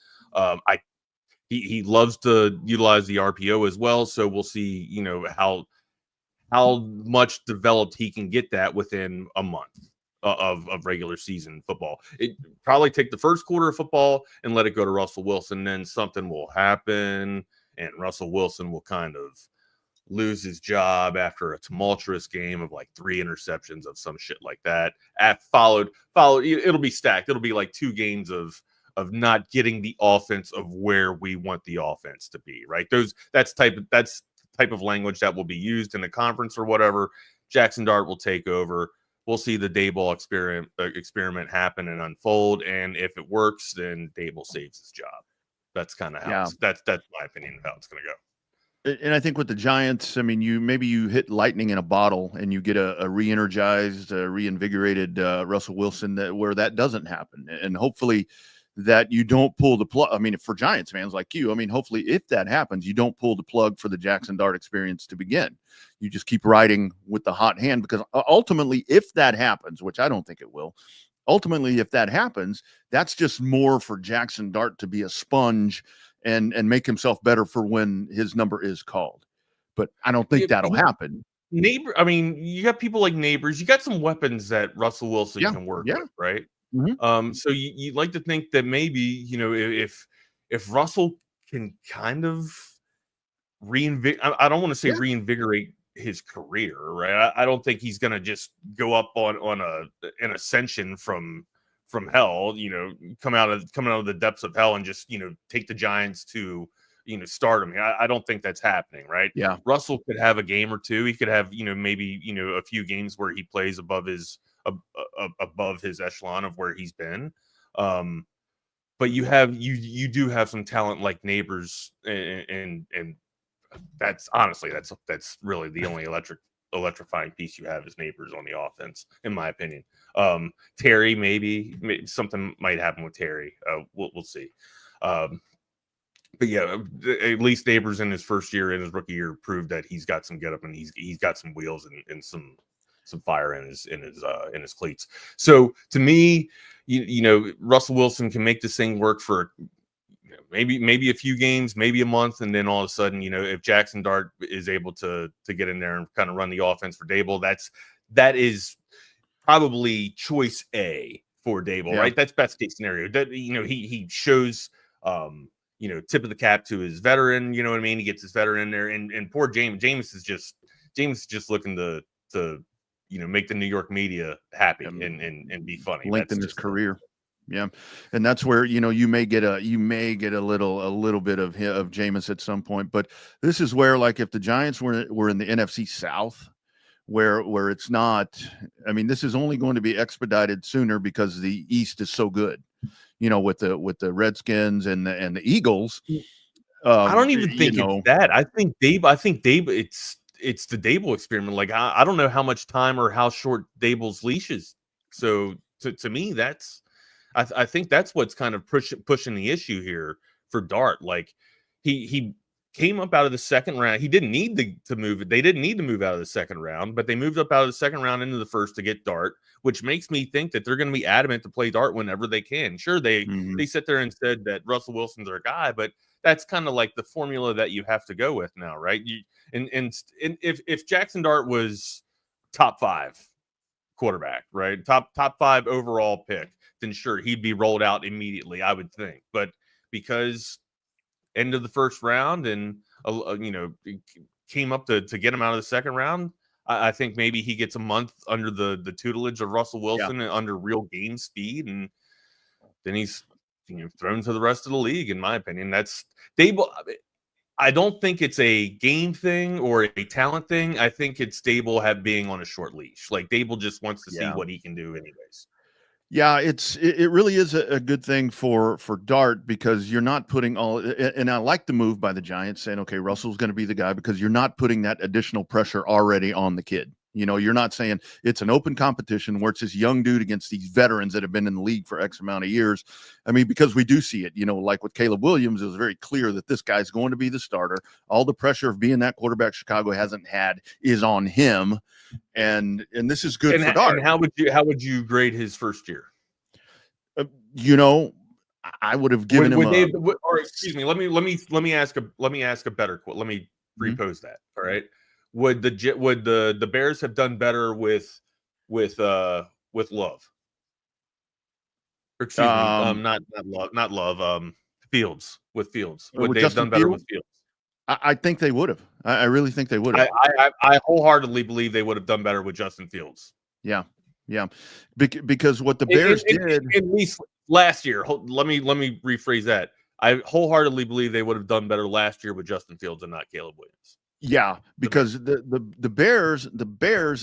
He loves to utilize the RPO as well, so we'll see, how much developed he can get that within a month of regular season football. It probably take the first quarter of football and let it go to Russell Wilson. Then something will happen and Russell Wilson will kind of lose his job after a tumultuous game of like 3 interceptions of some shit like that. Followed, it'll be stacked. It'll be like 2 games of not getting the offense of where we want the offense to be, right? That's type of language that will be used in the conference or whatever. Jackson Dart will take over. We'll see the Daboll experiment happen and unfold, and if it works, then Daboll saves his job. That's kind of how that's my opinion of how it's going to go. And I think with the Giants, I mean, you hit lightning in a bottle and you get a re-energized, reinvigorated Russell Wilson where that doesn't happen, and hopefully that you don't pull the plug. I mean, for Giants fans like you, I mean, hopefully if that happens, you don't pull the plug for the Jackson Dart experience to begin. You just keep riding with the hot hand, because ultimately, if that happens, which I don't think it will, ultimately, if that happens, that's just more for Jackson Dart to be a sponge and make himself better for when his number is called. But I don't think that'll happen. I mean, you got people like Neighbors. You got some weapons that Russell Wilson can work with, right? Mm-hmm. So you'd like to think that maybe, if Russell can kind of I don't want to say reinvigorate his career, right? I don't think he's going to just go up on an ascension from hell, coming out of the depths of hell and just, take the Giants to, stardom. I don't think that's happening, right? Yeah. Russell could have a game or two. He could have, maybe, a few games where he plays above his echelon of where he's been. But you do have some talent like Neighbors, and that's honestly that's really the only electrifying piece you have is Neighbors on the offense, in my opinion. Terry, maybe something might happen with Terry. We'll see. But yeah, at least Neighbors in his first year, in his rookie year, proved that he's got some get up and he's got some wheels and some fire in his cleats. So to me, Russell Wilson can make this thing work for maybe a few games, maybe a month, and then all of a sudden, if Jackson Dart is able to get in there and kind of run the offense for Daboll, that is probably choice A for Daboll, right? That's best case scenario. That he shows tip of the cap to his veteran, you know what I mean? He gets his veteran in there, and poor James is just looking to make the New York media happy and be funny. Lengthen his career. Yeah. And that's where, you may get a little bit of Jameis at some point, but this is where, like, if the Giants were in the NFC South, where it's not, I mean, this is only going to be expedited sooner because the East is so good, with the Redskins and the Eagles. I don't even think it's that. I think Dave, it's the Daboll experiment. Like, I don't know how much time or how short Daboll's leash is. So to me, I think that's what's kind of pushing the issue here for Dart. Like, he came up out of the second round. He didn't need to move it. They didn't need to move out of the second round, but they moved up out of the second round into the first to get Dart, which makes me think that they're going to be adamant to play Dart whenever they can. Sure, they sit there and said that Russell Wilson's their guy, but that's kind of like the formula that you have to go with now, right? And if Jackson Dart was top 5 quarterback, right, top 5 overall pick, then sure, he'd be rolled out immediately, I would think. But because end of the first round and came up to get him out of the second round, I think maybe he gets a month under the tutelage of Russell Wilson and under real game speed, and then he's thrown to the rest of the league. In my opinion, that's Dable. I don't think it's a game thing or a talent thing. I think it's Dable being on a short leash. Like Dable just wants to see what he can do anyways. Yeah, it really is a good thing for Dart, because you're not putting all, and I like the move by the Giants saying, okay, Russell's going to be the guy, because you're not putting that additional pressure already on the kid. You're not saying it's an open competition where it's this young dude against these veterans that have been in the league for X amount of years. I mean, because we do see it, like with Caleb Williams, it was very clear that this guy's going to be the starter. All the pressure of being that quarterback Chicago hasn't had is on him. And this is good for Dart. And how would you grade his first year? I would have given him or excuse me, let me ask a better quote. Let me repose that. All right. Would the Bears have done better with Love? Or excuse me, not Love, Fields. With Fields. Would they have done better with Fields? I think they would have. I really think they would have. I wholehearedly believe they would have done better with Justin Fields. Yeah. Because what the Bears did, at least last year. Let me rephrase that. I wholeheartedly believe they would have done better last year with Justin Fields and not Caleb Williams. Yeah, because the Bears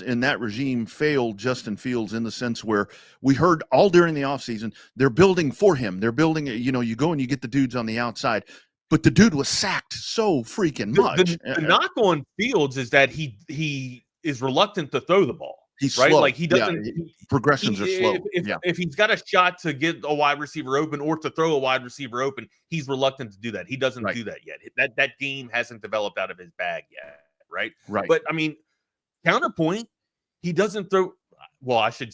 in that regime failed Justin Fields in the sense where we heard all during the offseason, they're building for him. They're building, you go and you get the dudes on the outside, but the dude was sacked so freaking much. The knock on Fields is that he is reluctant to throw the ball. He's right. Slow. Like he doesn't. Progressions are slow. If he's got a shot to get a wide receiver open or to throw a wide receiver open, he's reluctant to do that. He doesn't do that yet. That game hasn't developed out of his bag yet. Right. But I mean, counterpoint, he doesn't throw. Well, I should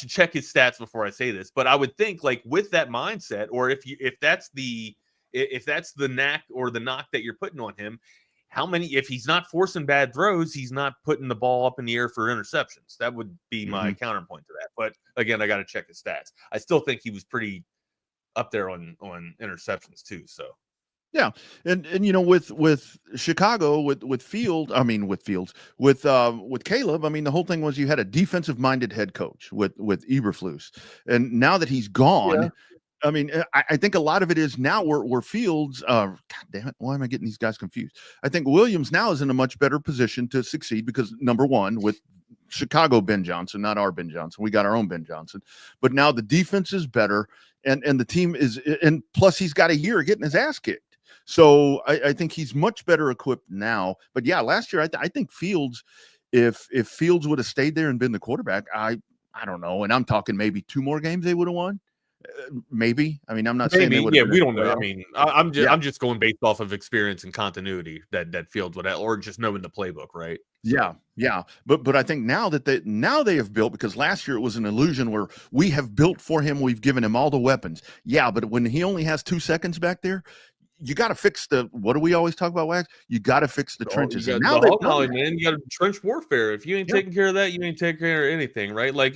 check his stats before I say this, but I would think like with that mindset, or if that's the knack or the knock that you're putting on him. How many, if he's not forcing bad throws, he's not putting the ball up in the air for interceptions. That would be my counterpoint to that. But again, I got to check his stats. I still think he was pretty up there on interceptions too. So yeah. And with Chicago, with Caleb, I mean, the whole thing was you had a defensive minded head coach with Eberflus. And now that he's gone, I mean, I think a lot of it is now where Fields, God damn it, why am I getting these guys confused? I think Williams now is in a much better position to succeed because, number one, with Chicago Ben Johnson, not our Ben Johnson. We got our own Ben Johnson. But now the defense is better, and the team is – and plus he's got a year getting his ass kicked. So I think he's much better equipped now. But, yeah, last year I think Fields, if Fields would have stayed there and been the quarterback, I don't know, and I'm talking maybe 2 more games they would have won. Maybe. I mean, I'm not saying they would. Yeah, we don't know. I mean, I'm just going based off of experience and continuity that Fields would have, or just knowing the playbook, right? So. Yeah. But I think now they have built, because last year it was an illusion where we have built for him, we've given him all the weapons. Yeah, but when he only has 2 seconds back there, you got to fix what do we always talk about, Wax? You got to fix the trenches. And now man, you got trench warfare. If you ain't taking care of that, you ain't taking care of anything, right? Like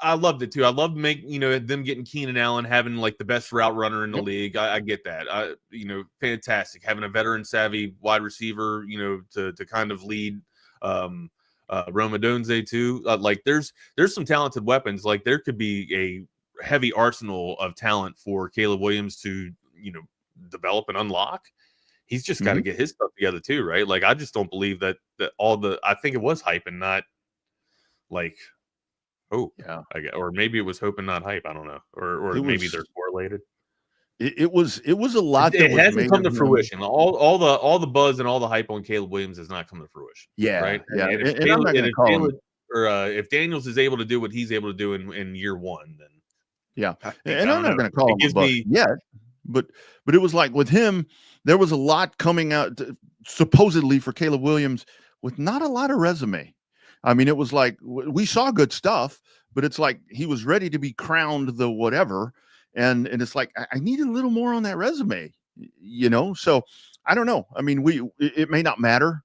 I loved it too. I loved them getting Keenan Allen, having like the best route runner in the league. I get that. Fantastic having a veteran savvy wide receiver, to kind of lead Rome Odunze too. Like there's some talented weapons. Like there could be a heavy arsenal of talent for Caleb Williams to develop and unlock. He's just got to get his stuff together too, right? Like I just don't believe that I think it was hype and not like. Oh, yeah. Or maybe it was hope and not hype. I don't know. Or maybe they're correlated. It was a lot. It hasn't come to fruition. All the buzz and all the hype on Caleb Williams has not come to fruition. Yeah. Right. Yeah. And if Daniels is able to do what he's able to do in year 1, then yeah. And I'm not going to call him a bust yet. But it was like with him, there was a lot coming out supposedly for Caleb Williams with not a lot of resume. I mean, it was like we saw good stuff, but it's like he was ready to be crowned the whatever. And it's like, I need a little more on that resume, So I don't know. I mean, it may not matter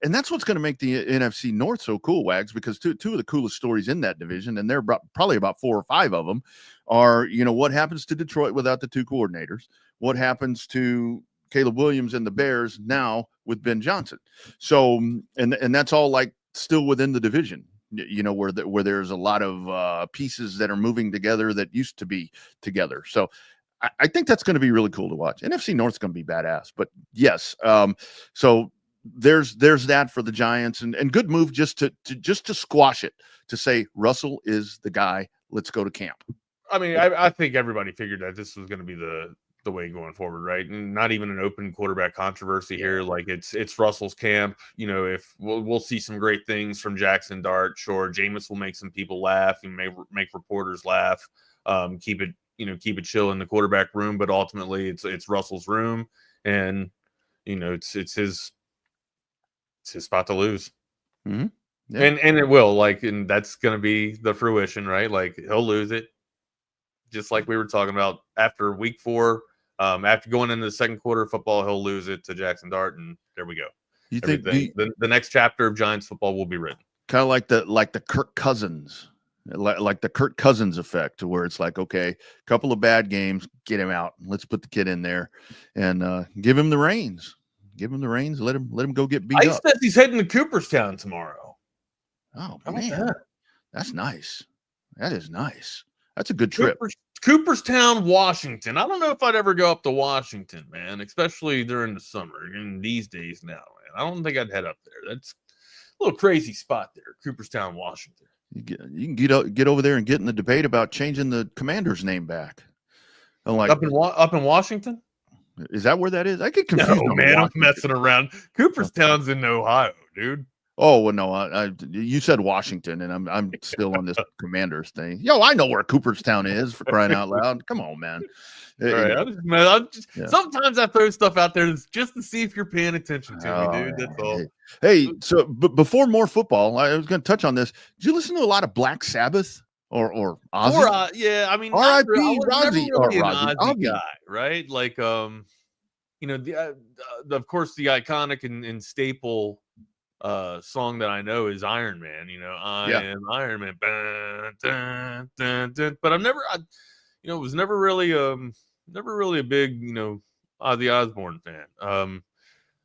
and that's what's going to make the NFC North so cool, Wags, because two of the coolest stories in that division, and there are probably about 4 or 5 of them, are, what happens to Detroit without the 2 coordinators? What happens to Caleb Williams and the Bears now with Ben Johnson? So, and that's all like still within the division, where there's a lot of pieces that are moving together that used to be together. So I think that's going to be really cool to watch. NFC North's going to be badass, but yes. So there's that for the Giants, and good move just to squash it, to say Russell is the guy. Let's go to camp. I mean, I think everybody figured that this was going to be the way going forward, right? And not even an open quarterback controversy here. Like it's Russell's camp. If we'll see some great things from Jackson Dart. Sure, Jameis will make some people laugh and may make reporters laugh. Keep it chill in the quarterback room, but ultimately it's Russell's room, and it's his spot to lose. Mm-hmm. Yeah. And it will, and that's going to be the fruition, right? Like he'll lose it, just like we were talking about after week 4. After going into the second quarter of football, he'll lose it to Jackson Dart, and there we go. You think the next chapter of Giants football will be written? Kind of like the Kirk Cousins, like the Kirk Cousins effect, where it's like, okay, couple of bad games, get him out. Let's put the kid in there and give him the reins. Give him the reins. Let him go get beat up. I said he's heading to Cooperstown tomorrow. Oh man, that's nice. That is nice. That's a good trip. Cooperstown, Washington. I don't know if I'd ever go up to Washington, man, especially during the summer. In these days now, man, I don't think I'd head up there. That's a little crazy spot there, Cooperstown, Washington. You can get over there and get in the debate about changing the commander's name back. Up in Washington. Is that where that is? I get confused. No, man, I'm messing around. Cooperstown's in Ohio, dude. Oh well, no. You said Washington, and I'm still on this Commanders thing. Yo, I know where Cooperstown is, for crying out loud. Come on, man. Right. Sometimes I throw stuff out there just to see if you're paying attention to me, dude. That's all. Hey, so before more football, I was going to touch on this. Did you listen to a lot of Black Sabbath or Azie? Yeah, I mean, R.I.P. Rodney, Azie guy, right? Like, of course, the iconic and staple song that I know is Iron Man. I am Iron Man. Dun, dun, dun, dun. But was never really a big Ozzy Osborne fan.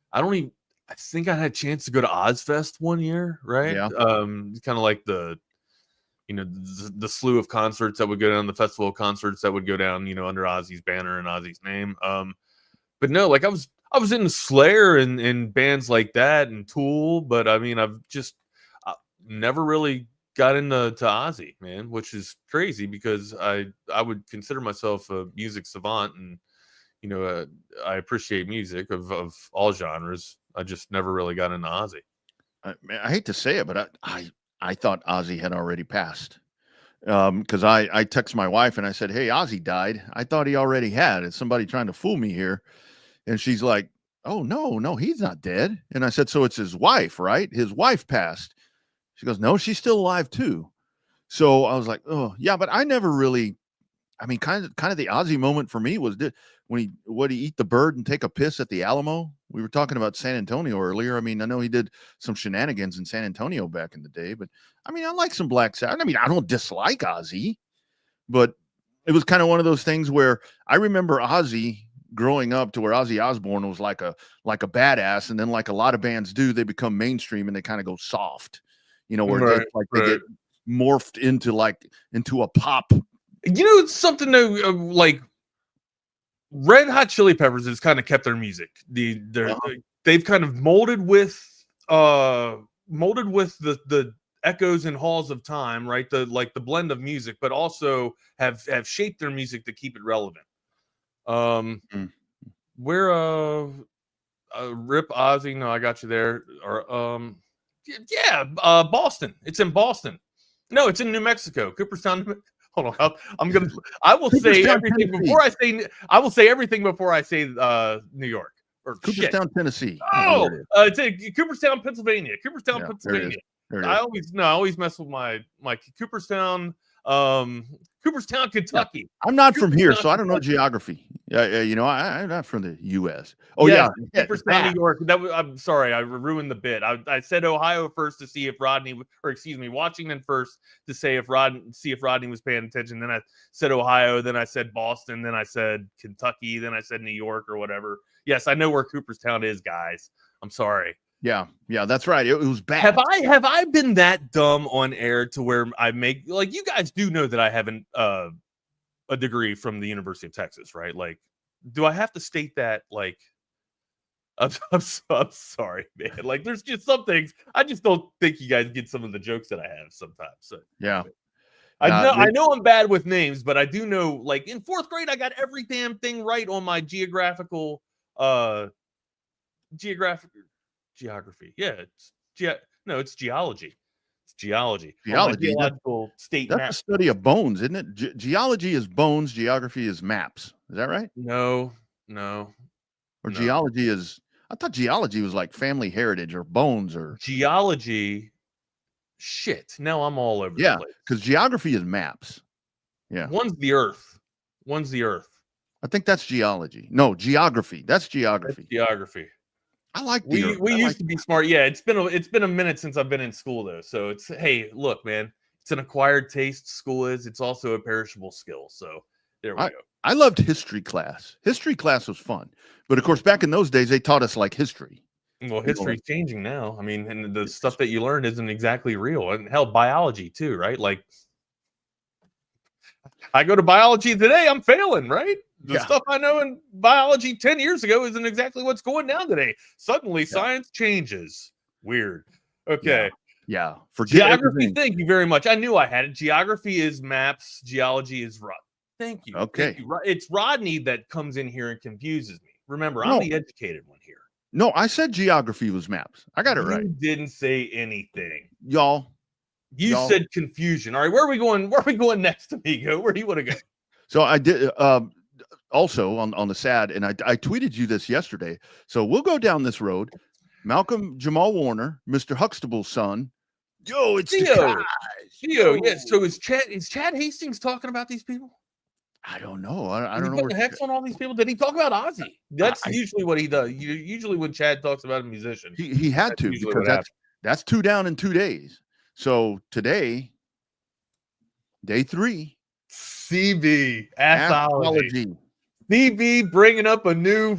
I think I had a chance to go to Ozfest one year, right? Yeah. Kind of like the slew of concerts that would go down, the festival of concerts that would go down, under Ozzy's banner and Ozzy's name. But no, like I was into Slayer and bands like that and Tool, but I mean, I've just never really got into Ozzy, man, which is crazy because I would consider myself a music savant and, I appreciate music of all genres. I just never really got into Ozzy. I hate to say it, but I thought Ozzy had already passed. Because I texted my wife and I said, "Hey, Ozzy died. I thought he already had. Is somebody trying to fool me here?" And she's like, "Oh, no, he's not dead." And I said, "So it's his wife, right? His wife passed." She goes, "No, she's still alive too." So I was like, "Oh, yeah," but I never really. I mean, kind of the Ozzy moment for me was when he eat the bird and take a piss at the Alamo. We were talking about San Antonio earlier. I mean, I know he did some shenanigans in San Antonio back in the day, but I mean, I like some Black Sabbath. I mean, I don't dislike Ozzy, but it was kind of one of those things where I remember Ozzy growing up to where Ozzy Osborne was like a badass, and then like a lot of bands do, they become mainstream and they kind of go soft, where they get morphed into a pop. It's something though, like Red Hot Chili Peppers has kind of kept their music. They've kind of molded with the echoes and halls of time, right? The blend of music, but also have shaped their music to keep it relevant. Where Rip Ozzy? No, I got you there. Or Boston. It's in Boston. No, it's in New Mexico. Cooperstown. Hold on. I will say everything before I say. I will say everything before I say New York or Cooperstown, Tennessee. Oh, it's Cooperstown, Pennsylvania. Cooperstown, Pennsylvania. I always mess with my Cooperstown. Cooperstown, Kentucky. Yeah. I'm not from here, so I don't know geography. I'm not from the U.S. Oh yeah, Cooperstown, New York. I'm sorry, I ruined the bit. I said Ohio first to see if Washington first to see if Rodney was paying attention. Then I said Ohio. Then I said Boston. Then I said Kentucky. Then I said New York or whatever. Yes, I know where Cooperstown is, guys. I'm sorry. Yeah, that's right. It was bad. Have I been that dumb on air to where I make like you guys do know that I haven't a degree from the University of Texas, right? Like, do I have to state that? Like, I'm sorry, man. Like, there's just some things I just don't think you guys get some of the jokes that I have sometimes. So yeah, I know I'm bad with names, but I do know. Like in 4th grade, I got every damn thing right on my geography. Yeah, it's geology. It's geology. Geological state That's map. the study of bones, isn't it? Geology is bones. Geography is maps. Is that right? No. Or geology is. I thought geology was like family heritage or bones or geology. Shit. Now I'm all over. Yeah, the place. because geography is maps. Yeah. One's the Earth. I think that's geology. No, geography. That's geography. I like we used to be smart. Yeah, it's been a minute since I've been in school though. So it's hey, look, man, it's an acquired taste. School is. It's also a perishable skill. So there we go. I loved history class. History class was fun, but of course, back in those days, they taught us like history. Well, history's changing now. I mean, and the stuff that you learn isn't exactly real. And hell, biology too, right? Like, I go to biology today, I'm failing, right? The stuff I know in biology 10 years ago isn't exactly what's going down today. Suddenly, science changes. Weird. Okay. Yeah. For geography, thank you very much. I knew I had it. Geography is maps. Geology is rough. Thank you. Okay. Thank you. It's Rodney that comes in here and confuses me. Remember, I'm the educated one here. No, I said geography was maps. I got it right. You didn't say anything. Y'all. You said confusion. All right, where are we going? Where are we going next, amigo? Where do you want to go? So I did also on the SAD, and I tweeted you this yesterday. So we'll go down this road. Malcolm Jamal Warner, Mr. Huxtable's son. Yo, it's Theo. Yes. So is Chad Hastings talking about these people? I don't know. I don't know. What the heck's on all these people? Did he talk about Azie? That's usually what he does. Usually when Chad talks about a musician, he had to because that's 2 down in 2 days. So today, day 3, CB Assology. CB bringing up a new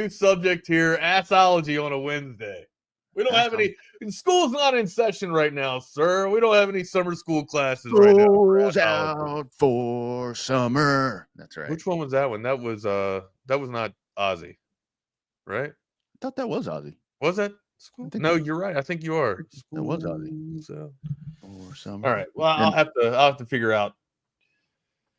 subject here, Assology on a Wednesday. We don't have any. School's not in session right now, sir. We don't have any summer school classes right now. Goes out for summer. That's right. Which one was that one? That was not Azie, right? I thought that was Azie. Was that? No, you're right. I think you are. That was Azie. For summer. All right. Well, I'll have to figure out.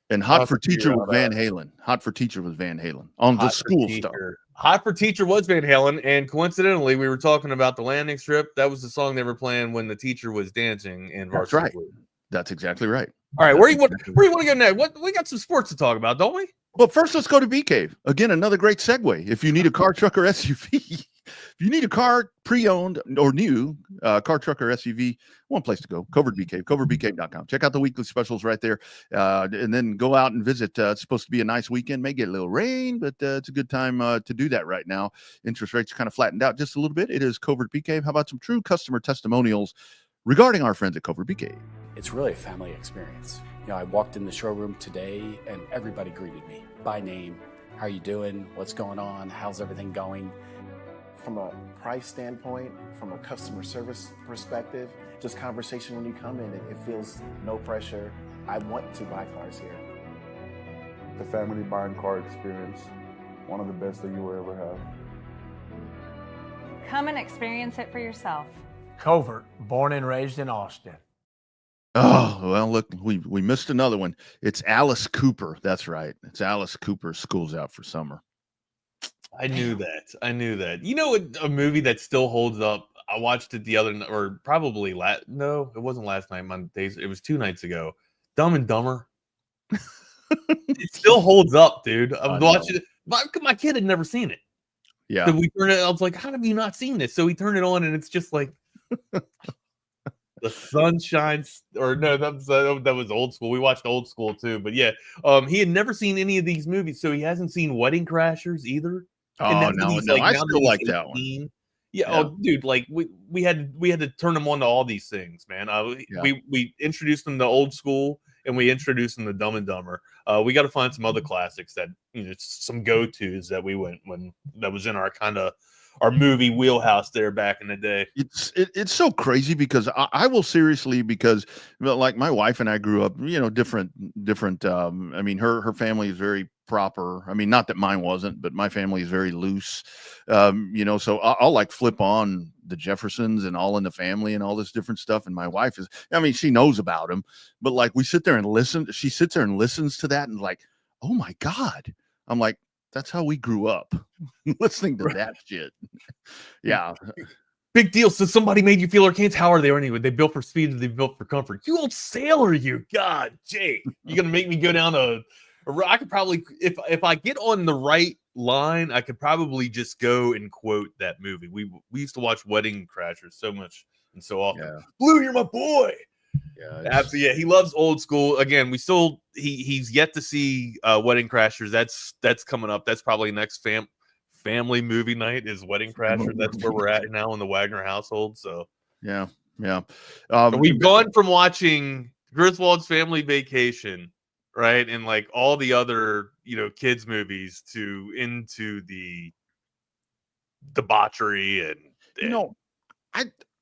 And Hot for Teacher was Van Halen. Hot for Teacher was Van Halen on the school stuff. Hot for Teacher was Van Halen, and coincidentally, we were talking about the landing strip. That was the song they were playing when the teacher was dancing in Varsity. That's right. Blue. That's exactly right. All right, where you want to go next? We got some sports to talk about, don't we? Well, first let's go to Bee Cave. Again, another great segue. If you need a car, truck, or SUV, if you need a car, pre-owned or new, car, truck, or SUV, one place to go, Covered Bee Cave, coveredbeecave.com. Check out the weekly specials right there, and then go out and visit. It's supposed to be a nice weekend. May get a little rain, but it's a good time to do that right now. Interest rates kind of flattened out just a little bit. It is Covered Bee Cave. How about some true customer testimonials regarding our friends at Covered Bee Cave? It's really a family experience. I walked in the showroom today and everybody greeted me by name. How are you doing? What's going on? How's everything going? From a price standpoint, from a customer service perspective, just conversation when you come in, it feels no pressure. I want to buy cars here. The family buying car experience, one of the best that you will ever have. Come and experience it for yourself. Covert, born and raised in Austin. Oh, well, look, we missed another one. It's Alice Cooper. That's right. It's Alice Cooper. School's out for summer. I knew that. You know, a movie that still holds up. I watched it the other or probably no, it wasn't last night. It was 2 nights ago. Dumb and Dumber. It still holds up, dude. I'm watching it. My kid had never seen it. Yeah. So we turned it. I was like, "How have you not seen this?" So we turned it on, and it's just like the sun shines. Or no, that was old school. We watched old school too. But yeah, he had never seen any of these movies, so he hasn't seen Wedding Crashers either. Oh no, I still like that one. Yeah, Yeah. Oh, dude, like we had to turn them on to all these things, man. We introduced them to old school, and we introduced them to Dumb and Dumber. We got to find some other classics that some go tos that we went when that was in our kind of our movie wheelhouse there back in the day. It's so crazy because I will seriously, because like my wife and I grew up, different. I mean, her family is very proper. I mean, not that mine wasn't, but my family is very loose. So I'll like flip on the Jeffersons and All in the Family and all this different stuff. And my wife is, I mean, she knows about them, but like we sit there and listen. She sits there and listens to that and like, oh my God. I'm like, that's how we grew up, listening to that shit. Yeah. Big deal. So somebody made you feel Hurricanes. How are they anyway? They built for speed and they built for comfort. You old sailor, you. God, Jake. You're going to make me go down I could probably, if I get on the right line, I could probably just go and quote that movie. We used to watch Wedding Crashers so much and so often. Yeah. Blue, you're my boy. Yeah, absolutely. Yeah, he loves old school. Again, he's yet to see Wedding Crashers. That's coming up. That's probably next family movie night is Wedding Crashers. That's where we're at now in the Wagner household. So yeah. We've gone from watching Griswold's Family Vacation, right, and like all the other kids movies into the debauchery and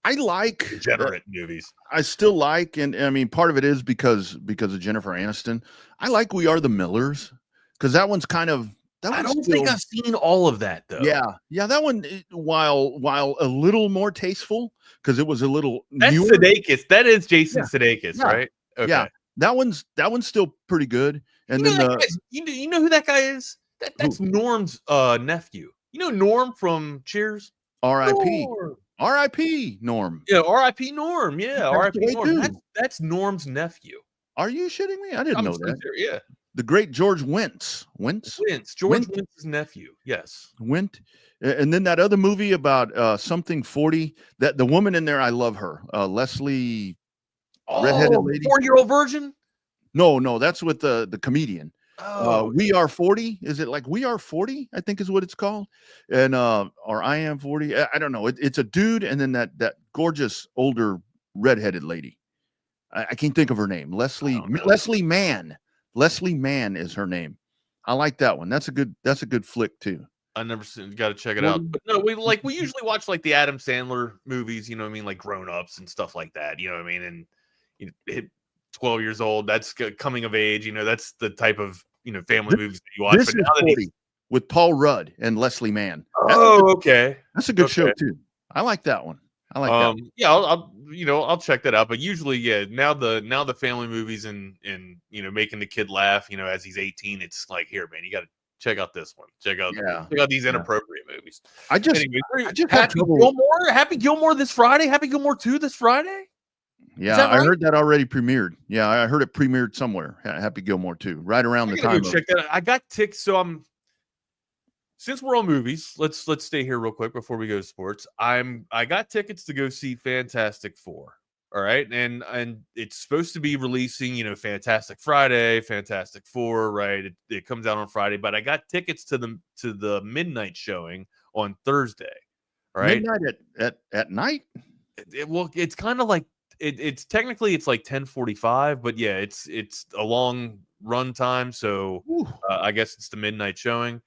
I like degenerate movies. I still like, and I mean, part of it is because of Jennifer Aniston. I like We Are the Millers because that one's kind of. I don't think I've seen all of that though. Yeah. That one, while a little more tasteful, because it was a little. That's newer. Sudeikis. That is Jason Sudeikis, right? Okay. Yeah, that one's still pretty good. And you then you know who that guy is? That's Norm's nephew. You know Norm from Cheers. R.I.P. R.I.P. Norm. Yeah, R.I.P. Norm. Yeah, R.I.P. Norm. That's Norm's nephew. Are you shitting me? I didn't know that. Yeah. The great George Wentz. George Wentz's nephew. Yes. Went. And then that other movie about something 40. That the woman in there, I love her. Leslie, redheaded lady. 4-year-old virgin? No, that's with the comedian. Oh, We Are 40. Is it like We Are 40? I think is what it's called. And or I Am 40. I don't know. It's a dude, and then that gorgeous older redheaded lady. I can't think of her name. Leslie Mann. Leslie Mann is her name. I like that one. That's a good flick too. I never seen. Got to check it out. But no, we usually watch like the Adam Sandler movies. You know what I mean, like Grown Ups and stuff like that. You know what I mean, and hit 12 years old. That's coming of age. That's the type of family movies that you watch. This is 40 with Paul Rudd and Leslie Mann. Okay. That's a good show too. I like that one. I like that one. Yeah, I'll check that out. But usually, yeah, now the family movies and making the kid laugh, as he's 18, it's like, here, man, you got to check out this one. Check out these inappropriate movies. I just Happy Gilmore this Friday. Happy Gilmore 2 this Friday. Yeah, I heard that already premiered. Yeah, I heard it premiered somewhere. Happy Gilmore 2, right around the time. Check that out. I got tickets, so since we're on movies, let's stay here real quick before we go to sports. I got tickets to go see Fantastic Four. All right, and it's supposed to be releasing, Fantastic Friday, Fantastic Four, right? It comes out on Friday, but I got tickets to the midnight showing on Thursday. All right, midnight at night. Well, it's kind of like it's technically it's like 10:45, but yeah, it's a long run time, so I guess it's the midnight showing.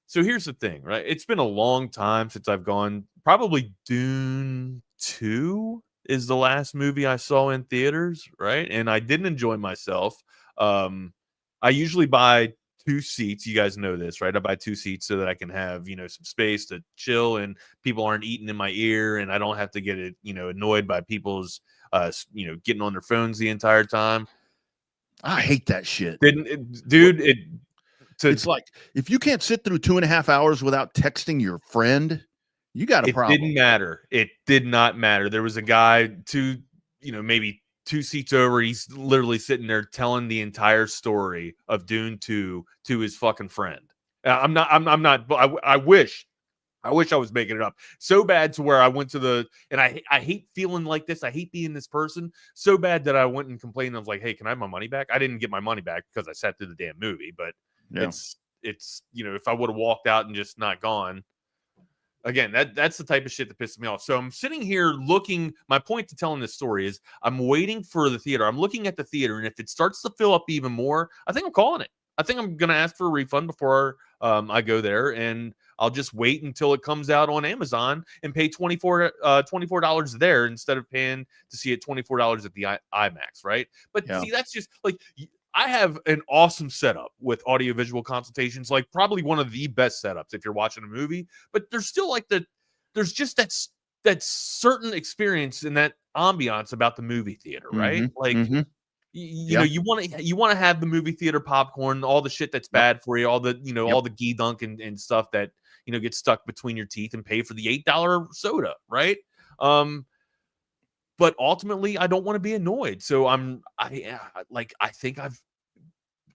So here's the thing, right? It's been a long time since I've gone. Probably Dune 2 is the last movie I saw in theaters, right? And I didn't enjoy myself. I usually buy 2 seats. You guys know this, right? I buy 2 seats so that I can have, some space to chill and people aren't eating in my ear and I don't have to get it, annoyed by people's, getting on their phones the entire time. I hate that shit. It's like if you can't sit through 2.5 hours without texting your friend, you got a problem. It didn't matter. It did not matter. There was a guy maybe 2 seats over, he's literally sitting there telling the entire story of Dune 2 to his fucking friend. I'm not, but I wish I was making it up so bad to where I went to and I hate feeling like this. I hate being this person so bad that I went and complained. I was like, hey, can I have my money back? I didn't get my money back because I sat through the damn movie, but it's, if I would have walked out and just not gone, again, that's the type of shit that pisses me off. So I'm sitting here looking. My point to telling this story is I'm waiting for the theater. I'm looking at the theater, and if it starts to fill up even more, I think I'm calling it. I think I'm going to ask for a refund before I go there, and I'll just wait until it comes out on Amazon and pay $24 there instead of paying to see it $24 at the IMAX, right? But see, that's just like, I have an awesome setup with audiovisual consultations, like probably one of the best setups if you're watching a movie. But there's still like there's just that certain experience and that ambiance about the movie theater, right? Like, you know, you want to have the movie theater popcorn, all the shit that's bad for you, all the all the ghee dunk and stuff that gets stuck between your teeth, and pay for the $8 soda, right? But ultimately, I don't want to be annoyed. So I think I've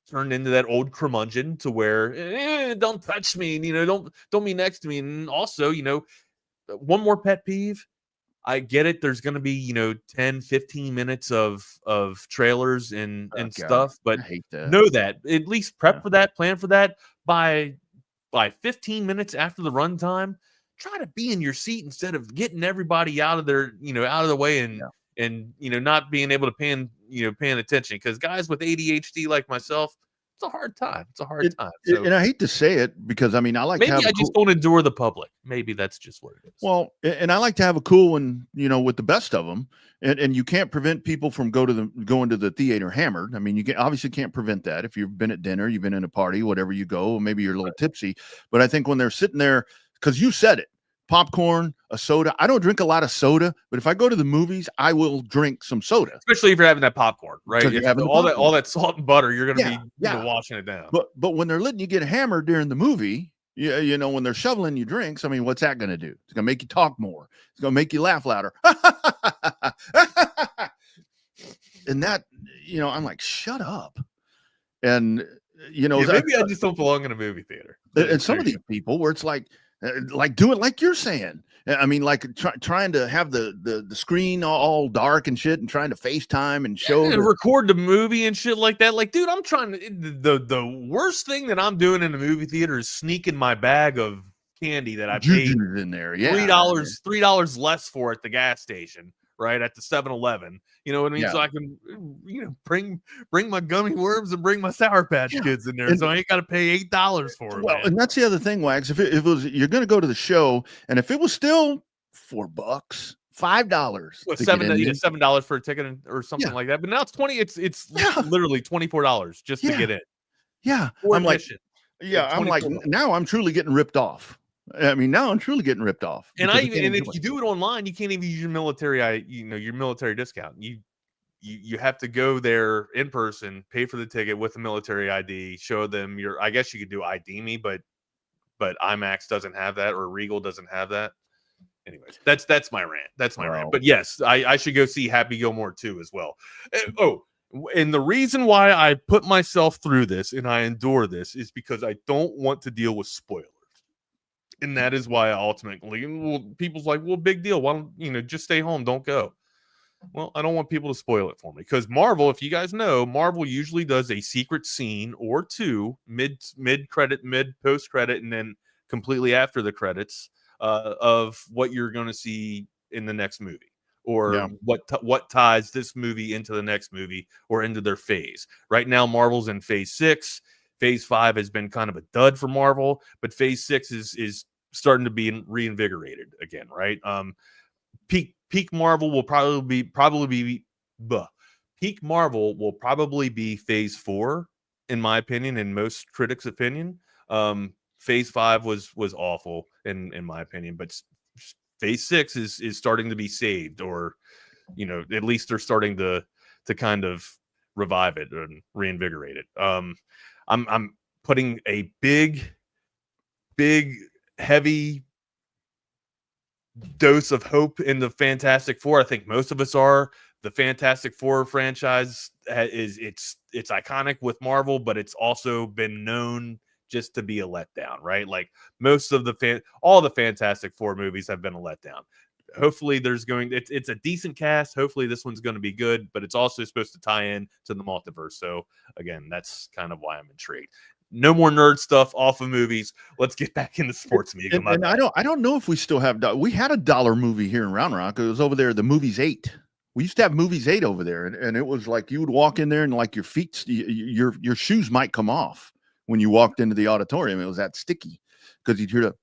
turned into that old curmudgeon to where don't touch me, don't be next to me. And also, one more pet peeve. I get it. There's going to be, 10, 15 minutes of trailers and stuff, but know that at least prep for that, plan for that by 15 minutes after the runtime. Try to be in your seat instead of getting everybody out of their, out of the way and not being able to paying attention. Because guys with ADHD like myself, it's a hard time. It's a hard time. So, and I hate to say it because I like maybe to have I just don't endure the public. Maybe that's just what it is. Well, and I like to have a cool one, with the best of them, and you can't prevent people from going to the theater hammered. I mean, obviously can't prevent that. If you've been at dinner, you've been in a party, whatever you go, maybe you're a little tipsy. But I think when they're sitting there, because you said it, popcorn, a soda. I don't drink a lot of soda, but if I go to the movies, I will drink some soda. Especially if you're having that popcorn, right? All that salt and butter, you're going to be washing it down. But when they're letting you get hammered during the movie, when they're shoveling you drinks, I mean, what's that going to do? It's going to make you talk more. It's going to make you laugh louder. And that, I'm like, shut up. And, maybe I just don't belong in a movie theater. And some of these people where it's like do it like you're saying. I mean, like trying to have the screen all dark and shit, and trying to FaceTime and show and record the movie and shit like that. Like, dude, I'm trying to. The worst thing that I'm doing in a movie theater is sneaking my bag of candy that I paid in there. Yeah, $3 less for at the gas station, right at the 7-Eleven. You know what I mean? Yeah. So I can, bring my gummy worms and bring my Sour Patch Kids in there, so I ain't got to pay $8 for it. Well, and that's the other thing, Wags. If it was, you're going to go to the show, and if it was still $4, $5, $7 for a ticket or something like that. But now it's $20. It's literally $24 just to get in. Yeah, For I'm admission. I'm like, now I'm truly getting ripped off. I mean, now I'm truly getting ripped off. And if you do it online, you can't even use your military, your military discount. You have to go there in person, pay for the ticket with a military ID, show them your. I guess you could do ID me, but IMAX doesn't have that, or Regal doesn't have that. Anyways, that's my rant. That's my rant. But yes, I should go see Happy Gilmore 2 as well. And the reason why I put myself through this and I endure this is because I don't want to deal with spoilers. And that is why ultimately, people's like, well, big deal. Why don't just stay home? Don't go. Well, I don't want people to spoil it for me, because Marvel, if you guys know, Marvel usually does a secret scene or two mid credit, mid post credit, and then completely after the credits of what you're going to see in the next movie, or what ties this movie into the next movie or into their phase. Right now, Marvel's in phase 6. Phase 5 has been kind of a dud for Marvel, but phase 6 is starting to be reinvigorated again, right? Peak Marvel will probably be peak Marvel will probably be phase 4, in my opinion, and most critics' opinion. Phase 5 was awful in my opinion, but phase 6 is starting to be saved, or at least they're starting to kind of revive it and reinvigorate it. I'm putting a big, heavy dose of hope in the Fantastic Four. I think most of us are. the Fantastic Four franchise it's iconic with Marvel, but it's also been known just to be a letdown, right? Like most of all the Fantastic Four movies have been a letdown. Hopefully it's a decent cast. Hopefully this one's going to be good, but it's also supposed to tie in to the multiverse. So again, that's kind of why I'm intrigued. No more nerd stuff off of movies. Let's get back into sports media. And I don't know if we still have. We had a dollar movie here in Round Rock. It was over there. The Movies 8. We used to have Movies 8 over there, and it was like you would walk in there and like your feet, your shoes might come off when you walked into the auditorium. It was that sticky because you'd hear the.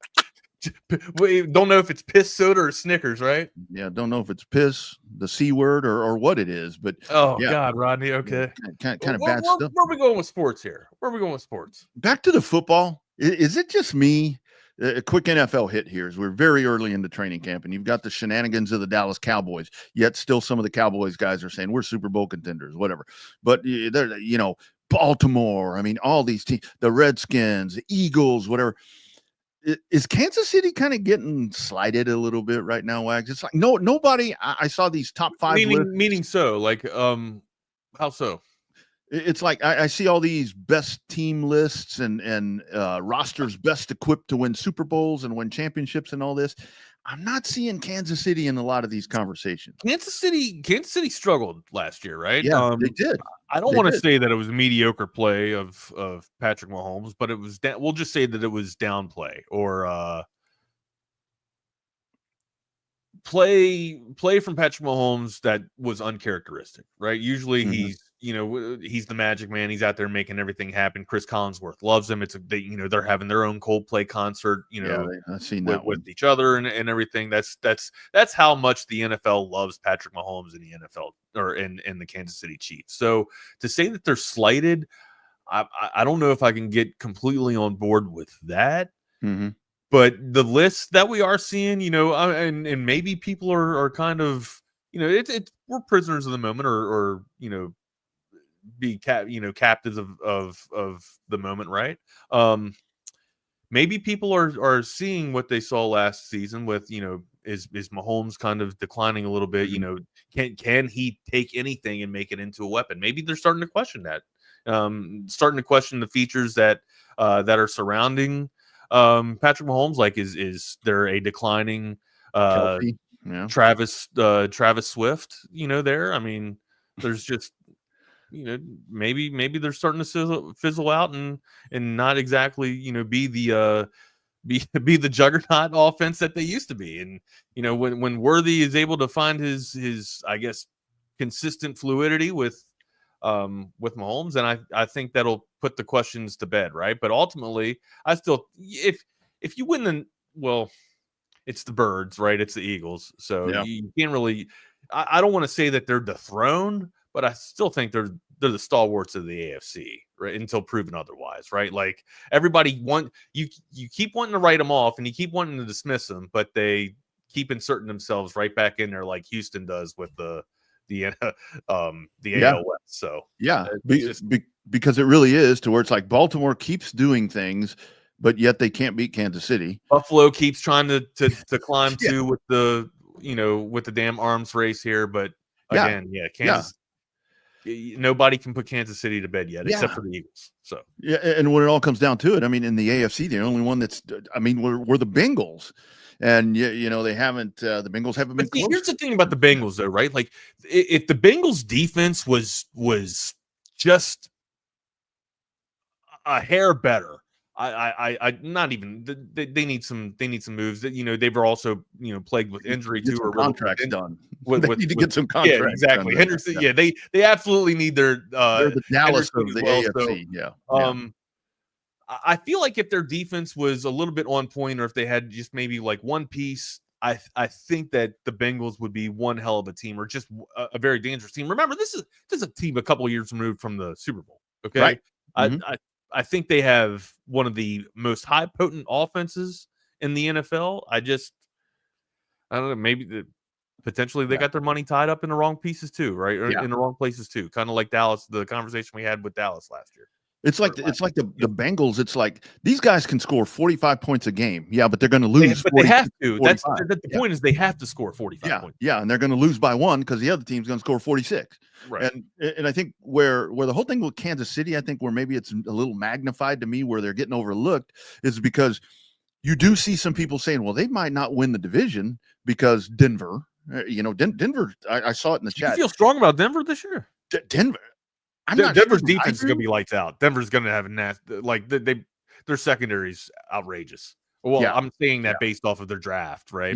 We don't know if it's piss soda or Snickers, right? Yeah, don't know if it's piss, the C word, or what it is, but God, Rodney, okay, kind of bad stuff. Where are we going with sports here? Where are we going with sports? Back to the football. Is it just me? A quick NFL hit here is we're very early into training camp, and you've got the shenanigans of the Dallas Cowboys. Yet still, some of the Cowboys guys are saying we're Super Bowl contenders, whatever. But they're Baltimore. I mean, all these teams, the Redskins, the Eagles, whatever. Is Kansas City kind of getting slighted a little bit right now, Wags? It's like nobody. I saw these top 5 meaning so like how so? It's like I see all these best team lists and rosters best equipped to win Super Bowls and win championships and all this. I'm not seeing Kansas City in a lot of these conversations. Kansas City struggled last year, right? Yeah, they did. I don't want to say that it was mediocre play of Patrick Mahomes, but it was. We'll just say that it was downplay or play from Patrick Mahomes that was uncharacteristic, right? Usually he's the magic man. He's out there making everything happen. Chris Collinsworth loves him. They're having their own Coldplay concert, I've seen that with each other and everything. That's how much the NFL loves Patrick Mahomes in the NFL or in the Kansas City Chiefs. So to say that they're slighted, I don't know if I can get completely on board with that. Mm-hmm. But the list that we are seeing, and maybe people are kind of, we're prisoners of the moment or be captives of the moment, right? Maybe people are seeing what they saw last season with, is Mahomes kind of declining a little bit? Can he take anything and make it into a weapon? Maybe they're starting to question that, starting to question the features that are surrounding Patrick Mahomes. Like, is there a declining Travis Swift? There. I mean, there's just maybe they're starting to fizzle out and not exactly be the be the juggernaut offense that they used to be. And when Worthy is able to find his I guess consistent fluidity with Mahomes, and I think that'll put the questions to bed, right? But ultimately, I still, if you win it's the Birds, right? It's the Eagles, so you can't really. I don't want to say that they're dethroned, but I still think they're the stalwarts of the AFC, right? Until proven otherwise, right? Like everybody you keep wanting to write them off and you keep wanting to dismiss them, but they keep inserting themselves right back in there, like Houston does with the AL West. So because it really is to where it's like Baltimore keeps doing things, but yet they can't beat Kansas City. Buffalo keeps trying to climb to with the with the damn arms race here, but again, Kansas. Nobody can put Kansas City to bed yet, except for the Eagles. So and when it all comes down to it, I mean, in the AFC, the only one that's, we're the Bengals, and they haven't. The Bengals haven't been close. Here's the thing about the Bengals, though, right? Like, if the Bengals defense was just a hair better, I not even they need some moves that they were also plagued with injury too, or contracts done. They need to get some contracts. Yeah, exactly. Henderson. Yeah, they absolutely need their. They're the Dallas of the AFC. So, I feel like if their defense was a little bit on point, or if they had just maybe like one piece, I think that the Bengals would be one hell of a team, or just a very dangerous team. Remember, this is a team a couple of years removed from the Super Bowl. Okay, right. I think they have one of the most high potent offenses in the NFL. I don't know. Maybe potentially they got their money tied up in the wrong pieces too, right? Or in the wrong places too. Kind of like Dallas, the conversation we had with Dallas last year. It's like the Bengals. It's like these guys can score 45 points a game. Yeah, but they're going to lose. But they have to. 45. That's the point is they have to score 45 points. Yeah, and they're going to lose by 1 because the other team's going to score 46. Right. And I think where the whole thing with Kansas City, I think where maybe it's a little magnified to me, where they're getting overlooked, is because you do see some people saying, well, they might not win the division because Denver. Denver. I saw it in the chat. You feel strong about Denver this year? Denver. Denver's defense is going to be lights out. Denver's going to have their secondary's outrageous. Well, yeah. I'm saying that based off of their draft, right?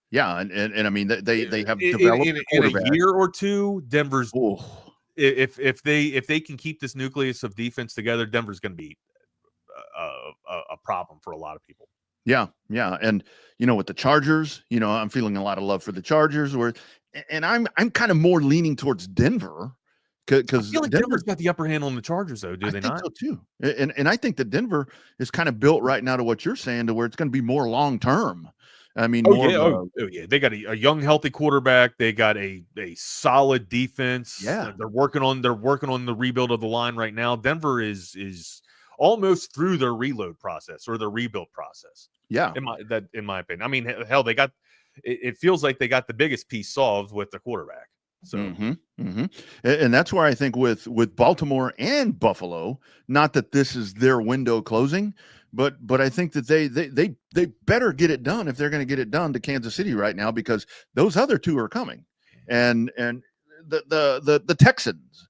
Yeah, and I mean they have developed in a year or two. Denver's if they can keep this nucleus of defense together, Denver's going to be a problem for a lot of people. Yeah, and with the Chargers, I'm feeling a lot of love for the Chargers. And I'm kind of more leaning towards Denver. Because I feel like Denver's got the upper hand on the Chargers, though, do they not? I think so too. And I think that Denver is kind of built right now to what you're saying, to where it's going to be more long term. I mean, they got a young, healthy quarterback. They got a solid defense. Yeah, they're working on the rebuild of the line right now. Denver is almost through their reload process or their rebuild process. Yeah, in my opinion. I mean, hell, they got. It feels like they got the biggest piece solved with the quarterback. So, and that's where I think with Baltimore and Buffalo, not that this is their window closing, but I think that they better get it done if they're going to get it done to Kansas City right now, because those other two are coming, and the Texans.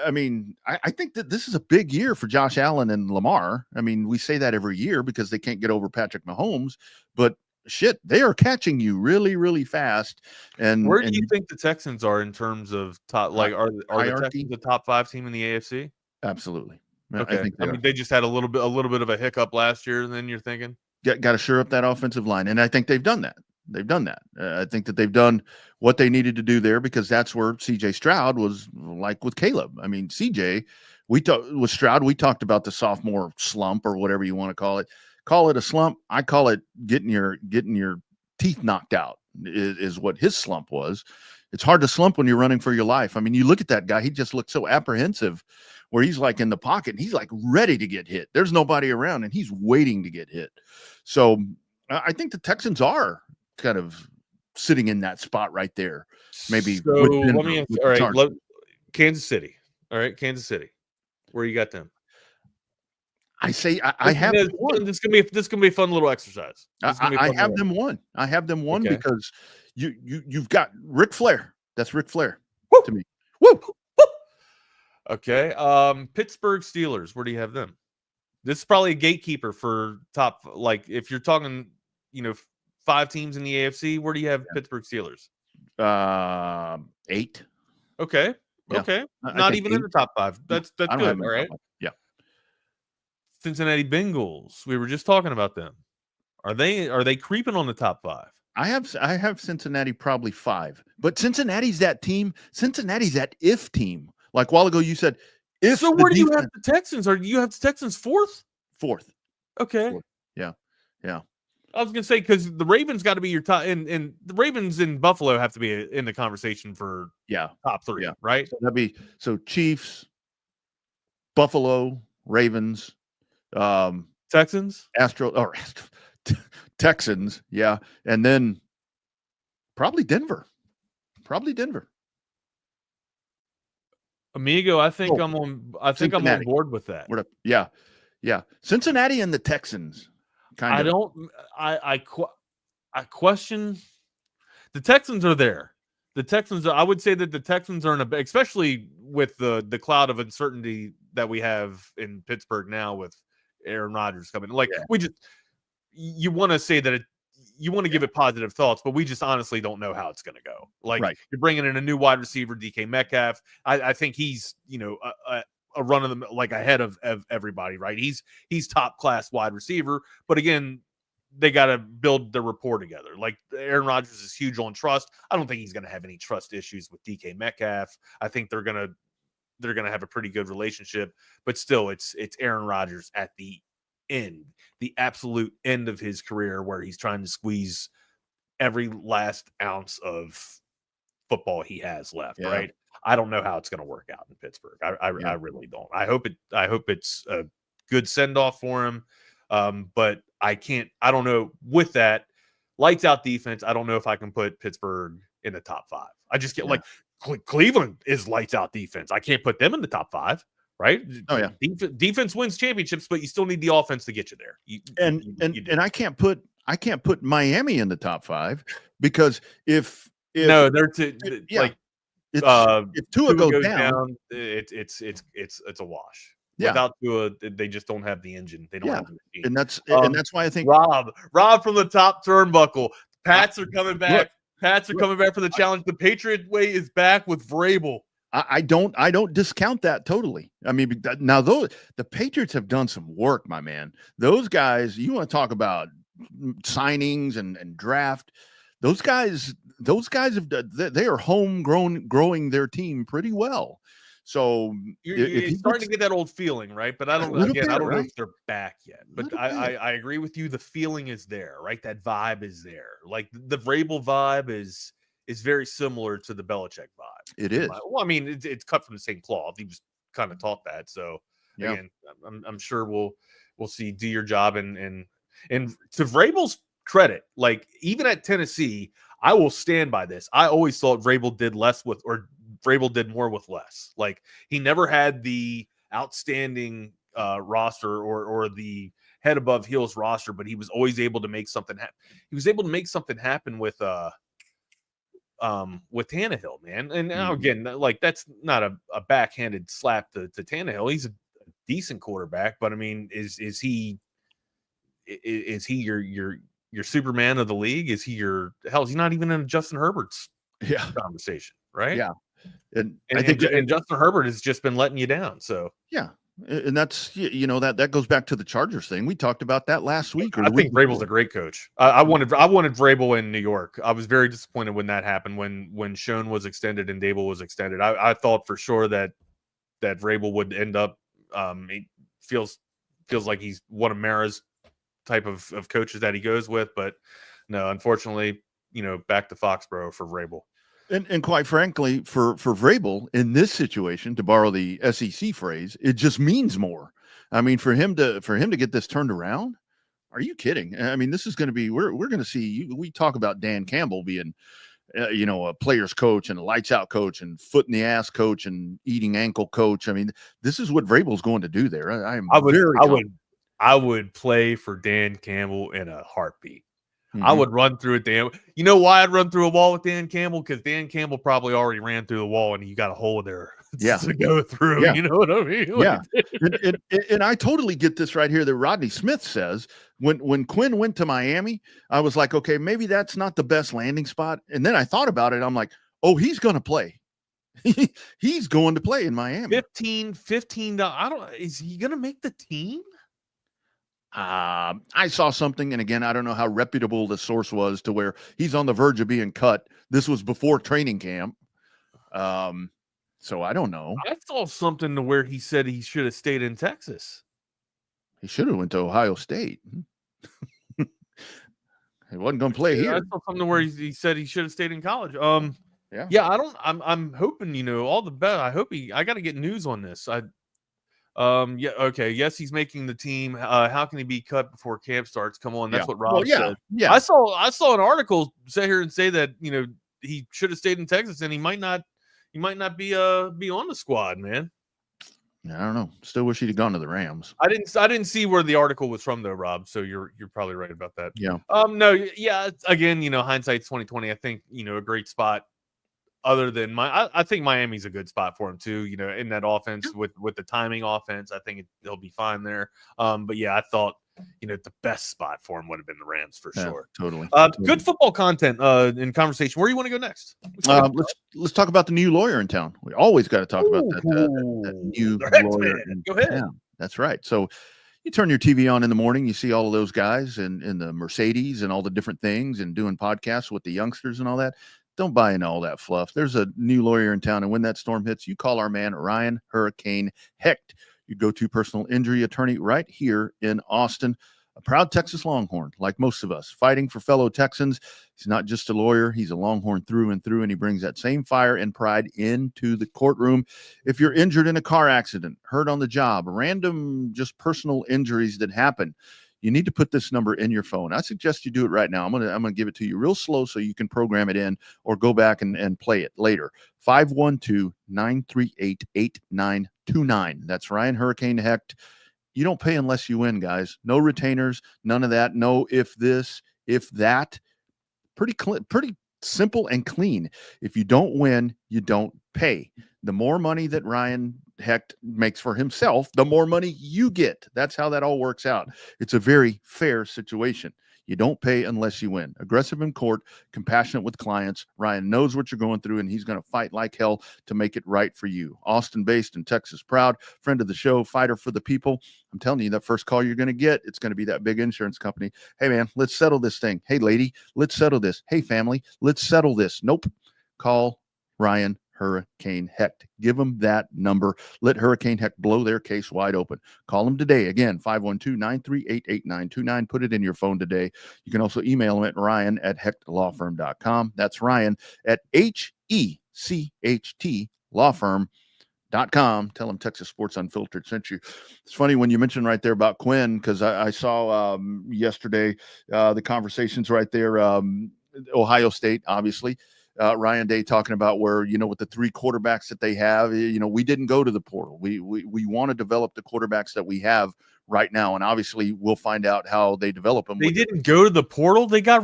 I mean, I think that this is a big year for Josh Allen and Lamar. I mean, we say that every year because they can't get over Patrick Mahomes, but shit, they are catching you really, really fast. And where do you think the Texans are in terms of top? Like, are the Texans the top 5 team in the AFC? Absolutely. Okay. I think they just had a little bit of a hiccup last year. And then you're thinking, got to shore up that offensive line, and I think they've done that. I think that they've done what they needed to do there, because that's where C.J. Stroud was, like with Caleb. I mean, C.J. with Stroud, we talked about the sophomore slump or whatever you want to call it. Call it a slump. I call it getting your teeth knocked out is what his slump was. It's hard to slump when you're running for your life. I mean, you look at that guy, he just looked so apprehensive, where he's like in the pocket and he's like ready to get hit. There's nobody around and he's waiting to get hit. So I think the Texans are kind of sitting in that spot right there. Maybe. So let me answer. All right. Kansas City. All right. Kansas City. Where you got them? I say I have this is gonna be a fun little exercise. I have them one. I have them one because you've got Ric Flair. That's Ric Flair to me. Woo! Okay. Pittsburgh Steelers. Where do you have them? This is probably a gatekeeper for top. Like, if you're talking, 5 teams in the AFC, where do you have Pittsburgh Steelers? 8. Okay. Yeah. Okay. Not even 8. In the top 5. That's good. All right. Yeah. Cincinnati Bengals. We were just talking about them. Are they creeping on the top 5? I have Cincinnati probably 5. But Cincinnati's that team. Cincinnati's that if team. Like a while ago you said, if. So where do you have the Texans? Or do you have the Texans 4th? 4th. Okay. 4th. Yeah. I was gonna say, because the Ravens got to be your top, and the Ravens in Buffalo have to be in the conversation for top 3, right? So that'd be Chiefs, Buffalo, Ravens, Texans, Texans, and then probably Denver. Amigo, I think I'm on board with that. Yeah. Cincinnati and the Texans. I question. The Texans are there. I would say that the Texans are especially with the cloud of uncertainty that we have in Pittsburgh now with Aaron Rodgers coming. You want to say that you want to give it positive thoughts, but we just honestly don't know how it's going to go. You're bringing in a new wide receiver, DK Metcalf. I think he's, a run of them ahead of everybody, right? He's top class wide receiver, but again, they got to build their rapport together. Like, Aaron Rodgers is huge on trust. I don't think he's going to have any trust issues with DK Metcalf. I think they're going to have a pretty good relationship, but still it's Aaron Rodgers at the absolute end of his career, where he's trying to squeeze every last ounce of football he has left, right? I don't know how it's going to work out in Pittsburgh. I really don't. I hope it's a good send off for him. But I don't know with that lights out defense. I don't know if I can put Pittsburgh in the top 5. I just get like Cleveland is lights out defense. I can't put them in the top 5. Right? Oh yeah. Defense wins championships, but you still need the offense to get you there. And I can't put Miami in the top 5 because if no, they're like if Tua goes down, it's a wash. Yeah. Without Tua, they just don't have the engine. They don't have the machine. And that's why I think Rob from the top turnbuckle. Pats are coming back. Pats are coming back for the challenge. The Patriot way is back with Vrabel. I don't discount that totally. I mean, now the Patriots have done some work, my man. Those guys, you want to talk about signings and draft. Those guys they are growing their team pretty well. So you're starting to get that old feeling, right? But I don't know if they're back yet. But I agree with you. The feeling is there, right? That vibe is there. Like the Vrabel vibe is very similar to the Belichick vibe. It is. Well, I mean, it's cut from the same cloth. He just kind of taught that. So again, I'm sure we'll see do your job and to Vrabel's credit, like even at Tennessee, I will stand by this. I always thought Vrabel did Vrabel did more with less. Like he never had the outstanding roster or the head above heels roster, but he was always able to make something happen. He was able to make something happen with Tannehill, man. And now again, like that's not a backhanded slap to Tannehill. He's a decent quarterback, but I mean, is he your Superman of the league? Is he is he not even in Justin Herbert's conversation, right? Yeah. And I think Justin Herbert has just been letting you down. So yeah. And that's, that goes back to the Chargers thing. We talked about that last week. I think Vrabel's a great coach. I wanted Vrabel in New York. I was very disappointed when that happened, when Schoen was extended and Dable was extended. I thought for sure that Vrabel would end up, he feels like he's one of Mara's type of coaches that he goes with, but no, unfortunately, back to Foxborough for Vrabel. And quite frankly, for Vrabel in this situation, to borrow the SEC phrase, it just means more. I mean, for him to get this turned around, are you kidding? I mean, this is going to be we're going to see. We talk about Dan Campbell being, a player's coach and a lights out coach and foot in the ass coach and eating ankle coach. I mean, this is what Vrabel's going to do there. I would play for Dan Campbell in a heartbeat. Mm-hmm. I would run through it. You know why I'd run through a wall with Dan Campbell? Because Dan Campbell probably already ran through the wall and you got a hole there to go through. Yeah. You know what I mean? Yeah. and I totally get this right here that Rodney Smith says when Quinn went to Miami, I was like, okay, maybe that's not the best landing spot. And then I thought about it. I'm like, oh, he's going to play. He's going to play in Miami. 15. Is he going to make the team? I saw something, and again, I don't know how reputable the source was to where he's on the verge of being cut. This was before training camp. So I don't know. I saw something to where he said he should have stayed in Texas. He should have went to Ohio State. He wasn't going to play here. I saw something where he said he should have stayed in college. Yeah. I'm hoping, all the best. I got to get news on this. Yes, he's making the team. How can he be cut before camp starts? Come on, that's what Rob said. Yeah, I saw an article sit here and say that he should have stayed in Texas and he might not be on the squad, man. I don't know. Still wish he'd have gone to the Rams. I didn't see where the article was from though, Rob. So you're probably right about that. Yeah. Again, hindsight's 2020. I think a great spot. Other than I think Miami's a good spot for him too. In that offense with the timing offense, I think he'll be fine there. But yeah, I thought the best spot for him would have been the Rams for sure. Totally. Good football content in conversation. Where do you want to go next? Let's talk about the new lawyer in town. We always got to talk about that new lawyer in Go ahead. town. That's right. So you turn your TV on in the morning, you see all of those guys in the Mercedes and all the different things and doing podcasts with the youngsters and all that. Don't buy into all that fluff. There's a new lawyer in town, and when that storm hits, you call our man Ryan Hurricane Hecht, your go-to personal injury attorney right here in Austin. A proud Texas Longhorn, like most of us, fighting for fellow Texans. He's not just a lawyer. He's a Longhorn through and through, and he brings that same fire and pride into the courtroom. If you're injured in a car accident, hurt on the job, random just personal injuries that happen, you need to put this number in your phone. I suggest you do it right now. I'm gonna give it to you real slow so you can program it in or go back and play it later. 512-938-8929. That's Ryan Hurricane Hecht. You don't pay unless you win, guys. No retainers, none of that. No if this, if that. Pretty simple and clean. If you don't win, you don't pay. The more money that Ryan Hecht makes for himself, the more money you get. That's how that all works out. It's a very fair situation. You don't pay unless you win. Aggressive in court, compassionate with clients. Ryan knows what you're going through, and he's going to fight like hell to make it right for you. Austin-based and Texas proud, friend of the show, fighter for the people. I'm telling you, that first call you're going to get, it's going to be that big insurance company. Hey, man, let's settle this thing. Hey, lady, let's settle this. Hey, family, let's settle this. Nope. Call Ryan Hurricane Hecht. Give them that number. Let Hurricane Hecht blow their case wide open. Call them today. Again, 512-938-8929. Put it in your phone today. You can also email them at ryan@hechtlawfirm.com. That's Ryan at HECHT lawfirm.com. Tell them Texas Sports Unfiltered sent you. It's funny when you mentioned right there about Quinn, because I saw yesterday the conversations right there. Ohio State, obviously. Ryan Day talking about where, with the 3 quarterbacks that they have, we didn't go to the portal. We want to develop the quarterbacks that we have right now. And obviously we'll find out how they develop them. They didn't go to the portal. They got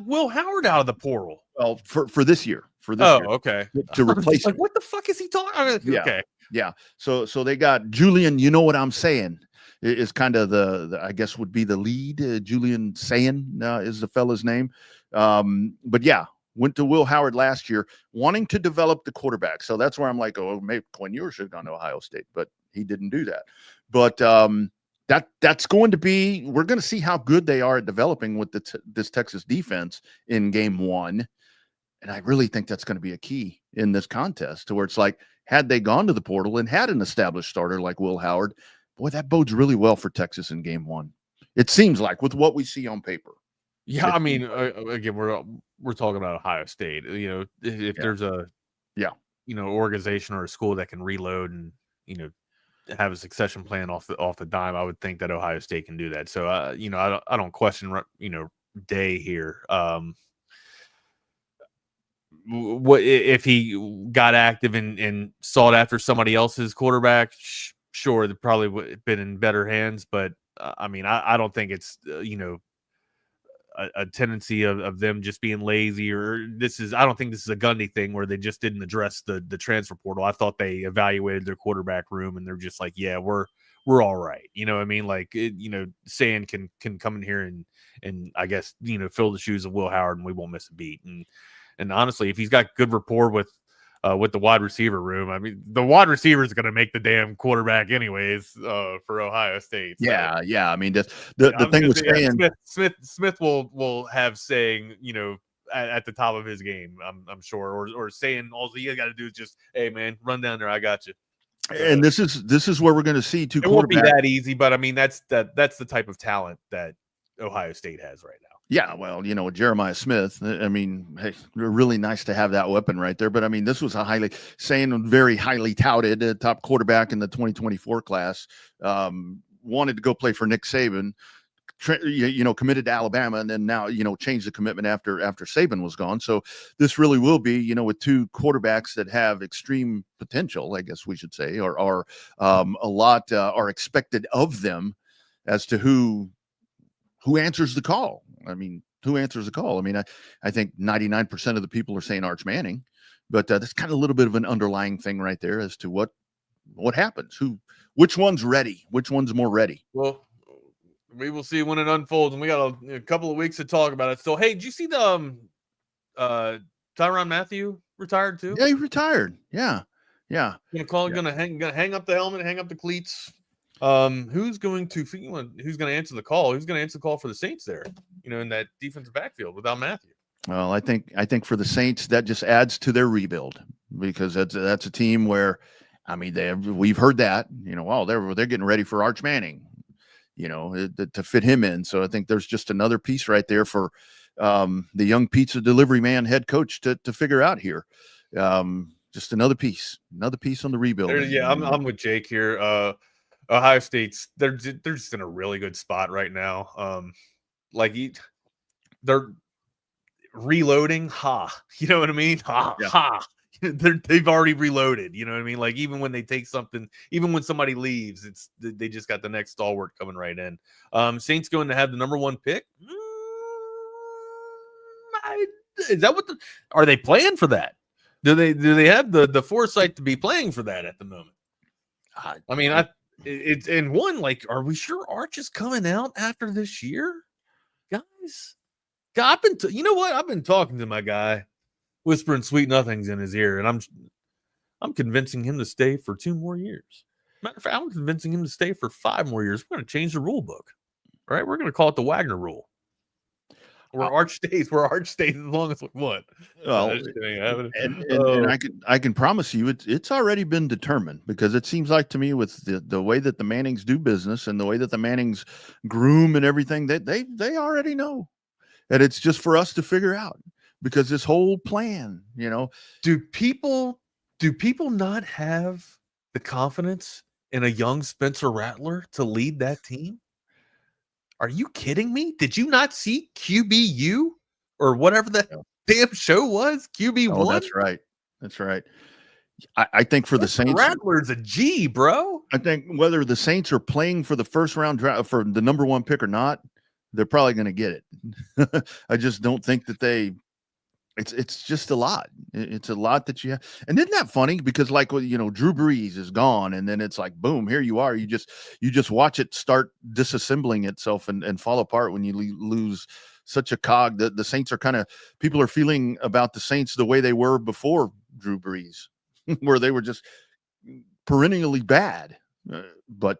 Will Howard out of the portal. Well, for this year, year. Okay. To replace him. What the fuck is he talking? Yeah. Okay. Yeah. So they got Julian, you know what I'm saying, is kind of the I guess would be the lead. Julian Sayin is the fella's name. But yeah, went to Will Howard last year, wanting to develop the quarterback. So that's where I'm like, oh, maybe Quinn Ewers should have gone to Ohio State, but he didn't do that. But that's going to be, we're going to see how good they are at developing with this Texas defense in game 1. And I really think that's going to be a key in this contest, to where it's like, had they gone to the portal and had an established starter like Will Howard, boy, that bodes really well for Texas in game 1. It seems like, with what we see on paper. Yeah, I mean, again, we're talking about Ohio State. If there's a organization or a school that can reload and have a succession plan off the dime, I would think that Ohio State can do that. So I don't question Day here. What if he got active and sought after somebody else's quarterback? Sure, they probably would have been in better hands. But I mean, I don't think it's a tendency of them just being lazy, or I don't think this is a Gundy thing where they just didn't address the transfer portal. I thought they evaluated their quarterback room and they're just like, yeah, we're all right. You know what I mean? Like, Sand can come in here and I guess, fill the shoes of Will Howard and we won't miss a beat. And honestly, if he's got good rapport with the wide receiver room, I mean, the wide receiver is going to make the damn quarterback anyways for Ohio State. So. Yeah. I mean, the thing with Smith will have saying, at the top of his game, I'm sure, or saying all you got to do is just, hey man, run down there, I got you. And this is where we're going to see two. It won't be that easy, but I mean, that's the type of talent that Ohio State has right now. Yeah, well, with Jeremiah Smith, I mean, hey, really nice to have that weapon right there. But I mean, this was very highly touted top quarterback in the 2024 class. Wanted to go play for Nick Saban, committed to Alabama, and then now, changed the commitment after Saban was gone. So this really will be, with two quarterbacks that have extreme potential, I guess we should say, or are a lot are expected of them as to who answers the call. I mean, who answers the call? I mean, I think 99% of the people are saying Arch Manning, but that's kind of a little bit of an underlying thing right there as to what happens, which one's ready, which one's more ready. Well, we will see when it unfolds, and we got a couple of weeks to talk about it. So, hey, did you see the Tyrann Mathieu retired too? Yeah, he retired. Yeah. Gonna hang up the helmet, hang up the cleats. Who's going to answer the call? Who's going to answer the call for the Saints there? In that defensive backfield without Mathieu. Well, I think for the Saints that just adds to their rebuild, because that's a team where, I mean, we've heard that, they're getting ready for Arch Manning. to fit him in. So I think there's just another piece right there for the young pizza delivery man head coach to figure out here. Just another piece on the rebuild. I'm with Jake here. Ohio State's they're just in a really good spot right now. They're reloading. You know what I mean? They've already reloaded. You know what I mean? Like even when they take something, even when somebody leaves, they just got the next stalwart coming right in. Saints going to have the number 1 pick. Is that are they playing for that? Do they have the foresight to be playing for that at the moment? I mean, it's in one, like, are we sure Arch is coming out after this year, guys? God, you know what? I've been talking to my guy, whispering sweet nothings in his ear, and I'm convincing him to stay for 2 more years. Matter of fact, I'm convincing him to stay for 5 more years. We're going to change the rule book, right? We're going to call it the Wagner rule. Where Arch stays as long as what? Well, and I can promise you it's already been determined, because it seems like to me with the way that the Mannings do business and the way that the Mannings groom and everything, that they already know. And it's just for us to figure out, because this whole plan, do people not have the confidence in a young Spencer Rattler to lead that team? Are you kidding me? Did you not see QBU or whatever that damn show was? QB1? Oh, that's right. That's right. I think for the Saints, Rattler's a G, bro. I think whether the Saints are playing for the first round draft for the number 1 pick or not, they're probably going to get it. I just don't think that it's just a lot. It's a lot that you have. And isn't that funny? Because like, Drew Brees is gone, and then it's like, boom, here you are. You just watch it start disassembling itself and fall apart when you lose such a cog. That the Saints are people are feeling about the Saints the way they were before Drew Brees, where they were just perennially bad. But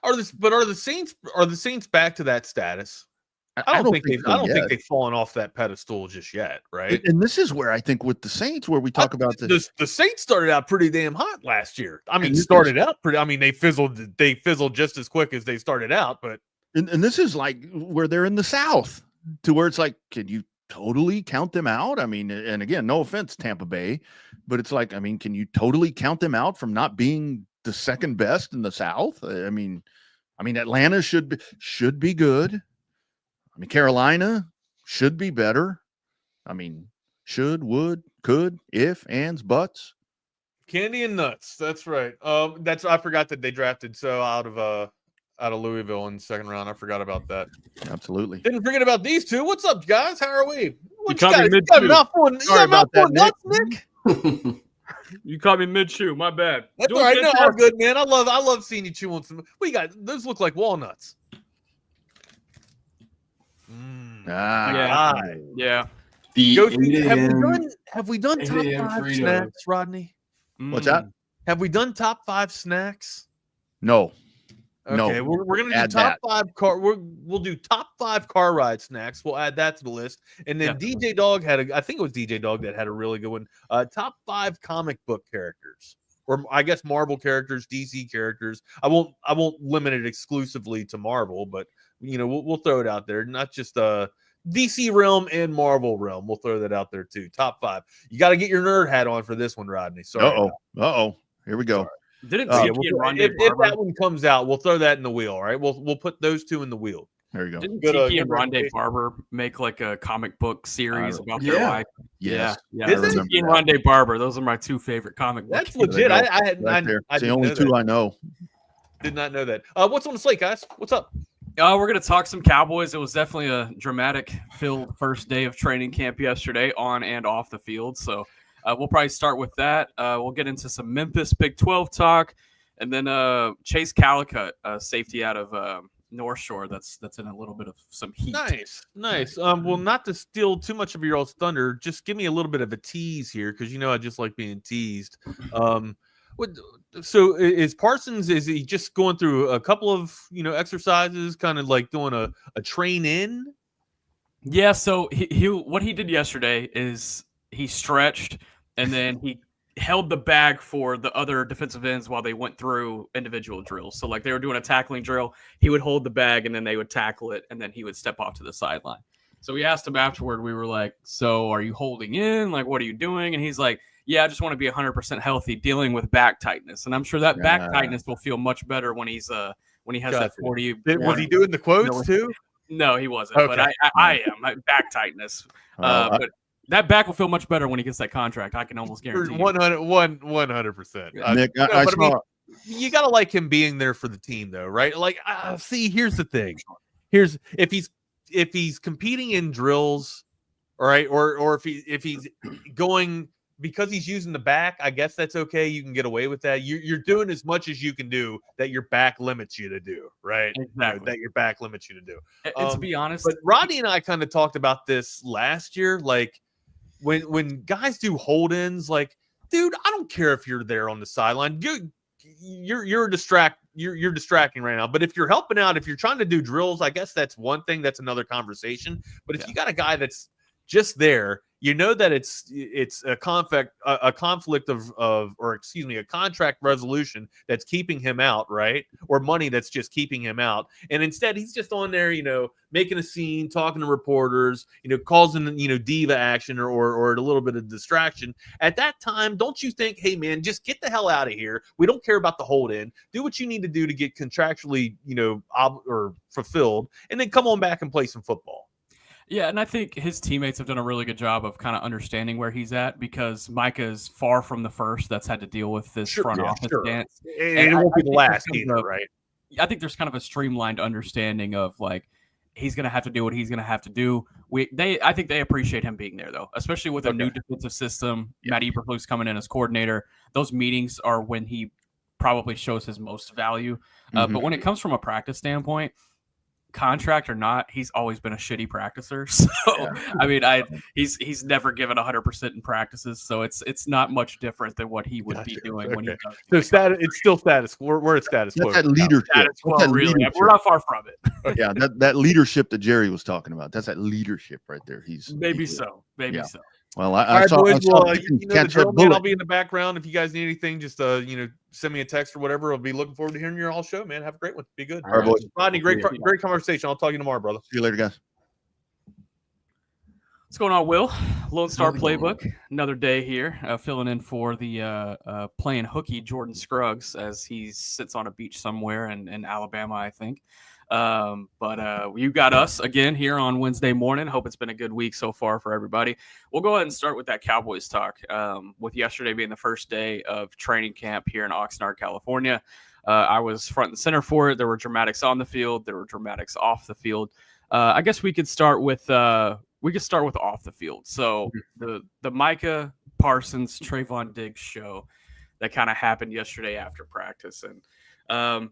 are the Saints back to that status? I don't think they've fallen off that pedestal just yet, right? And this is where I think with the Saints, where we talk about the Saints started out pretty damn hot last year. I mean, they fizzled just as quick as they started out, but and this is like where they're in the South, to where it's like, can you totally count them out? I mean, and again, no offense, Tampa Bay, but it's like, I mean, can you totally count them out from not being the second best in the South? I mean, Atlanta should be good. I mean, Carolina should be better. I mean, should, would, could, if, ands, buts. Candy and nuts. That's right. I forgot that they drafted out of Louisville in the second round. I forgot about that. Absolutely. Didn't forget about these two. What's up, guys? How are we? You caught me Nick? You caught me mid-chew. My bad. That's all right. No, I'm good, man. I love seeing you chew on some. We got those look like walnuts. Yeah. Have we done top 5 snacks, Rodney? What's that? Have we done top 5 snacks? No. Okay, No. we're gonna do top 5 car. We'll do top 5 car ride snacks. We'll add that to the list. And then DJ Dog I think it was DJ Dog that had a really good one. Top 5 comic book characters, or I guess Marvel characters, DC characters. I won't limit it exclusively to Marvel, but we'll throw it out there. Not just DC realm and Marvel realm. We'll throw that out there too. Top 5. You got to get your nerd hat on for this one, Rodney. Sorry. Here we go. If that one comes out, we'll throw that in the wheel. All right, we'll put those 2 in the wheel. There you go. Didn't Tiki and Rondé Barber make like a comic book series about their life? Yes. Yeah. Tiki and Rondé Barber. Those are my 2 favorite comic books. That's legit. It's the only 2 I know. Did not know that. What's on the slate, guys? What's up? We're going to talk some Cowboys. It was definitely a dramatic-filled first day of training camp yesterday, on and off the field. So we'll probably start with that. We'll get into some Memphis Big 12 talk, and then Chase Calicut, safety out of North Shore. That's in a little bit of some heat. Nice. Well, not to steal too much of your all's thunder, just give me a little bit of a tease here, because I just like being teased. So is Parsons, is he just going through a couple of, exercises, kind of like doing a train in? Yeah. So he what he did yesterday is he stretched, and then he held the bag for the other defensive ends while they went through individual drills. So like they were doing a tackling drill, he would hold the bag and then they would tackle it and then he would step off to the sideline. So we asked him afterward, we were like, so are you holding in? Like, what are you doing? And he's like, yeah, I just want to be 100% healthy dealing with back tightness. And I'm sure that back tightness will feel much better when he's when he has that 40. Was he doing the quotes too? No, he wasn't. Okay. But I am. Back tightness. But that back will feel much better when he gets that contract. I can almost guarantee. 100%. Nick, I mean, you gotta like him being there for the team, though, right? Like, see, here's the thing. Here's if he's competing in drills, all right, or if he's going because he's using the back, I guess that's okay. You can get away with that. You're doing as much as you can do that your back limits you to do, right? Exactly. That your back limits you to do. And to be honest, but Rodney and I kind of talked about this last year, like. When guys do hold-ins, like, dude, I don't care if you're there on the sideline. You're distracting right now. But if you're helping out, if you're trying to do drills, I guess that's one thing. That's another conversation. But if you got a guy that's just there, you know that it's a contract resolution that's keeping him out, right? Or money that's just keeping him out. And instead he's just on there, making a scene, talking to reporters, causing, diva action or a little bit of distraction. At that time, don't you think, hey man, just get the hell out of here. We don't care about the hold in. Do what you need to do to get contractually, or fulfilled, and then come on back and play some football. Yeah, and I think his teammates have done a really good job of kind of understanding where he's at because Micah is far from the first that's had to deal with this front office dance. And it won't be the last either, right? I think there's kind of a streamlined understanding of like he's going to have to do what he's going to have to do. I think they appreciate him being there though, especially with a new defensive system. Yeah. Matt Eberflus coming in as coordinator. Those meetings are when he probably shows his most value. But when it comes from a practice standpoint, contract or not, he's always been a shitty practicer. So I mean, he's never given 100% in practices. So it's not much different than what he would be doing when he does. So it's still status. We're at status quo. That's that leadership. Status quo, really. Leadership. We're not far from it. Yeah, that leadership that Jerry was talking about. That's that leadership right there. Maybe so. Well, all right, boys. The drill, man, I'll be in the background. If you guys need anything, just send me a text or whatever. I'll be looking forward to hearing your all show, man. Have a great one. Be good. All right, boys. Rodney, great conversation. I'll talk to you tomorrow, brother. See you later, guys. What's going on, Will? Lone Star Playbook. Another day here, filling in for the playing hooky Jordan Scruggs as he sits on a beach somewhere in Alabama, I think. But you got us again here on Wednesday morning. Hope it's been a good week so far for everybody. We'll go ahead and start with that Cowboys talk. With yesterday being the first day of training camp here in Oxnard, California. I was front and center for it. There were dramatics on the field. There were dramatics off the field. I guess we could start with off the field. So the Micah Parsons, Trayvon Diggs show that kind of happened yesterday after practice. And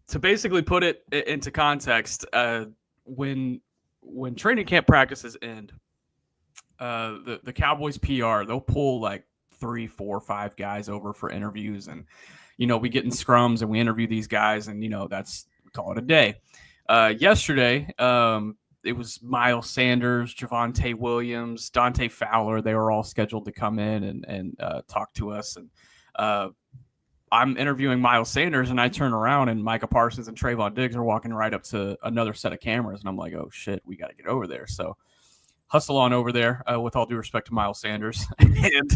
to basically put it into context, when training camp practices end, the Cowboys PR, they'll pull like 3, 4, 5 guys over for interviews. And, we get in scrums and we interview these guys and, call it a day. Yesterday, it was Miles Sanders, Javonte Williams, Dante Fowler. They were all scheduled to come in and talk to us. And I'm interviewing Miles Sanders, and I turn around, and Micah Parsons and Trayvon Diggs are walking right up to another set of cameras. And I'm like, oh, shit, we got to get over there. So hustle on over there, with all due respect to Miles Sanders. And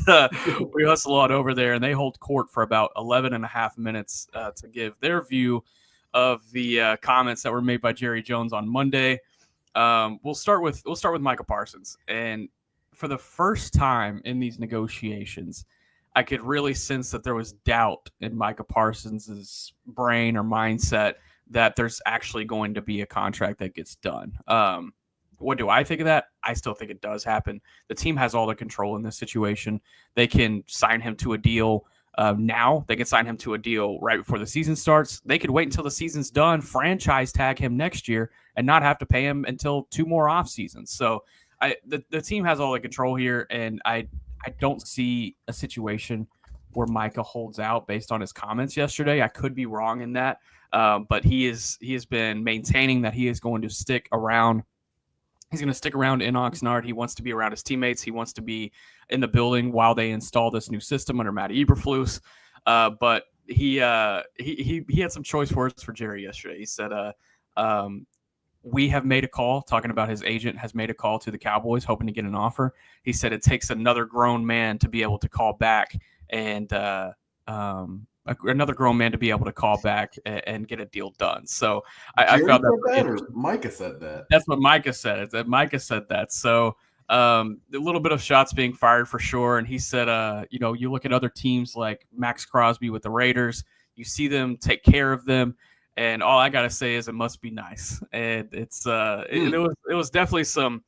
we hustle on over there, and they hold court for about 11 and a half minutes to give their view of the comments that were made by Jerry Jones on Monday. We'll start with Micah Parsons. And for the first time in these negotiations, I could really sense that there was doubt in Micah Parsons' brain or mindset that there's actually going to be a contract that gets done. What do I think of that? I still think it does happen. The team has all the control in this situation. They can sign him to a deal now. They can sign him to a deal right before the season starts. They could wait until the season's done, franchise tag him next year, and not have to pay him until 2 more off seasons. So the team has all the control here, and I don't see a situation where Micah holds out based on his comments yesterday. I could be wrong in that, but he has been maintaining that he is going to stick around He's going to stick around in Oxnard. He wants to be around his teammates. He wants to be in the building while they install this new system under Matty Eberflus. But he had some choice words for Jerry yesterday. He said, we have made a call, talking about his agent has made a call to the Cowboys, hoping to get an offer. He said it takes another grown man to be able to call back and another grown man to be able to call back and get a deal done. So I felt that, or Micah said that. That's what Micah said. Micah said that. So a little bit of shots being fired for sure. And he said, you look at other teams like Max Crosby with the Raiders, you see them take care of them. And all I got to say is it must be nice. And it's there was definitely some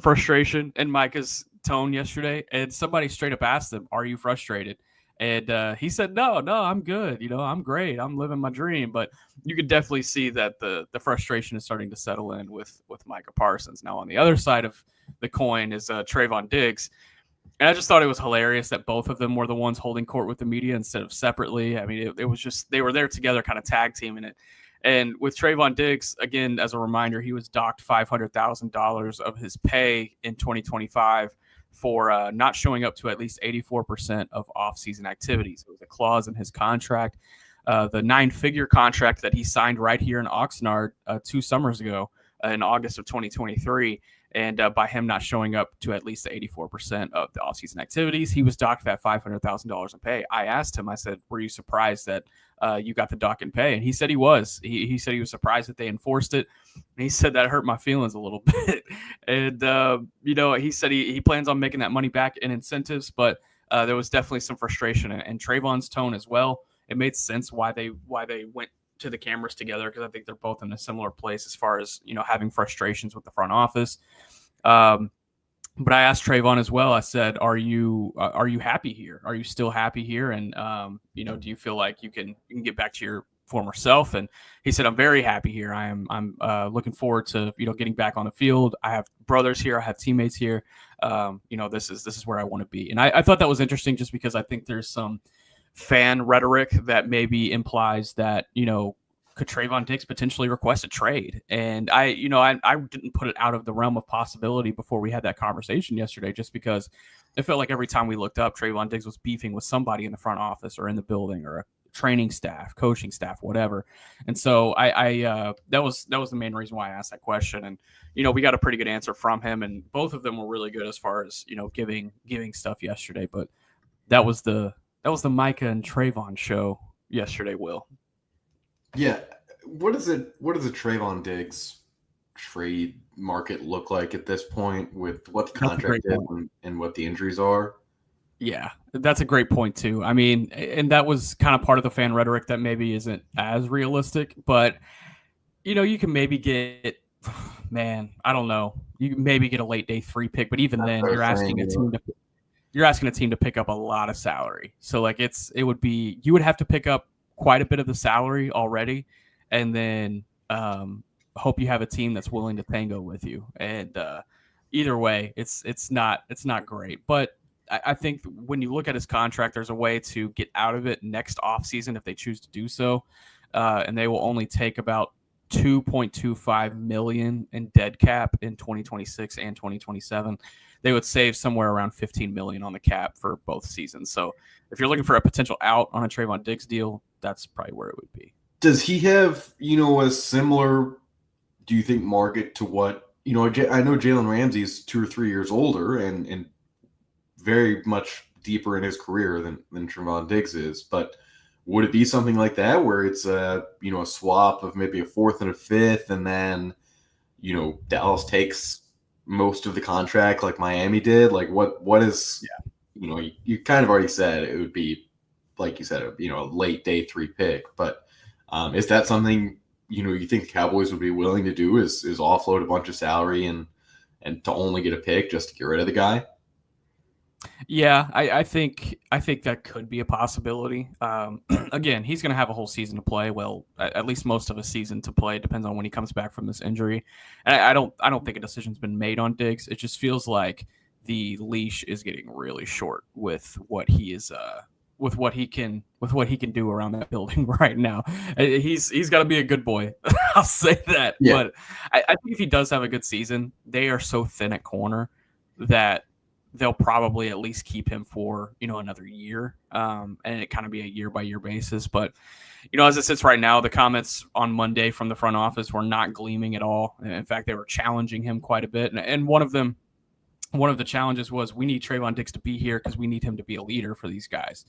frustration in Micah's tone yesterday. And somebody straight up asked him, "Are you frustrated?" And he said, no, I'm good. I'm great. I'm living my dream. But you could definitely see that the frustration is starting to settle in with Micah Parsons. Now, on the other side of the coin is Trayvon Diggs. And I just thought it was hilarious that both of them were the ones holding court with the media instead of separately. I mean, it was just they were there together, kind of tag teaming it. And with Trayvon Diggs, again, as a reminder, he was docked $500,000 of his pay in 2025 for not showing up to at least 84% of off-season activities. It was a clause in his contract, the 9-figure contract that he signed right here in Oxnard 2 summers ago in August of 2023. And by him not showing up to at least 84% of the offseason activities, he was docked that $500,000 in pay. I asked him, I said, were you surprised that you got the dock in pay? And he said he was. He said he was surprised that they enforced it. And he said that hurt my feelings a little bit. And, he said he plans on making that money back in incentives, but there was definitely some frustration. And Trayvon's tone as well, it made sense why they went to the cameras together, because I think they're both in a similar place as far as, having frustrations with the front office. But I asked Trayvon as well. I said, are you happy here? Are you still happy here? And, do you feel like you can get back to your former self? And he said, I'm very happy here. I'm looking forward to, getting back on the field. I have brothers here. I have teammates here. This is where I want to be. And I thought that was interesting just because I think there's some fan rhetoric that maybe implies that, could Trayvon Diggs potentially request a trade? And I didn't put it out of the realm of possibility before we had that conversation yesterday, just because it felt like every time we looked up, Trayvon Diggs was beefing with somebody in the front office or in the building or a training staff, coaching staff, whatever. And so that was the main reason why I asked that question. And, we got a pretty good answer from him, and both of them were really good as far as, giving stuff yesterday. But that was the Micah and Trayvon show yesterday, Will. Yeah. What does a Trayvon Diggs trade market look like at this point with what the contract is and what the injuries are? Yeah, that's a great point too. I mean, and that was kind of part of the fan rhetoric that maybe isn't as realistic, but you can maybe get, I don't know. You can maybe get a late day 3 pick, but even then you're asking a team to pick up a lot of salary. So like you would have to pick up quite a bit of the salary already, and then hope you have a team that's willing to tango with you. And either way, it's not great. But I think when you look at his contract, there's a way to get out of it next offseason if they choose to do so, and they will only take about $2.25 million in dead cap in 2026 and 2027. They would save somewhere around $15 million on the cap for both seasons. So if you're looking for a potential out on a Trayvon Diggs deal, that's probably where it would be. Does he have, a similar, do you think, market to what, I know Jalen Ramsey's 2 or 3 years older and very much deeper in his career than Trayvon Diggs is, but would it be something like that where it's a swap of maybe a 4th and a 5th, and then, Dallas takes most of the contract like Miami did? Like what is, you kind of already said it would be, like you said, a late day 3 pick, but is that something, you think the Cowboys would be willing to do is offload a bunch of salary and to only get a pick just to get rid of the guy? Yeah, I think that could be a possibility. Again, he's going to have a whole season to play. Well, at least most of a season to play. It depends on when he comes back from this injury. And I don't think a decision's been made on Diggs. It just feels like the leash is getting really short with what he is with what he can do around that building right now. He's got to be a good boy. I'll say that. Yeah. But I think if he does have a good season, they are so thin at corner that they'll probably at least keep him for, another year. And it kind of be a year by year basis. But, as it sits right now, the comments on Monday from the front office were not gleaming at all. In fact, they were challenging him quite a bit. And one of the challenges was, we need Trayvon Diggs to be here because we need him to be a leader for these guys.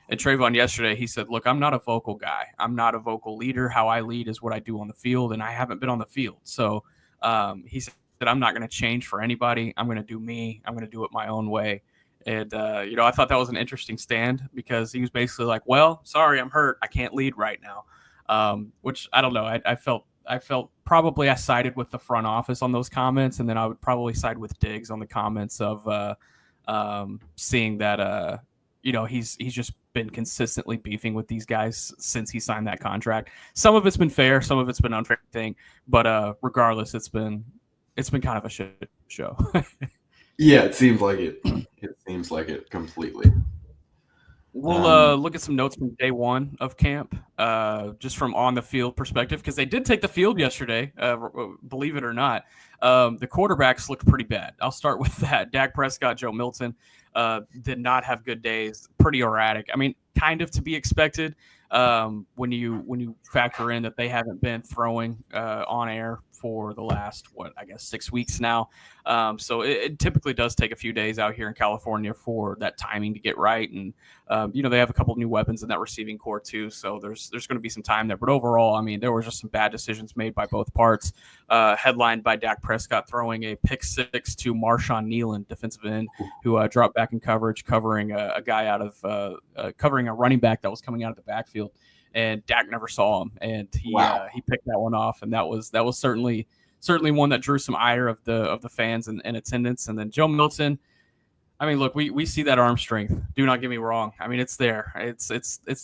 And Trayvon yesterday, he said, look, I'm not a vocal guy. I'm not a vocal leader. How I lead is what I do on the field, and I haven't been on the field. So he said, I'm not going to change for anybody. I'm going to do me. I'm going to do it my own way. And, I thought that was an interesting stand because he was basically like, well, sorry, I'm hurt. I can't lead right now, which I don't know. I felt probably I sided with the front office on those comments, and then I would probably side with Diggs on the comments of seeing that, he's just been consistently beefing with these guys since he signed that contract. Some of it's been fair, some of it's been unfair thing, but regardless, it's been kind of a shit show. Yeah, it seems like it. It seems like it completely. We'll look at some notes from day one of camp, just from on the field perspective, because they did take the field yesterday, believe it or not. The quarterbacks looked pretty bad. I'll start with that. Dak Prescott, Joe Milton did not have good days, pretty erratic. I mean, kind of to be expected when you factor in that they haven't been throwing on air for the last, 6 weeks now. So it typically does take a few days out here in California for that timing to get right. And, they have a couple new weapons in that receiving core too. So there's going to be some time there. But overall, I mean, there were just some bad decisions made by both parts, headlined by Dak Prescott throwing a pick six to Marshawn Nealon, defensive end, who dropped back in coverage, covering a guy covering a running back that was coming out of the backfield. And Dak never saw him, and he picked that one off, and that was certainly one that drew some ire of the fans and attendance. And then Joe Milton, I mean, look, we see that arm strength. Do not get me wrong. I mean, it's there. It's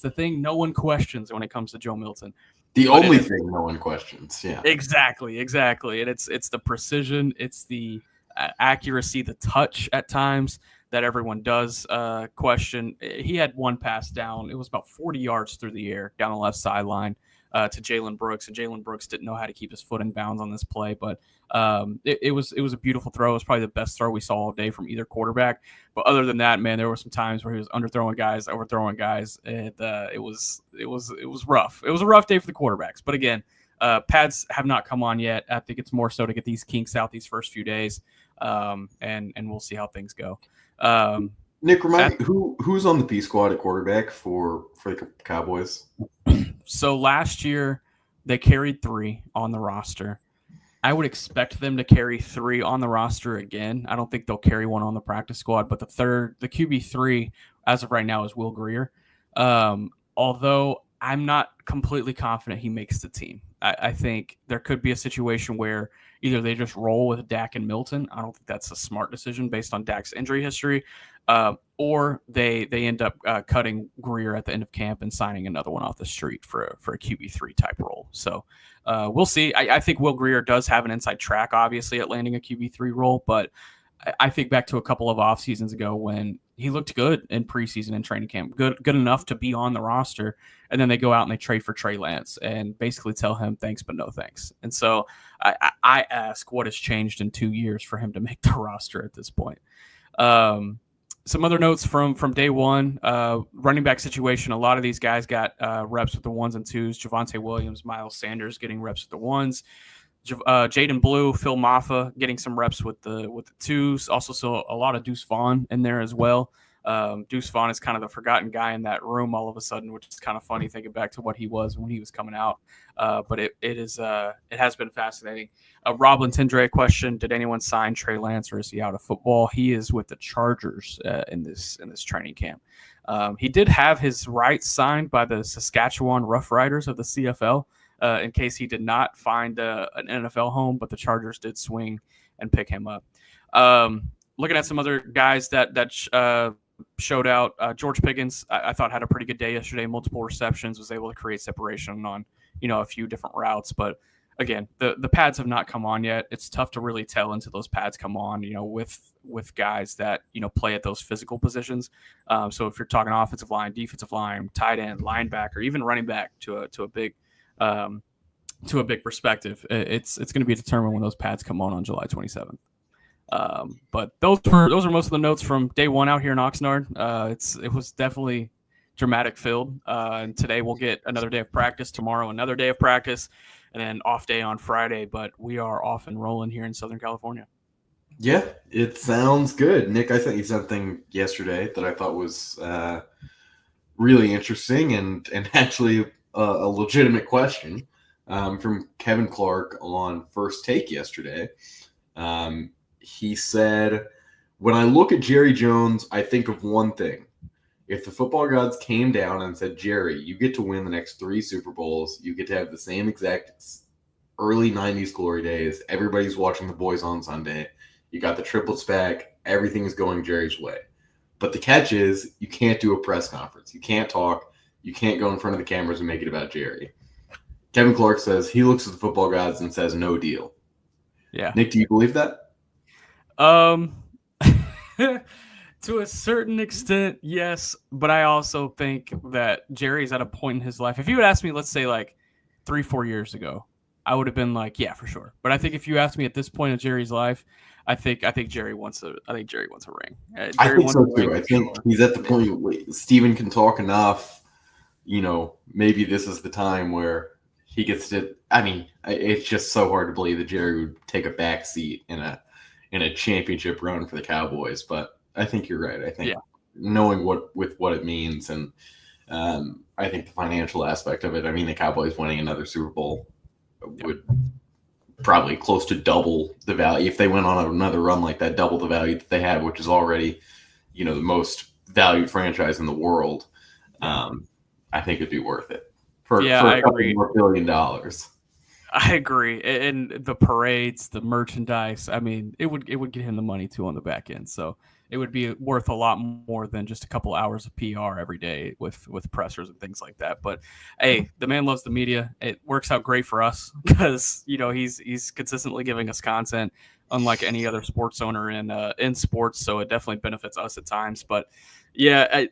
the thing no one questions when it comes to Joe Milton. The only thing no one questions. Yeah, exactly. And it's the precision, it's the accuracy, the touch at times that everyone does question. He had one pass down. It was about 40 yards through the air down the left sideline to Jalen Brooks, and Jalen Brooks didn't know how to keep his foot in bounds on this play. But it was a beautiful throw. It was probably the best throw we saw all day from either quarterback. But other than that, man, there were some times where he was underthrowing guys, overthrowing guys, and it was rough. It was a rough day for the quarterbacks. But again, pads have not come on yet. I think it's more so to get these kinks out these first few days, and we'll see how things go. Nick, remind me, who's on the B squad at quarterback for the Cowboys? So last year they carried 3 on the roster. I would expect them to carry 3 on the roster again. I don't think they'll carry 1 on the practice squad, but the QB3 as of right now is Will Grier. Although I'm not completely confident he makes the team. I think there could be a situation where either they just roll with Dak and Milton. I don't think that's a smart decision based on Dak's injury history, or they end up cutting Grier at the end of camp and signing another one off the street for a QB3 type role. So we'll see. I think Will Grier does have an inside track, obviously, at landing a QB3 role, but I think back to a couple of off seasons ago when he looked good in preseason and training camp, good enough to be on the roster. And then they go out and they trade for Trey Lance and basically tell him thanks, but no thanks. And so I ask what has changed in 2 years for him to make the roster at this point. Some other notes from day one, running back situation. A lot of these guys got reps with the 1s and 2s. Javonte Williams, Miles Sanders getting reps with the 1s. Jaden Blue, Phil Maffa getting some reps with the 2s. Also saw a lot of Deuce Vaughn in there as well. Deuce Vaughn is kind of the forgotten guy in that room all of a sudden, which is kind of funny thinking back to what he was when he was coming out. But it has been fascinating. Rob Lentendre question: did anyone sign Trey Lance, or is he out of football? He is with the Chargers in this training camp. He did have his rights signed by the Saskatchewan Roughriders of the CFL. In case he did not find an NFL home, but the Chargers did swing and pick him up. Looking at some other guys that showed out, George Pickens, I thought had a pretty good day yesterday. Multiple receptions, was able to create separation on a few different routes. But again, the pads have not come on yet. It's tough to really tell until those pads come on, with guys that, play at those physical positions. So if you're talking offensive line, defensive line, tight end, linebacker, even running back to a big perspective, it's going to be determined when those pads come on July 27th. But those are most of the notes from day one out here in Oxnard. It was definitely dramatic filled. And today we'll get another day of practice. Tomorrow another day of practice, and then off day on Friday. But we are off and rolling here in Southern California. Yeah, it sounds good. Nick, I sent you something yesterday that I thought was really interesting and actually a legitimate question from Kevin Clark on First Take yesterday. He said, when I look at Jerry Jones, I think of one thing. If the football gods came down and said, Jerry, you get to win the next 3 Super Bowls, you get to have the same exact early 90s glory days, everybody's watching the boys on Sunday, you got the triplets back, everything is going Jerry's way. But the catch is, you can't do a press conference. You can't talk. You can't go in front of the cameras and make it about Jerry. Kevin Clark says he looks at the football gods and says, no deal. Yeah. Nick, do you believe that? To a certain extent, yes. But I also think that Jerry's at a point in his life. If you would ask me, let's say like 3-4 years ago, I would have been like, yeah, for sure. But I think if you ask me at this point of Jerry's life, I think Jerry wants a ring. I think so too. I think he's at the point where Steven can talk enough. Maybe this is the time where he gets to. I mean, it's just so hard to believe that Jerry would take a back seat in a championship run for the Cowboys. But I think you're right. I think knowing what it means, and I think the financial aspect of it. I mean, the Cowboys winning another Super Bowl would probably close to double the value if they went on another run like that, double the value that they have, which is already, the most valued franchise in the world. I think it'd be worth it for a couple more $1 billion. I agree. And the parades, the merchandise, I mean, it would get him the money too on the back end. So it would be worth a lot more than just a couple hours of PR every day with pressers and things like that. But hey, the man loves the media. It works out great for us because, he's consistently giving us content unlike any other sports owner in sports. So it definitely benefits us at times. But yeah,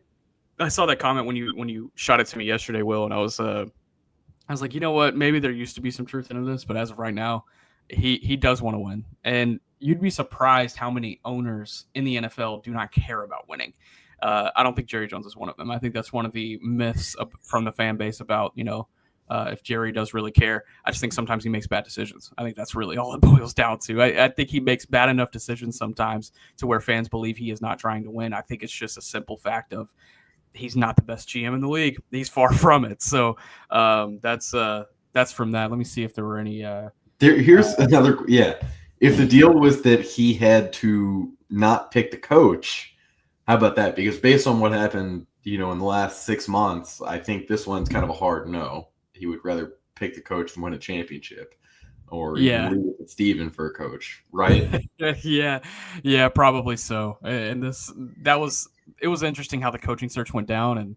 I saw that comment when you shot it to me yesterday, Will, and I was like, you know what? Maybe there used to be some truth into this, but as of right now, he does want to win. And you'd be surprised how many owners in the NFL do not care about winning. I don't think Jerry Jones is one of them. I think that's one of the myths from the fan base about, if Jerry does really care. I just think sometimes he makes bad decisions. I think that's really all it boils down to. I think he makes bad enough decisions sometimes to where fans believe he is not trying to win. I think it's just a simple fact of he's not the best GM in the league. He's far from it. So that's from that. Let me see if there were any. Here's another. Yeah. If the deal was that he had to not pick the coach, how about that? Because based on what happened, in the last 6 months, I think this one's kind of a hard no. He would rather pick the coach than win a championship, or leave it with Steven for a coach, right? yeah, probably so. And it was interesting how the coaching search went down,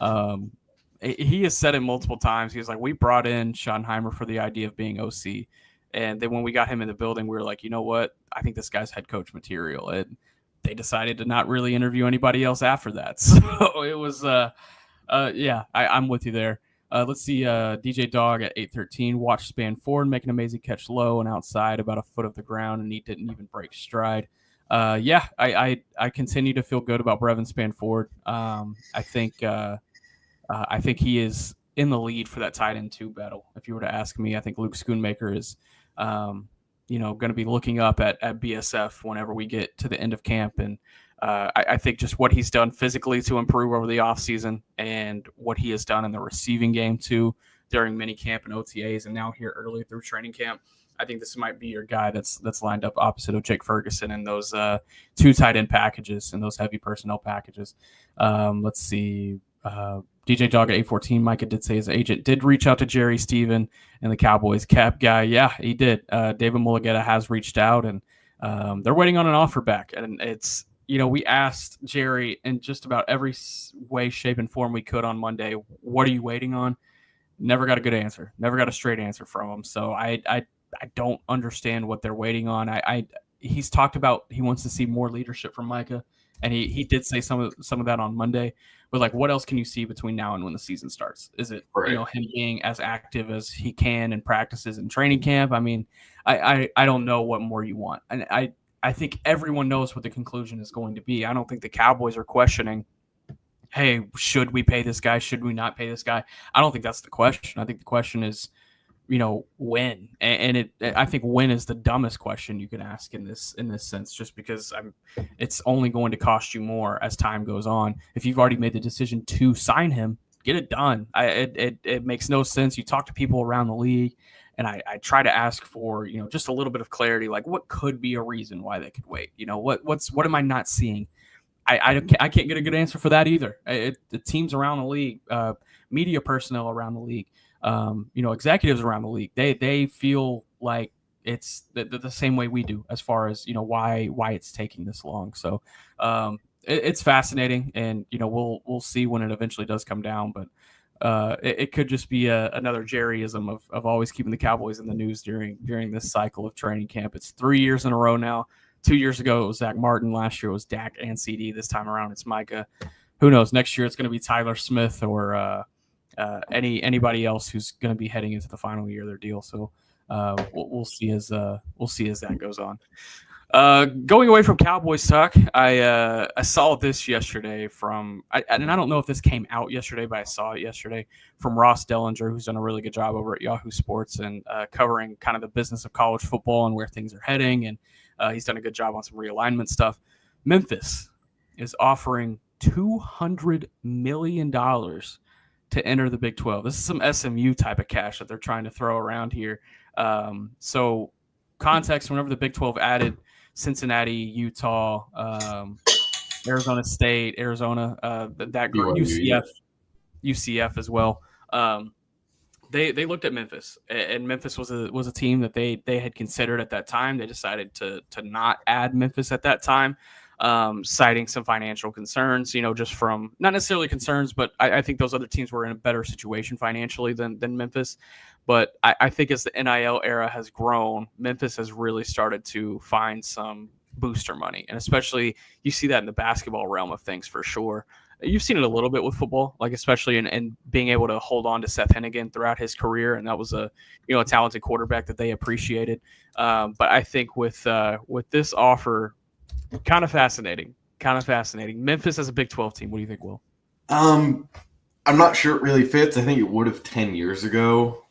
and he has said it multiple times. He was like, we brought in Schottenheimer for the idea of being OC. And then when we got him in the building, we were like, you know what? I think this guy's head coach material. And they decided to not really interview anybody else after that. So it was, I'm with you there. Let's see, DJ Dog at 8:13. Watch Span Ford make an amazing catch low and outside about a foot of the ground, and he didn't even break stride. I continue to feel good about Brevin Spanford. I think he is in the lead for that tight end 2 battle. If you were to ask me, I think Luke Schoonmaker is, going to be looking up at BSF whenever we get to the end of camp. And I think just what he's done physically to improve over the offseason and what he has done in the receiving game too during minicamp and OTAs and now here early through training camp. I think this might be your guy that's lined up opposite of Jake Ferguson in those 2 tight end packages and those heavy personnel packages. Let's see. DJ Dog at 8:14. Micah did say his agent did reach out to Jerry, Steven, and the Cowboys cap guy. Yeah, he did. David Mulugeta has reached out, and they're waiting on an offer back. And it's, we asked Jerry in just about every way, shape, and form we could on Monday, what are you waiting on? Never got a good answer. Never got a straight answer from him. So I don't understand what they're waiting on. He's talked about he wants to see more leadership from Micah, and he did say some of that on Monday. But like, what else can you see between now and when the season starts? Is it him being as active as he can in practices and training camp? I mean, I don't know what more you want, and I think everyone knows what the conclusion is going to be. I don't think the Cowboys are questioning, hey, should we pay this guy? Should we not pay this guy? I don't think that's the question. I think the question is, when, and I think when is the dumbest question you can ask in this sense, just because it's only going to cost you more as time goes on. If you've already made the decision to sign him, get it done. It makes no sense. You talk to people around the league, and I try to ask for, just a little bit of clarity, like what could be a reason why they could wait? What am I not seeing? I can't get a good answer for that either. The teams around the league, media personnel around the league, executives around the league, they feel like it's the same way we do as far as, why it's taking this long. So it's fascinating, and, we'll see when it eventually does come down. But it could just be another Jerryism of always keeping the Cowboys in the news during this cycle of training camp. It's 3 years in a row now. 2 years ago, it was Zach Martin. Last year, it was Dak and CD. This time around, it's Micah. Who knows? Next year, it's going to be Tyler Smith or anybody else who's going to be heading into the final year of their deal. So we'll see as that goes on. Going away from Cowboys talk, I saw this yesterday and I don't know if this came out yesterday, but I saw it yesterday from Ross Dellinger, who's done a really good job over at Yahoo Sports and covering kind of the business of college football and where things are heading. And he's done a good job on some realignment stuff. Memphis is offering $200 million to enter the Big 12. This is some SMU type of cash that they're trying to throw around here. So context, whenever the Big 12 added Cincinnati, Utah, Arizona State, Arizona, that group, UCF as well. They looked at Memphis, and Memphis was a team that they had considered at that time. They decided to not add Memphis at that time, citing some financial concerns, just from not necessarily concerns, but I think those other teams were in a better situation financially than Memphis. But I think as the NIL era has grown, Memphis has really started to find some booster money. And especially you see that in the basketball realm of things for sure. You've seen it a little bit with football, like especially in being able to hold on to Seth Hennigan throughout his career. And that was a talented quarterback that they appreciated. But I think with this offer, kind of fascinating. Memphis as a Big 12 team. What do you think, Will? I'm not sure it really fits. I think it would have 10 years ago,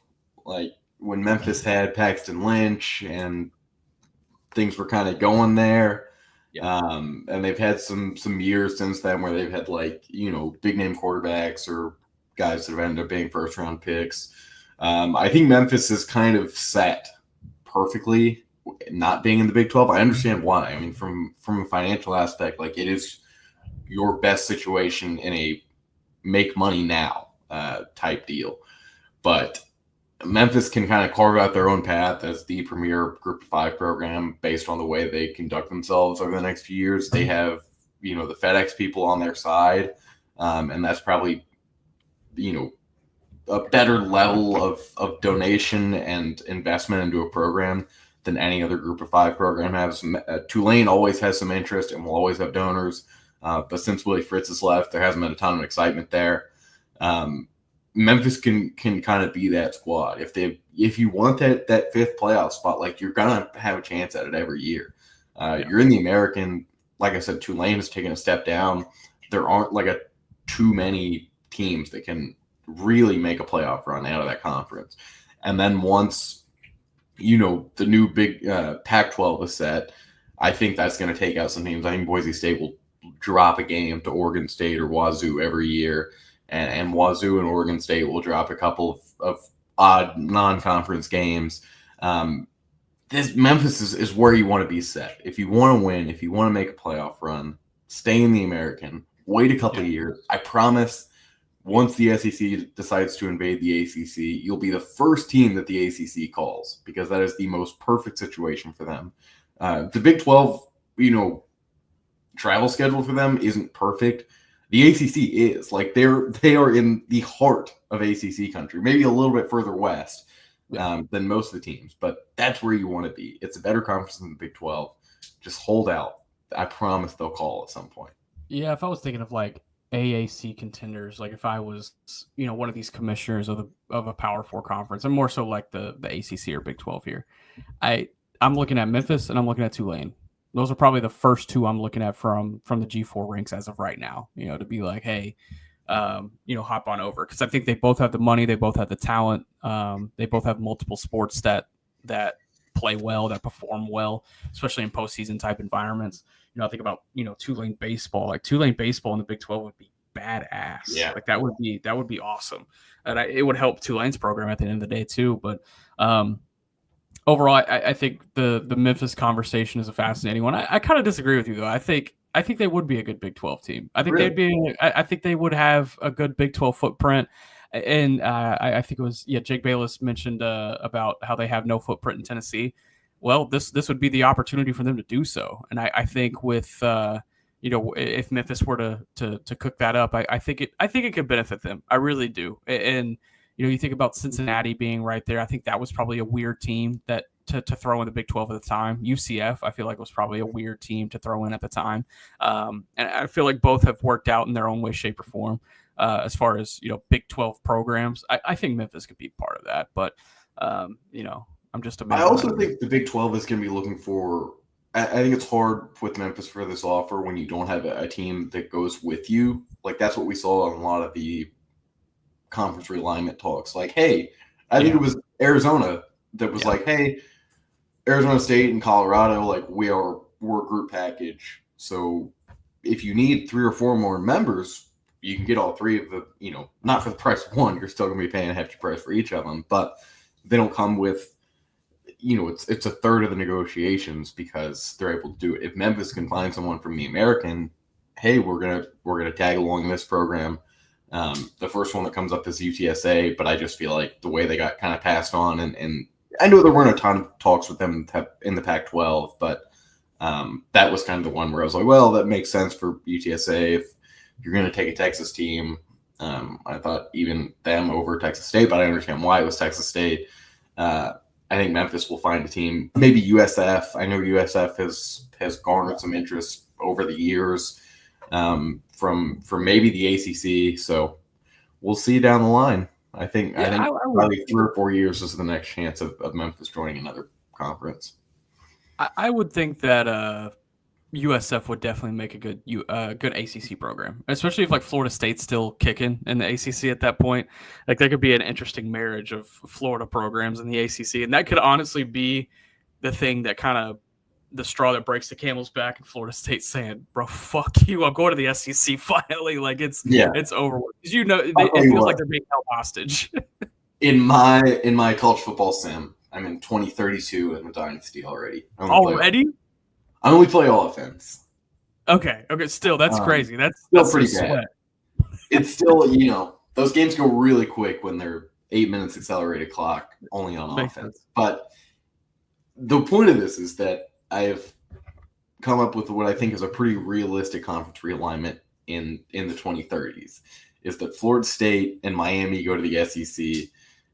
like when Memphis had Paxton Lynch and things were kind of going there. And they've had some years since then where they've had big name quarterbacks or guys that have ended up being first round picks. I think Memphis is kind of set perfectly not being in the Big 12. I understand why. I mean, from a financial aspect, it is your best situation in a make money now type deal. But Memphis can kind of carve out their own path as the premier Group of 5 program based on the way they conduct themselves over the next few years. They have, the FedEx people on their side, and that's probably, a better level of donation and investment into a program than any other Group of 5 program has. Tulane always has some interest and will always have donors, but since Willie Fritz has left, there hasn't been a ton of excitement there. Memphis can kind of be that squad. If you want that fifth playoff spot, you're gonna have a chance at it every year. You're in the American. Like I said, Tulane has taken a step down. There aren't too many teams that can really make a playoff run out of that conference. And then once the new big Pac-12 is set, I think that's going to take out some teams. I think Boise State will drop a game to Oregon State or Wazoo every year. And Wazoo and Oregon State will drop a couple of odd non-conference games. This Memphis is where you want to be set. If you want to win, if you want to make a playoff run, stay in the American. Wait a couple of years. I promise once the SEC decides to invade the ACC, you'll be the first team that the ACC calls because that is the most perfect situation for them. The Big 12, travel schedule for them isn't perfect. The ACC is like they are in the heart of ACC country, maybe a little bit further west than most of the teams, but that's where you want to be. It's a better conference than the Big 12. Just hold out. I promise they'll call at some point. Yeah, if I was thinking of like AAC contenders, like if I was, one of these commissioners of a Power 4 conference, I'm more so like the ACC or Big 12 here. I'm looking at Memphis and I'm looking at Tulane. Those are probably the first two I'm looking at from the G4 ranks as of right now, to be like, hey, hop on over. Because I think they both have the money. They both have the talent. They both have multiple sports that play well, that perform well, especially in postseason type environments. I think about, Tulane baseball. Like Tulane baseball in the Big 12 would be badass. Yeah. Like that would be awesome. And it would help Tulane's program at the end of the day too. But overall, I think the Memphis conversation is a fascinating one. I kind of disagree with you though. I think they would be a good Big 12 team. I think Really? I think they would have a good Big 12 footprint. And I think it was Jake Bayless mentioned about how they have no footprint in Tennessee. Well, this would be the opportunity for them to do so. And I think with if Memphis were to cook that up, I think it could benefit them. I really do. And you think about Cincinnati being right there. I think that was probably a weird team that to throw in the Big 12 at the time. UCF, I feel like was probably a weird team to throw in at the time. And I feel like both have worked out in their own way, shape, or form. As far as Big 12 programs, I think Memphis could be part of that. But I'm just I also think the Big 12 is going to be looking for. I think it's hard with Memphis for this offer when you don't have a team that goes with you. Like that's what we saw in a lot of the conference realignment talks. Like, hey, I think it was Arizona that was like, hey, Arizona State and Colorado, like we're a group package. So if you need 3 or 4 more members, you can get all 3 of the, not for the price of one. You're still going to be paying a hefty price for each of them, but they don't come with. It's a third of the negotiations because they're able to do it. If Memphis can find someone from the American, hey, we're gonna tag along this program. The first one that comes up is UTSA, but I just feel like the way they got kind of passed on, and I know there weren't a ton of talks with them in the Pac-12, but that was kind of the one where I was like, well, that makes sense for UTSA if you're going to take a Texas team. I thought even them over Texas State, but I understand why it was Texas State. I think Memphis will find a team, maybe USF. I know USF has garnered some interest over the years from maybe the ACC. So we'll see down the line. I think probably 3 or 4 years is the next chance of Memphis joining another conference. I would think that USF would definitely make a good ACC program, especially if like Florida State's still kicking in the ACC at that point. Like that could be an interesting marriage of Florida programs in the ACC, and that could honestly be the thing that kind of the straw that breaks the camel's back. And Florida State saying, "Bro, fuck you! I'm going to the SEC finally." Like it's over with. Because it feels like they're being held hostage. In my college football sim, I'm in 2032 in the dynasty already. I only play all offense. Okay. Still, that's crazy. That's pretty bad. It's still, those games go really quick when they're 8 minutes accelerated clock only on offense. But the point of this is that I have come up with what I think is a pretty realistic conference realignment in the 2030s. Is that Florida State and Miami go to the SEC.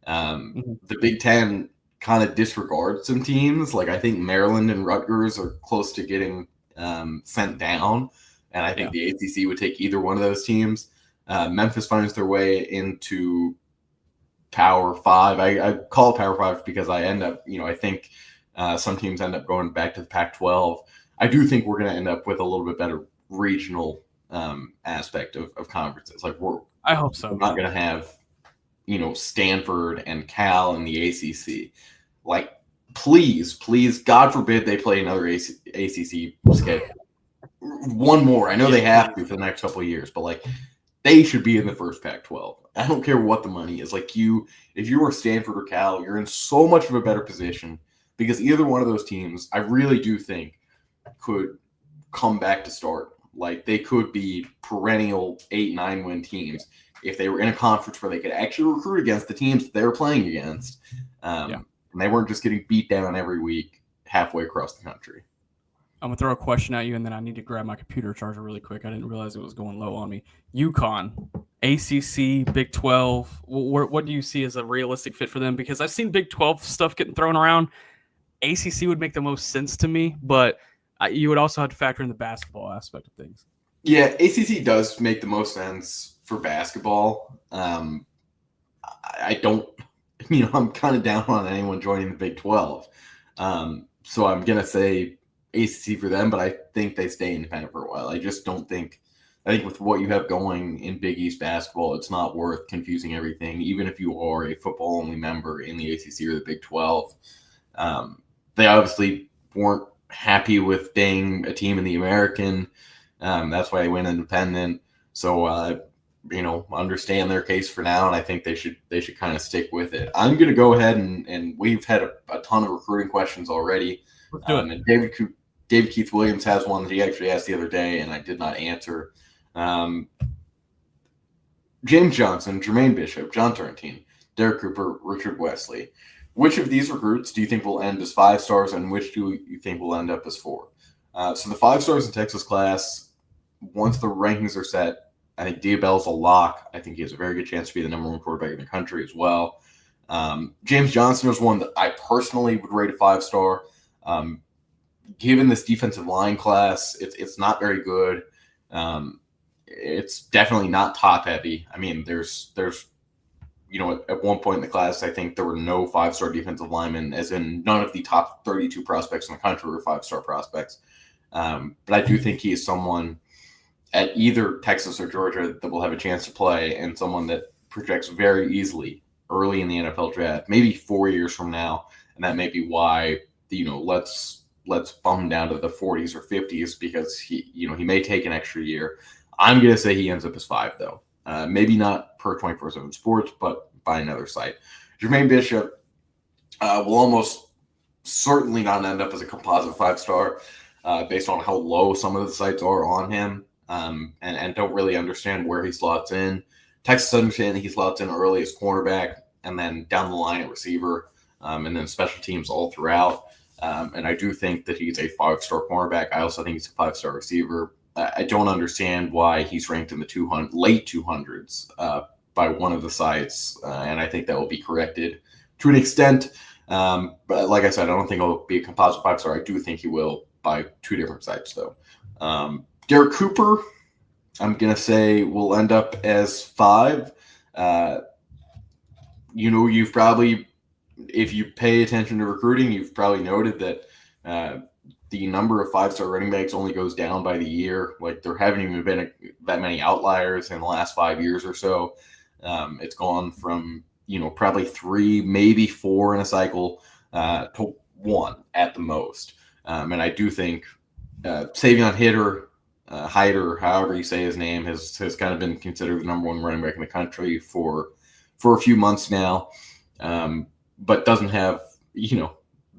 The Big Ten kind of disregard some teams. Like I think Maryland and Rutgers are close to getting sent down, and I think the ACC would take either one of those teams. Memphis finds their way into Power 5. I call it Power 5 because I end up, I think some teams end up going back to the Pac-12. I do think we're going to end up with a little bit better regional aspect of conferences. Like I hope so. We're not going to have, Stanford and Cal in the ACC. Like, please, God forbid they play another ACC schedule. One more. I know they have to for the next couple of years, but like they should be in the first Pac-12. I don't care what the money is. Like if you are Stanford or Cal, you're in so much of a better position because either one of those teams, I really do think, could come back to start. Like they could be perennial 8-9 win teams if they were in a conference where they could actually recruit against the teams that they were playing against. And they weren't just getting beat down every week halfway across the country. I'm going to throw a question at you, and then I need to grab my computer charger really quick. I didn't realize it was going low on me. UConn, ACC, Big 12, what do you see as a realistic fit for them? Because I've seen Big 12 stuff getting thrown around. ACC would make the most sense to me, but you would also have to factor in the basketball aspect of things. Yeah, ACC does make the most sense for basketball. I don't, I'm kind of down on anyone joining the Big 12. So I'm going to say ACC for them, but I think they stay independent for a while. I just don't think, I think with what you have going in Big East basketball, it's not worth confusing everything, even if you are a football-only member in the ACC or the Big 12. They obviously weren't happy with being a team in the American. That's why they went independent. So, understand their case for now, and I think they should kind of stick with it. I'm going to go ahead and we've had a ton of recruiting questions already. Let's do it. And David Keith Williams has one that he actually asked the other day, and I did not answer. James Johnson, Jermaine Bishop, John Turntine, Derek Cooper, Richard Wesley. Which of these recruits do you think will end as 5 stars, and which do you think will end up as 4? So the 5 stars in Texas class, once the rankings are set, I think Diabell's a lock. I think he has a very good chance to be the number 1 quarterback in the country as well. James Johnson was one that I personally would rate a 5-star. Given this defensive line class, it's not very good. It's definitely not top heavy. I mean, there's at one point in the class, I think there were no 5-star defensive linemen, as in none of the top 32 prospects in the country were 5-star prospects. But I do think he is someone at either Texas or Georgia that will have a chance to play, and someone that projects very easily early in the NFL draft, maybe 4 years from now. And that may be why, let's bump him down to the 40s or 50s, because he may take an extra year. I'm going to say he ends up as 5, though. Maybe not per 24/7 Sports, but by another site. Jermaine Bishop will almost certainly not end up as a composite 5-star based on how low some of the sites are on him, and don't really understand where he slots in. Texas understands he slots in early as cornerback, and then down the line at receiver, and then special teams all throughout. And I do think that he's a 5-star cornerback. I also think he's a 5-star receiver. I don't understand why he's ranked in the late 200s by one of the sites, and I think that will be corrected to an extent. But like I said, I don't think he'll be a composite 5-star. I do think he will by 2 different sites, though. Derek Cooper, I'm going to say, will end up as 5. You've probably, if you pay attention to recruiting, you've probably noted that the number of 5-star running backs only goes down by the year. Like, there haven't even been that many outliers in the last 5 years or so. It's gone from, probably 3, maybe 4 in a cycle to 1 at the most. And I do think Savion Hyder, however you say his name, has kind of been considered the number 1 running back in the country for a few months now, but doesn't have,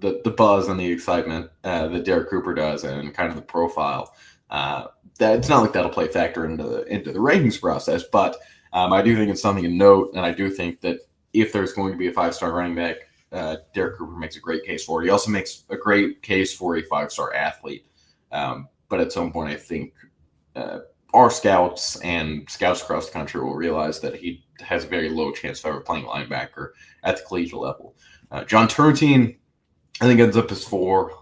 the buzz and the excitement that Derek Cooper does, and kind of the profile. That it's not like that'll play a factor into the rankings process, but I do think it's something to note, and I do think that if there's going to be a 5-star running back, Derek Cooper makes a great case for it. He also makes a great case for a 5-star athlete, but at some point I think our scouts and scouts across the country will realize that he has a very low chance of ever playing linebacker at the collegiate level. John Turntine, I think, ends up as 4.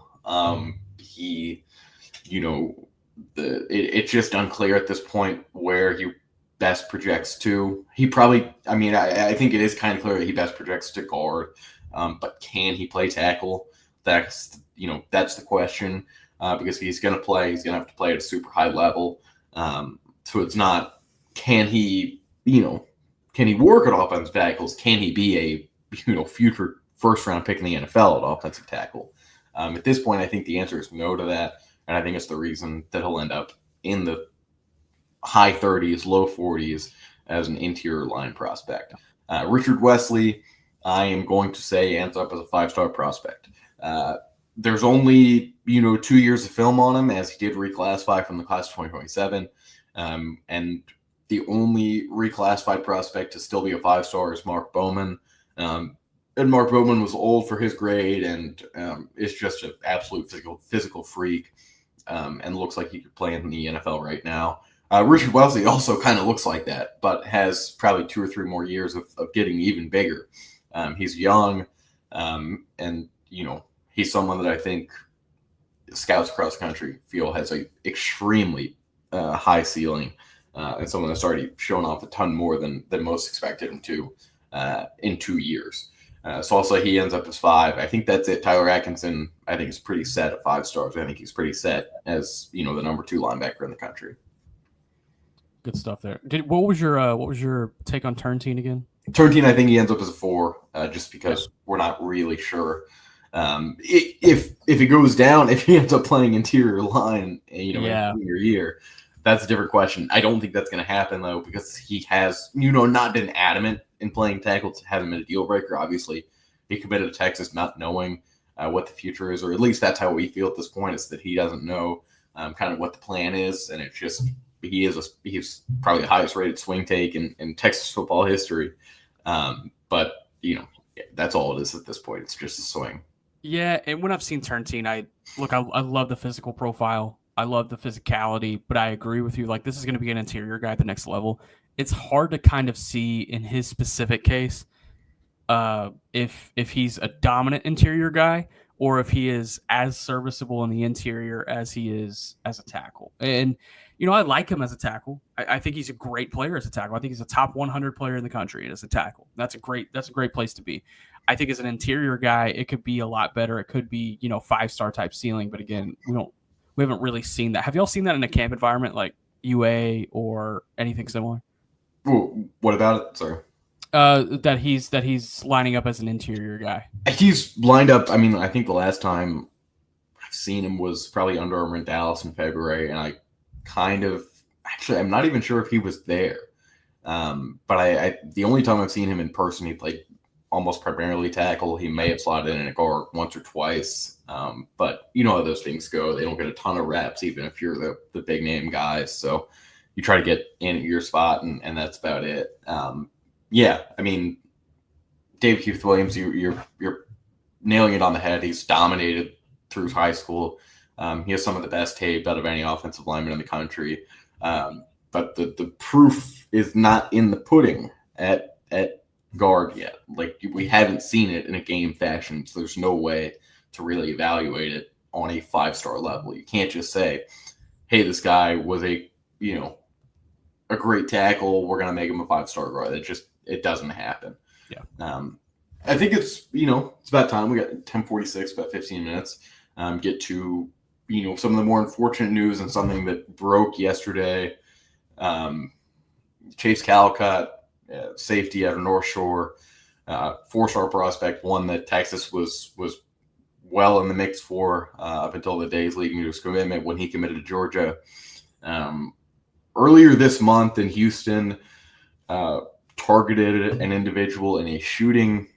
It's just unclear at this point where he best projects to. He probably, I think it is kind of clear that he best projects to guard, but can he play tackle? That's the question, because if he's going to play, he's going to have to play at a super high level. So it's not, can he work at offensive tackles? Can he be a, future first-round pick in the NFL at offensive tackle? At this point, I think the answer is no to that, and I think it's the reason that he'll end up in the high 30s, low 40s as an interior line prospect. Richard Wesley, I am going to say, ends up as a 5-star prospect. There's only 2 years of film on him, as he did reclassify from the class of 2027, and the only reclassified prospect to still be a 5-star is Mark Bowman. And Mark Bowman was old for his grade, and is just an absolute physical freak. and looks like he could play in the NFL right now. Richard Wellesley also kind of looks like that, but has probably 2 or 3 more years of getting even bigger. He's young, and he's someone that I think scouts across the country feel has a extremely high ceiling, and someone that's already shown off a ton more than most expected him to in 2 years. So I'll say he ends up as 5. I think that's it. Tyler Atkinson, I think, is pretty set at 5 stars. I think he's pretty set as the number 2 linebacker in the country. Good stuff there. What was your take on Turntine again? Turntine, I think he ends up as a 4, just because we're not really sure if it goes down, if he ends up playing interior line, in junior year. That's a different question. I don't think that's going to happen though, because he has not been adamant in playing tackle. It hasn't been a deal breaker. Obviously, he committed to Texas not knowing what the future is, or at least that's how we feel at this point. Is that he doesn't know kind of what the plan is, and it's just. He's probably the highest rated swing take in Texas football history. But that's all it is at this point. It's just a swing. Yeah. And when I've seen Turntine, I love the physical profile. I love the physicality, but I agree with you. Like, this is going to be an interior guy at the next level. It's hard to kind of see in his specific case, if he's a dominant interior guy or if he is as serviceable in the interior as he is as a tackle. And, I like him as a tackle. I think he's a great player as a tackle. I think he's a top 100 player in the country as a tackle. That's a great place to be. I think as an interior guy, it could be a lot better. It could be, 5-star type ceiling. But again, we haven't really seen that. Have y'all seen that in a camp environment like UA or anything similar? Ooh, what about it? Sorry. That he's lining up as an interior guy. He's lined up. I mean, I think the last time I've seen him was probably Under Armour in Dallas in February, and I'm not even sure if he was there. But I the only time I've seen him in person, he played almost primarily tackle. He may have slotted in a guard once or twice. But how those things go. They don't get a ton of reps, even if you're the big name guys. So you try to get in at your spot, and that's about it. Yeah, I mean, Dave Keith Williams, you're nailing it on the head. He's dominated through high school. He has some of the best tape out of any offensive lineman in the country. But the proof is not in the pudding at guard yet. Like, we haven't seen it in a game fashion, so there's no way to really evaluate it on a 5-star level. You can't just say, hey, this guy was a great tackle, we're going to make him a 5-star guard. It doesn't happen. Yeah. I think it's about time. We got 10:46, about 15 minutes. Get to some of the more unfortunate news and something that broke yesterday. Chase Calcutt, safety out of North Shore, 4-star prospect, one that Texas was well in the mix for up until the days leading to his commitment when he committed to Georgia. Earlier this month in Houston, targeted an individual in a shooting.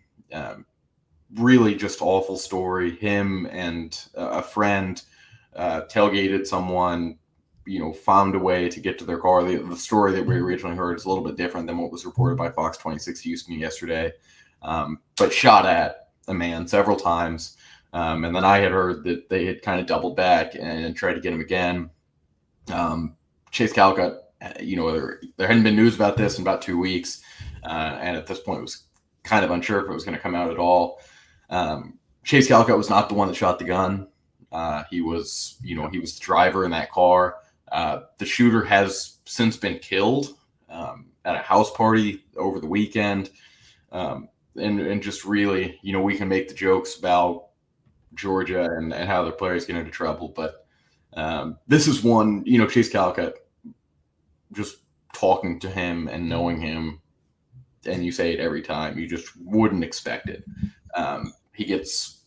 Really just awful story. Him and a friend tailgated someone, found a way to get to their car. The story that we originally heard is a little bit different than what was reported by Fox 26 Houston yesterday. But shot at a man several times. And then I had heard that they had kind of doubled back and tried to get him again. Chase Calcutt, there hadn't been news about this in about 2 weeks. And at this point, it was kind of unsure if it was going to come out at all. Chase Calcutt was not the one that shot the gun. He was the driver in that car. The shooter has since been killed at a house party over the weekend. And just really, we can make the jokes about Georgia and how their players get into trouble. But this is one, Chase Calcutt, just talking to him and knowing him, and you say it every time, you just wouldn't expect it. He gets,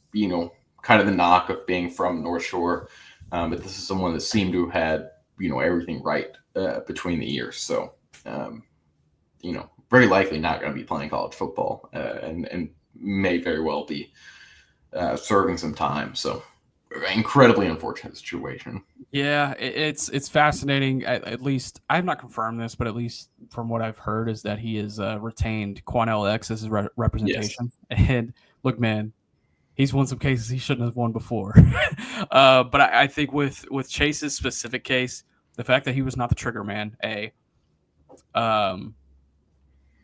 kind of the knock of being from North Shore. But this is someone that seemed to have had, everything right between the ears. So, very likely not going to be playing college football and may very well be serving some time. So incredibly unfortunate situation. Yeah, it's fascinating. At least I've not confirmed this, but at least from what I've heard is that he has retained Quanell X as his representation. Yes. And look, man, He's won some cases he shouldn't have won before. But I think with Chase's specific case, the fact that he was not the trigger man,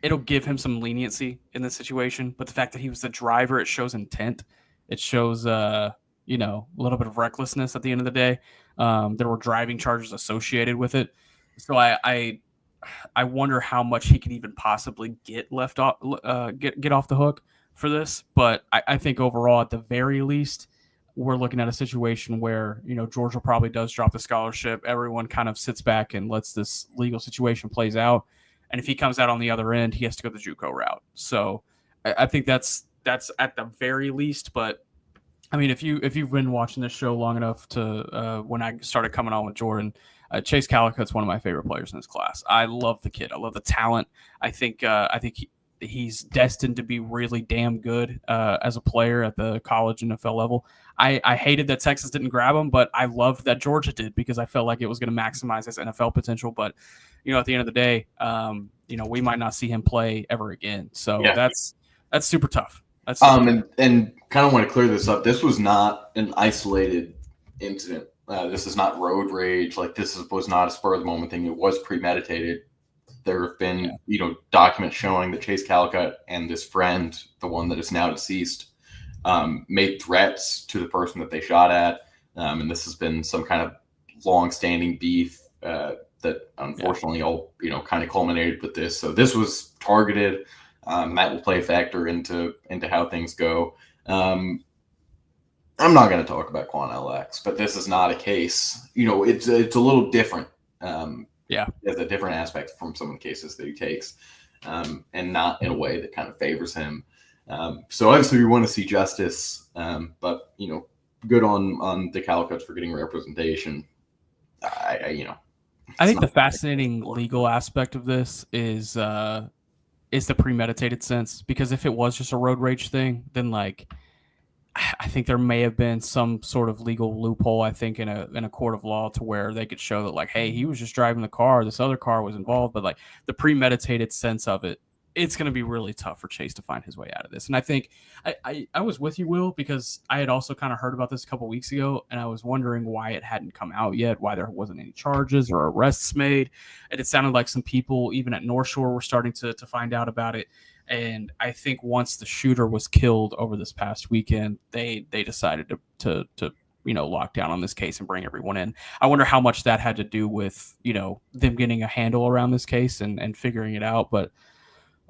it'll give him some leniency in this situation. But the fact that he was the driver, it shows intent. It shows, a little bit of recklessness at the end of the day. There were driving charges associated with it. So I wonder how much he could even possibly get left off, get off the hook for this. But I think overall, at the very least, we're looking at a situation where, Georgia probably does drop the scholarship. Everyone kind of sits back and lets this legal situation plays out. And if he comes out on the other end, he has to go the JUCO route. So I think that's at the very least. But I mean, if you've been watching this show long enough to when I started coming on with Jordan, Chase Callicut's one of my favorite players in this class. I love the kid. I love the talent. I think he's destined to be really damn good as a player at the college and NFL level. I hated that Texas didn't grab him, but I loved that Georgia did because I felt like it was going to maximize his NFL potential. But, at the end of the day, we might not see him play ever again. So that's super tough. That's and kind of want to clear this up. This was not an isolated incident. This is not road rage. Like was not a spur of the moment thing. It was premeditated. There have been, documents showing that Chase Callicut and this friend, the one that is now deceased, made threats to the person that they shot at. And this has been some kind of long-standing beef that unfortunately all, kind of culminated with this. So this was targeted. That will play a factor into how things go. I'm not going to talk about Quan LX, but this is not a case. It's a little different. There's a different aspect from some of the cases that he takes, and not in a way that kind of favors him. So obviously we want to see justice, but good on the Callicuts for getting representation. I think the fascinating legal aspect of this is the premeditated sense, because if it was just a road rage thing, then I think there may have been some sort of legal loophole, I think, in a court of law to where they could show that hey, he was just driving the car, this other car was involved, but the premeditated sense of it, it's going to be really tough for Chase to find his way out of this. And I think I was with you, Will, because I had also kind of heard about this a couple weeks ago, and I was wondering why it hadn't come out yet, why there wasn't any charges or arrests made. And it sounded like some people, even at North Shore, were starting to find out about it. And I think once the shooter was killed over this past weekend, they decided to lock down on this case and bring everyone in. I wonder how much that had to do with, them getting a handle around this case and figuring it out. But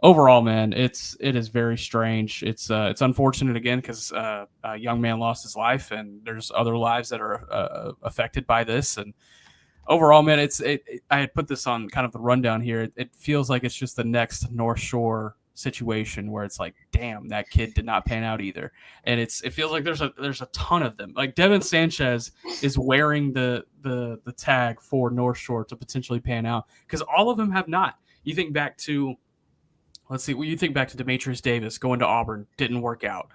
overall, man, it is very strange. It's unfortunate again because a young man lost his life, and there's other lives that are affected by this. And overall, man, I had put this on kind of the rundown here. It feels like it's just the next North Shore situation where it's damn, that kid did not pan out either. And it feels like there's a ton of them. Devin Sanchez is wearing the tag for North Shore to potentially pan out, because all of them have not. You think back to you think back to Demetrius Davis going to Auburn, didn't work out,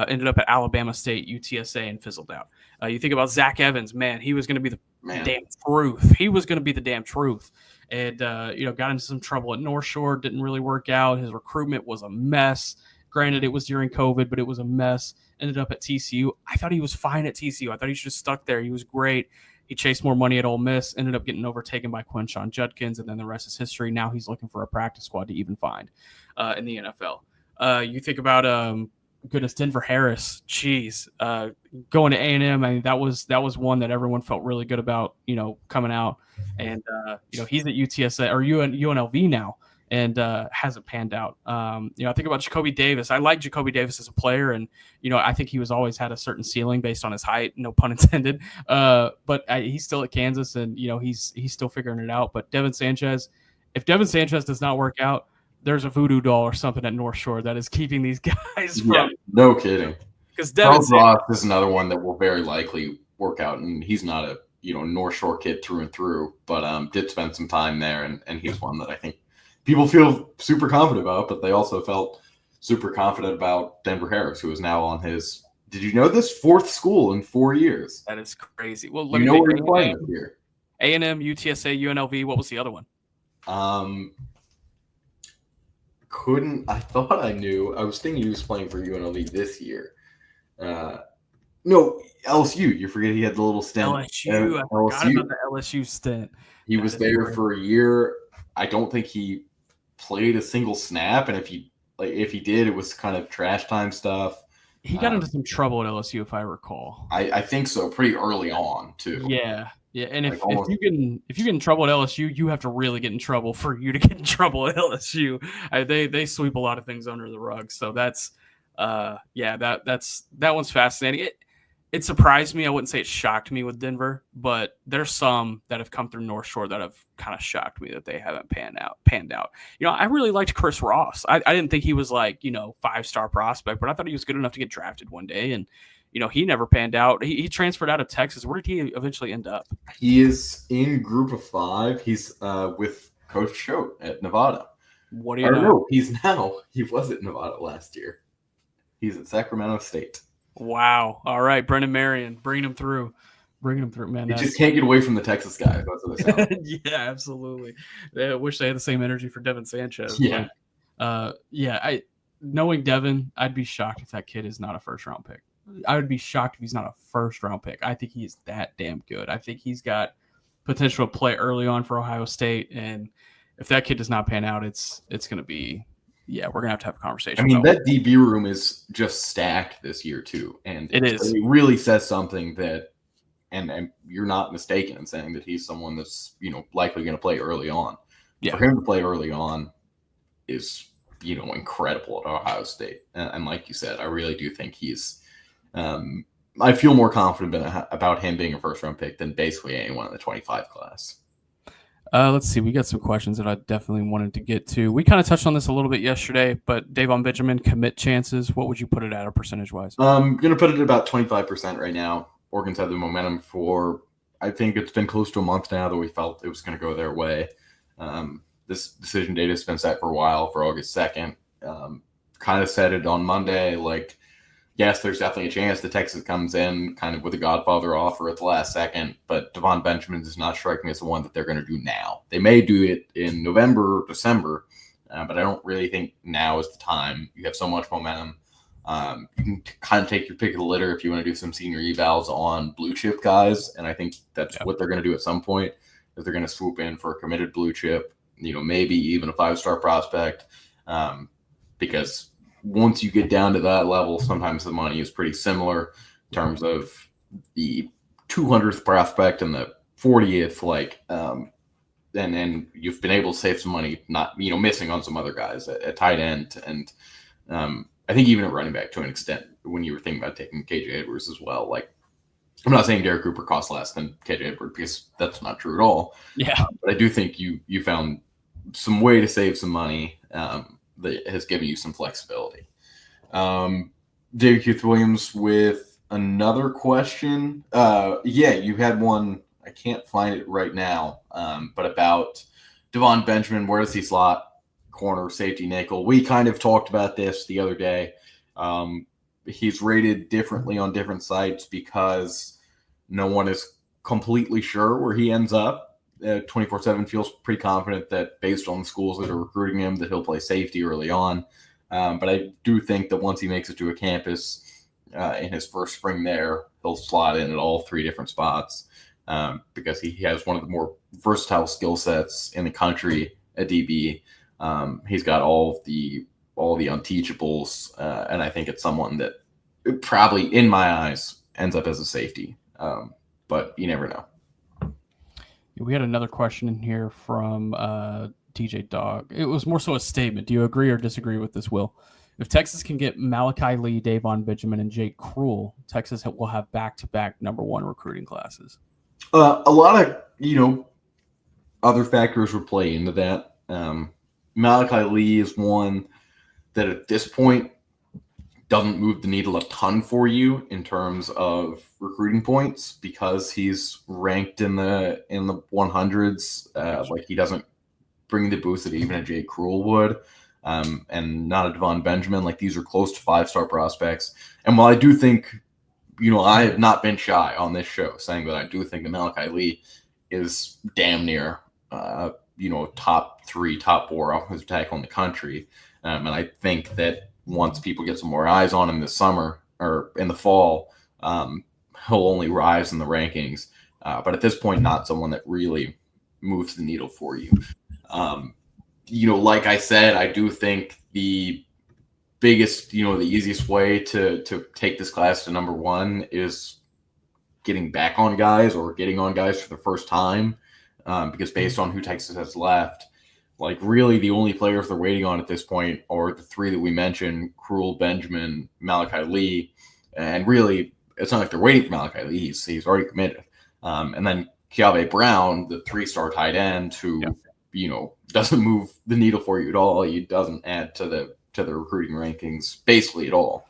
ended up at Alabama State, UTSA, and fizzled out. You think about Zach Evans, man, he was going to be the damn truth. He was going to be the damn truth. And, got into some trouble at North Shore, didn't really work out. His recruitment was a mess. Granted, it was during COVID, but it was a mess. Ended up at TCU. I thought he was fine at TCU. I thought he should have stuck there. He was great. He chased more money at Ole Miss, ended up getting overtaken by Quinshon Judkins, and then the rest is history. Now he's looking for a practice squad to even find in the NFL. You think about Denver Harris, going to A&M. I mean, that was one that everyone felt really good about, coming out. And, he's at UTSA or UNLV now and hasn't panned out. I think about Jacoby Davis. I like Jacoby Davis as a player, and, I think he was always had a certain ceiling based on his height, no pun intended. But he's still at Kansas, and, he's still figuring it out. But Devin Sanchez, if Devin Sanchez does not work out, there's a voodoo doll or something at North Shore that is keeping these guys from. Yeah, no kidding. Because Charles Ross is another one that will very likely work out, and he's not a North Shore kid through and through, but did spend some time there, and he's one that I think people feel super confident about, but they also felt super confident about Denver Harris, who is now on his. Did you know this? 4th school in 4 years. That is crazy. Well, where you're playing this year. A&M, UTSA, UNLV. What was the other one? I thought I knew. I was thinking he was playing for UNLV this year. No, LSU. You forget he had the little stint. LSU. I forgot about the LSU stint. He was there for a year. I don't think he played a single snap, and if he did, it was kind of trash time stuff. He got into some trouble at LSU, if I recall. I think so, pretty early on too. Yeah. And if you get in trouble at LSU, you have to really get in trouble for you to get in trouble at LSU. They sweep a lot of things under the rug. So that's that one's fascinating. It surprised me. I wouldn't say it shocked me with Denver, but there's some that have come through North Shore that have kind of shocked me that they haven't panned out. I really liked Chris Ross. I didn't think he was 5-star prospect, but I thought he was good enough to get drafted one day. And, he never panned out. He transferred out of Texas. Where did he eventually end up? He is in Group of 5. He's with Coach Choate at Nevada. What do you know? He was at Nevada last year. He's at Sacramento State. Wow. All right, Brendan Marion, bringing him through, man. You just can't get away from the Texas guy. That's what they sound. Yeah, absolutely. I wish they had the same energy for Devin Sanchez. Yeah. But, knowing Devin, I'd be shocked if that kid is not a first-round pick. I would be shocked if he's not a first-round pick. I think he's that damn good. I think he's got potential to play early on for Ohio State, and if that kid does not pan out, it's going to be. Yeah, we're going to have a conversation. I mean, that DB room is just stacked this year, too. And it really says something that, and you're not mistaken in saying that he's someone that's, likely going to play early on. Yeah. For him to play early on is, incredible at Ohio State. And like you said, I really do think he's, I feel more confident about him being a first-round pick than basically anyone in the 25 class. Let's see. We got some questions that I definitely wanted to get to. We kind of touched on this a little bit yesterday, but Davon Benjamin commit chances, what would you put it at, or percentage-wise? I'm going to put it at about 25% right now. Oregon's had the momentum for, I think it's been close to a month now that we felt it was going to go their way. This decision date has been set for a while, for August 2nd. Kind of said it on Monday, yes, there's definitely a chance that Texas comes in kind of with a Godfather offer at the last second, but Davon Benjamin does not strike me as the one that they're going to do now. They may do it in November or December, but I don't really think now is the time. You have so much momentum. You can kind of take your pick of the litter if you want to do some senior evals on blue chip guys, and I think that's what they're going to do at some point, is they're going to swoop in for a committed blue chip, maybe even a 5-star prospect, because once you get down to that level, sometimes the money is pretty similar in terms of the 200th prospect and the 40th, and you've been able to save some money, not, missing on some other guys at tight end. And I think even at running back to an extent, when you were thinking about taking KJ Edwards as well, I'm not saying Derek Cooper costs less than KJ Edwards, because that's not true at all. Yeah. But I do think you found some way to save some money that has given you some flexibility. David Keith Williams with another question. You had one. I can't find it right now, but about Davon Benjamin. Where does he slot? Corner, safety, nickel. We kind of talked about this the other day. He's rated differently on different sites because no one is completely sure where he ends up. 24/7 feels pretty confident that based on the schools that are recruiting him, that he'll play safety early on. But I do think that once he makes it to a campus in his first spring there, he'll slot in at all 3 different spots because he has one of the more versatile skill sets in the country at DB. He's got all the unteachables, and I think it's someone that probably, in my eyes, ends up as a safety. But you never know. We had another question in here from TJ Dog. It was more so a statement. Do you agree or disagree with this, Will? If Texas can get Malachi Lee, Davon Benjamin, and Jake Krull, Texas will have back-to-back #1 recruiting classes. A lot of, other factors would play into that. Malachi Lee is one that at this point doesn't move the needle a ton for you in terms of recruiting points because he's ranked in the 100s. He doesn't bring the boost that even a Jake Krull would, and not a Davon Benjamin. These are close to 5-star prospects. And while I do think, I have not been shy on this show saying that I do think that Malachi Lee is damn near, top 3, top 4 offensive tackle in the country. And I think that once people get some more eyes on him this summer, or in the fall, he'll only rise in the rankings. But at this point, not someone that really moves the needle for you. Like I said, I do think the biggest, the easiest way to take this class to number one is getting back on guys or getting on guys for the first time. Because based on who Texas has left, like really the only players they're waiting on at this point are the three that we mentioned: Krul, Benjamin, Malachi Lee. And really, it's not like they're waiting for Malachi Lee. He's already committed. And then Keave Brown, the 3-star tight end, who doesn't move the needle for you at all. He doesn't add to the recruiting rankings basically at all.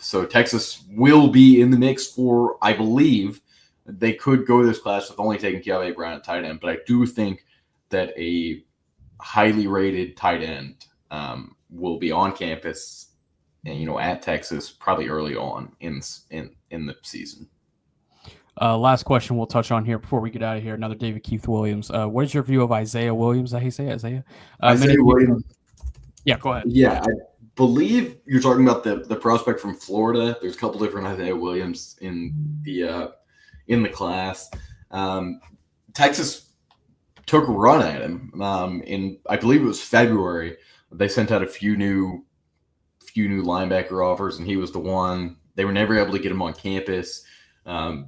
So Texas will be in the mix for, I believe, they could go this class with only taking Keave Brown at tight end, but I do think that a highly rated tight end will be on campus and at Texas probably early on in the season. Last question we'll touch on here before we get out of here. Another David Keith Williams. What is your view of Isaiah Williams? How do you say it? Isaiah? Isaiah Williams. Yeah, go ahead. Yeah, I believe you're talking about the prospect from Florida. There's a couple different Isaiah Williams in the class. Texas took a run at him in, I believe it was February. They sent out a few new linebacker offers, and he was the one. They were never able to get him on campus.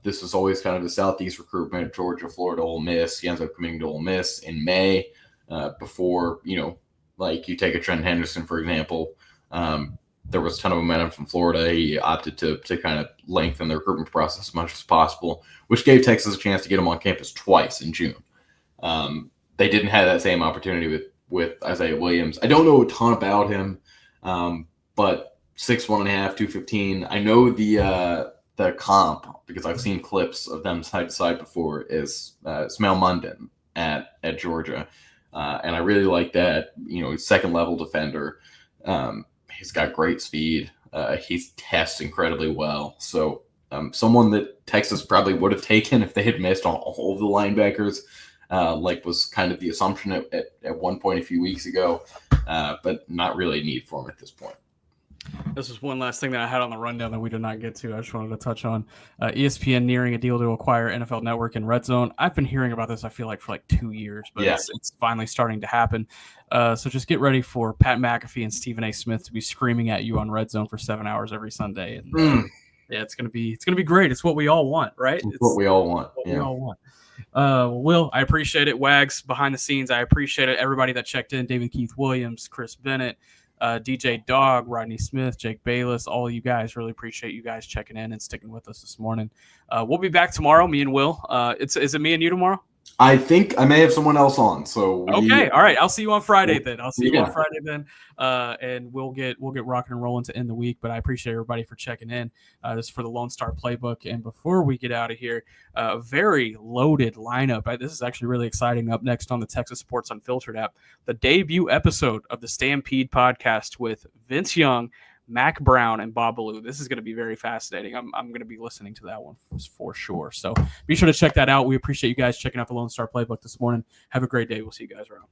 This was always kind of the Southeast recruitment: Georgia, Florida, Ole Miss. He ends up coming to Ole Miss in May. Before like you take a Trent Henderson, for example, there was a ton of momentum from Florida. He opted to kind of lengthen the recruitment process as much as possible, which gave Texas a chance to get him on campus twice in June. They didn't have that same opportunity with Isaiah Williams. I don't know a ton about him, but 6'1.5", 215. I know the comp, because I've seen clips of them side to side before, is Smell Munden at Georgia. And I really like that. He's second level defender. He's got great speed. He tests incredibly well. So someone that Texas probably would have taken if they had missed on all of the linebackers, like was kind of the assumption at one point a few weeks ago, but not really a need for him at this point. This is one last thing that I had on the rundown that we did not get to. I just wanted to touch on ESPN nearing a deal to acquire NFL Network and Red Zone. I've been hearing about this, I feel like, for like 2 years, but it's finally starting to happen. So just get ready for Pat McAfee and Stephen A. Smith to be screaming at you on Red Zone for 7 hours every Sunday. And yeah, it's gonna be great. It's what we all want, right? It's what we all want. We all want. Will, I appreciate it. Wags behind the scenes, I appreciate it. Everybody that checked in: David Keith Williams, Chris Bennett, DJ Dog, Rodney Smith, Jake Bayless, all you guys. Really appreciate you guys checking in and sticking with us this morning. We'll be back tomorrow, me and Will. Is it me and you tomorrow? I think I may have someone else on. So okay, all right. I'll see you on Friday then. And we'll get rocking and rolling to end the week. But I appreciate everybody for checking in. This is for the Lone Star Playbook. And before we get out of here, a very loaded lineup. This is actually really exciting. Up next on the Texas Sports Unfiltered app, the debut episode of the Stampede podcast with Vince Young, Mac Brown, and Bob Ballou. This is going to be very fascinating. I'm going to be listening to that one for sure. So be sure to check that out. We appreciate you guys checking out the Lone Star Playbook this morning. Have a great day. We'll see you guys around.